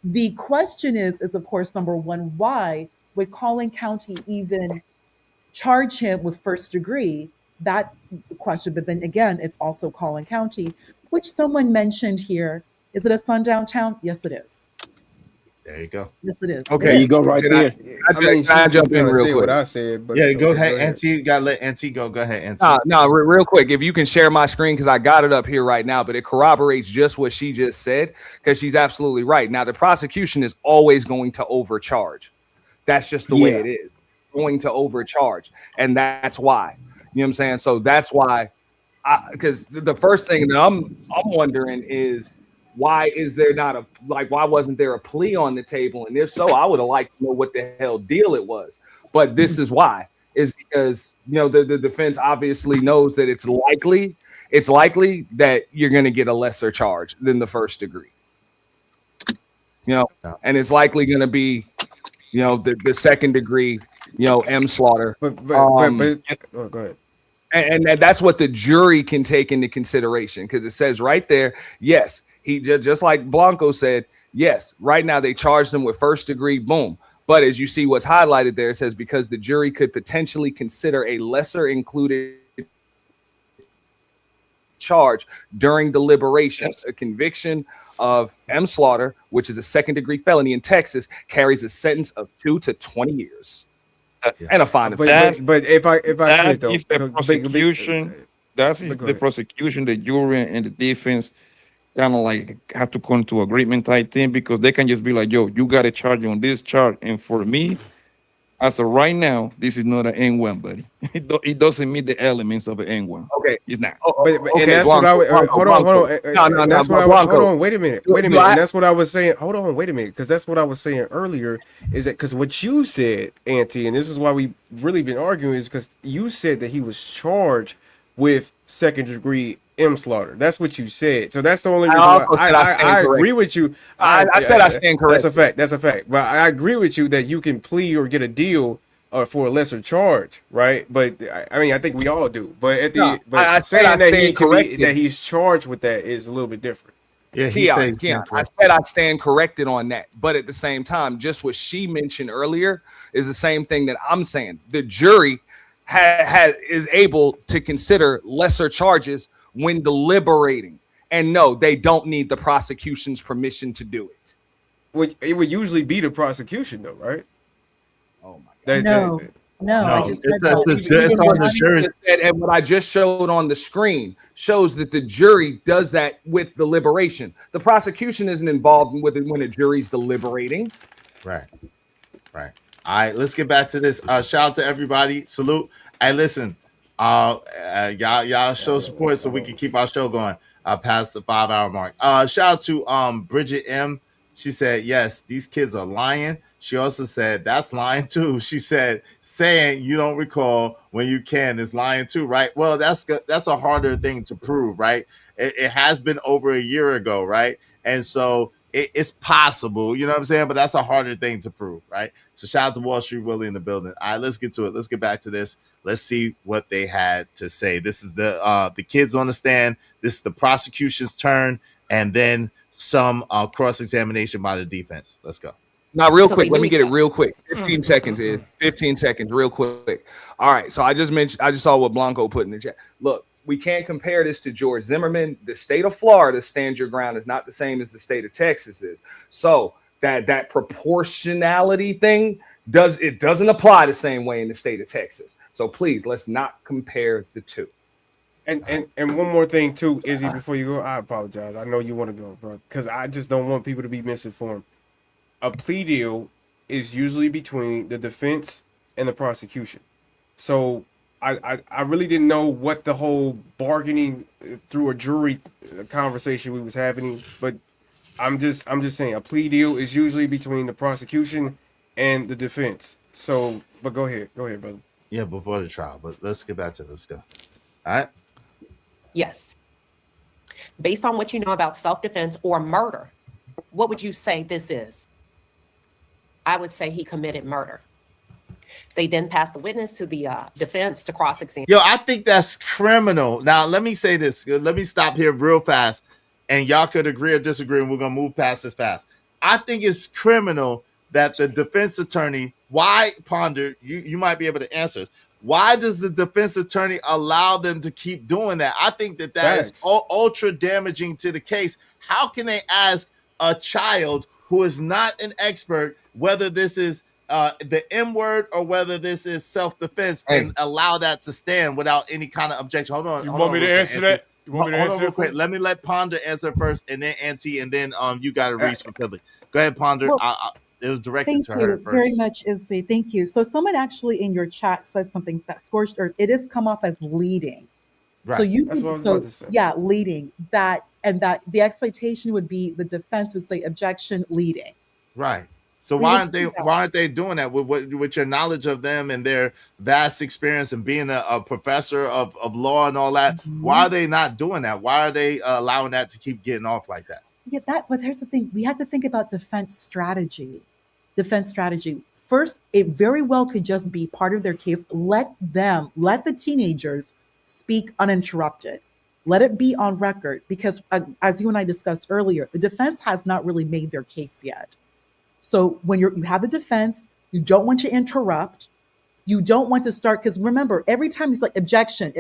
The question is of course, number one, why would Collin County even charge him with first degree? That's the question. But then again, it's also Collin County, which someone mentioned here. Is it a sundown town? Yes, it is. There you go. Yes, it is. Okay, there you go right there. Can I jump in real quick? What I said, but yeah, go ahead, Auntie. Gotta let Auntie go. Go ahead, Auntie. No, real quick. If you can share my screen, because I got it up here right now, but it corroborates just what she just said, because she's absolutely right. Now, the prosecution is always going to overcharge. That's just the way it is. Going to overcharge, and that's why. You know what I'm saying? So that's why. Because the first thing that I'm wondering is, why is there not why wasn't there a plea on the table? And if so, I would have liked to know what the hell deal it was. But this is why, is because, the defense obviously knows that it's likely that you're going to get a lesser charge than the first degree. And it's likely going to be, the second degree, M slaughter. But go ahead. And that's what the jury can take into consideration, because it says right there, yes, he just like Blanco said, yes, right now they charged him with first degree, boom. But as you see what's highlighted there, it says because the jury could potentially consider a lesser included charge during deliberations. A conviction of M slaughter, which is a second degree felony in Texas, carries a sentence of 2 to 20 years. And a fine. But if the prosecution, the jury, and the defense kind of like have to come to agreement type thing, because they can just be like, yo, you got to charge on this charge. And for me, as of right now, this is not an N1, buddy. It doesn't meet the elements of an N1. Okay, it's not. But and that's what I was. Hold on. That's what I was. Hold on. Wait a minute. And that's what I was saying. Hold on. Wait a minute. Because that's what I was saying earlier. Is that because what you said, Auntie, and this is why we really been arguing, is because you said that he was charged with second degree M slaughter. That's what you said. So that's the only reason I agree with you. I said I stand correct. That's a fact. But I agree with you that you can plea or get a deal for a lesser charge, right? But I mean, I think we all do. But saying that he's charged with that is a little bit different. Yeah, I said I stand corrected on that. But at the same time, just what she mentioned earlier is the same thing that I'm saying. The jury is able to consider lesser charges when deliberating, and no, they don't need the prosecution's permission to do it. It would usually be the prosecution, though, right? Oh my God! No. I just it's on the jury. And what I just showed on the screen shows that the jury does that with deliberation. The prosecution isn't involved with it when a jury's deliberating. Right. All right, let's get back to this. Shout out to everybody. Salute. Hey, listen. Y'all show support so we can keep our show going past the 5-hour mark. Shout out to Bridget M. She said, yes, these kids are lying. She also said, that's lying too. She said, saying you don't recall when you can is lying too, right? Well, that's a harder thing to prove, right? It has been over a year ago, right? And so it's possible, you know what I'm saying? But that's a harder thing to prove, right? So shout out to Wall Street Willie in the building. All right, let's get to it. Let's get back to this. Let's see what they had to say. This is the kids on the stand. This is the prosecution's turn, and then some cross-examination by the defense. Let's go. Now, real quick, let me get it real quick. 15 seconds is 15 seconds, real quick. All right. So I just saw what Blanco put in the chat. Look, we can't compare this to George Zimmerman. The state of Florida, stand your ground, is not the same as the state of Texas is. So that proportionality thing doesn't apply the same way in the state of Texas. So please, let's not compare the two. And one more thing too, Izzy, before you go, I apologize. I know you want to go, bro, because I just don't want people to be misinformed. A plea deal is usually between the defense and the prosecution. So I really didn't know what the whole bargaining through a jury conversation we was having, but I'm just saying a plea deal is usually between the prosecution and the defense. So, but go ahead, brother. Yeah, before the trial, but let's get back to it. Let's go. All right. Yes. Based on what you know about self-defense or murder, what would you say this is? I would say he committed murder. They then passed the witness to the defense to cross-examine. Yo, I think that's criminal. Now, let me say this. Let me stop here real fast, and y'all could agree or disagree, and we're going to move past this fast. I think it's criminal that the defense attorney, why, Ponder, you might be able to answer this. Why does the defense attorney allow them to keep doing that? I think that is ultra damaging to the case. How can they ask a child who is not an expert whether this is the M word or whether this is self-defense and allow that to stand without any kind of objection? Hold on. You want me to answer that? You want me to answer real quick. Let me let Ponder answer first, and then Auntie, and then you got to Reese from Philly. Go ahead, Ponder. Well, it was directed to her Thank you first. very much, Izzy. Thank you. So someone actually in your chat said something that scorched earth. It has come off as leading. Right. So you That's what I was about to say. yeah, leading that, and that the expectation would be the defense would say objection, leading. Right. So We why would aren't do they that. why aren't they doing that with your knowledge of them and their vast experience and being a professor of law and all that? Why are they not doing that? Why are they allowing that to keep getting off like that? Yeah, but here's the thing. We have to think about defense strategy. First, it very well could just be part of their case. Let the teenagers speak uninterrupted. Let it be on record, because as you and I discussed earlier, the defense has not really made their case yet. So when you have the defense, you don't want to interrupt. You don't want to start, because remember, every time it's like objection,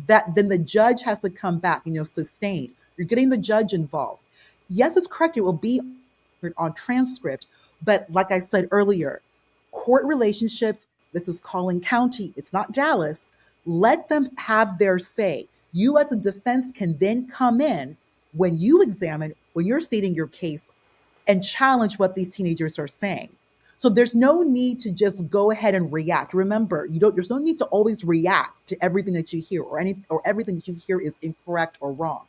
that then the judge has to come back, sustained. You're getting the judge involved. Yes, it's correct. It will be on transcript. But like I said earlier, court relationships, this is Collin County, it's not Dallas. Let them have their say. You as a defense can then come in when you examine, when you're stating your case, and challenge what these teenagers are saying. So there's no need to just go ahead and react. Remember, there's no need to always react to everything that you hear or everything that you hear is incorrect or wrong.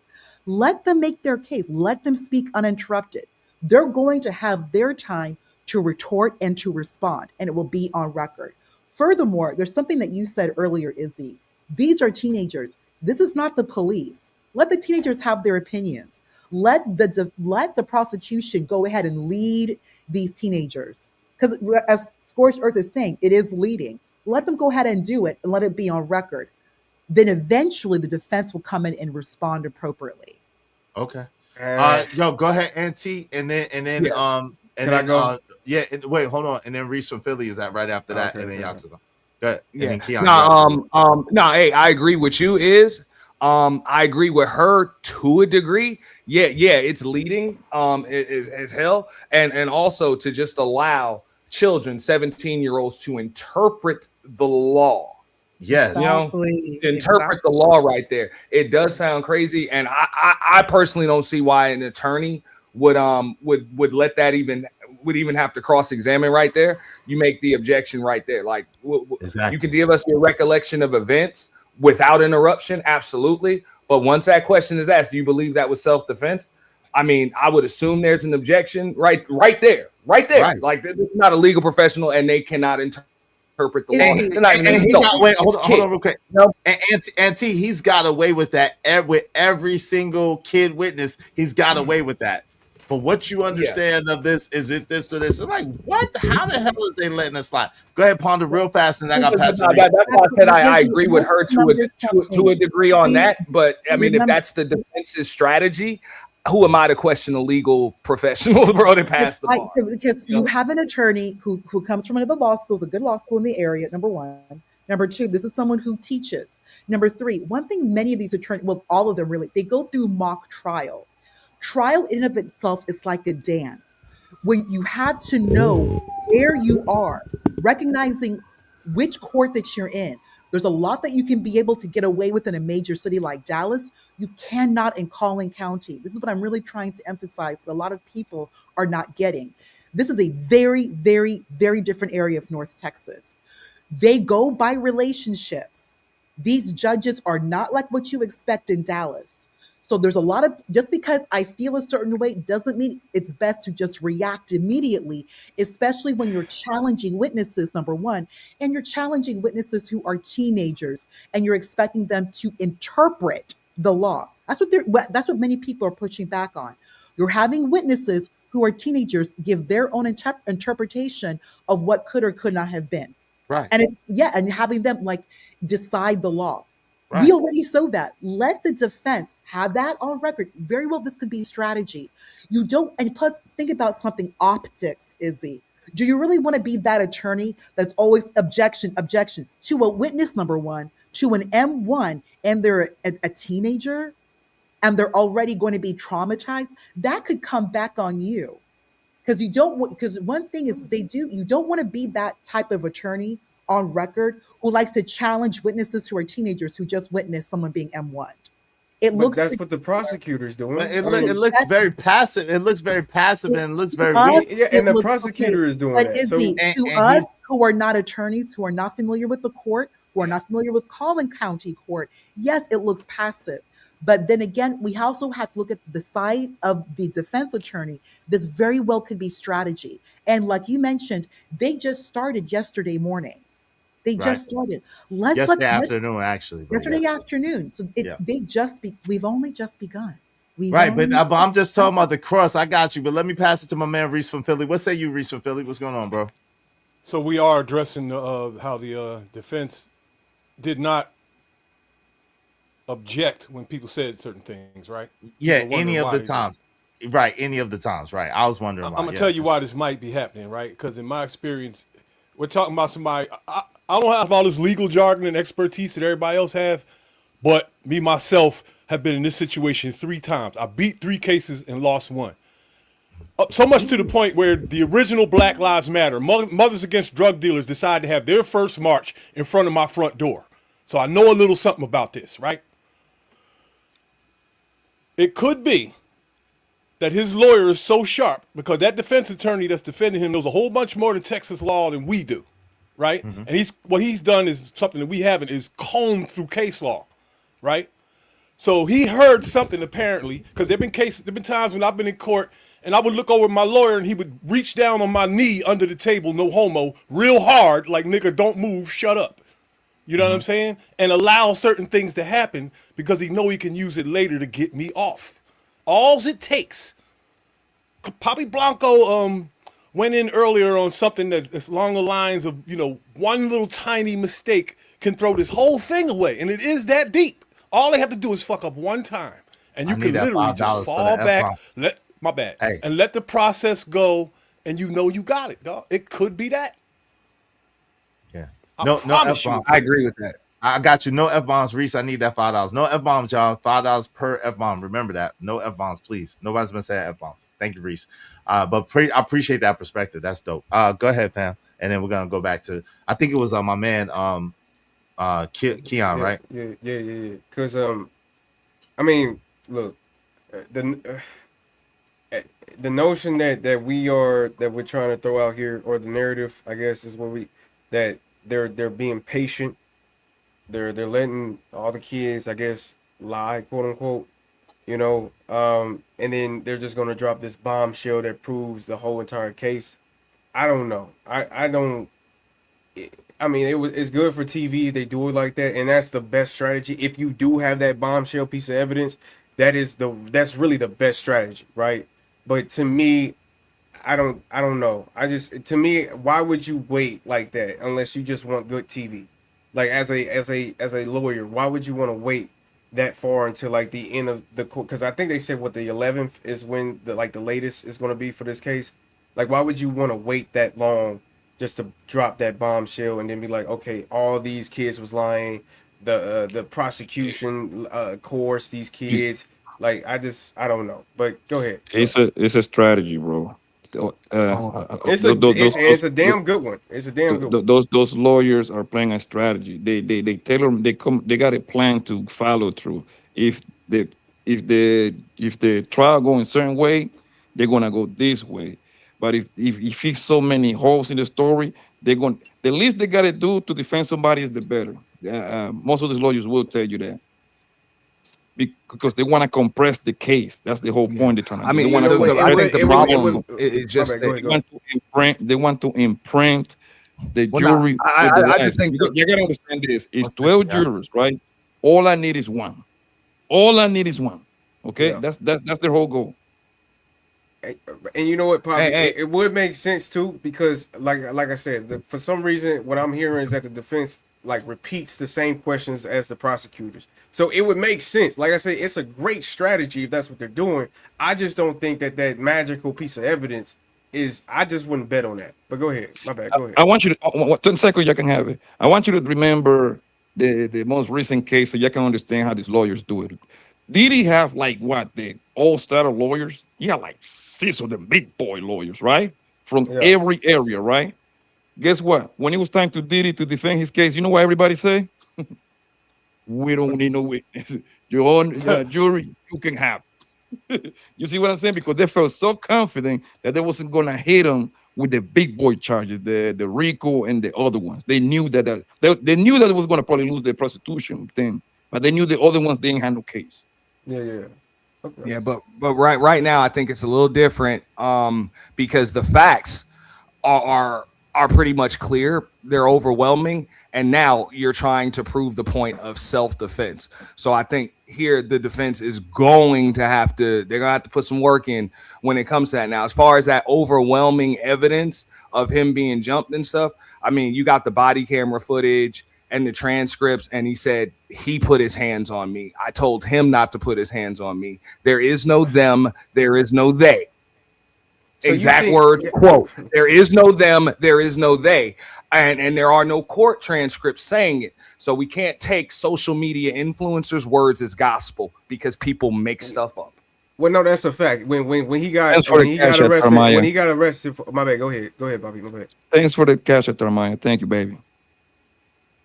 Let them make their case. Let them speak uninterrupted. They're going to have their time to retort and to respond, and it will be on record. Furthermore, there's something that you said earlier, Izzy. These are teenagers. This is not the police. Let the teenagers have their opinions. Let the prosecution go ahead and lead these teenagers. Because as Scorched Earth is saying, it is leading. Let them go ahead and do it and let it be on record. Then eventually the defense will come in and respond appropriately. Okay. Yo, go ahead, Auntie, and then wait, hold on, and then Reese from Philly is that right after that, and then y'all can go. Go ahead. And then Keon. Hey, I agree with you. I agree with her to a degree. Yeah, it's leading as hell, and also to just allow children, 17-year-olds, to interpret the law. Yes, interpret the law right there. It does sound crazy, and I personally don't see why an attorney would let that even have to cross-examine right there. You make the objection right there. Like exactly. You can give us your recollection of events without interruption, absolutely. But once that question is asked, do you believe that was self-defense? I mean, I would assume there's an objection right there. Right. Like they're not a legal professional, and they cannot interpret the law. Hold on real quick. And Auntie, he's got away with that with every single kid witness. He's got away with that. For what you understand of this, is it this or this? I'm like, what? How the hell is they letting us slide? Go ahead, Ponder, real fast, and I got past That's why I said I agree with her to a degree on that. But I mean, if that's the defense's strategy, who am I to question a legal professional, bro, to pass the bar? Because you have an attorney who comes from another law school, is a good law school in the area, number one. Number two, this is someone who teaches. Number three, one thing many of these attorneys, well, all of them really, they go through mock trial. Trial in and of itself is like a dance. When you have to know where you are, recognizing which court that you're in. There's a lot that you can be able to get away with in a major city like Dallas. You cannot in Collin County. This is what I'm really trying to emphasize that a lot of people are not getting. This is a very, very, very different area of North Texas. They go by relationships. These judges are not like what you expect in Dallas. So there's a lot of, just because I feel a certain way doesn't mean it's best to just react immediately, especially when you're challenging witnesses, number one, and you're challenging witnesses who are teenagers and you're expecting them to interpret the law. That's what many people are pushing back on. You're having witnesses who are teenagers give their own interpretation of what could or could not have been. Right. And and having them like decide the law. Right. We already saw that. Let the defense have that on record. Very well, this could be strategy. You don't, and plus think about something optics, Izzy. Do you really want to be that attorney that's always objection to a witness, number one, to an M1, and they're a teenager and they're already going to be traumatized? That could come back on you. Because one thing is you don't want to be that type of attorney on record who likes to challenge witnesses who are teenagers who just witnessed someone being M1. That's what the prosecutor's doing. It looks very passive. It looks very passive and it looks very weak. And the prosecutor is doing that. Izzy, to us who are not attorneys, who are not familiar with the court, who are not familiar with Collin County Court, yes, it looks passive. But then again, we also have to look at the side of the defense attorney. This very well could be strategy. And like you mentioned, they just started yesterday morning. They just started. Yesterday afternoon, actually. Yesterday afternoon. So we've only just begun. But I'm just talking about the cross. I got you. But let me pass it to my man Reese from Philly. What say you, Reese from Philly? What's going on, bro? So we are addressing how the defense did not object when people said certain things, right? Yeah, any of the times. Right, any of the times, right. I was wondering why. I'm going to tell you why this might be happening, right? Because in my experience, we're talking about somebody, I don't have all this legal jargon and expertise that everybody else have, but me, myself, have been in this situation 3 times. I beat 3 cases and lost 1. So much to the point where the original Black Lives Matter, Mothers Against Drug Dealers, decided to have their first march in front of my front door. So I know a little something about this, right? It could be that his lawyer is so sharp because that defense attorney that's defending him knows a whole bunch more than Texas law than we do, right? Mm-hmm. And what he's done is something that we haven't, is combed through case law, right? So he heard something apparently, because there've been times when I've been in court and I would look over at my lawyer and he would reach down on my knee under the table, no homo, real hard, like, nigga, don't move, shut up. You know what I'm saying? And allow certain things to happen because he know he can use it later to get me off. All's it takes. Poppy Blanco went in earlier on something that's along the lines of, one little tiny mistake can throw this whole thing away. And it is that deep. All they have to do is fuck up one time. And you can literally just fall back, and let the process go, and you got it, dog. It could be that. Yeah. No F-bomb. I agree with that. I got you. No F-bombs, Reese. I need that $5. No F-bombs, y'all. $5 per F-bomb. Remember that. No F-bombs, please. Nobody's been saying F-bombs. Thank you, Reese. But I appreciate that perspective. That's dope. Go ahead, fam. And then we're gonna go back to, I think it was my man Keon, right? Yeah. Because I mean, look, the notion that we're trying to throw out here, or the narrative, I guess, is that they're being patient. They're letting all the kids, I guess, lie, quote unquote, and then they're just gonna drop this bombshell that proves the whole entire case. I don't know. It's good for TV if they do it like that, and that's the best strategy. If you do have that bombshell piece of evidence, that's really the best strategy, right? But to me, I don't know. To me, why would you wait like that unless you just want good TV? Like as a lawyer, why would you want to wait that far until like the end of the court? Because I think they said what the 11th is when the latest is going to be for this case. Like why would you want to wait that long just to drop that bombshell and then be like, okay, all these kids was lying, the prosecution coerced these kids. Like I don't know. But go ahead. It's a strategy, bro. It's a damn good one. It's a damn good one. Those lawyers are playing a strategy. They tailor. They got a plan to follow through. If the trial go in a certain way, they're gonna go this way. But if it's so many holes in the story, they're going. The least they gotta do to defend somebody is the better. Most of the lawyers will tell you that. Because they want to compress the case. That's the whole point. They're trying to. I mean, I think the problem is just they want to imprint the Well, jury. nah, I just think you gotta understand this. It's 12 jurors, right? All I need is one. All I need is one. Okay, Yeah. that's their whole goal. And you know what, Pop, it would make sense too because, like I said, for some reason, what I'm hearing is that the defense like repeats the same questions as the prosecutors. So it would make sense. Like I said, it's a great strategy if that's what they're doing. I just don't think that magical piece of evidence is. I just wouldn't bet on that. But go ahead, my bad. Go ahead. I want you to 10 seconds. You can have it. I want you to remember the most recent case so you can understand how these lawyers do it. Did he have like what the all-star lawyers? He had like 6 of them big boy lawyers, right? From every area, right? Guess what? When it was time to Diddy to defend his case, you know what everybody say? We don't need no witness. Your own jury, you can have. You see what I'm saying? Because they felt so confident that they wasn't gonna hit him with the big boy charges, the RICO and the other ones. They knew that they knew that it was gonna probably lose the prostitution thing, but they knew the other ones didn't have no case. Yeah. Okay. Yeah, but right now I think it's a little different because the facts are pretty much clear. They're overwhelming, and now you're trying to prove the point of self-defense. So I think here the defense is going to have to put some work in when it comes to that. Now, as far as that overwhelming evidence of him being jumped and stuff, I mean, you got the body camera footage and the transcripts, and he said he put his hands on me. I told him not to put his hands on me. There is no them, there is no they. So exact words, quote, there is no them, there is no they. And there are no court transcripts saying it. So we can't take social media influencers' words as gospel because people make stuff up. Well, no, that's a fact. When he got arrested, my bad. Go ahead, Bobby. My bad. Thanks for the cash at Armaya. Thank you, baby.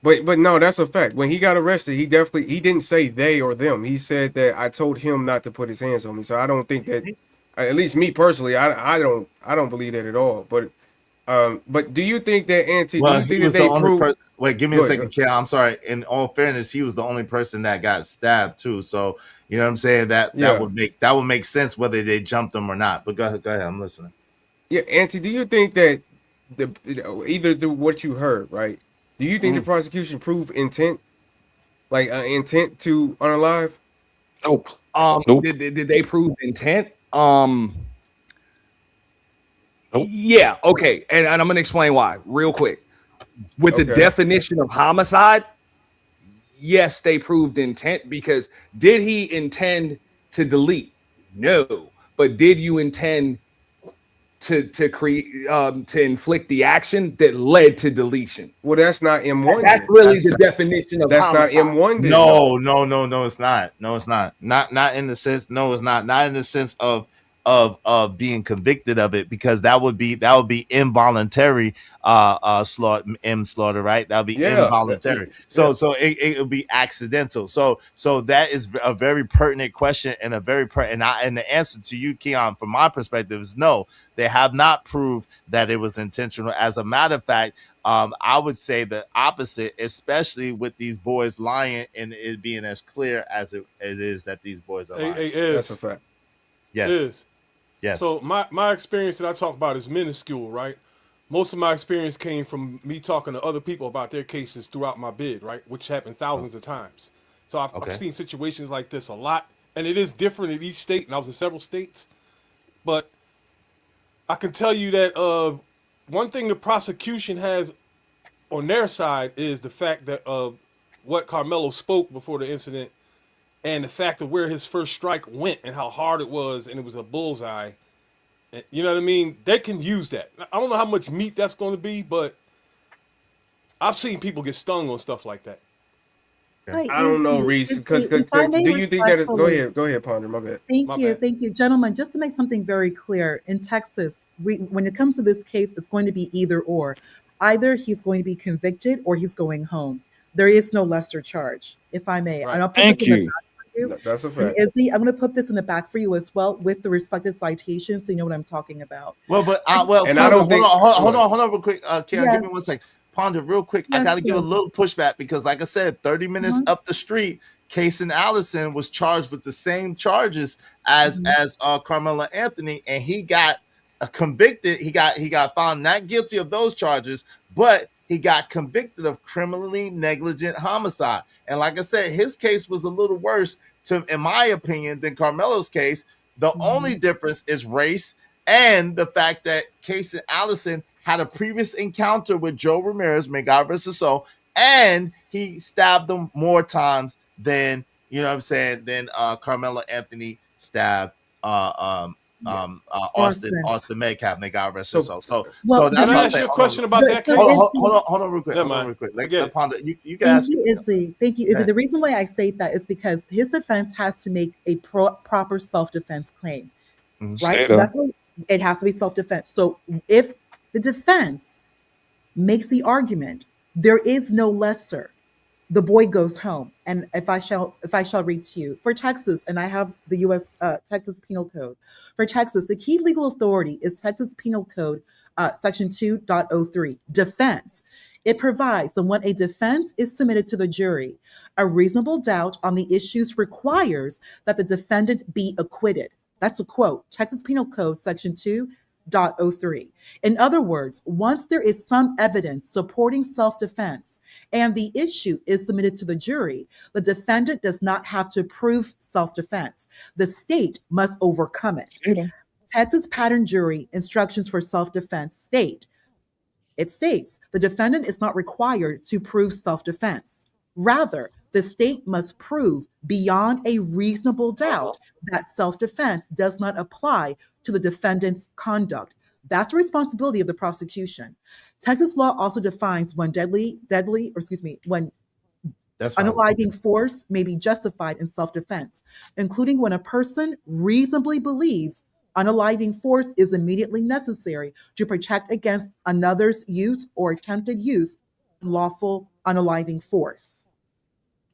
But no, that's a fact. When he got arrested, he didn't say they or them. He said that I told him not to put his hands on me. So I don't think that, at least me personally, I don't believe that at all. But do you think that Auntie? Well, do you think he was that the they only proved? person. Wait, give me a second, Kel. I'm sorry. In all fairness, he was the only person that got stabbed too. So you know what I'm saying? That would make sense whether they jumped him or not. But go ahead. I'm listening. Yeah, Auntie, do you think that either through what you heard, right? Do you think the prosecution proved intent, like intent to unalive? Nope. Did they prove intent? Yeah. Okay. And I'm gonna explain why real quick. With the definition of homicide, yes, they proved intent because did he intend to delete? No. But did you intend to create to inflict the action that led to deletion? Well, that's not M1. That's really the definition of homicide. Not M1. No, it's not. No, it's not. Not in the sense. No, it's not. Not in the sense of being convicted of it, because that would be involuntary slaughter, right? That would be involuntary. So it would be accidental. So that is a very pertinent question and a very and the answer to you, Keon, from my perspective is no. They have not proved that it was intentional. As a matter of fact, I would say the opposite, especially with these boys lying and it being as clear as it is that these boys are lying. That's a fact. Yes. Yes. So my experience that I talk about is minuscule, right? Most of my experience came from me talking to other people about their cases throughout my bid, right? Which happened thousands of times. So I've seen situations like this a lot, and it is different in each state, and I was in several states. but I can tell you that one thing the prosecution has on their side is the fact that what Carmelo spoke before the incident, and the fact of where his first strike went and how hard it was, and it was a bullseye. And, you know what I mean? They can use that. I don't know how much meat that's going to be, but I've seen people get stung on stuff like that. Wait, I don't know, Izzy, Reese, because if I may do you think that is? respectfully- Go ahead, Ponder. My bad. Thank you, gentlemen. Just to make something very clear, in Texas, when it comes to this case, it's going to be either or. Either he's going to be convicted or he's going home. There is no lesser charge, if I may. And I'll put Thank this in the you. back for you. That's a And fact. Izzy, I'm going to put this in the back for you as well with the respective citations, so you know what I'm talking about. Well, but And Ponder, I don't think- hold on, real quick, Karen, Yes. give me 1 second. Ponder, real quick. I Yes, got to give a sir. little pushback because, like I said, 30 minutes up the street, Kason Allison was charged with the same charges as Carmelo Anthony, and he got convicted. He got found not guilty of those charges, but he got convicted of criminally negligent homicide. And like I said, his case was a little worse, in my opinion, than Carmelo's case. The only difference is race and the fact that Kason Allison had a previous encounter with Joe Ramirez, may God rest his soul, and he stabbed him more times than, you know what I'm saying, than Carmelo Anthony stabbed Austin Metcalf, may God rest his soul. So that's Can I what I'm ask you saying. a question about that case? Hold on real quick. Never Hold on mind. real quick. Forget Let it. Ponder, you can Thank ask. you, Izzy. Thank you, Izzy. ahead. The reason why I state that is because his defense has to make a proper self-defense claim, right? Say So that. that's what, it has to be self-defense. So if the defense makes the argument, there is no lesser, the boy goes home. And if I shall read to you for Texas, and I have the U.S. Texas Penal Code for Texas, the key legal authority is Texas Penal Code Section 2.03, defense. It provides that when a defense is submitted to the jury, a reasonable doubt on the issues requires that the defendant be acquitted. That's a quote, Texas Penal Code Section 2.03. In other words, once there is some evidence supporting self-defense and the issue is submitted to the jury, the defendant does not have to prove self-defense. The state must overcome it. Texas pattern jury instructions for self-defense states the defendant is not required to prove self-defense. Rather, the state must prove beyond a reasonable doubt that self-defense does not apply to the defendant's conduct. That's the responsibility of the prosecution. Texas law also defines when when unaliving force may be justified in self-defense, including when a person reasonably believes unaliving force is immediately necessary to protect against another's use or attempted use of lawful unaliving force.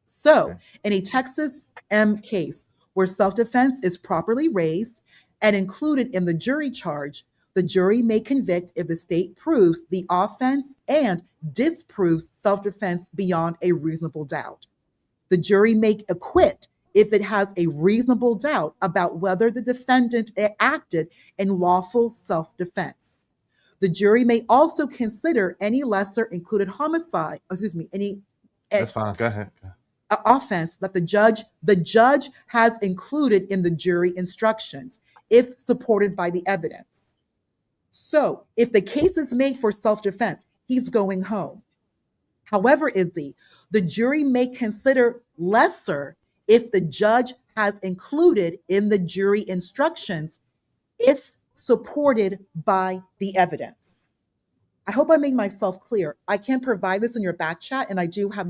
So, in a Texas M case where self-defense is properly raised and included in the jury charge, the jury may convict if the state proves the offense and disproves self-defense beyond a reasonable doubt. The jury may acquit if it has a reasonable doubt about whether the defendant acted in lawful self-defense. The jury may also consider any lesser included That's fine. Go ahead. offense that the judge has included in the jury instructions if supported by the evidence. So if the case is made for self-defense, he's going home. However, the jury may consider lesser if the judge has included in the jury instructions if supported by the evidence. I hope I made myself clear. I can provide this in your back chat, and I do have.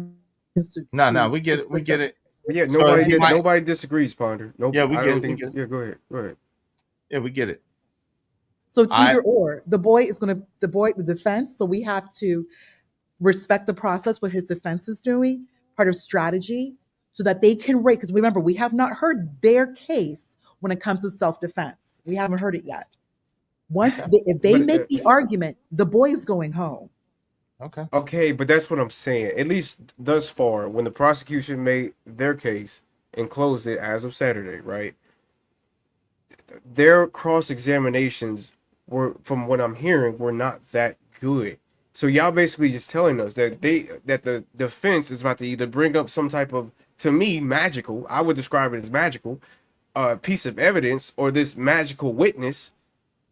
No, we get it. We get it. Yeah, So nobody disagrees, Ponder. No, Yeah, we I get don't it, we think- get it. Yeah, go ahead. Yeah, we get it. So it's either or. The defense. So we have to respect the process, what his defense is doing, part of strategy, so that they can rate. Because remember, we have not heard their case when it comes to self-defense. We haven't heard it yet. If they make the argument, the boy is going home. Okay, but that's what I'm saying. At least thus far, when the prosecution made their case and closed it as of Saturday, right? Their cross-examinations were, from what I'm hearing, were not that good. So y'all basically just telling us that the defense is about to either bring up some type of, to me, magical, I would describe it as magical, piece of evidence or this magical witness,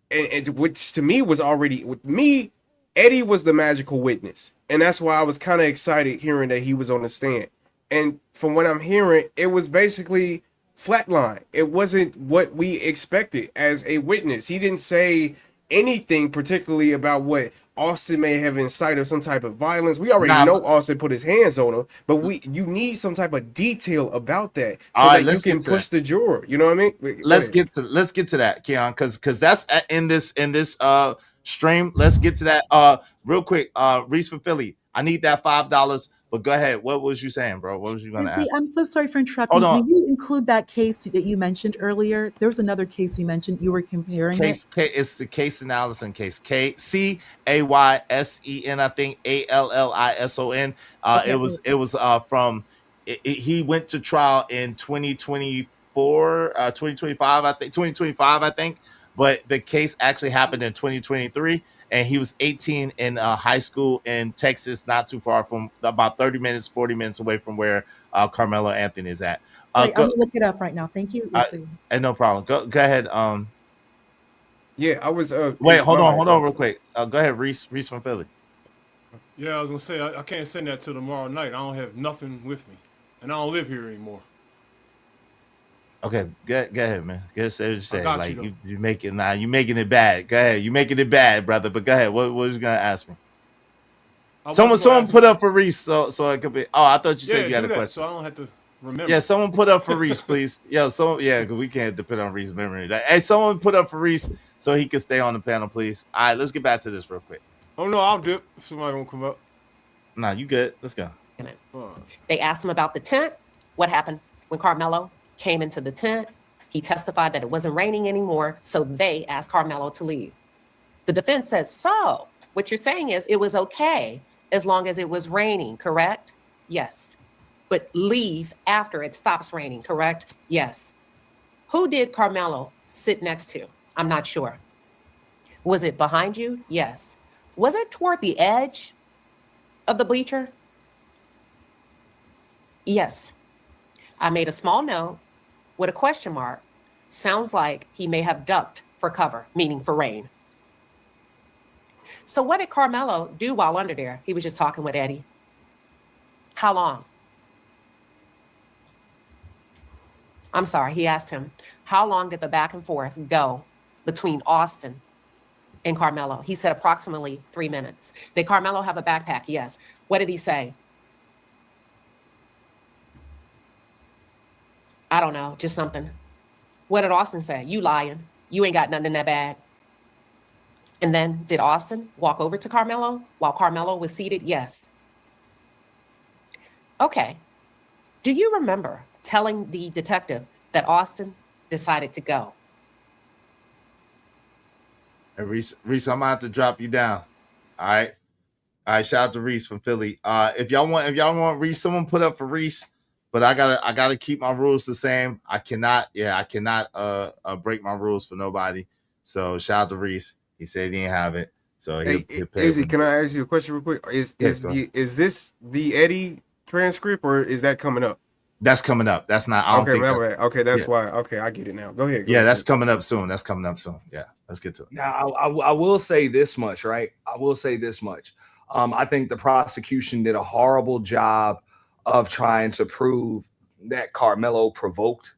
and which to me was already with me. Eddie was the magical witness, and that's why I was kind of excited hearing that he was on the stand. And from what I'm hearing, it was basically flatline. It wasn't what we expected as a witness. He didn't say anything particularly about what Austin may have incited some type of violence. We already know Austin put his hands on him, but you need some type of detail about that so that you can push the juror. You know what I mean? Let's get to that, Keon, because that's in this stream. Let's get to that real quick. Reese from Philly, I need that $5. But go ahead. What was you saying, bro? What was you gonna ask? I'm so sorry for interrupting. Hold on. Did you include that case that you mentioned earlier? There was another case you mentioned. You were comparing It's the case analysis case. CAYSEN, I think ALLISON. It was from he went to trial in 2024, 2025, I think 2025, I think. But the case actually happened in 2023. And he was 18 in high school in Texas, not too far from, about 30 minutes, 40 minutes away from where Carmelo Anthony is at. I'm gonna look it up right now. Thank you. And no problem. Go ahead. Yeah, I was. Wait, hold on, real quick. Go ahead, Reese from Philly. Yeah, I was gonna say I can't send that till tomorrow night. I don't have nothing with me, and I don't live here anymore. Okay, go ahead, man. Go ahead, say what you say. Like you making it bad. Go ahead, you making it bad, brother. But go ahead. What was you gonna ask me? Someone put up for Reese, so it could be. Oh, I thought you said you had a question. So I don't have to remember. Yeah, someone put up for Reese, please. Because we can't depend on Reese's memory. Hey, someone put up for Reese so he can stay on the panel, please. All right, let's get back to this real quick. Oh no, I'll dip. Somebody won't come up. Nah, you good. Let's go. They asked him about the tent. What happened when Carmelo came into the tent? He testified that it wasn't raining anymore, so they asked Carmelo to leave. The defense says, so what you're saying is it was okay as long as it was raining, correct? Yes. But leave after it stops raining, correct? Yes. Who did Carmelo sit next to? I'm not sure. Was it behind you? Yes. Was it toward the edge of the bleacher? Yes. I made a small note with a question mark. Sounds like he may have ducked for cover, meaning for rain. So what did Carmelo do while under there? He was just talking with Eddie. How long? I'm sorry, he asked him, how long did the back and forth go between Austin and Carmelo? He said approximately 3 minutes. Did Carmelo have a backpack? Yes. What did he say? I don't know, just something. What did Austin say? You lying. You ain't got nothing in that bag. And then did Austin walk over to Carmelo while Carmelo was seated? Yes. Okay. Do you remember telling the detective that Austin decided to go? Hey, Reese, I'm gonna have to drop you down. All right. Shout out to Reese from Philly. If y'all want Reese, someone put up for Reese. But I gotta keep my rules the same. I cannot break my rules for nobody. So shout out to Reese. He said he didn't have it. So he'll pay. Izzy, can I ask you a question real quick? Is this the Eddie transcript or is that coming up? That's coming up. That's not. I don't think that's why. Okay, I get it now. Go ahead. That's coming up soon. Yeah, let's get to it. Now, I will say this much, right? I think the prosecution did a horrible job of trying to prove that Carmelo provoked,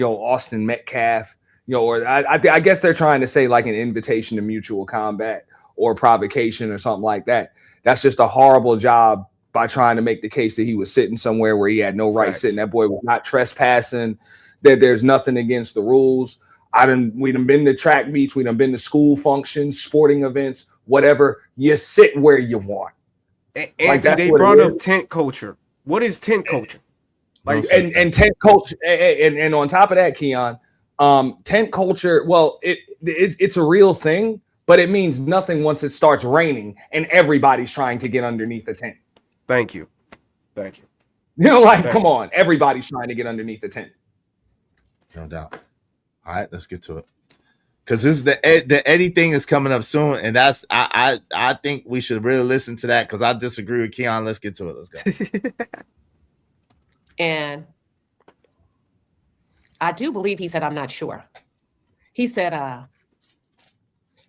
Austin Metcalf, or I guess they're trying to say like an invitation to mutual combat or provocation or something like that. That's just a horrible job by trying to make the case that he was sitting somewhere where he had no right sitting. That boy was not trespassing, that there's nothing against the rules. We done been to track meets, we done been to school functions, sporting events, whatever. You sit where you want. They brought up tent culture. What is tent culture? And tent culture, and on top of that, Keon, tent culture. Well, it's a real thing, but it means nothing once it starts raining and everybody's trying to get underneath the tent. Thank you. Come on, everybody's trying to get underneath the tent. No doubt. All right, let's get to it. Because this is the Eddie thing is coming up soon, and that's I think we should really listen to that because I disagree with Keon. Let's get to it. Let's go. And I do believe he said, I'm not sure. He said,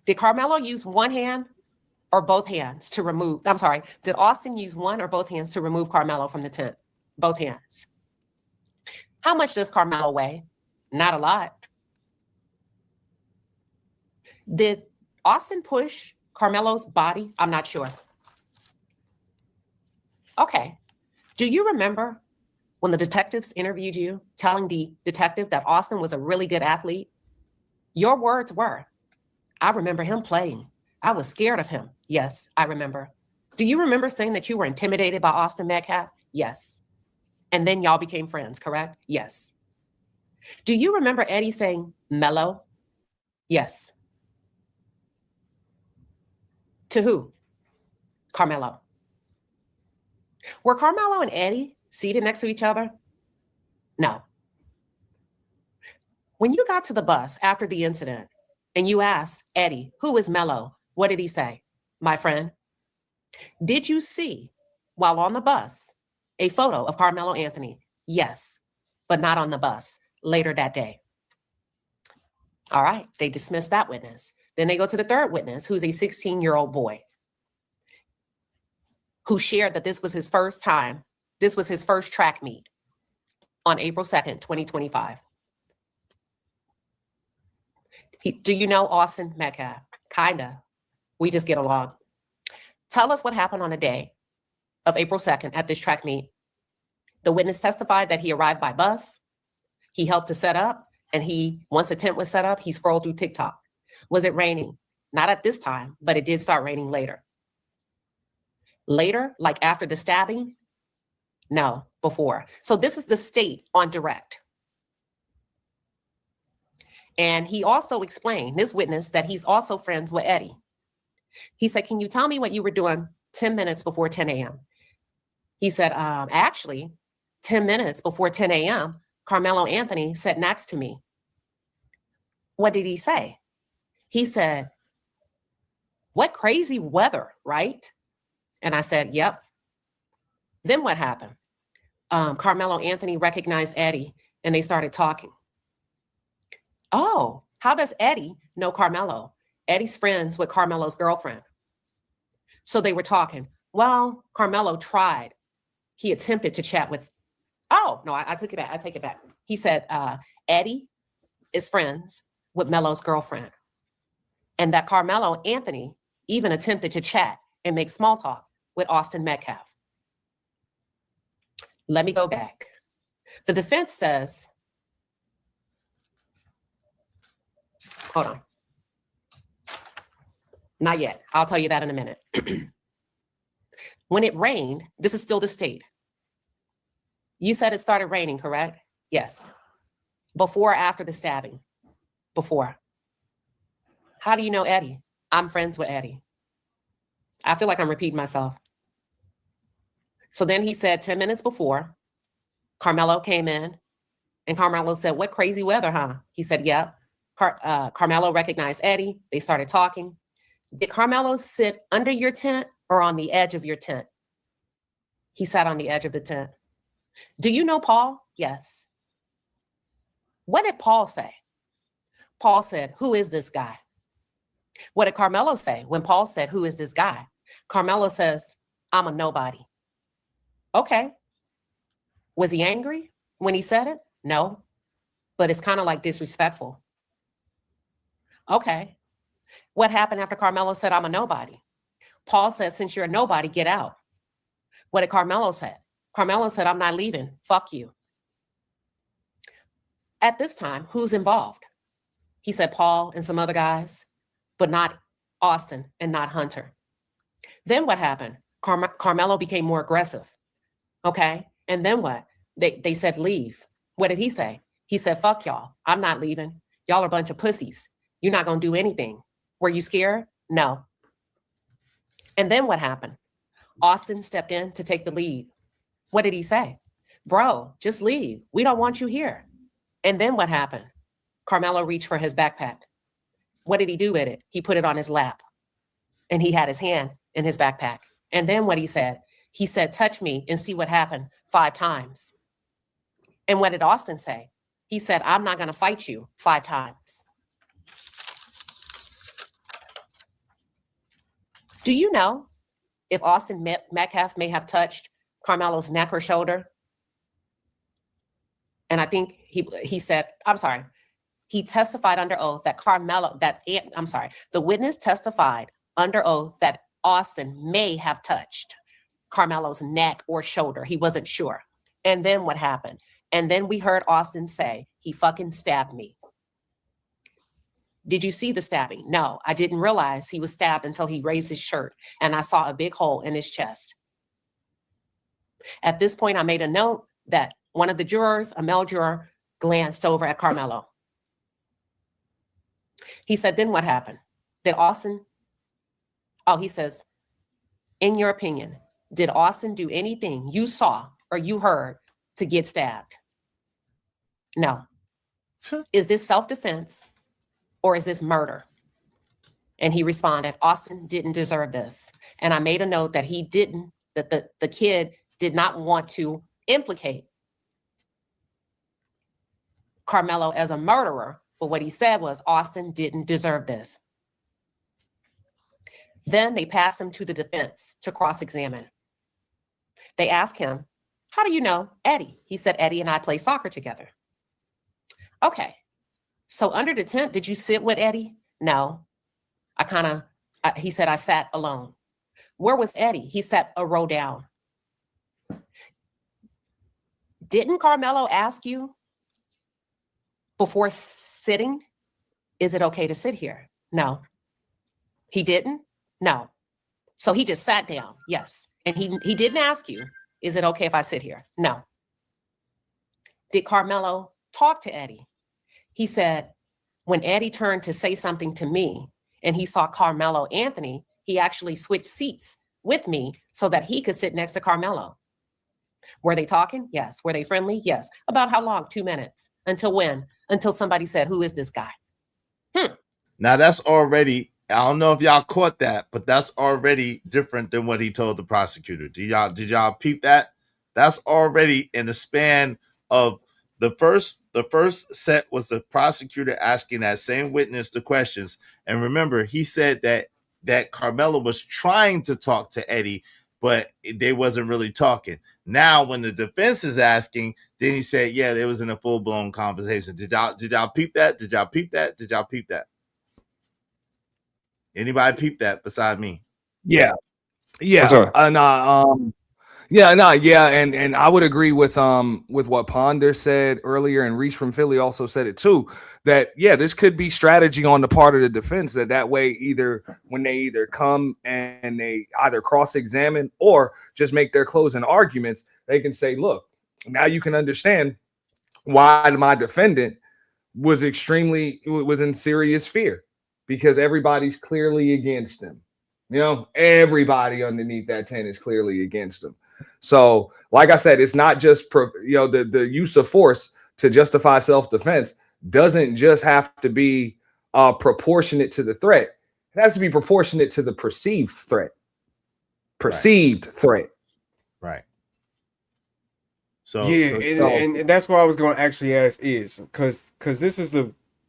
did Carmelo use one hand or both hands to remove, I'm sorry, did Austin use one or both hands to remove Carmelo from the tent? Both hands. How much does Carmelo weigh? Not a lot. Did Austin push Carmelo's body? I'm not sure. Okay. Do you remember when the detectives interviewed you, telling the detective that Austin was a really good athlete? Your words were, I remember him playing. I was scared of him. Yes, I remember. Do you remember saying that you were intimidated by Austin Metcalf? Yes. And then y'all became friends, correct? Yes. Do you remember Eddie saying, Mello? Yes. To who? Carmelo. Were Carmelo and Eddie seated next to each other? No. When you got to the bus after the incident and you asked Eddie, who is Mello? What did he say? My friend. Did you see, while on the bus, a photo of Carmelo Anthony? Yes, but not on the bus. Later that day. All right, they dismissed that witness. Then they go to the third witness, who's a 16-year-old boy who shared that this was his first time, this was his first track meet on April 2nd, 2025. Do you know Austin Metcalf? Kinda. We just get along. Tell us what happened on the day of April 2nd at this track meet. The witness testified that he arrived by bus. He helped to set up, and once the tent was set up, he scrolled through TikTok. Was it raining? Not at this time, but it did start raining later. Later, like after the stabbing? No, before. So this is the state on direct. And he also explained, this witness, that he's also friends with Eddie. He said, can you tell me what you were doing 10 minutes before 10 a.m.? He said, actually, 10 minutes before 10 a.m., Carmelo Anthony sat next to me. What did he say? He said, what crazy weather, right? And I said, yep. Then what happened? Carmelo Anthony recognized Eddie and they started talking. Oh, how does Eddie know Carmelo? Eddie's friends with Carmelo's girlfriend. So they were talking. Well, Carmelo tried. He attempted to chat with, oh, no, I took it back. I take it back. He said, Eddie is friends with Melo's girlfriend. And that Carmelo Anthony even attempted to chat and make small talk with Austin Metcalf. Let me go back. The defense says, hold on. Not yet. I'll tell you that in a minute. When it rained, this is still the state. You said it started raining, correct? Yes. Before or after the stabbing? Before. How do you know Eddie? I'm friends with Eddie. I feel like I'm repeating myself. So then he said 10 minutes before, Carmelo came in and Carmelo said, what crazy weather, huh? He said, yeah. Carmelo recognized Eddie. They started talking. Did Carmelo sit under your tent or on the edge of your tent? He sat on the edge of the tent. Do you know Paul? Yes. What did Paul say? Paul said, who is this guy? What did Carmelo say when Paul said, who is this guy? Carmelo says, I'm a nobody. Okay. Was he angry when he said it? No, but it's kind of like disrespectful. Okay. What happened after Carmelo said, I'm a nobody? Paul said, since you're a nobody, get out. What did Carmelo say? Carmelo said, I'm not leaving. Fuck you. At this time, who's involved? He said Paul and some other guys, but not Austin and not Hunter. Then what happened? Carmelo became more aggressive. Okay. And then what? They said, leave. What did he say? He said, fuck y'all. I'm not leaving. Y'all are a bunch of pussies. You're not going to do anything. Were you scared? No. And then what happened? Austin stepped in to take the lead. What did he say? Bro, just leave. We don't want you here. And then what happened? Carmelo reached for his backpack. What did he do with it? He put it on his lap and he had his hand in his backpack. And then what he said, touch me and see what happened 5 times. And what did Austin say? He said, I'm not going to fight you 5 times. Do you know if Austin Metcalf may have touched Carmelo's neck or shoulder? And I think he said, I'm sorry, he testified under oath that the witness testified under oath that Austin may have touched Carmelo's neck or shoulder. He wasn't sure. And then what happened? And then we heard Austin say, he fucking stabbed me. Did you see the stabbing? No, I didn't realize he was stabbed until he raised his shirt and I saw a big hole in his chest. At this point, I made a note that one of the jurors, a male juror, glanced over at Carmelo. He said, then what happened? Did Austin, he says, in your opinion, did Austin do anything you saw or you heard to get stabbed? No. Is this self-defense or is this murder? And he responded, Austin didn't deserve this. And I made a note that he didn't, that the kid did not want to implicate Carmelo as a murderer, but what he said was Austin didn't deserve this. Then they passed him to the defense to cross-examine. They asked him, how do you know Eddie? He said, Eddie and I play soccer together. Okay, so under the tent, did you sit with Eddie? No, he said, I sat alone. Where was Eddie? He sat a row down. Didn't Carmelo ask you before sitting, is it okay to sit here? No. He didn't? No. So he just sat down, yes. And he didn't ask you, is it okay if I sit here? No. Did Carmelo talk to Eddie? He said, when Eddie turned to say something to me and he saw Carmelo Anthony, he actually switched seats with me so that he could sit next to Carmelo. Were they talking? Yes. Were they friendly? Yes. About how long? 2 minutes. Until when? Until somebody said, who is this guy? Now that's already, I don't know if y'all caught that, but that's already different than what he told the prosecutor. Did y'all peep that? That's already in the span of the first set was the prosecutor asking that same witness the questions. And remember, he said that Carmelo was trying to talk to Eddie, but they wasn't really talking. Now, when the defense is asking, then he said, yeah, there was in a full-blown conversation. Did y'all peep that? Did y'all peep that? Did y'all peep that? Anybody peep that beside me? Yeah. And I would agree with what Ponder said earlier, and Reese from Philly also said it too, that this could be strategy on the part of the defense, that way either when they either come and they either cross-examine or just make their closing arguments, they can say, look, now you can understand why my defendant was in serious fear, because everybody's clearly against him. Everybody underneath that tent is clearly against him. So, like I said, it's not just the use of force to justify self-defense doesn't just have to be proportionate to the threat. It has to be proportionate to the perceived threat. Threat. Right. So and that's what I was going to actually ask is because this is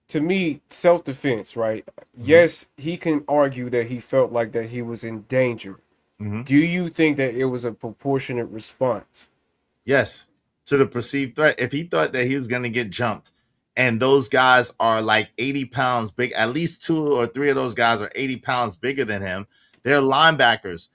to me, self-defense, right? Mm-hmm. Yes, he can argue that he felt like that he was in danger. Mm-hmm. Do you think that it was a proportionate response? Yes, to the perceived threat. If he thought that he was going to get jumped, and those guys are like 80 pounds big, at least 2 or 3 of those guys are 80 pounds bigger than him. They're linebackers.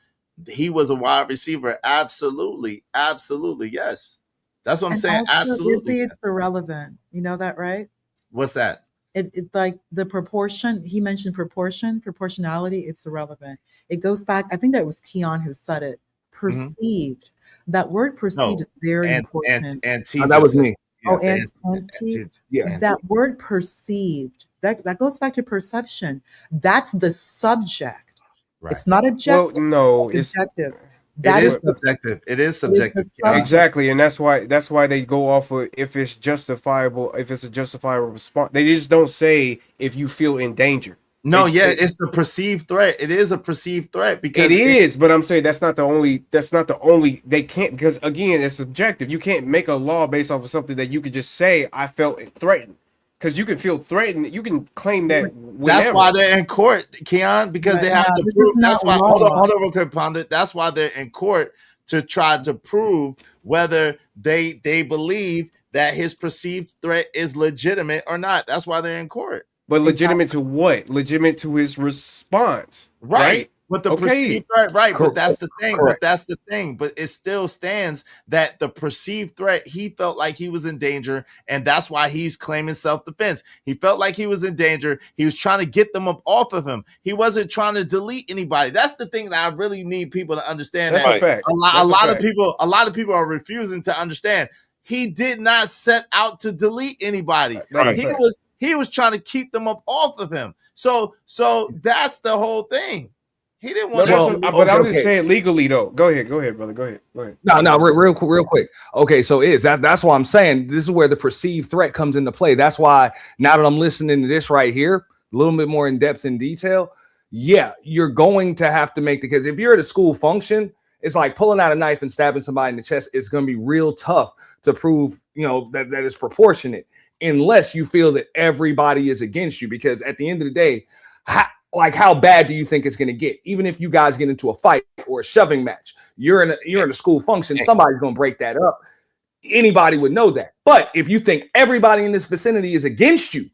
He was a wide receiver. Absolutely. Absolutely. Yes. That's what I'm saying. Absolutely. It's irrelevant. You know that, right? What's that? It's like the proportion. He mentioned proportionality. It's irrelevant. It goes back. I think that was Keon who said it. Perceived. Mm-hmm. That word perceived is very important. And that was me. That word perceived. That goes back to perception. That's the subject. Right. It's not objective. Well, no, it's subjective. It is subjective. It is subjective. Exactly, and that's why they go off of if it's justifiable, if it's a justifiable response. They just don't say if you feel in danger. No, it's the perceived threat. It is a perceived threat because it is, but I'm saying that's not the only. They can't, because again, it's subjective. You can't make a law based off of something that you could just say I felt threatened, because you can feel threatened. You can claim that. Whenever. That's why they're in court, Keon, because they have to prove. That's why. Hold on, real quick, Ponder. That's why they're in court, to try to prove whether they believe that his perceived threat is legitimate or not. That's why they're in court. But legitimate to what? Legitimate to his response, right? But the perceived threat, right? But that's the thing. But that's the thing. But it still stands that the perceived threat, he felt like he was in danger, and that's why he's claiming self-defense. He felt like he was in danger. He was trying to get them up off of him. He wasn't trying to delete anybody. That's the thing that I really need people to understand. That's a fact. A lot of people are refusing to understand. He did not set out to delete anybody. He was trying to keep them up off of him. So that's the whole thing. He didn't want but I'm just saying legally though. Go ahead, brother. Go ahead. No, real quick. Okay, so that's why I'm saying this is where the perceived threat comes into play. That's why now that I'm listening to this right here, a little bit more in depth and detail. Yeah, you're going to have to make because if you're at a school function, it's like pulling out a knife and stabbing somebody in the chest. It's going to be real tough to prove, that it's proportionate, unless you feel that everybody is against you. Because at the end of the day, how bad do you think it's going to get? Even if you guys get into a fight or a shoving match, you're in a school function, somebody's going to break that up. Anybody would know that. But if you think everybody in this vicinity is against you,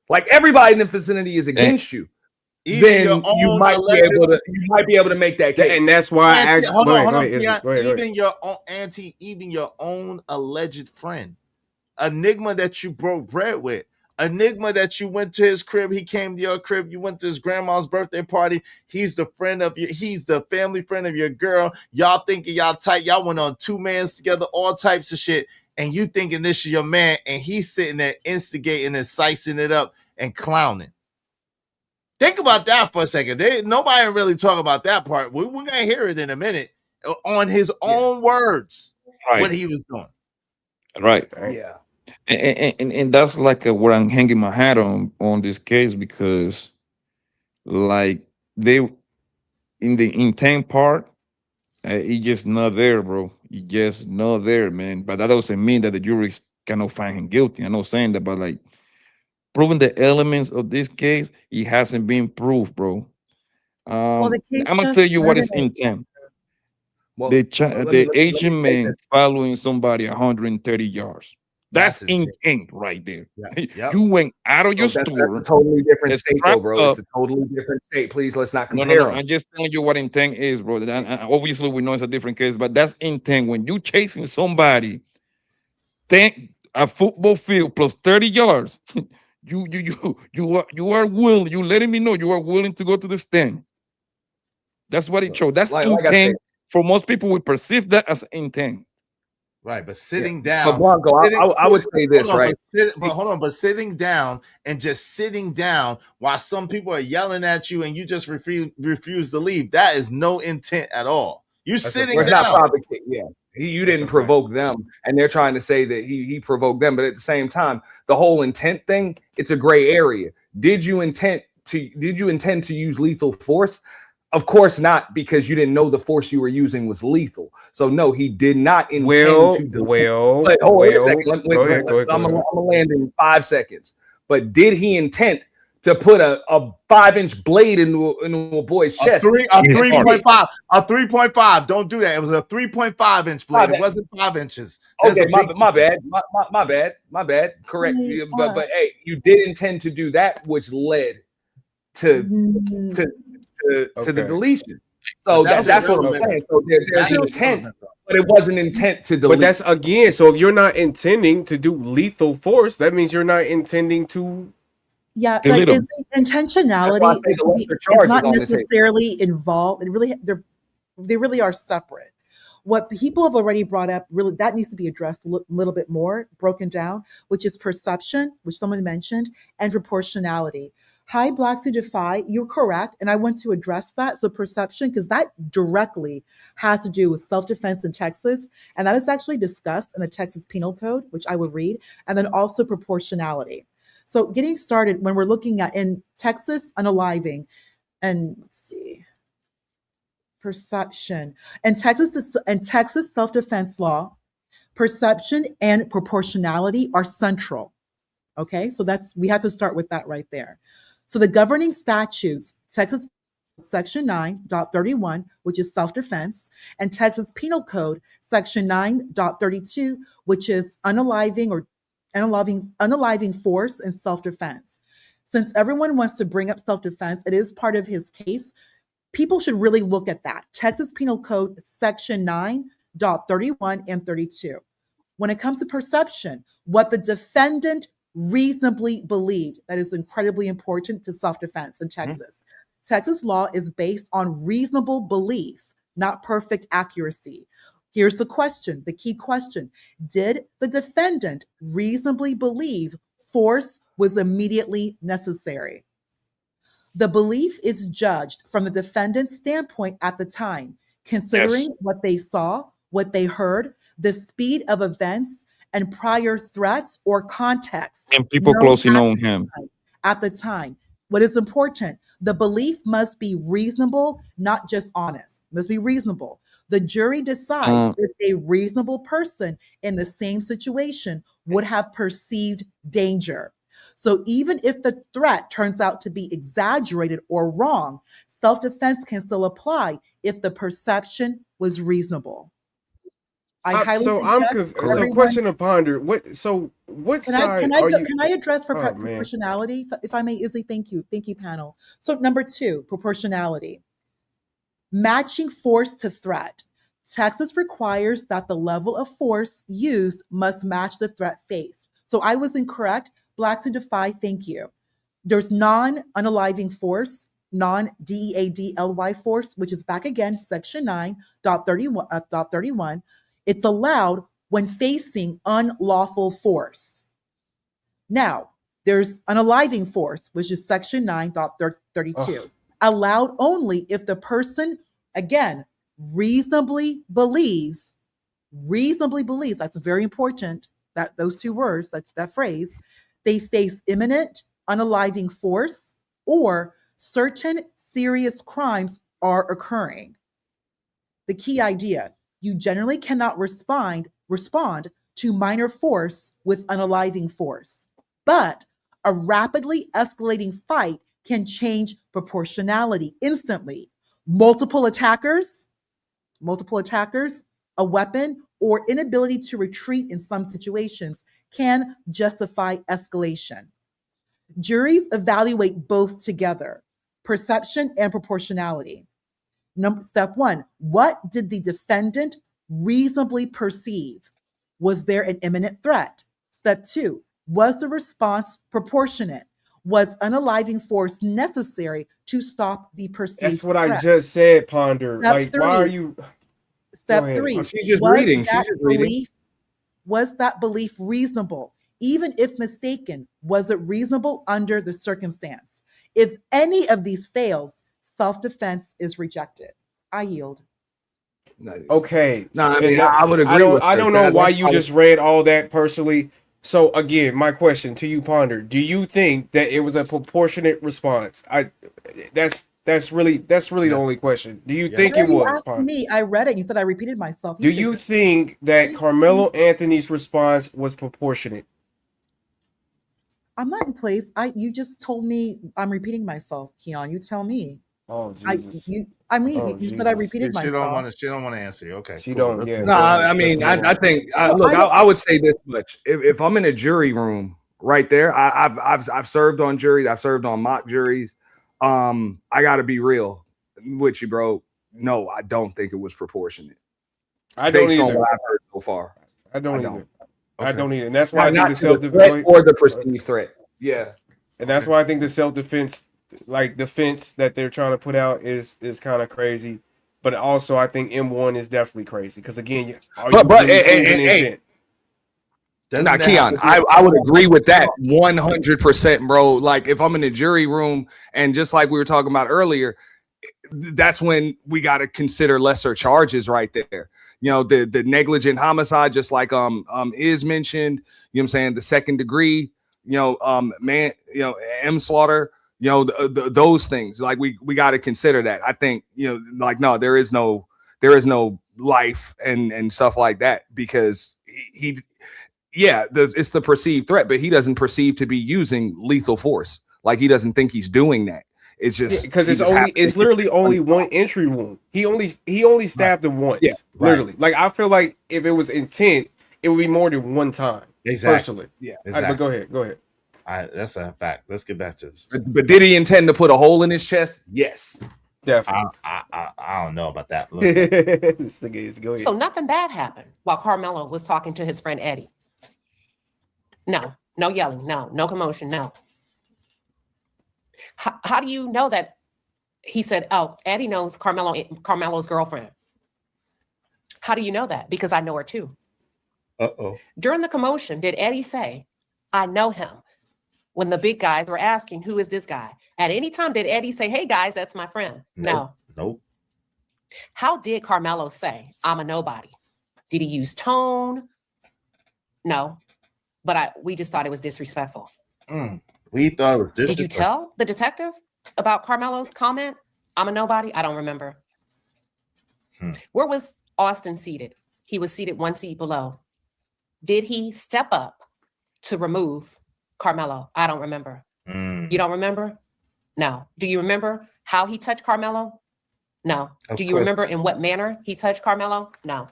like everybody in the vicinity is against you, then you might be able to make that case. And that's why I asked. Hold on. Even your own alleged friend, Enigma that you broke bread with, Enigma that you went to his crib, he came to your crib, you went to his grandma's birthday party, he's the family friend of your girl, y'all thinking y'all tight, y'all went on 2 mans together, all types of shit, and you thinking this is your man, and he's sitting there instigating and sicing it up and clowning. Think about that for a second. Nobody really talk about that part. We're going to hear it in a minute on his own words, what he was doing. Right. Yeah. And that's like where I'm hanging my hat on this case, because like they in the intent part, it's just not there, bro. It's just not there, man. But that doesn't mean that the jury cannot find him guilty. I'm not saying that, but like proving the elements of this case, it hasn't been proved, bro. I'm gonna tell you what is intent. Well, the Asian man following somebody 130 yards. That's intent right there. Yep. You went out of your store. That's a totally different state, though, bro. It's a totally different state. Please, let's not compare. No. I'm just telling you what intent is, bro. And obviously, we know it's a different case, but that's intent. When you chasing somebody, a football field plus 30 yards, you are willing. You letting me know you are willing to go to the stand. That's what it shows. That's intent. For most people, we perceive that as intent. Right, but sitting down. But Blanco, I would say this, right? But sitting down and just sitting down while some people are yelling at you and you just refuse to leave, that is no intent at all. You're sitting down. Not provoking. Yeah, you didn't provoke them, and they're trying to say that he provoked them. But at the same time, the whole intent thing, it's a gray area. Did you intend to use lethal force? Of course not, because you didn't know the force you were using was lethal. So no, he did not intend to delete. But hold on a second. Go ahead. I'm gonna land in 5 seconds. But did he intend to put a 5-inch blade into a boy's chest? A 3.5. A 3.5. Don't do that. It was a 3.5-inch blade. It wasn't 5 inches. Okay, my bad. Correct. But hey, you did intend to do that, which led to the deletion. So that's what I'm saying. So there's intent, but it wasn't intent to delete. But that's again, so if you're not intending to do lethal force, that means you're not intending to. Yeah, like intentionality is not necessarily involved. They really are separate. What people have already brought up, really, that needs to be addressed a little bit more, broken down, which is perception, which someone mentioned, and proportionality. Hi, Blacks Who Defy, you're correct. And I want to address that. So perception, because that directly has to do with self-defense in Texas. And that is actually discussed in the Texas Penal Code, which I would read. And then also proportionality. So getting started, when we're looking at in Texas unaliving, and let's see, perception and Texas self-defense law, perception and proportionality are central. Okay, so we have to start with that right there. So the governing statutes, Texas Section 9.31, which is self-defense, and Texas Penal Code Section 9.32, which is unaliving force and self-defense. Since everyone wants to bring up self-defense, it is part of his case. People should really look at that. Texas Penal Code Section 9.31 and 32. When it comes to perception, what the defendant reasonably believed, that is incredibly important to self-defense in Texas. Texas law is based on reasonable belief, not perfect accuracy. Here's the question, the key question. Did the defendant reasonably believe force was immediately necessary? The belief is judged from the defendant's standpoint at the time, considering what they saw, what they heard, the speed of events, and prior threats or context. And people closely known him. At the time. What is important? The belief must be reasonable, not just honest. It must be reasonable. The jury decides if a reasonable person in the same situation would have perceived danger. So even if the threat turns out to be exaggerated or wrong, self-defense can still apply if the perception was reasonable. So question to ponder. What side are you? Can I address proportionality, if I may, Izzy? Thank you, panel. So number 2, proportionality. Matching force to threat. Texas requires that the level of force used must match the threat faced. So I was incorrect. Black to Defy, thank you. There's non-unaliving force, non-DEADLY force, which is back again, Section 9.31. It's allowed when facing unlawful force. Now, there's unaliving force, which is Section 9.32. Allowed only if the person, again, reasonably believes, that's very important, that those two words, that phrase, they face imminent unaliving force or certain serious crimes are occurring. The key idea, you generally cannot respond to minor force with unaliving force, but a rapidly escalating fight can change proportionality instantly. Multiple attackers, a weapon, or inability to retreat in some situations can justify escalation. Juries evaluate both together, perception and proportionality. Step 1, what did the defendant reasonably perceive? Was there an imminent threat? Step 2, was the response proportionate? Was unaliving force necessary to stop the perceived That's what threat? I just said, Ponder. Step 3, why are you? Step Go ahead. 3, She's just reading. was that belief reasonable? Even if mistaken, was it reasonable under the circumstance? If any of these fails, self-defense is rejected. I yield. Okay. No, I mean, I would agree with I don't know why you just read all that personally. So again, my question to you, Ponder, do you think that it was a proportionate response? That's really the only question. Do you think it You was, asked Ponder? me, I read it. You said I repeated myself. Do you think that Carmelo Anthony's response was proportionate? I'm not in place. You just told me I'm repeating myself, Keon. You tell me. Oh Jesus! You said I repeated myself. She don't want to answer you. Okay. She don't. Yeah. No, I mean, I think. Look, I would say this much: if I'm in a jury room, right there, I've served on juries. I've served on mock juries. I got to be real with you, bro. No, I don't think it was proportionate. I don't based either. on what I've heard so far. I don't either. Okay. I don't either, and that's why I think not the to self-defense or the perceived threat. Yeah, and that's why I think the self-defense, like defense that they're trying to put out, is kind of crazy. But also, I think M1 is definitely crazy because again, Now, Keon, I would agree with that 100%, bro. Like if I'm in a jury room and just like we were talking about earlier, that's when we got to consider lesser charges right there. You know, the negligent homicide, just like is mentioned, you know what I'm saying, the second degree, man, M Slaughter, those things. Like we got to consider that. I think, like, no, there is no life and stuff like that, because it's the perceived threat, but he doesn't perceive to be using lethal force. Like, he doesn't think he's doing that. It's just because it's literally only one entry wound. He only stabbed him once. Yeah, literally. Like, I feel like if it was intent, it would be more than one time. Exactly. Personally. Yeah. But go ahead. All right, that's a fact. Let's get back to this. But did he intend to put a hole in his chest? Yes. Definitely. I don't know about that. This thing is, go ahead. So nothing bad happened while Carmelo was talking to his friend Eddie. No yelling, no commotion, no. How do you know that? He said, oh, Eddie knows Carmelo's girlfriend. How do you know that? Because I know her too. Uh-oh. During the commotion, did Eddie say, I know him? When the big guys were asking, who is this guy? At any time, did Eddie say, hey guys, that's my friend? No. Nope. How did Carmelo say, I'm a nobody? Did he use tone? No. But we just thought it was disrespectful. We thought it was disrespectful. Did you tell the detective about Carmelo's comment? I'm a nobody? I don't remember. Where was Austin seated? He was seated one seat below. Did he step up to remove Carmelo? I don't remember. You don't remember? No. Do you remember how he touched Carmelo? No. Do you remember in what manner he touched Carmelo? No.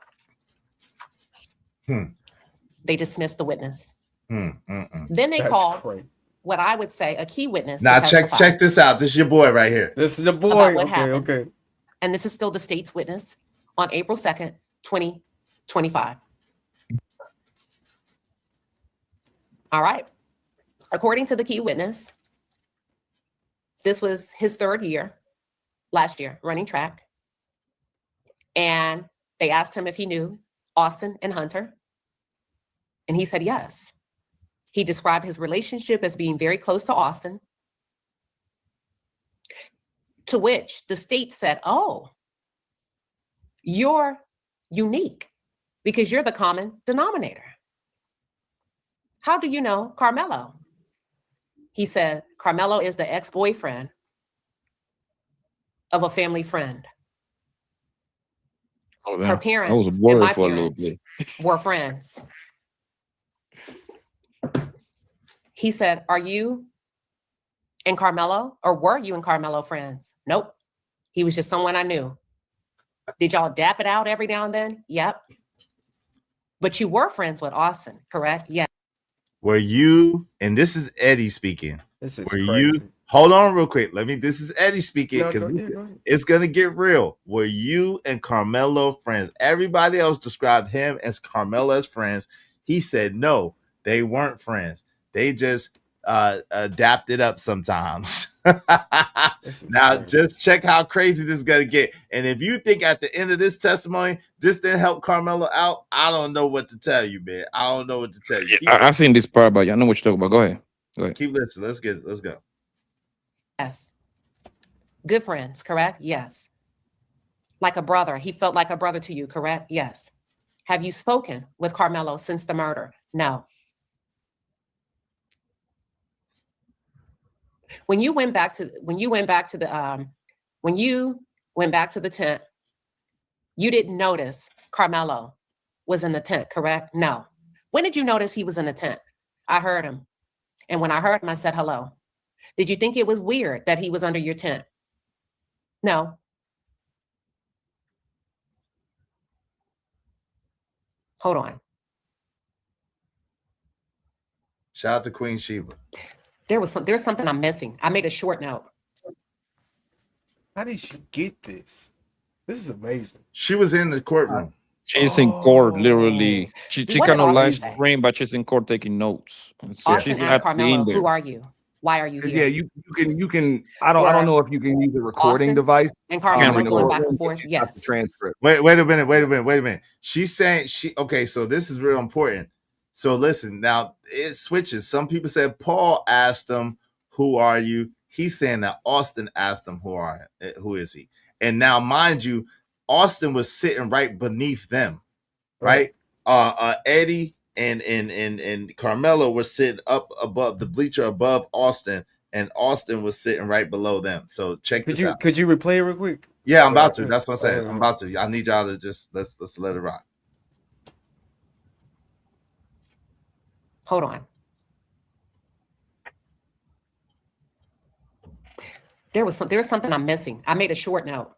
They dismissed the witness. Then they called what I would say a key witness. Now check this out. This is your boy right here. This is the boy. Okay. And this is still the state's witness on April 2nd, 2025. All right. According to the key witness, this was his third year, last year, running track. And they asked him if he knew Austin and Hunter. And he said yes. He described his relationship as being very close to Austin. To which the state said, oh, you're unique because you're the common denominator. How do you know Carmelo? He said, Carmelo is the ex-boyfriend of a family friend. Oh, Her parents I was and worried my for a little parents bit. were friends. He said, are you and Carmelo, or were you and Carmelo friends? Nope. He was just someone I knew. Did y'all dap it out every now and then? Yep. But you were friends with Austin, correct? Yeah. Were you, and this is Eddie speaking. This is crazy. you, hold on real quick. This is Eddie speaking, No, because go ahead. it's going to get real. Were you and Carmelo friends? Everybody else described him as Carmelo as friends. He said, no, they weren't friends. They just adapted up sometimes. Now, just check how crazy this is going to get. And if you think at the end of this testimony, this didn't help Carmelo out, I don't know what to tell you, man. I don't know what to tell you. I've seen this part, but I know what you're talking about. Go ahead. Keep listening. Let's go. Yes. Good friends, correct? Yes. Like a brother. He felt like a brother to you, correct? Yes. Have you spoken with Carmelo since the murder? No. When you went back to the tent, you didn't notice Carmelo was in the tent, correct? No. When did you notice he was in the tent? I heard him. And when I heard him, I said hello. Did you think it was weird that he was under your tent? No. Hold on. Shout out to Queen Sheba. There's something I'm missing. I made a short note. How did she get this? This is amazing. She was in the courtroom. She's in court, literally. She What kind did of live Austin say? stream, but she's in court taking notes. So Austin she's asked not Carmelo, in there. who are you? Why are you Yeah, here? you can. I don't know if you can use a recording Austin device. and Carmelo in the going back and courtroom, forth? but you got the Yes. transcript. Wait a minute. She's saying okay, so this is real important. So listen, now it switches. Some people said Paul asked him, who are you? He's saying that Austin asked him, who is he? And now, mind you, Austin was sitting right beneath them, right? Eddie and Carmelo were sitting up above the bleacher above Austin, and Austin was sitting right below them. So check this out. Could you replay it real quick? Yeah, I'm about to. That's what I'm saying. I'm about to. I need y'all to just let's let it rock. Hold on. There's something I'm missing. I made a short note.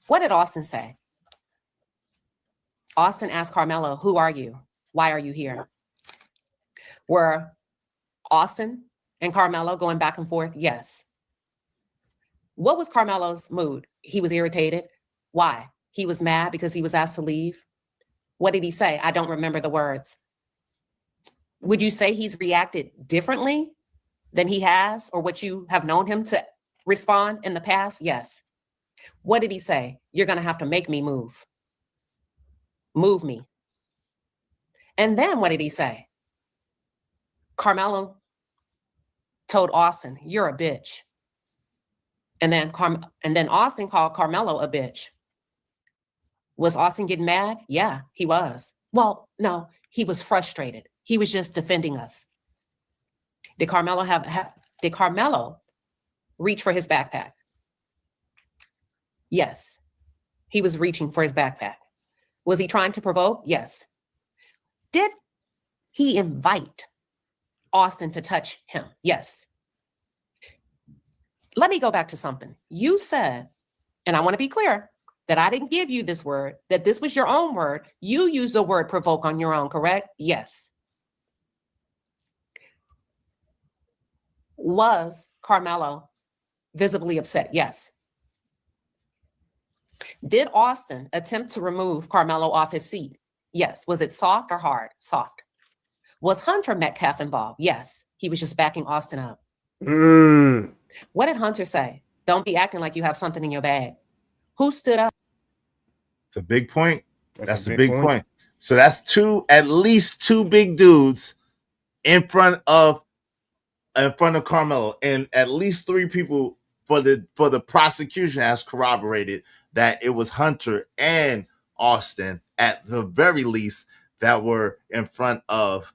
What did Austin say? Austin asked Carmelo, "Who are you? Why are you here?" Were Austin and Carmelo going back and forth? Yes. What was Carmelo's mood? He was irritated. Why? He was mad because he was asked to leave. What did he say? I don't remember the words. Would you say he's reacted differently than he has, or what you have known him to respond in the past? Yes. What did he say? You're going to have to make me move. Move me. And then what did he say? Carmelo told Austin, "You're a bitch." And then Austin called Carmelo a bitch. Was Austin getting mad? Yeah, he was. Well, no, he was frustrated. He was just defending us. Did Carmelo reach for his backpack? Yes, he was reaching for his backpack. Was he trying to provoke? Yes. Did he invite Austin to touch him? Yes. Let me go back to something. You said, and I want to be clear, that I didn't give you this word, that this was your own word. You used the word provoke on your own, correct? Yes. Was Carmelo visibly upset? Yes. Did Austin attempt to remove Carmelo off his seat? Yes. Was it soft or hard? Soft. Was Hunter Metcalf involved? Yes. He was just backing Austin up. What did Hunter say? Don't be acting like you have something in your bag. Who stood up? It's a big point. That's a big point. So that's at least two big dudes in front of Carmelo, and at least three people for the prosecution has corroborated that it was Hunter and Austin at the very least that were in front of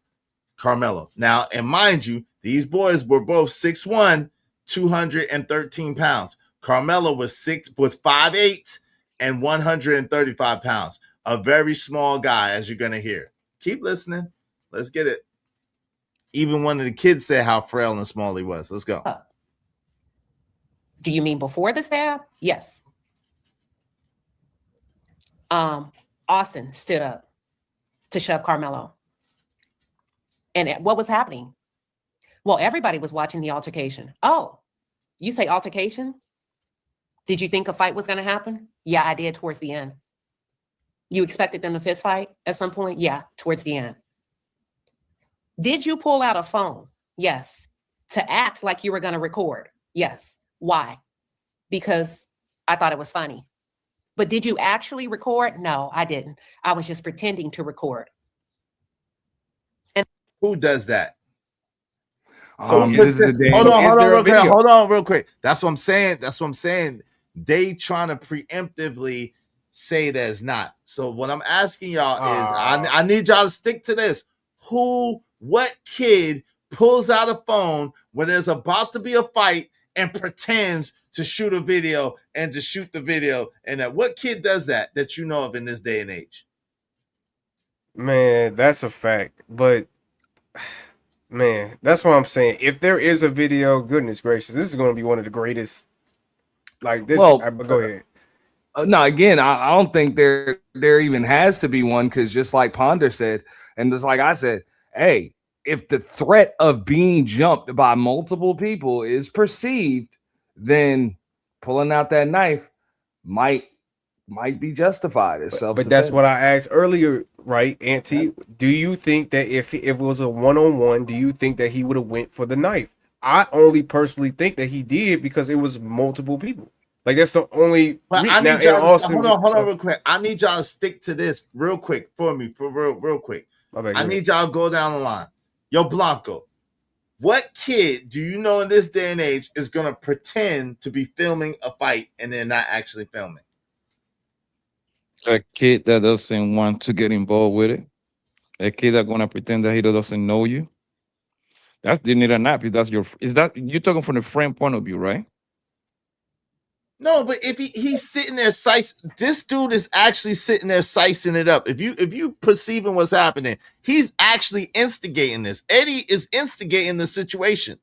Carmelo. Now, and mind you, these boys were both 6'1", 213 pounds. Carmelo was 5'8" and 135 pounds. A very small guy, as you're gonna hear. Keep listening. Let's get it. Even one of the kids said how frail and small he was. Let's go. Do you mean before the stab? Yes. Austin stood up to shove Carmelo. And what was happening? Well, everybody was watching the altercation. Oh, you say altercation? Did you think a fight was going to happen? Yeah, I did towards the end. You expected them to fist fight at some point? Yeah, towards the end. Did you pull out a phone? Yes. To act like you were going to record? Yes. Why? Because I thought it was funny. But did you actually record? No, I didn't. I was just pretending to record. And who does that? So this is the day. Hold on real quick. That's what I'm saying. They trying to preemptively say that it's not. So what I'm asking y'all is, I need y'all to stick to this. What kid pulls out a phone when there's about to be a fight and pretends to shoot a video and to shoot the video? And what kid does that you know of in this day and age? Man, that's a fact. But man, that's what I'm saying. If there is a video, goodness gracious, this is going to be one of the greatest. Like this. Well, go ahead. No, again, I don't think there even has to be one, because just like Ponder said, and just like I said, hey, if the threat of being jumped by multiple people is perceived, then pulling out that knife might be justified as self-defense. But that's what I asked earlier, right, Auntie? Do you think that if it was a one-on-one, do you think that he would have went for the knife? I only personally think that he did because it was multiple people. Like that's the only. But I need y'all. Hold on, real quick. I need y'all to stick to this real quick for me, real quick. I need y'all to go down the line. Yo, Blanco, What kid do you know in this day and age is going to pretend to be filming a fight and they're not actually filming? A kid that doesn't want to get involved with it. A kid that's gonna pretend that he doesn't know you. That's the need a nap. That's your. Is that you're talking from the friend point of view, right? No, but if he's sitting there this dude is actually sitting there sicing it up. If you perceiving what's happening, he's actually instigating this. Eddie is instigating the situation.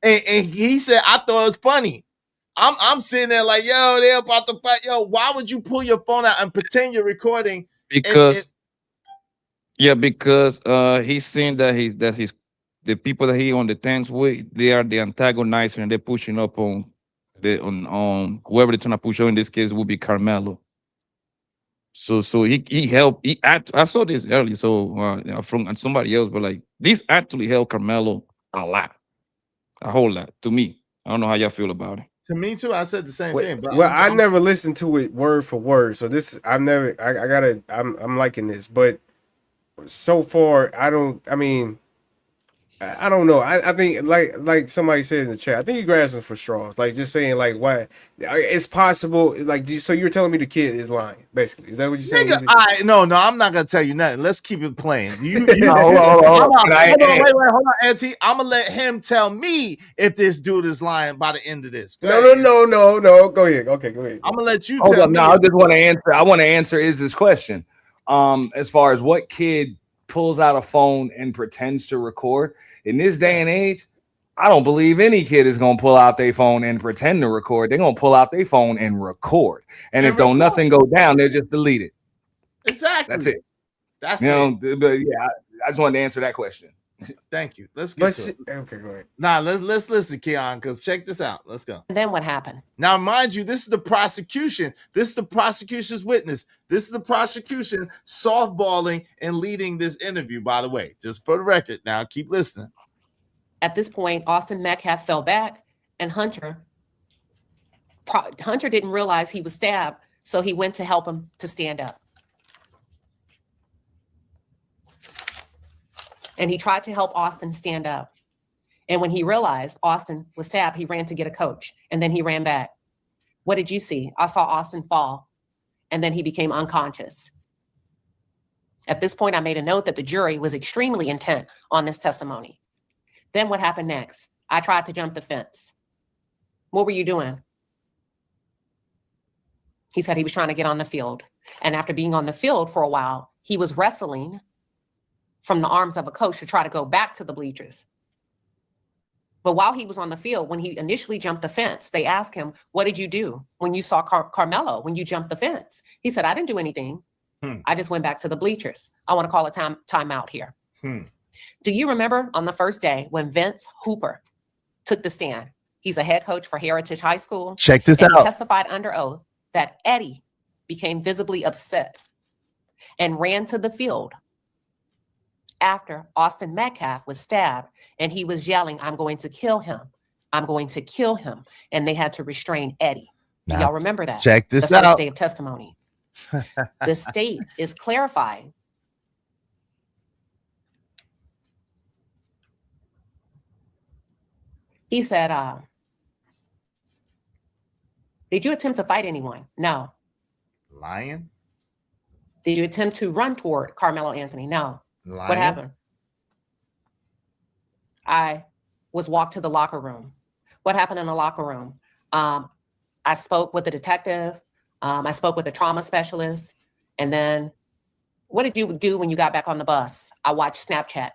And he said, I thought it was funny. I'm sitting there like, yo, they're about to fight. Yo, why would you pull your phone out and pretend you're recording? Because he's seen that he's the people that he on the tanks with, they are the antagonizer and they're pushing up on whoever they're trying to push on. In this case would be Carmelo. So he helped. I saw this early, from somebody else, but like this actually helped Carmelo a lot, a whole lot to me. I don't know how y'all feel about it. To me too, I said the same thing. But Well, I never listened to it word for word, so this I'm liking this, but so far I don't know. I think like somebody said in the chat, I think you're grasping for straws. Like just saying like why it's possible. Like so you're telling me the kid is lying, basically. Is that what you're saying? Nigga, no, I'm not gonna tell you nothing. Let's keep it playing. Hold on, Auntie. I'm gonna let him tell me if this dude is lying by the end of this. No. Go ahead. Okay, go ahead. I'm gonna let you Hold tell up. me. No, I just want to answer. I want to answer Iz's question. As far as what kid pulls out a phone and pretends to record in this day and age, I don't believe any kid is gonna pull out their phone and pretend to record. They're gonna pull out their phone and record. And if don't nothing go down, they'll just delete it. Exactly. That's it. That's it. But yeah, I just wanted to answer that question. Thank you. Let's get to it. Okay, go ahead. Nah, let's listen, Keon, because check this out. Let's go. And then what happened? Now, mind you, this is the prosecution. This is the prosecution's witness. This is the prosecution softballing and leading this interview, by the way, just for the record. Now, keep listening. At this point, Austin Metcalf fell back, and Hunter didn't realize he was stabbed, so he went to help him to stand up. And he tried to help Austin stand up. And when he realized Austin was stabbed, he ran to get a coach, and then he ran back. What did you see? I saw Austin fall, and then he became unconscious. At this point, I made a note that the jury was extremely intent on this testimony. Then what happened next? I tried to jump the fence. What were you doing? He said he was trying to get on the field. And after being on the field for a while, he was wrestling from the arms of a coach to try to go back to the bleachers. But while he was on the field, when he initially jumped the fence, they asked him, what did you do when you saw Carmelo, when you jumped the fence? He said, I didn't do anything. I just went back to the bleachers. I want to call a timeout here. Do you remember on the first day when Vince Hooper took the stand? He's a head coach for Heritage High School. Check this and out. He testified under oath that Eddie became visibly upset and ran to the field after Austin Metcalf was stabbed, and he was yelling, I'm going to kill him. I'm going to kill him. And they had to restrain Eddie. Do y'all remember that? Check this the first out. day of testimony. The state is clarifying. He said, did you attempt to fight anyone? No. Lying? Did you attempt to run toward Carmelo Anthony? No. Lying? What happened? I was walked to the locker room. What happened in the locker room? I spoke with the detective. I spoke with the trauma specialist. And then what did you do when you got back on the bus? I watched Snapchat.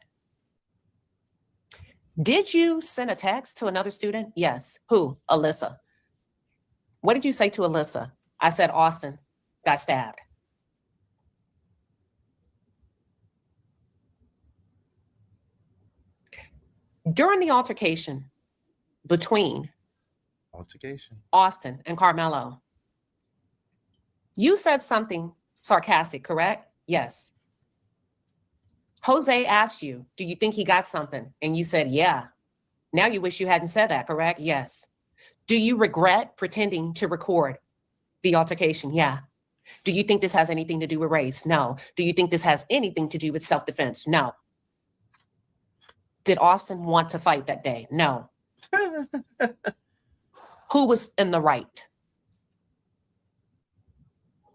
Did you send a text to another student? Yes. Who? Alyssa. What did you say to Alyssa? I said, Austin got stabbed. During the altercation between Austin and Carmelo, you said something sarcastic, correct? Yes. Jose asked you, do you think he got something? And you said, yeah. Now you wish you hadn't said that, correct? Yes. Do you regret pretending to record the altercation? Yeah. Do you think this has anything to do with race? No. Do you think this has anything to do with self-defense? No. Did Austin want to fight that day? No. Who was in the right?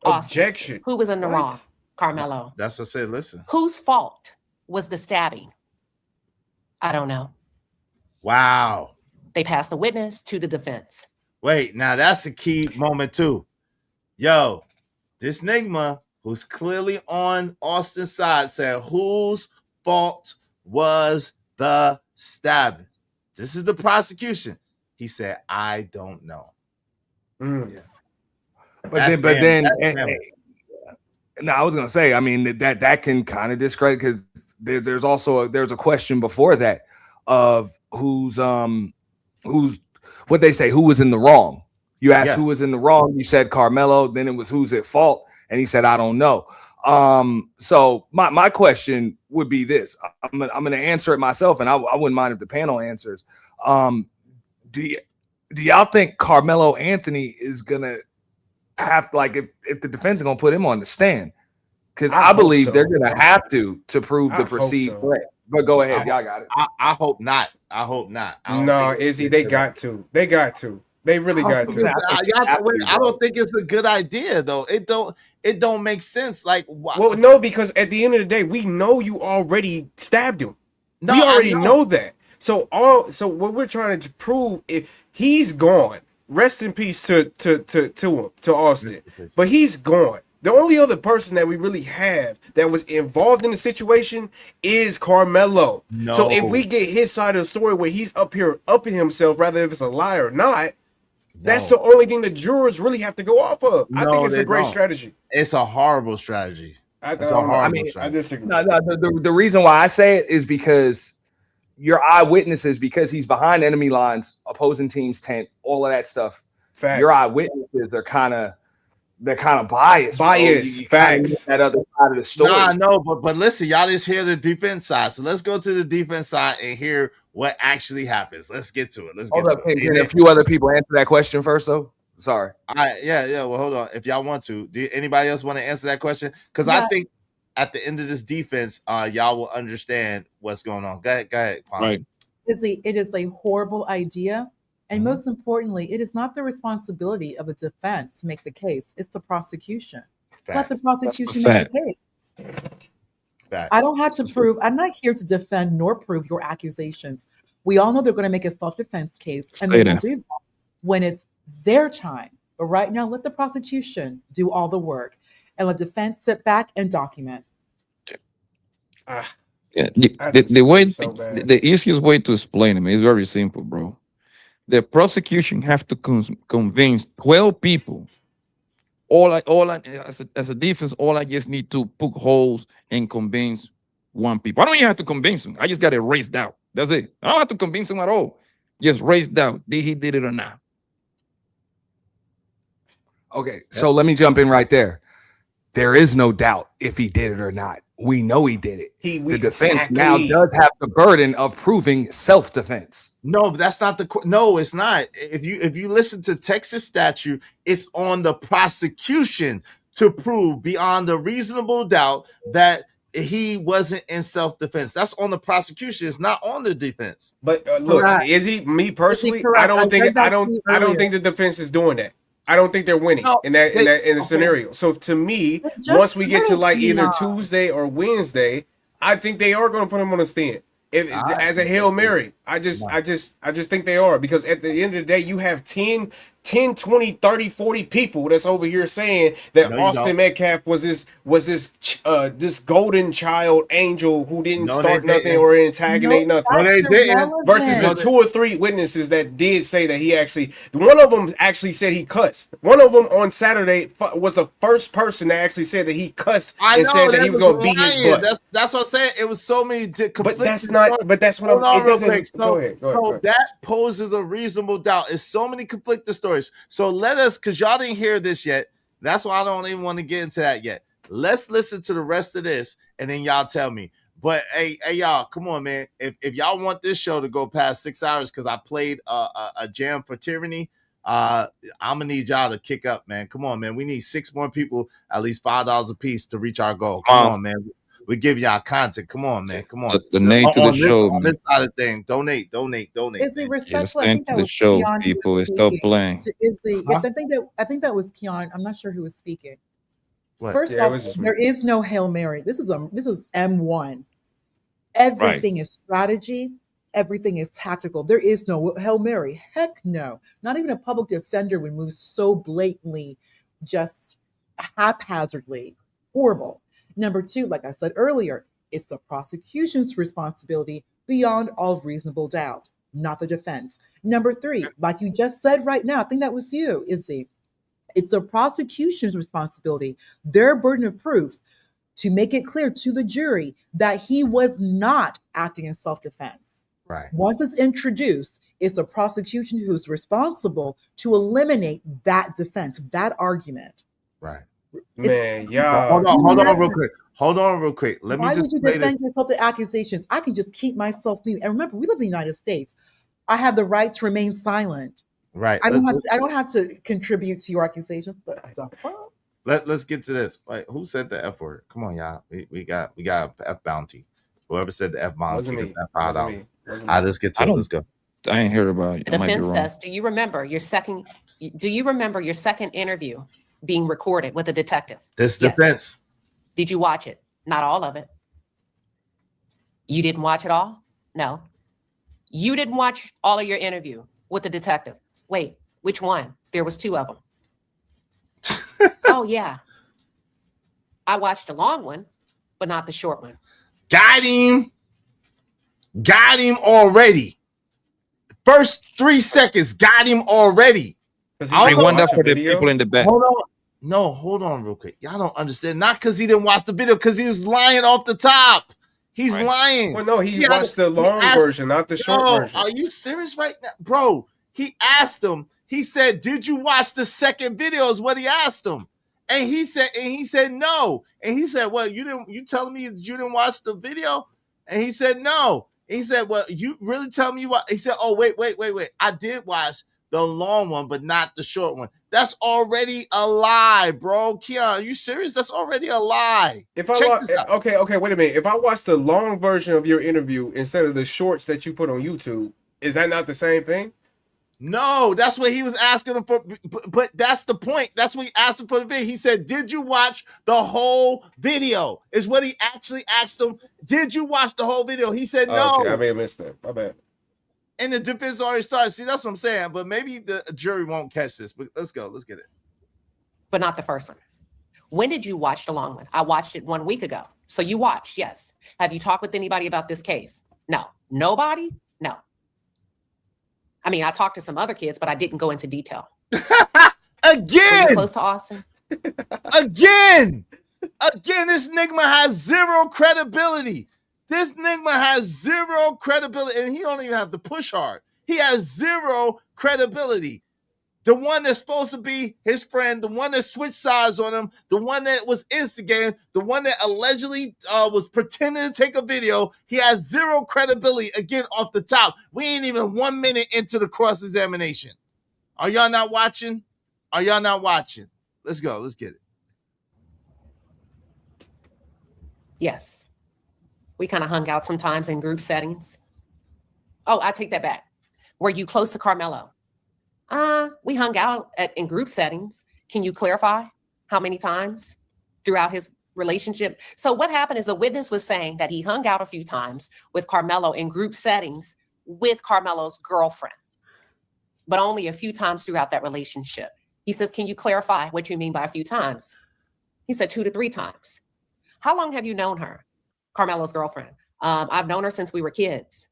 Austin. Objection. Who was in the What? wrong? Carmelo. That's what I said. Listen. Whose fault was the stabbing? I don't know. Wow. They passed the witness to the defense. Wait, now that's a key moment too. Yo, this Nigma, who's clearly on Austin's side, said, whose fault was the stabbing? This is the prosecution. He said, I don't know. Yeah. But That's then, them. no, I was gonna say, I mean, that can kind of discredit, because there's also there's a question before that of who's what they say, who was in the wrong. You asked who was in the wrong, you said Carmelo, then it was who's at fault, and he said, I don't know. So my question would be this. I'm gonna answer it myself, and I wouldn't mind if the panel answers. Do y'all think Carmelo Anthony is gonna have, like, if the defense is gonna put him on the stand? Because I believe they're gonna have to prove the perceived threat. But go ahead, y'all got it. I hope not. I hope not. No, Izzy, they got to. They got to. They really got to. I don't think it's a good idea though. It don't make sense. Like, well, no, because at the end of the day, we know you already stabbed him. No, we already I know that. So what we're trying to prove, if he's gone, rest in peace to Austin. But he's gone. The only other person that we really have that was involved in the situation is Carmelo. No. So if we get his side of the story where he's up here upping himself, rather if it's a lie or not, that's the only thing the jurors really have to go off of. I think it's a great strategy. It's a horrible strategy. It's a horrible strategy. I disagree. No, the reason why I say it is because your eyewitnesses, because he's behind enemy lines, opposing team's tent, all of that stuff. Facts. Your eyewitnesses are kind of biased. Facts. That other side of the story. No, I know, but listen, y'all just hear the defense side. So let's go to the defense side and hear what actually happens. Let's get to it. Can a few other people answer that question first, though? Sorry. All right, yeah. Well, hold on. If y'all want to, do anybody else want to answer that question? Because I think at the end of this defense, y'all will understand what's going on. Go ahead, Kwame. Right. It is a horrible idea. And most importantly, it is not the responsibility of the defense to make the case. It's the prosecution. Let the prosecution make the case. I don't have to prove. I'm not here to defend nor prove your accusations. We all know they're going to make a self-defense case, and they will do that when it's their time. But right now, let the prosecution do all the work, and let defense sit back and document. Yeah, the way the easiest way to explain it is very simple, bro. The prosecution have to convince 12 people. As a defense, all I just need to poke holes and convince one people. I don't even have to convince them. I just got it raised out. That's it. I don't have to convince them at all. Just raised out. Did he did it or not? Okay, so let me jump in right there. There is no doubt if he did it or not. We know he did it. The defense now does have the burden of proving self-defense. No, but that's not no, it's not. If you listen to Texas statute, it's on the prosecution to prove beyond a reasonable doubt that he wasn't in self-defense. That's on the prosecution. It's not on the defense. But look, me personally, I don't think the defense is doing that. I don't think they're winning in the scenario. So to me, once we get to like either Tuesday or Wednesday, I think they are going to put him on the stand. As a Hail Mary. I just think they are, because at the end of the day, you have 10, 20, 30, 40 people that's over here saying that Austin Metcalf was this golden child angel who didn't start nothing or antagonate nothing. No, they didn't. Versus the 2 or 3 witnesses that did say that he actually, one of them actually said he cussed. One of them on Saturday was the first person that actually said that he cussed and said that he was going to beat his butt. That's what I'm saying. It was so many But that's not. But that's what I'm. Go ahead. So that poses a reasonable doubt. It's so many conflicting stories. So let us, because y'all didn't hear this yet. That's why I don't even want to get into that yet. Let's listen to the rest of this, and then y'all tell me. But hey, y'all, come on, man. If y'all want this show to go past 6 hours, because I played a jam for tyranny, I'm gonna need y'all to kick up, man. Come on, man. We need 6 more people, at least $5 a piece, to reach our goal. Come on, man. we give y'all content. Come on, man. Come on. Donate to the show, on man. this side of thing. Donate. Is it Man. respectful? I Donate think to that the was show, Keon who people. was Stop speaking. playing. I think that was Keon. I'm not sure who was speaking. What? First Yeah, it off, was just me. there is no Hail Mary. This is M1. Everything is strategy. Everything is tactical. There is no Hail Mary. Heck no. Not even a public defender would move so blatantly, just haphazardly. Horrible. Number two, like I said earlier, it's the prosecution's responsibility beyond all reasonable doubt, not the defense. Number three, like you just said right now, I think that was you, Izzy. It's the prosecution's responsibility, their burden of proof, to make it clear to the jury that he was not acting in self-defense. Right. Once it's introduced, it's the prosecution who's responsible to eliminate that defense, that argument. Right. Man, Hold y'all. on real quick. Let me Why just would you play defend this. yourself to accusations? I can just keep myself mute. And remember, we live in the United States. I have the right to remain silent. Right. I don't have to contribute to your accusations. Let's get to this. Wait, who said the F word? Come on, y'all. We got a F bounty. Whoever said the F bounty, Wasn't me. gets that $5. Wasn't me. All right, let's get to it. Let's go. I ain't heard about it. The I might be defense wrong. says, do you remember your second interview being recorded with a detective? This Yes. defense. Did you watch it? Not all of it. You didn't watch it all? No. You didn't watch all of your interview with the detective. Wait, which one? There was 2 of them. Oh, yeah. I watched the long one, but not the short one. Got him already. First 3 seconds, got him already. I want that for the people in the back. Hold on. No, hold on real quick. Y'all don't understand. Not because he didn't watch the video, because he was lying off the top. He's lying. Well, no, he watched the long version, not the short version. Are you serious right now? Bro, he asked him, he said, did you watch the second video is what he asked him. And he said no. And he said, well, you telling me you didn't watch the video? And he said no. And he said, well, you really tell me what? He said, oh, wait. I did watch the long one, but not the short one. That's already a lie, bro. Keon, are you serious? That's already a lie. If Check this out. okay, wait a minute. If I watch the long version of your interview instead of the shorts that you put on YouTube, is that not the same thing? No, that's what he was asking him for. But that's the point. That's what he asked him for the video. He said, did you watch the whole video? Is what he actually asked him. Did you watch the whole video? He said no. Okay, I may have missed that. My bad. And the defense already started. See, that's what I'm saying. But maybe the jury won't catch this. But let's go. Let's get it. But not the first one. When did you watch the long one? I watched it 1 week ago. So you watched, yes. Have you talked with anybody about this case? No. Nobody? No. I mean, I talked to some other kids, but I didn't go into detail. Again! Close to Austin? Again, this Nigma has zero credibility. This Nigma has zero credibility, and he don't even have to push hard. He has zero credibility. The one that's supposed to be his friend, the one that switched sides on him, the one that was instigating, the one that allegedly was pretending to take a video, he has zero credibility, again, off the top. We ain't even 1 minute into the cross-examination. Are y'all not watching? Are y'all not watching? Let's go. Let's get it. Yes. We kind of hung out sometimes in group settings. Oh, I take that back. Were you close to Carmelo? We hung out in group settings. Can you clarify how many times throughout his relationship? So what happened is a witness was saying that he hung out a few times with Carmelo in group settings with Carmelo's girlfriend, but only a few times throughout that relationship. He says, can you clarify what you mean by a few times? He said 2 to 3 times. How long have you known her, Carmelo's girlfriend? I've known her since we were kids.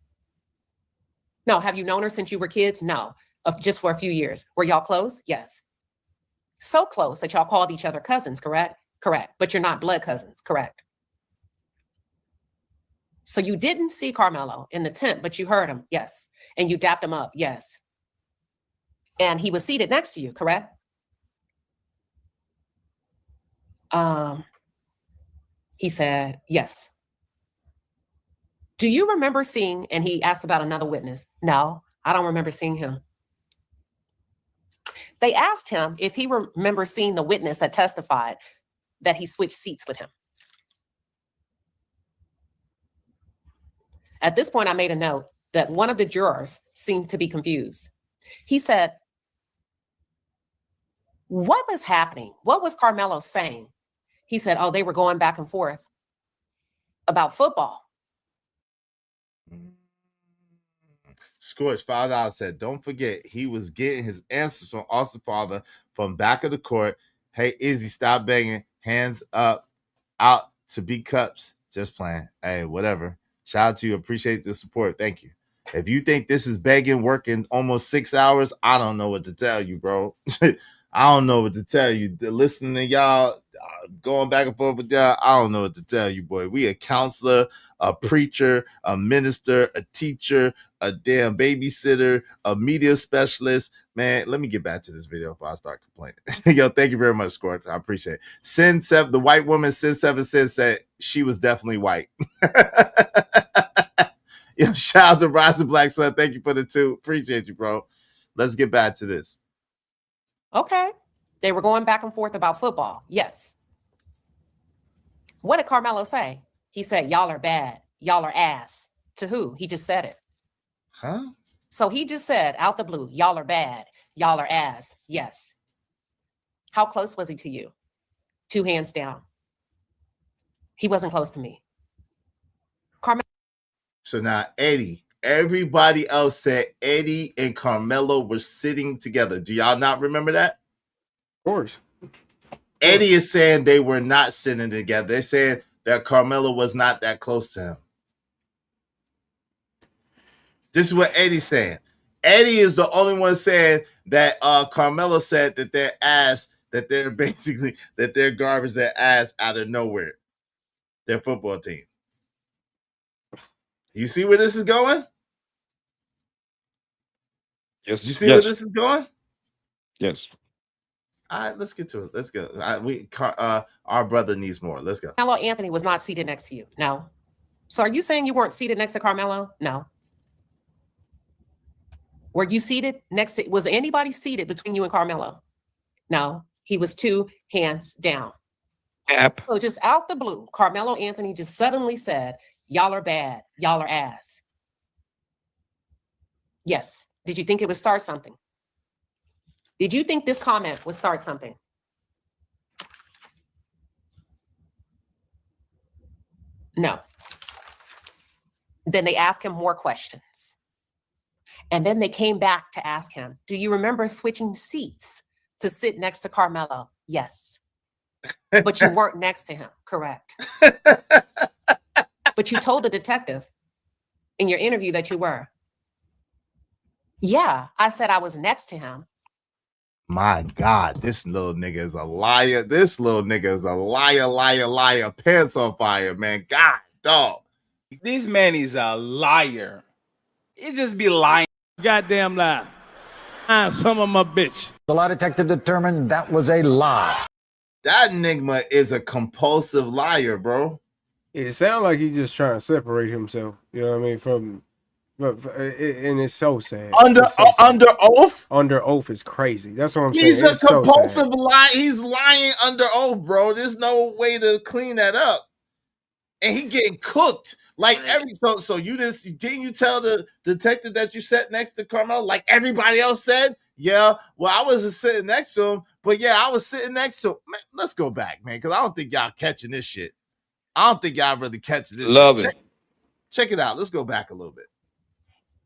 No, have you known her since you were kids? No. Just for a few years. Were y'all close? Yes. So close that y'all called each other cousins, correct? Correct. But you're not blood cousins, correct? So you didn't see Carmelo in the tent, but you heard him, yes. And you dapped him up, yes. And he was seated next to you, correct? He said, yes. Do you remember seeing, and he asked about another witness. No, I don't remember seeing him. They asked him if he remembers seeing the witness that testified that he switched seats with him. At this point, I made a note that one of the jurors seemed to be confused. He said, what was happening? What was Carmelo saying? He said, oh, they were going back and forth about football. Scorch $5 said, don't forget, he was getting his answers from Austin Father from back of the court. Hey, Izzy, stop begging. Hands up, out to B Cups. Just playing. Hey, whatever. Shout out to you. Appreciate the support. Thank you. If you think this is begging, working almost 6 hours, I don't know what to tell you, bro. I don't know what to tell you. Listening to y'all, going back and forth with y'all, I don't know what to tell you, boy. We a counselor, a preacher, a minister, a teacher, a damn babysitter, a media specialist. Man, let me get back to this video before I start complaining. Yo, thank you very much, Scorch. I appreciate it. Sin 7, the white woman, Sin 7 said she was definitely white. Yo, shout out to Rising Black Sun. Thank you for the 2. Appreciate you, bro. Let's get back to this. Okay. They were going back and forth about football. Yes. What did Carmelo say? He said, y'all are bad. Y'all are ass. To who? He just said it. Huh? So he just said out the blue, y'all are bad. Y'all are ass. Yes. How close was he to you? 2 hands down. He wasn't close to me. Carmelo. So now Eddie, everybody else said Eddie and Carmelo were sitting together. Do y'all not remember that? Of course. Eddie is saying they were not sitting together. They're saying that Carmelo was not that close to him. This is what Eddie's saying. Eddie is the only one saying that Carmelo said that their ass, that they're basically, that they're garbage their ass out of nowhere. Their football team. You see where this is going? Yes. You see where this is going? Yes. All right, let's get to it. Let's go. Our brother needs more. Let's go. Carmelo Anthony was not seated next to you. No. So are you saying you weren't seated next to Carmelo? No. Were you seated next to, was anybody seated between you and Carmelo? No. He was 2 hands down. Yep. So just out the blue, Carmelo Anthony just suddenly said, y'all are bad. Y'all are ass. Yes. Did you think it would start something? Did you think this comment would start something? No. Then they asked him more questions. And then they came back to ask him, do you remember switching seats to sit next to Carmelo? Yes. But you weren't next to him, correct? But you told the detective in your interview that you were. Yeah, I said I was next to him. My God, this little nigga is a liar. This little nigga is a liar, liar, liar. Pants on fire, man. God, dog. This man is a liar. He just be lying. Goddamn lie. Some of my bitch. The lie detector determined that was a lie. That Enigma is a compulsive liar, bro. It sounds like he's just trying to separate himself. You know what I mean? From, and it's so sad. Under oath? Under oath is crazy. That's what I'm saying. He's a It's so compulsive sad. lie. He's lying under oath, bro. There's no way to clean that up. And he getting cooked. Like so you didn't you tell the detective that you sat next to Carmelo like everybody else said? Yeah, well, I wasn't sitting next to him, but yeah, I was sitting next to him. Man, let's go back, man, because I don't think y'all catching this shit. I don't think y'all really catching this shit. Check it out. Let's go back a little bit.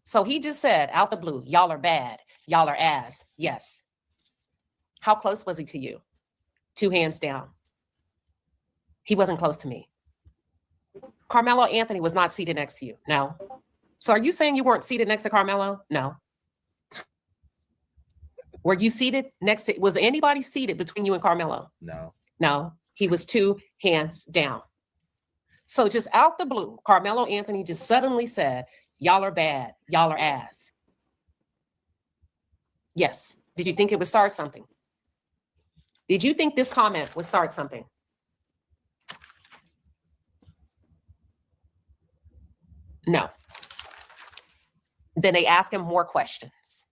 So he just said out the blue, y'all are bad. Y'all are ass. Yes. How close was he to you? 2 hands down. He wasn't close to me. Carmelo Anthony was not seated next to you. No. So are you saying you weren't seated next to Carmelo? No. Were you seated next to, was anybody seated between you and Carmelo? No. No. He was 2 hands down. So just out the blue, Carmelo Anthony just suddenly said, y'all are bad. Y'all are ass. Yes. Did you think it would start something? Did you think this comment would start something? No. Then they asked him more questions.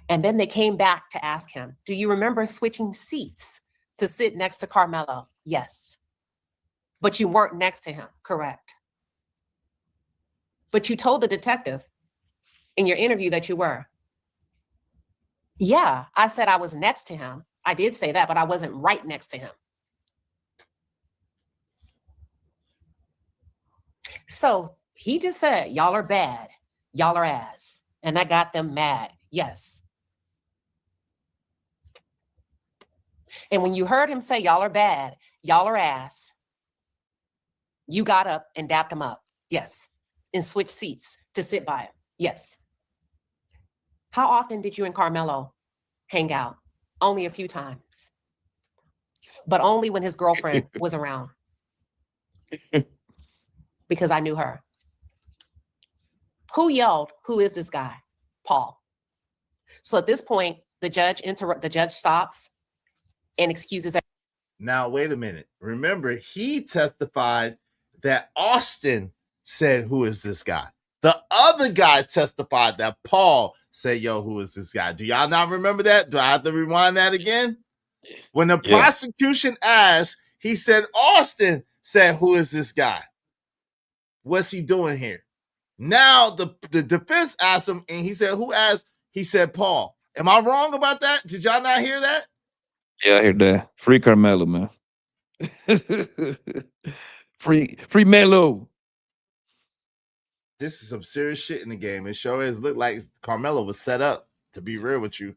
And then they came back to ask him, do you remember switching seats to sit next to Carmelo? Yes. But you weren't next to him, correct? But you told the detective in your interview that you were. Yeah, I said I was next to him. I did say that, but I wasn't right next to him. So he just said, y'all are bad. Y'all are ass. And that got them mad. Yes. And when you heard him say, y'all are bad, y'all are ass, you got up and dapped him up. Yes. And switched seats to sit by him. Yes. How often did you and Carmelo hang out? Only a few times. But only when his girlfriend was around. Because I knew her. Who yelled, who is this guy? Paul. So at this point, the judge stops and excuses. Now, wait a minute. Remember, he testified that Austin said, who is this guy? The other guy testified that Paul said, yo, who is this guy? Do y'all not remember that? Do I have to rewind that again? When the prosecution asked, he said, Austin said, who is this guy? What's he doing here? Now the defense asked him, and he said, who asked? He said, Paul. Am I wrong about that? Did y'all not hear that? Yeah, I heard that. Free Carmelo, man. free Melo. This is some serious shit in the game. It sure is looked like Carmelo was set up, to be real with you.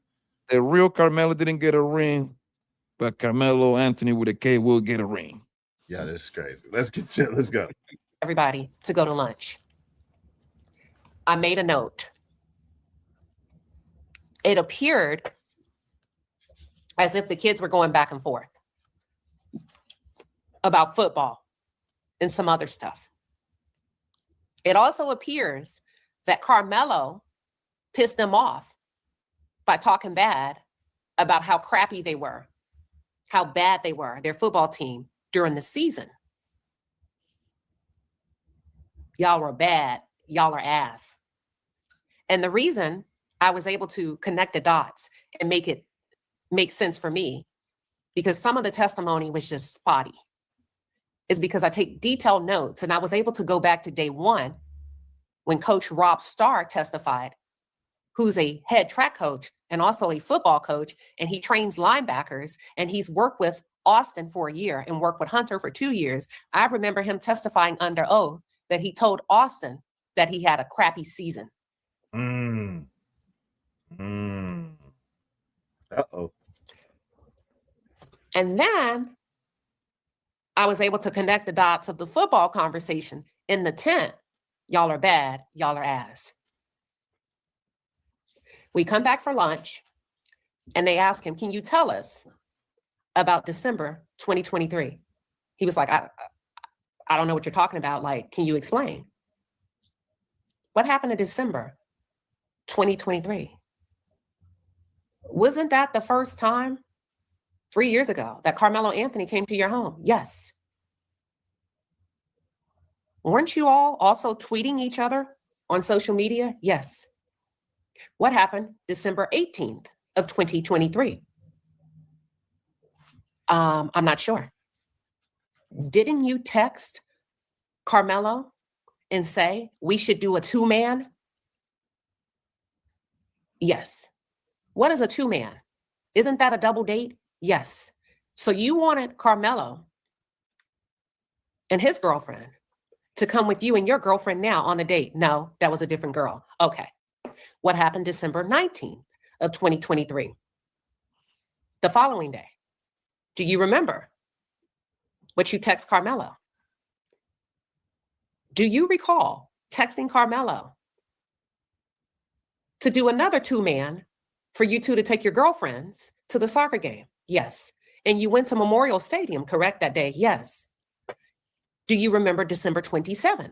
The real Carmelo didn't get a ring, but Carmelo Anthony with a K will get a ring. Yeah, this is crazy. Let's go. Everybody to go to lunch. I made a note. It appeared as if the kids were going back and forth about football and some other stuff. It also appears that Carmelo pissed them off by talking bad about how crappy they were, how bad they were, their football team during the season. Y'all were bad. Y'all are ass. And the reason I was able to connect the dots and make it make sense for me, because some of the testimony was just spotty, is because I take detailed notes, and I was able to go back to day one when Coach Rob Starr testified, who's a head track coach and also a football coach, and he trains linebackers, and he's worked with Austin for a year and worked with Hunter for 2 years. I remember him testifying under oath that he told Austin that he had a crappy season. Uh-oh. And then I was able to connect the dots of the football conversation in the tent. Y'all are bad. Y'all are ass. We come back for lunch and they ask him, can you tell us about December 2023? He was like, I don't know what you're talking about. Like, can you explain? What happened in December 2023? Wasn't that the first time 3 years ago that Carmelo Anthony came to your home? Yes. Weren't you all also tweeting each other on social media? Yes. What happened December 18th of 2023? I'm not sure. Didn't you text Carmelo and say we should do a 2-man? Yes. What is a 2-man? Isn't that a double date? Yes. So you wanted Carmelo and his girlfriend to come with you and your girlfriend now on a date. No, that was a different girl. Okay. What happened December 19th of 2023? The following day. Do you remember what you text Carmelo? Do you recall texting Carmelo to do another 2-man for you two to take your girlfriends to the soccer game? Yes. And you went to Memorial Stadium, correct, that day? Yes. Do you remember December 27th?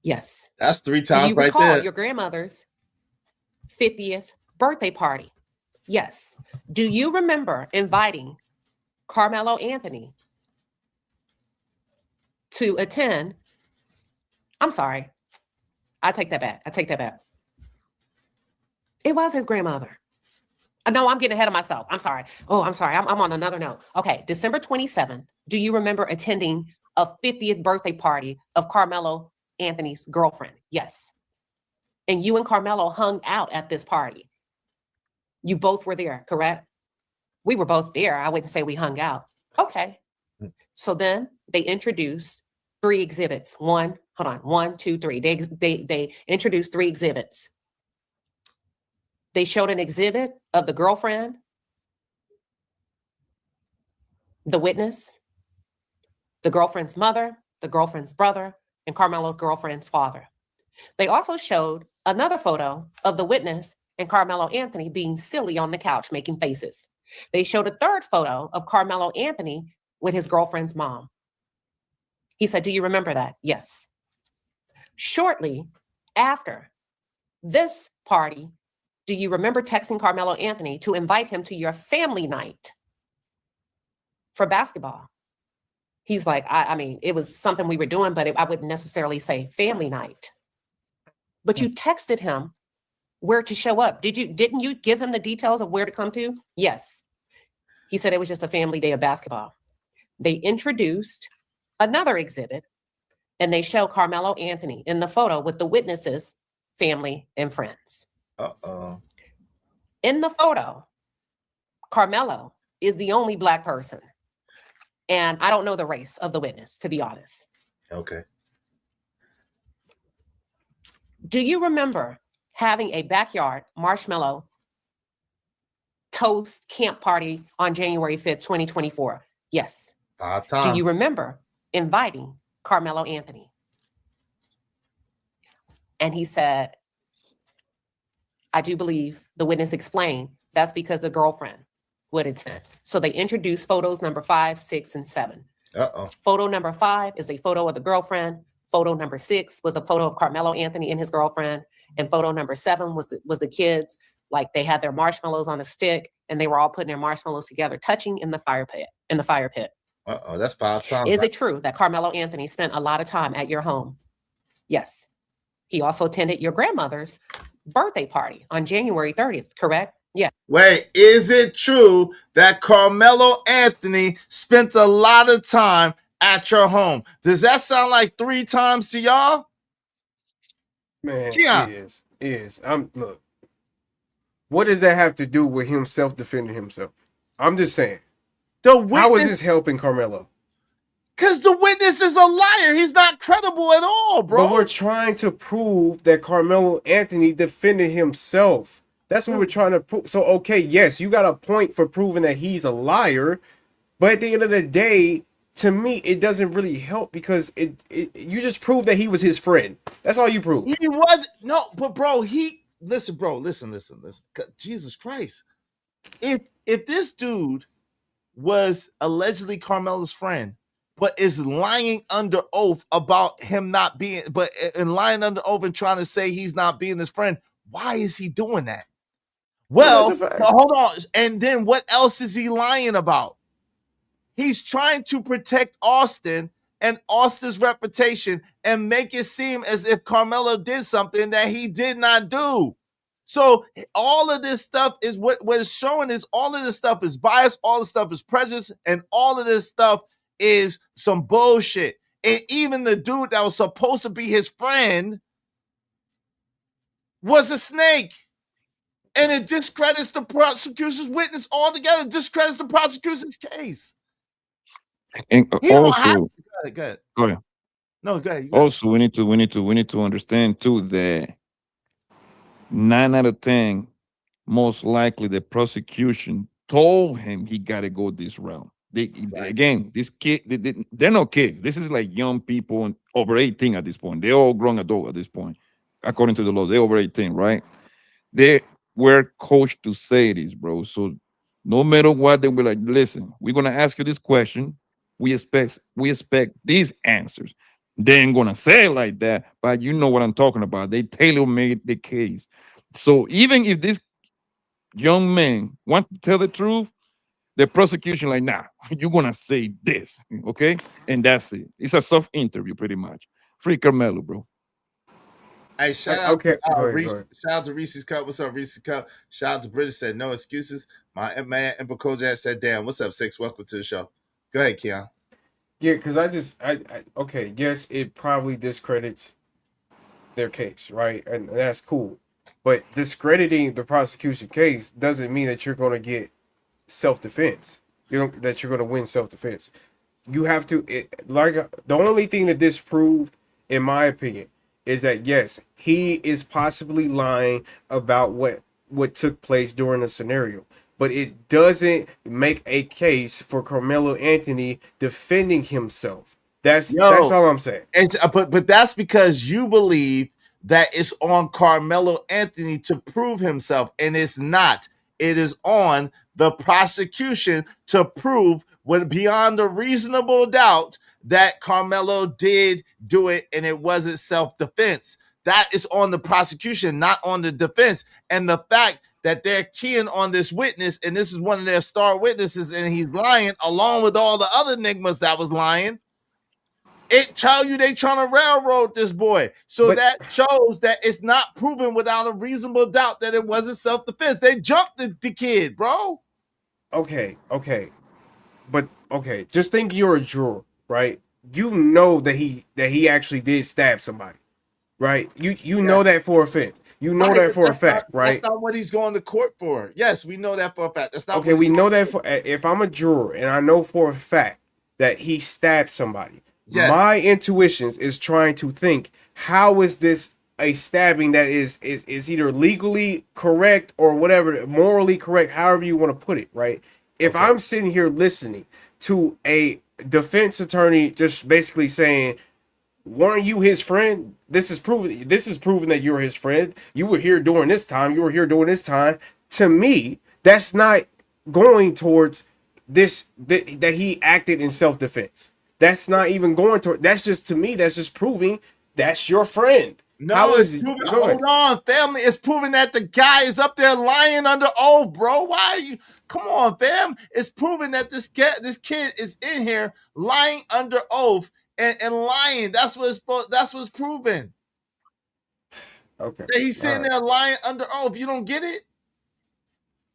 Yes. That's 3 times right there. Do you recall your grandmother's 50th birthday party? Yes. Do you remember inviting Carmelo Anthony to attend? I'm sorry. I take that back. It was his grandmother. No, I'm getting ahead of myself. I'm sorry. Oh, I'm sorry. I'm on another note. Okay. December 27th. Do you remember attending a 50th birthday party of Carmelo Anthony's girlfriend. Yes. And you and Carmelo hung out at this party. You both were there, correct? We were both there. I wouldn't say we hung out. Okay. So then they introduced 3 exhibits. One, 2, 3. They introduced 3 exhibits. They showed an exhibit of the girlfriend, the witness, the girlfriend's mother, the girlfriend's brother, and Carmelo's girlfriend's father. They also showed another photo of the witness and Carmelo Anthony being silly on the couch, making faces. They showed a third photo of Carmelo Anthony with his girlfriend's mom. He said, "Do you remember that?" Yes. Shortly after this party, do you remember texting Carmelo Anthony to invite him to your family night for basketball? He's like, I mean, it was something we were doing, but I wouldn't necessarily say family night. But you texted him where to show up. Didn't you give him the details of where to come to? Yes. He said it was just a family day of basketball. They introduced another exhibit and they show Carmelo Anthony in the photo with the witnesses, family, and friends. Uh-oh. In the photo, Carmelo is the only Black person. And I don't know the race of the witness, to be honest. Okay. Do you remember having a backyard marshmallow toast camp party on January 5th, 2024? Yes. 5 times. Do you remember inviting Carmelo Anthony? And he said, I do believe the witness explained that's because the girlfriend would attend. So they introduced photos number 5, 6, and 7. Uh-oh. Photo number 5 is a photo of the girlfriend. Photo number 6 was a photo of Carmelo Anthony and his girlfriend. And photo number 7 was the kids, like they had their marshmallows on a stick and they were all putting their marshmallows together, touching in the fire pit. Uh-oh, that's 5 times. Is it true that Carmelo Anthony spent a lot of time at your home? Yes. He also attended your grandmother's birthday party on January 30th, correct? Yeah. Wait, is it true that Carmelo Anthony spent a lot of time at your home? Does that sound like 3 times to y'all? Man, Yeah. it is. Look, what does that have to do with him self-defending himself? I'm just saying. How is this helping Carmelo? Because the witness is a liar. He's not credible at all, bro. But we're trying to prove that Carmelo Anthony defended himself. That's what we're trying to prove. So, okay, yes, you got a point for proving that he's a liar. But at the end of the day, to me, it doesn't really help because you just proved that he was his friend. That's all you proved. He was no, but bro, listen. Jesus Christ. If this dude was allegedly Carmelo's friend, but is lying under oath about him not being, and lying under oath and trying to say he's not being his friend, why is he doing that? Well, hold on. And then what else is he lying about? He's trying to protect Austin and Austin's reputation and make it seem as if Carmelo did something that he did not do. So all of this stuff is what it's showing is all of this stuff is bias, all this stuff is prejudice, and all of this stuff is some bullshit. And even the dude that was supposed to be his friend was a snake. And it discredits the prosecution's witness altogether, discredits the prosecution's case. And He don't have also, to. Go ahead. go ahead. No, go ahead. Also, we need to understand too that 9 out of 10, most likely the prosecution told him he got to go this route. Again, this kid, they're not kids. This is like young people and over 18 at this point. They're all grown adult at this point, according to the law. They're over 18, right? They were coached to say this, bro. So no matter what, they were like, listen, we're gonna ask you this question. We expect these answers. They ain't gonna say it like that, but you know what I'm talking about. They tailor-made the case. So even if this young man want to tell the truth, the prosecution like, nah, you're gonna say this, okay? And that's it. It's a soft interview, pretty much. Free Carmelo, bro. Hey, shout out to Reese's Cup. What's up, Reese's Cup? Shout out to British, said no excuses. My man Emperor Kojak said, damn, what's up, Six? Welcome to the show. Go ahead, Keon. Yeah, because okay, yes, it probably discredits their case, right? And that's cool. But discrediting the prosecution case doesn't mean that you're going to get self-defense. That you're going to win self-defense. You have to the only thing that this proved, in my opinion, is that yes, he is possibly lying about what took place during the scenario, but it doesn't make a case for Carmelo Anthony defending himself. That's all I'm saying. It's but that's because you believe that it's on Carmelo Anthony to prove himself, and it's not. It is on the prosecution to prove with beyond a reasonable doubt that Carmelo did do it and it wasn't self-defense. That is on the prosecution, not on the defense. And the fact that they're keying on this witness, and this is one of their star witnesses, and he's lying along with all the other nigmas that was lying, it tell you they trying to railroad this boy. So that shows that it's not proven without a reasonable doubt that it wasn't self-defense. They jumped the kid, bro. Okay. But okay, just think you're a juror, right? You know that he actually did stab somebody, right? You know that for a fact. You know that for a fact, right? That's not what he's going to court for. Yes, we know that for a fact. That's not okay. We know that for if I'm a juror and I know for a fact that he stabbed somebody. Yes. My intuitions is trying to think, how is this a stabbing that is either legally correct or whatever, morally correct, however you want to put it, right? If I'm sitting here listening to a defense attorney just basically saying, weren't you his friend? This is proven that you're his friend. You were here during this time. You were here during this time. To me, that's not going towards this that he acted in self-defense. That's not even going to. That's just, to me, that's just proving that's your friend. No, How is it's proving, hold on, family. It's proving that the guy is up there lying under oath, bro. Why are you? Come on, fam. It's proving that this kid is in here lying under oath and lying. That's what it's proven. Okay. That he's sitting there lying under oath. You don't get it?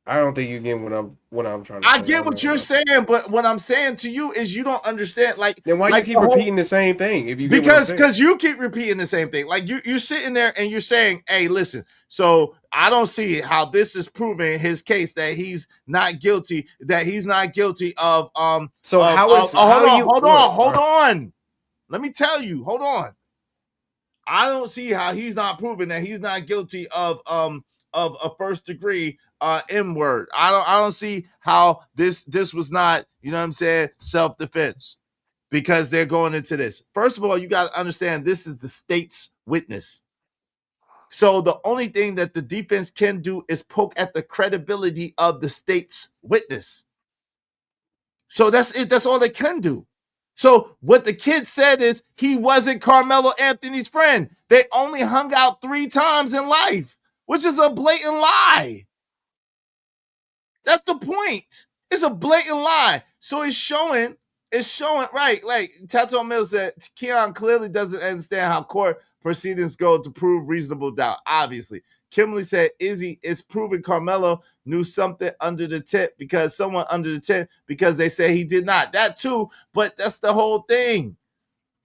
I don't think you get what I'm trying to I say. get what you're saying, but what I'm saying to you is you don't understand. Like, then why like you keep repeating the same thing? If you get because you keep repeating the same thing. Like you're sitting there and you're saying, "Hey, listen." So I don't see how this is proving his case that he's not guilty. That he's not guilty of So hold on. Let me tell you. Hold on. I don't see how he's not proving that he's not guilty of a first degree M word. I don't see how this was not, you know what I'm saying, self-defense, because they're going into this. First of all, you got to understand this is the state's witness. So the only thing that the defense can do is poke at the credibility of the state's witness. So that's it. That's all they can do. So what the kid said is he wasn't Carmelo Anthony's friend. They only hung out 3 times in life, which is a blatant lie. That's the point. It's a blatant lie. So it's showing, right? Like Tato Mills said, Keon clearly doesn't understand how court proceedings go to prove reasonable doubt. Obviously. Kimberly said, Izzy, it's proven Carmelo knew something under the tent because someone under the tent, because they say he did not. That too, but that's the whole thing.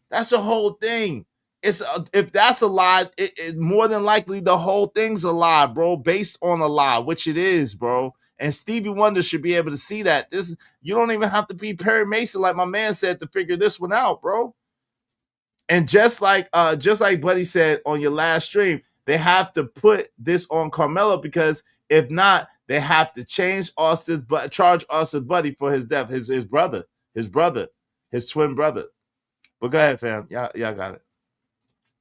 That's the whole thing. If that's a lie, it more than likely the whole thing's a lie, bro, based on a lie, which it is, bro. And Stevie Wonder should be able to see that. You don't even have to be Perry Mason, like my man said, to figure this one out, bro. And just like Buddy said on your last stream, they have to put this on Carmelo, because if not, they have to charge Austin's buddy for his death, his twin brother. But go ahead, fam. Y'all got it.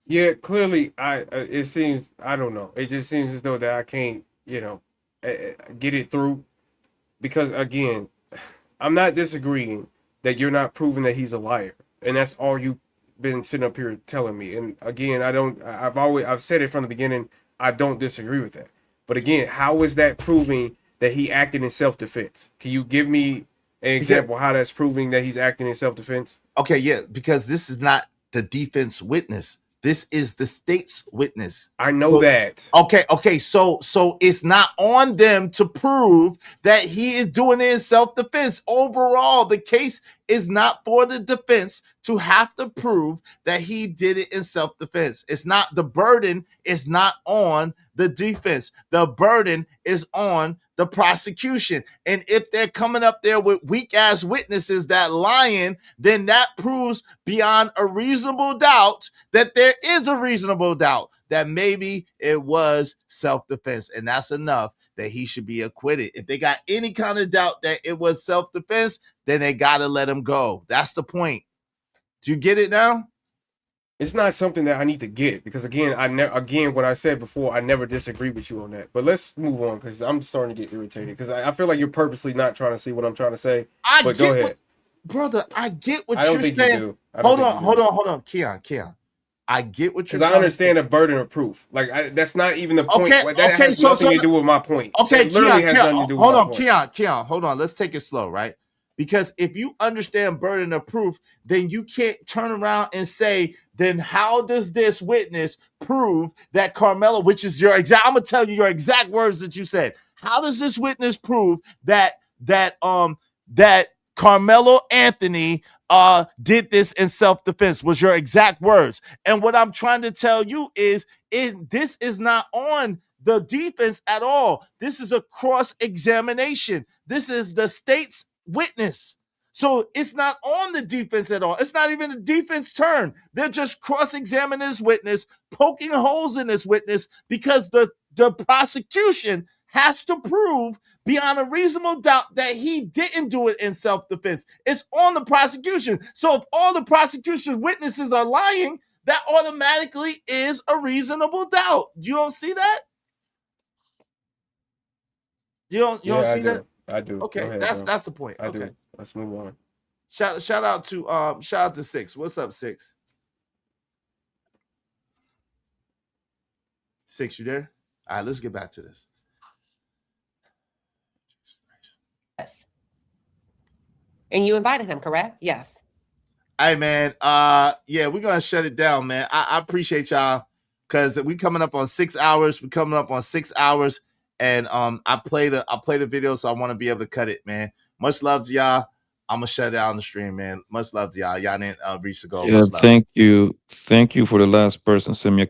Yeah, clearly, it seems, I don't know. It just seems as though that I can't, get it through, because again, I'm not disagreeing that you're not proving that he's a liar, and that's all you've been sitting up here telling me. And again, I've said it from the beginning, I don't disagree with that. But again, how is that proving that he acted in self-defense? Can you give me an example how that's proving that he's acting in self-defense? Okay, yeah, because this is not the defense witness. This is the state's witness. I know that. Okay. So it's not on them to prove that he is doing it in self-defense. Overall, the case is not for the defense to have to prove that he did it in self-defense. It's not, the burden is not on the defense. The burden is on the prosecution. And if they're coming up there with weak ass witnesses that lying, then that proves beyond a reasonable doubt that there is a reasonable doubt that maybe it was self-defense. And that's enough that he should be acquitted. If they got any kind of doubt that it was self-defense, then they got to let him go. That's the point. Do you get it now? It's not something that I need to get, because again, what I said before, I never disagree with you on that. But let's move on, because I'm starting to get irritated, because I feel like you're purposely not trying to see what I'm trying to say. But go ahead. Brother, I get what I don't you're think saying. you do. Hold on. Keon. I get what you're saying. Because I understand the burden of proof. Like, that's not even the point. Okay, Like, that has nothing to do with my point. Okay, it literally has nothing to do with my point. Keon, hold on. Let's take it slow, right? Because if you understand burden of proof, then you can't turn around and say, then how does this witness prove that Carmelo, which is your exact, I'm gonna tell you your exact words that you said. How does this witness prove that Carmelo Anthony did this in self-defense? Was your exact words. And what I'm trying to tell you is this is not on the defense at all. This is a cross-examination. This is the state's witness. So it's not on the defense at all. It's not even the defense turn. They're just cross-examining this witness, poking holes in this witness, because the prosecution has to prove beyond a reasonable doubt that he didn't do it in self-defense. It's on the prosecution. So if all the prosecution witnesses are lying, that automatically is a reasonable doubt. You don't see that? You don't see that? I do. Okay, ahead, that's the point. I do. Let's move on. Shout out to Six. What's up, Six? Six, you there? All right, let's get back to this. Yes. And you invited him, correct? Yes. Hey man, yeah, we're gonna shut it down, man. I appreciate y'all, because we coming up on 6 hours. We're coming up on 6 hours, and I play the video, so I want to be able to cut it, man. Much love to y'all. I'm gonna shut down the stream, man. Much love to y'all. Y'all didn't reach the goal. Yeah, thank you for the last person. Send me a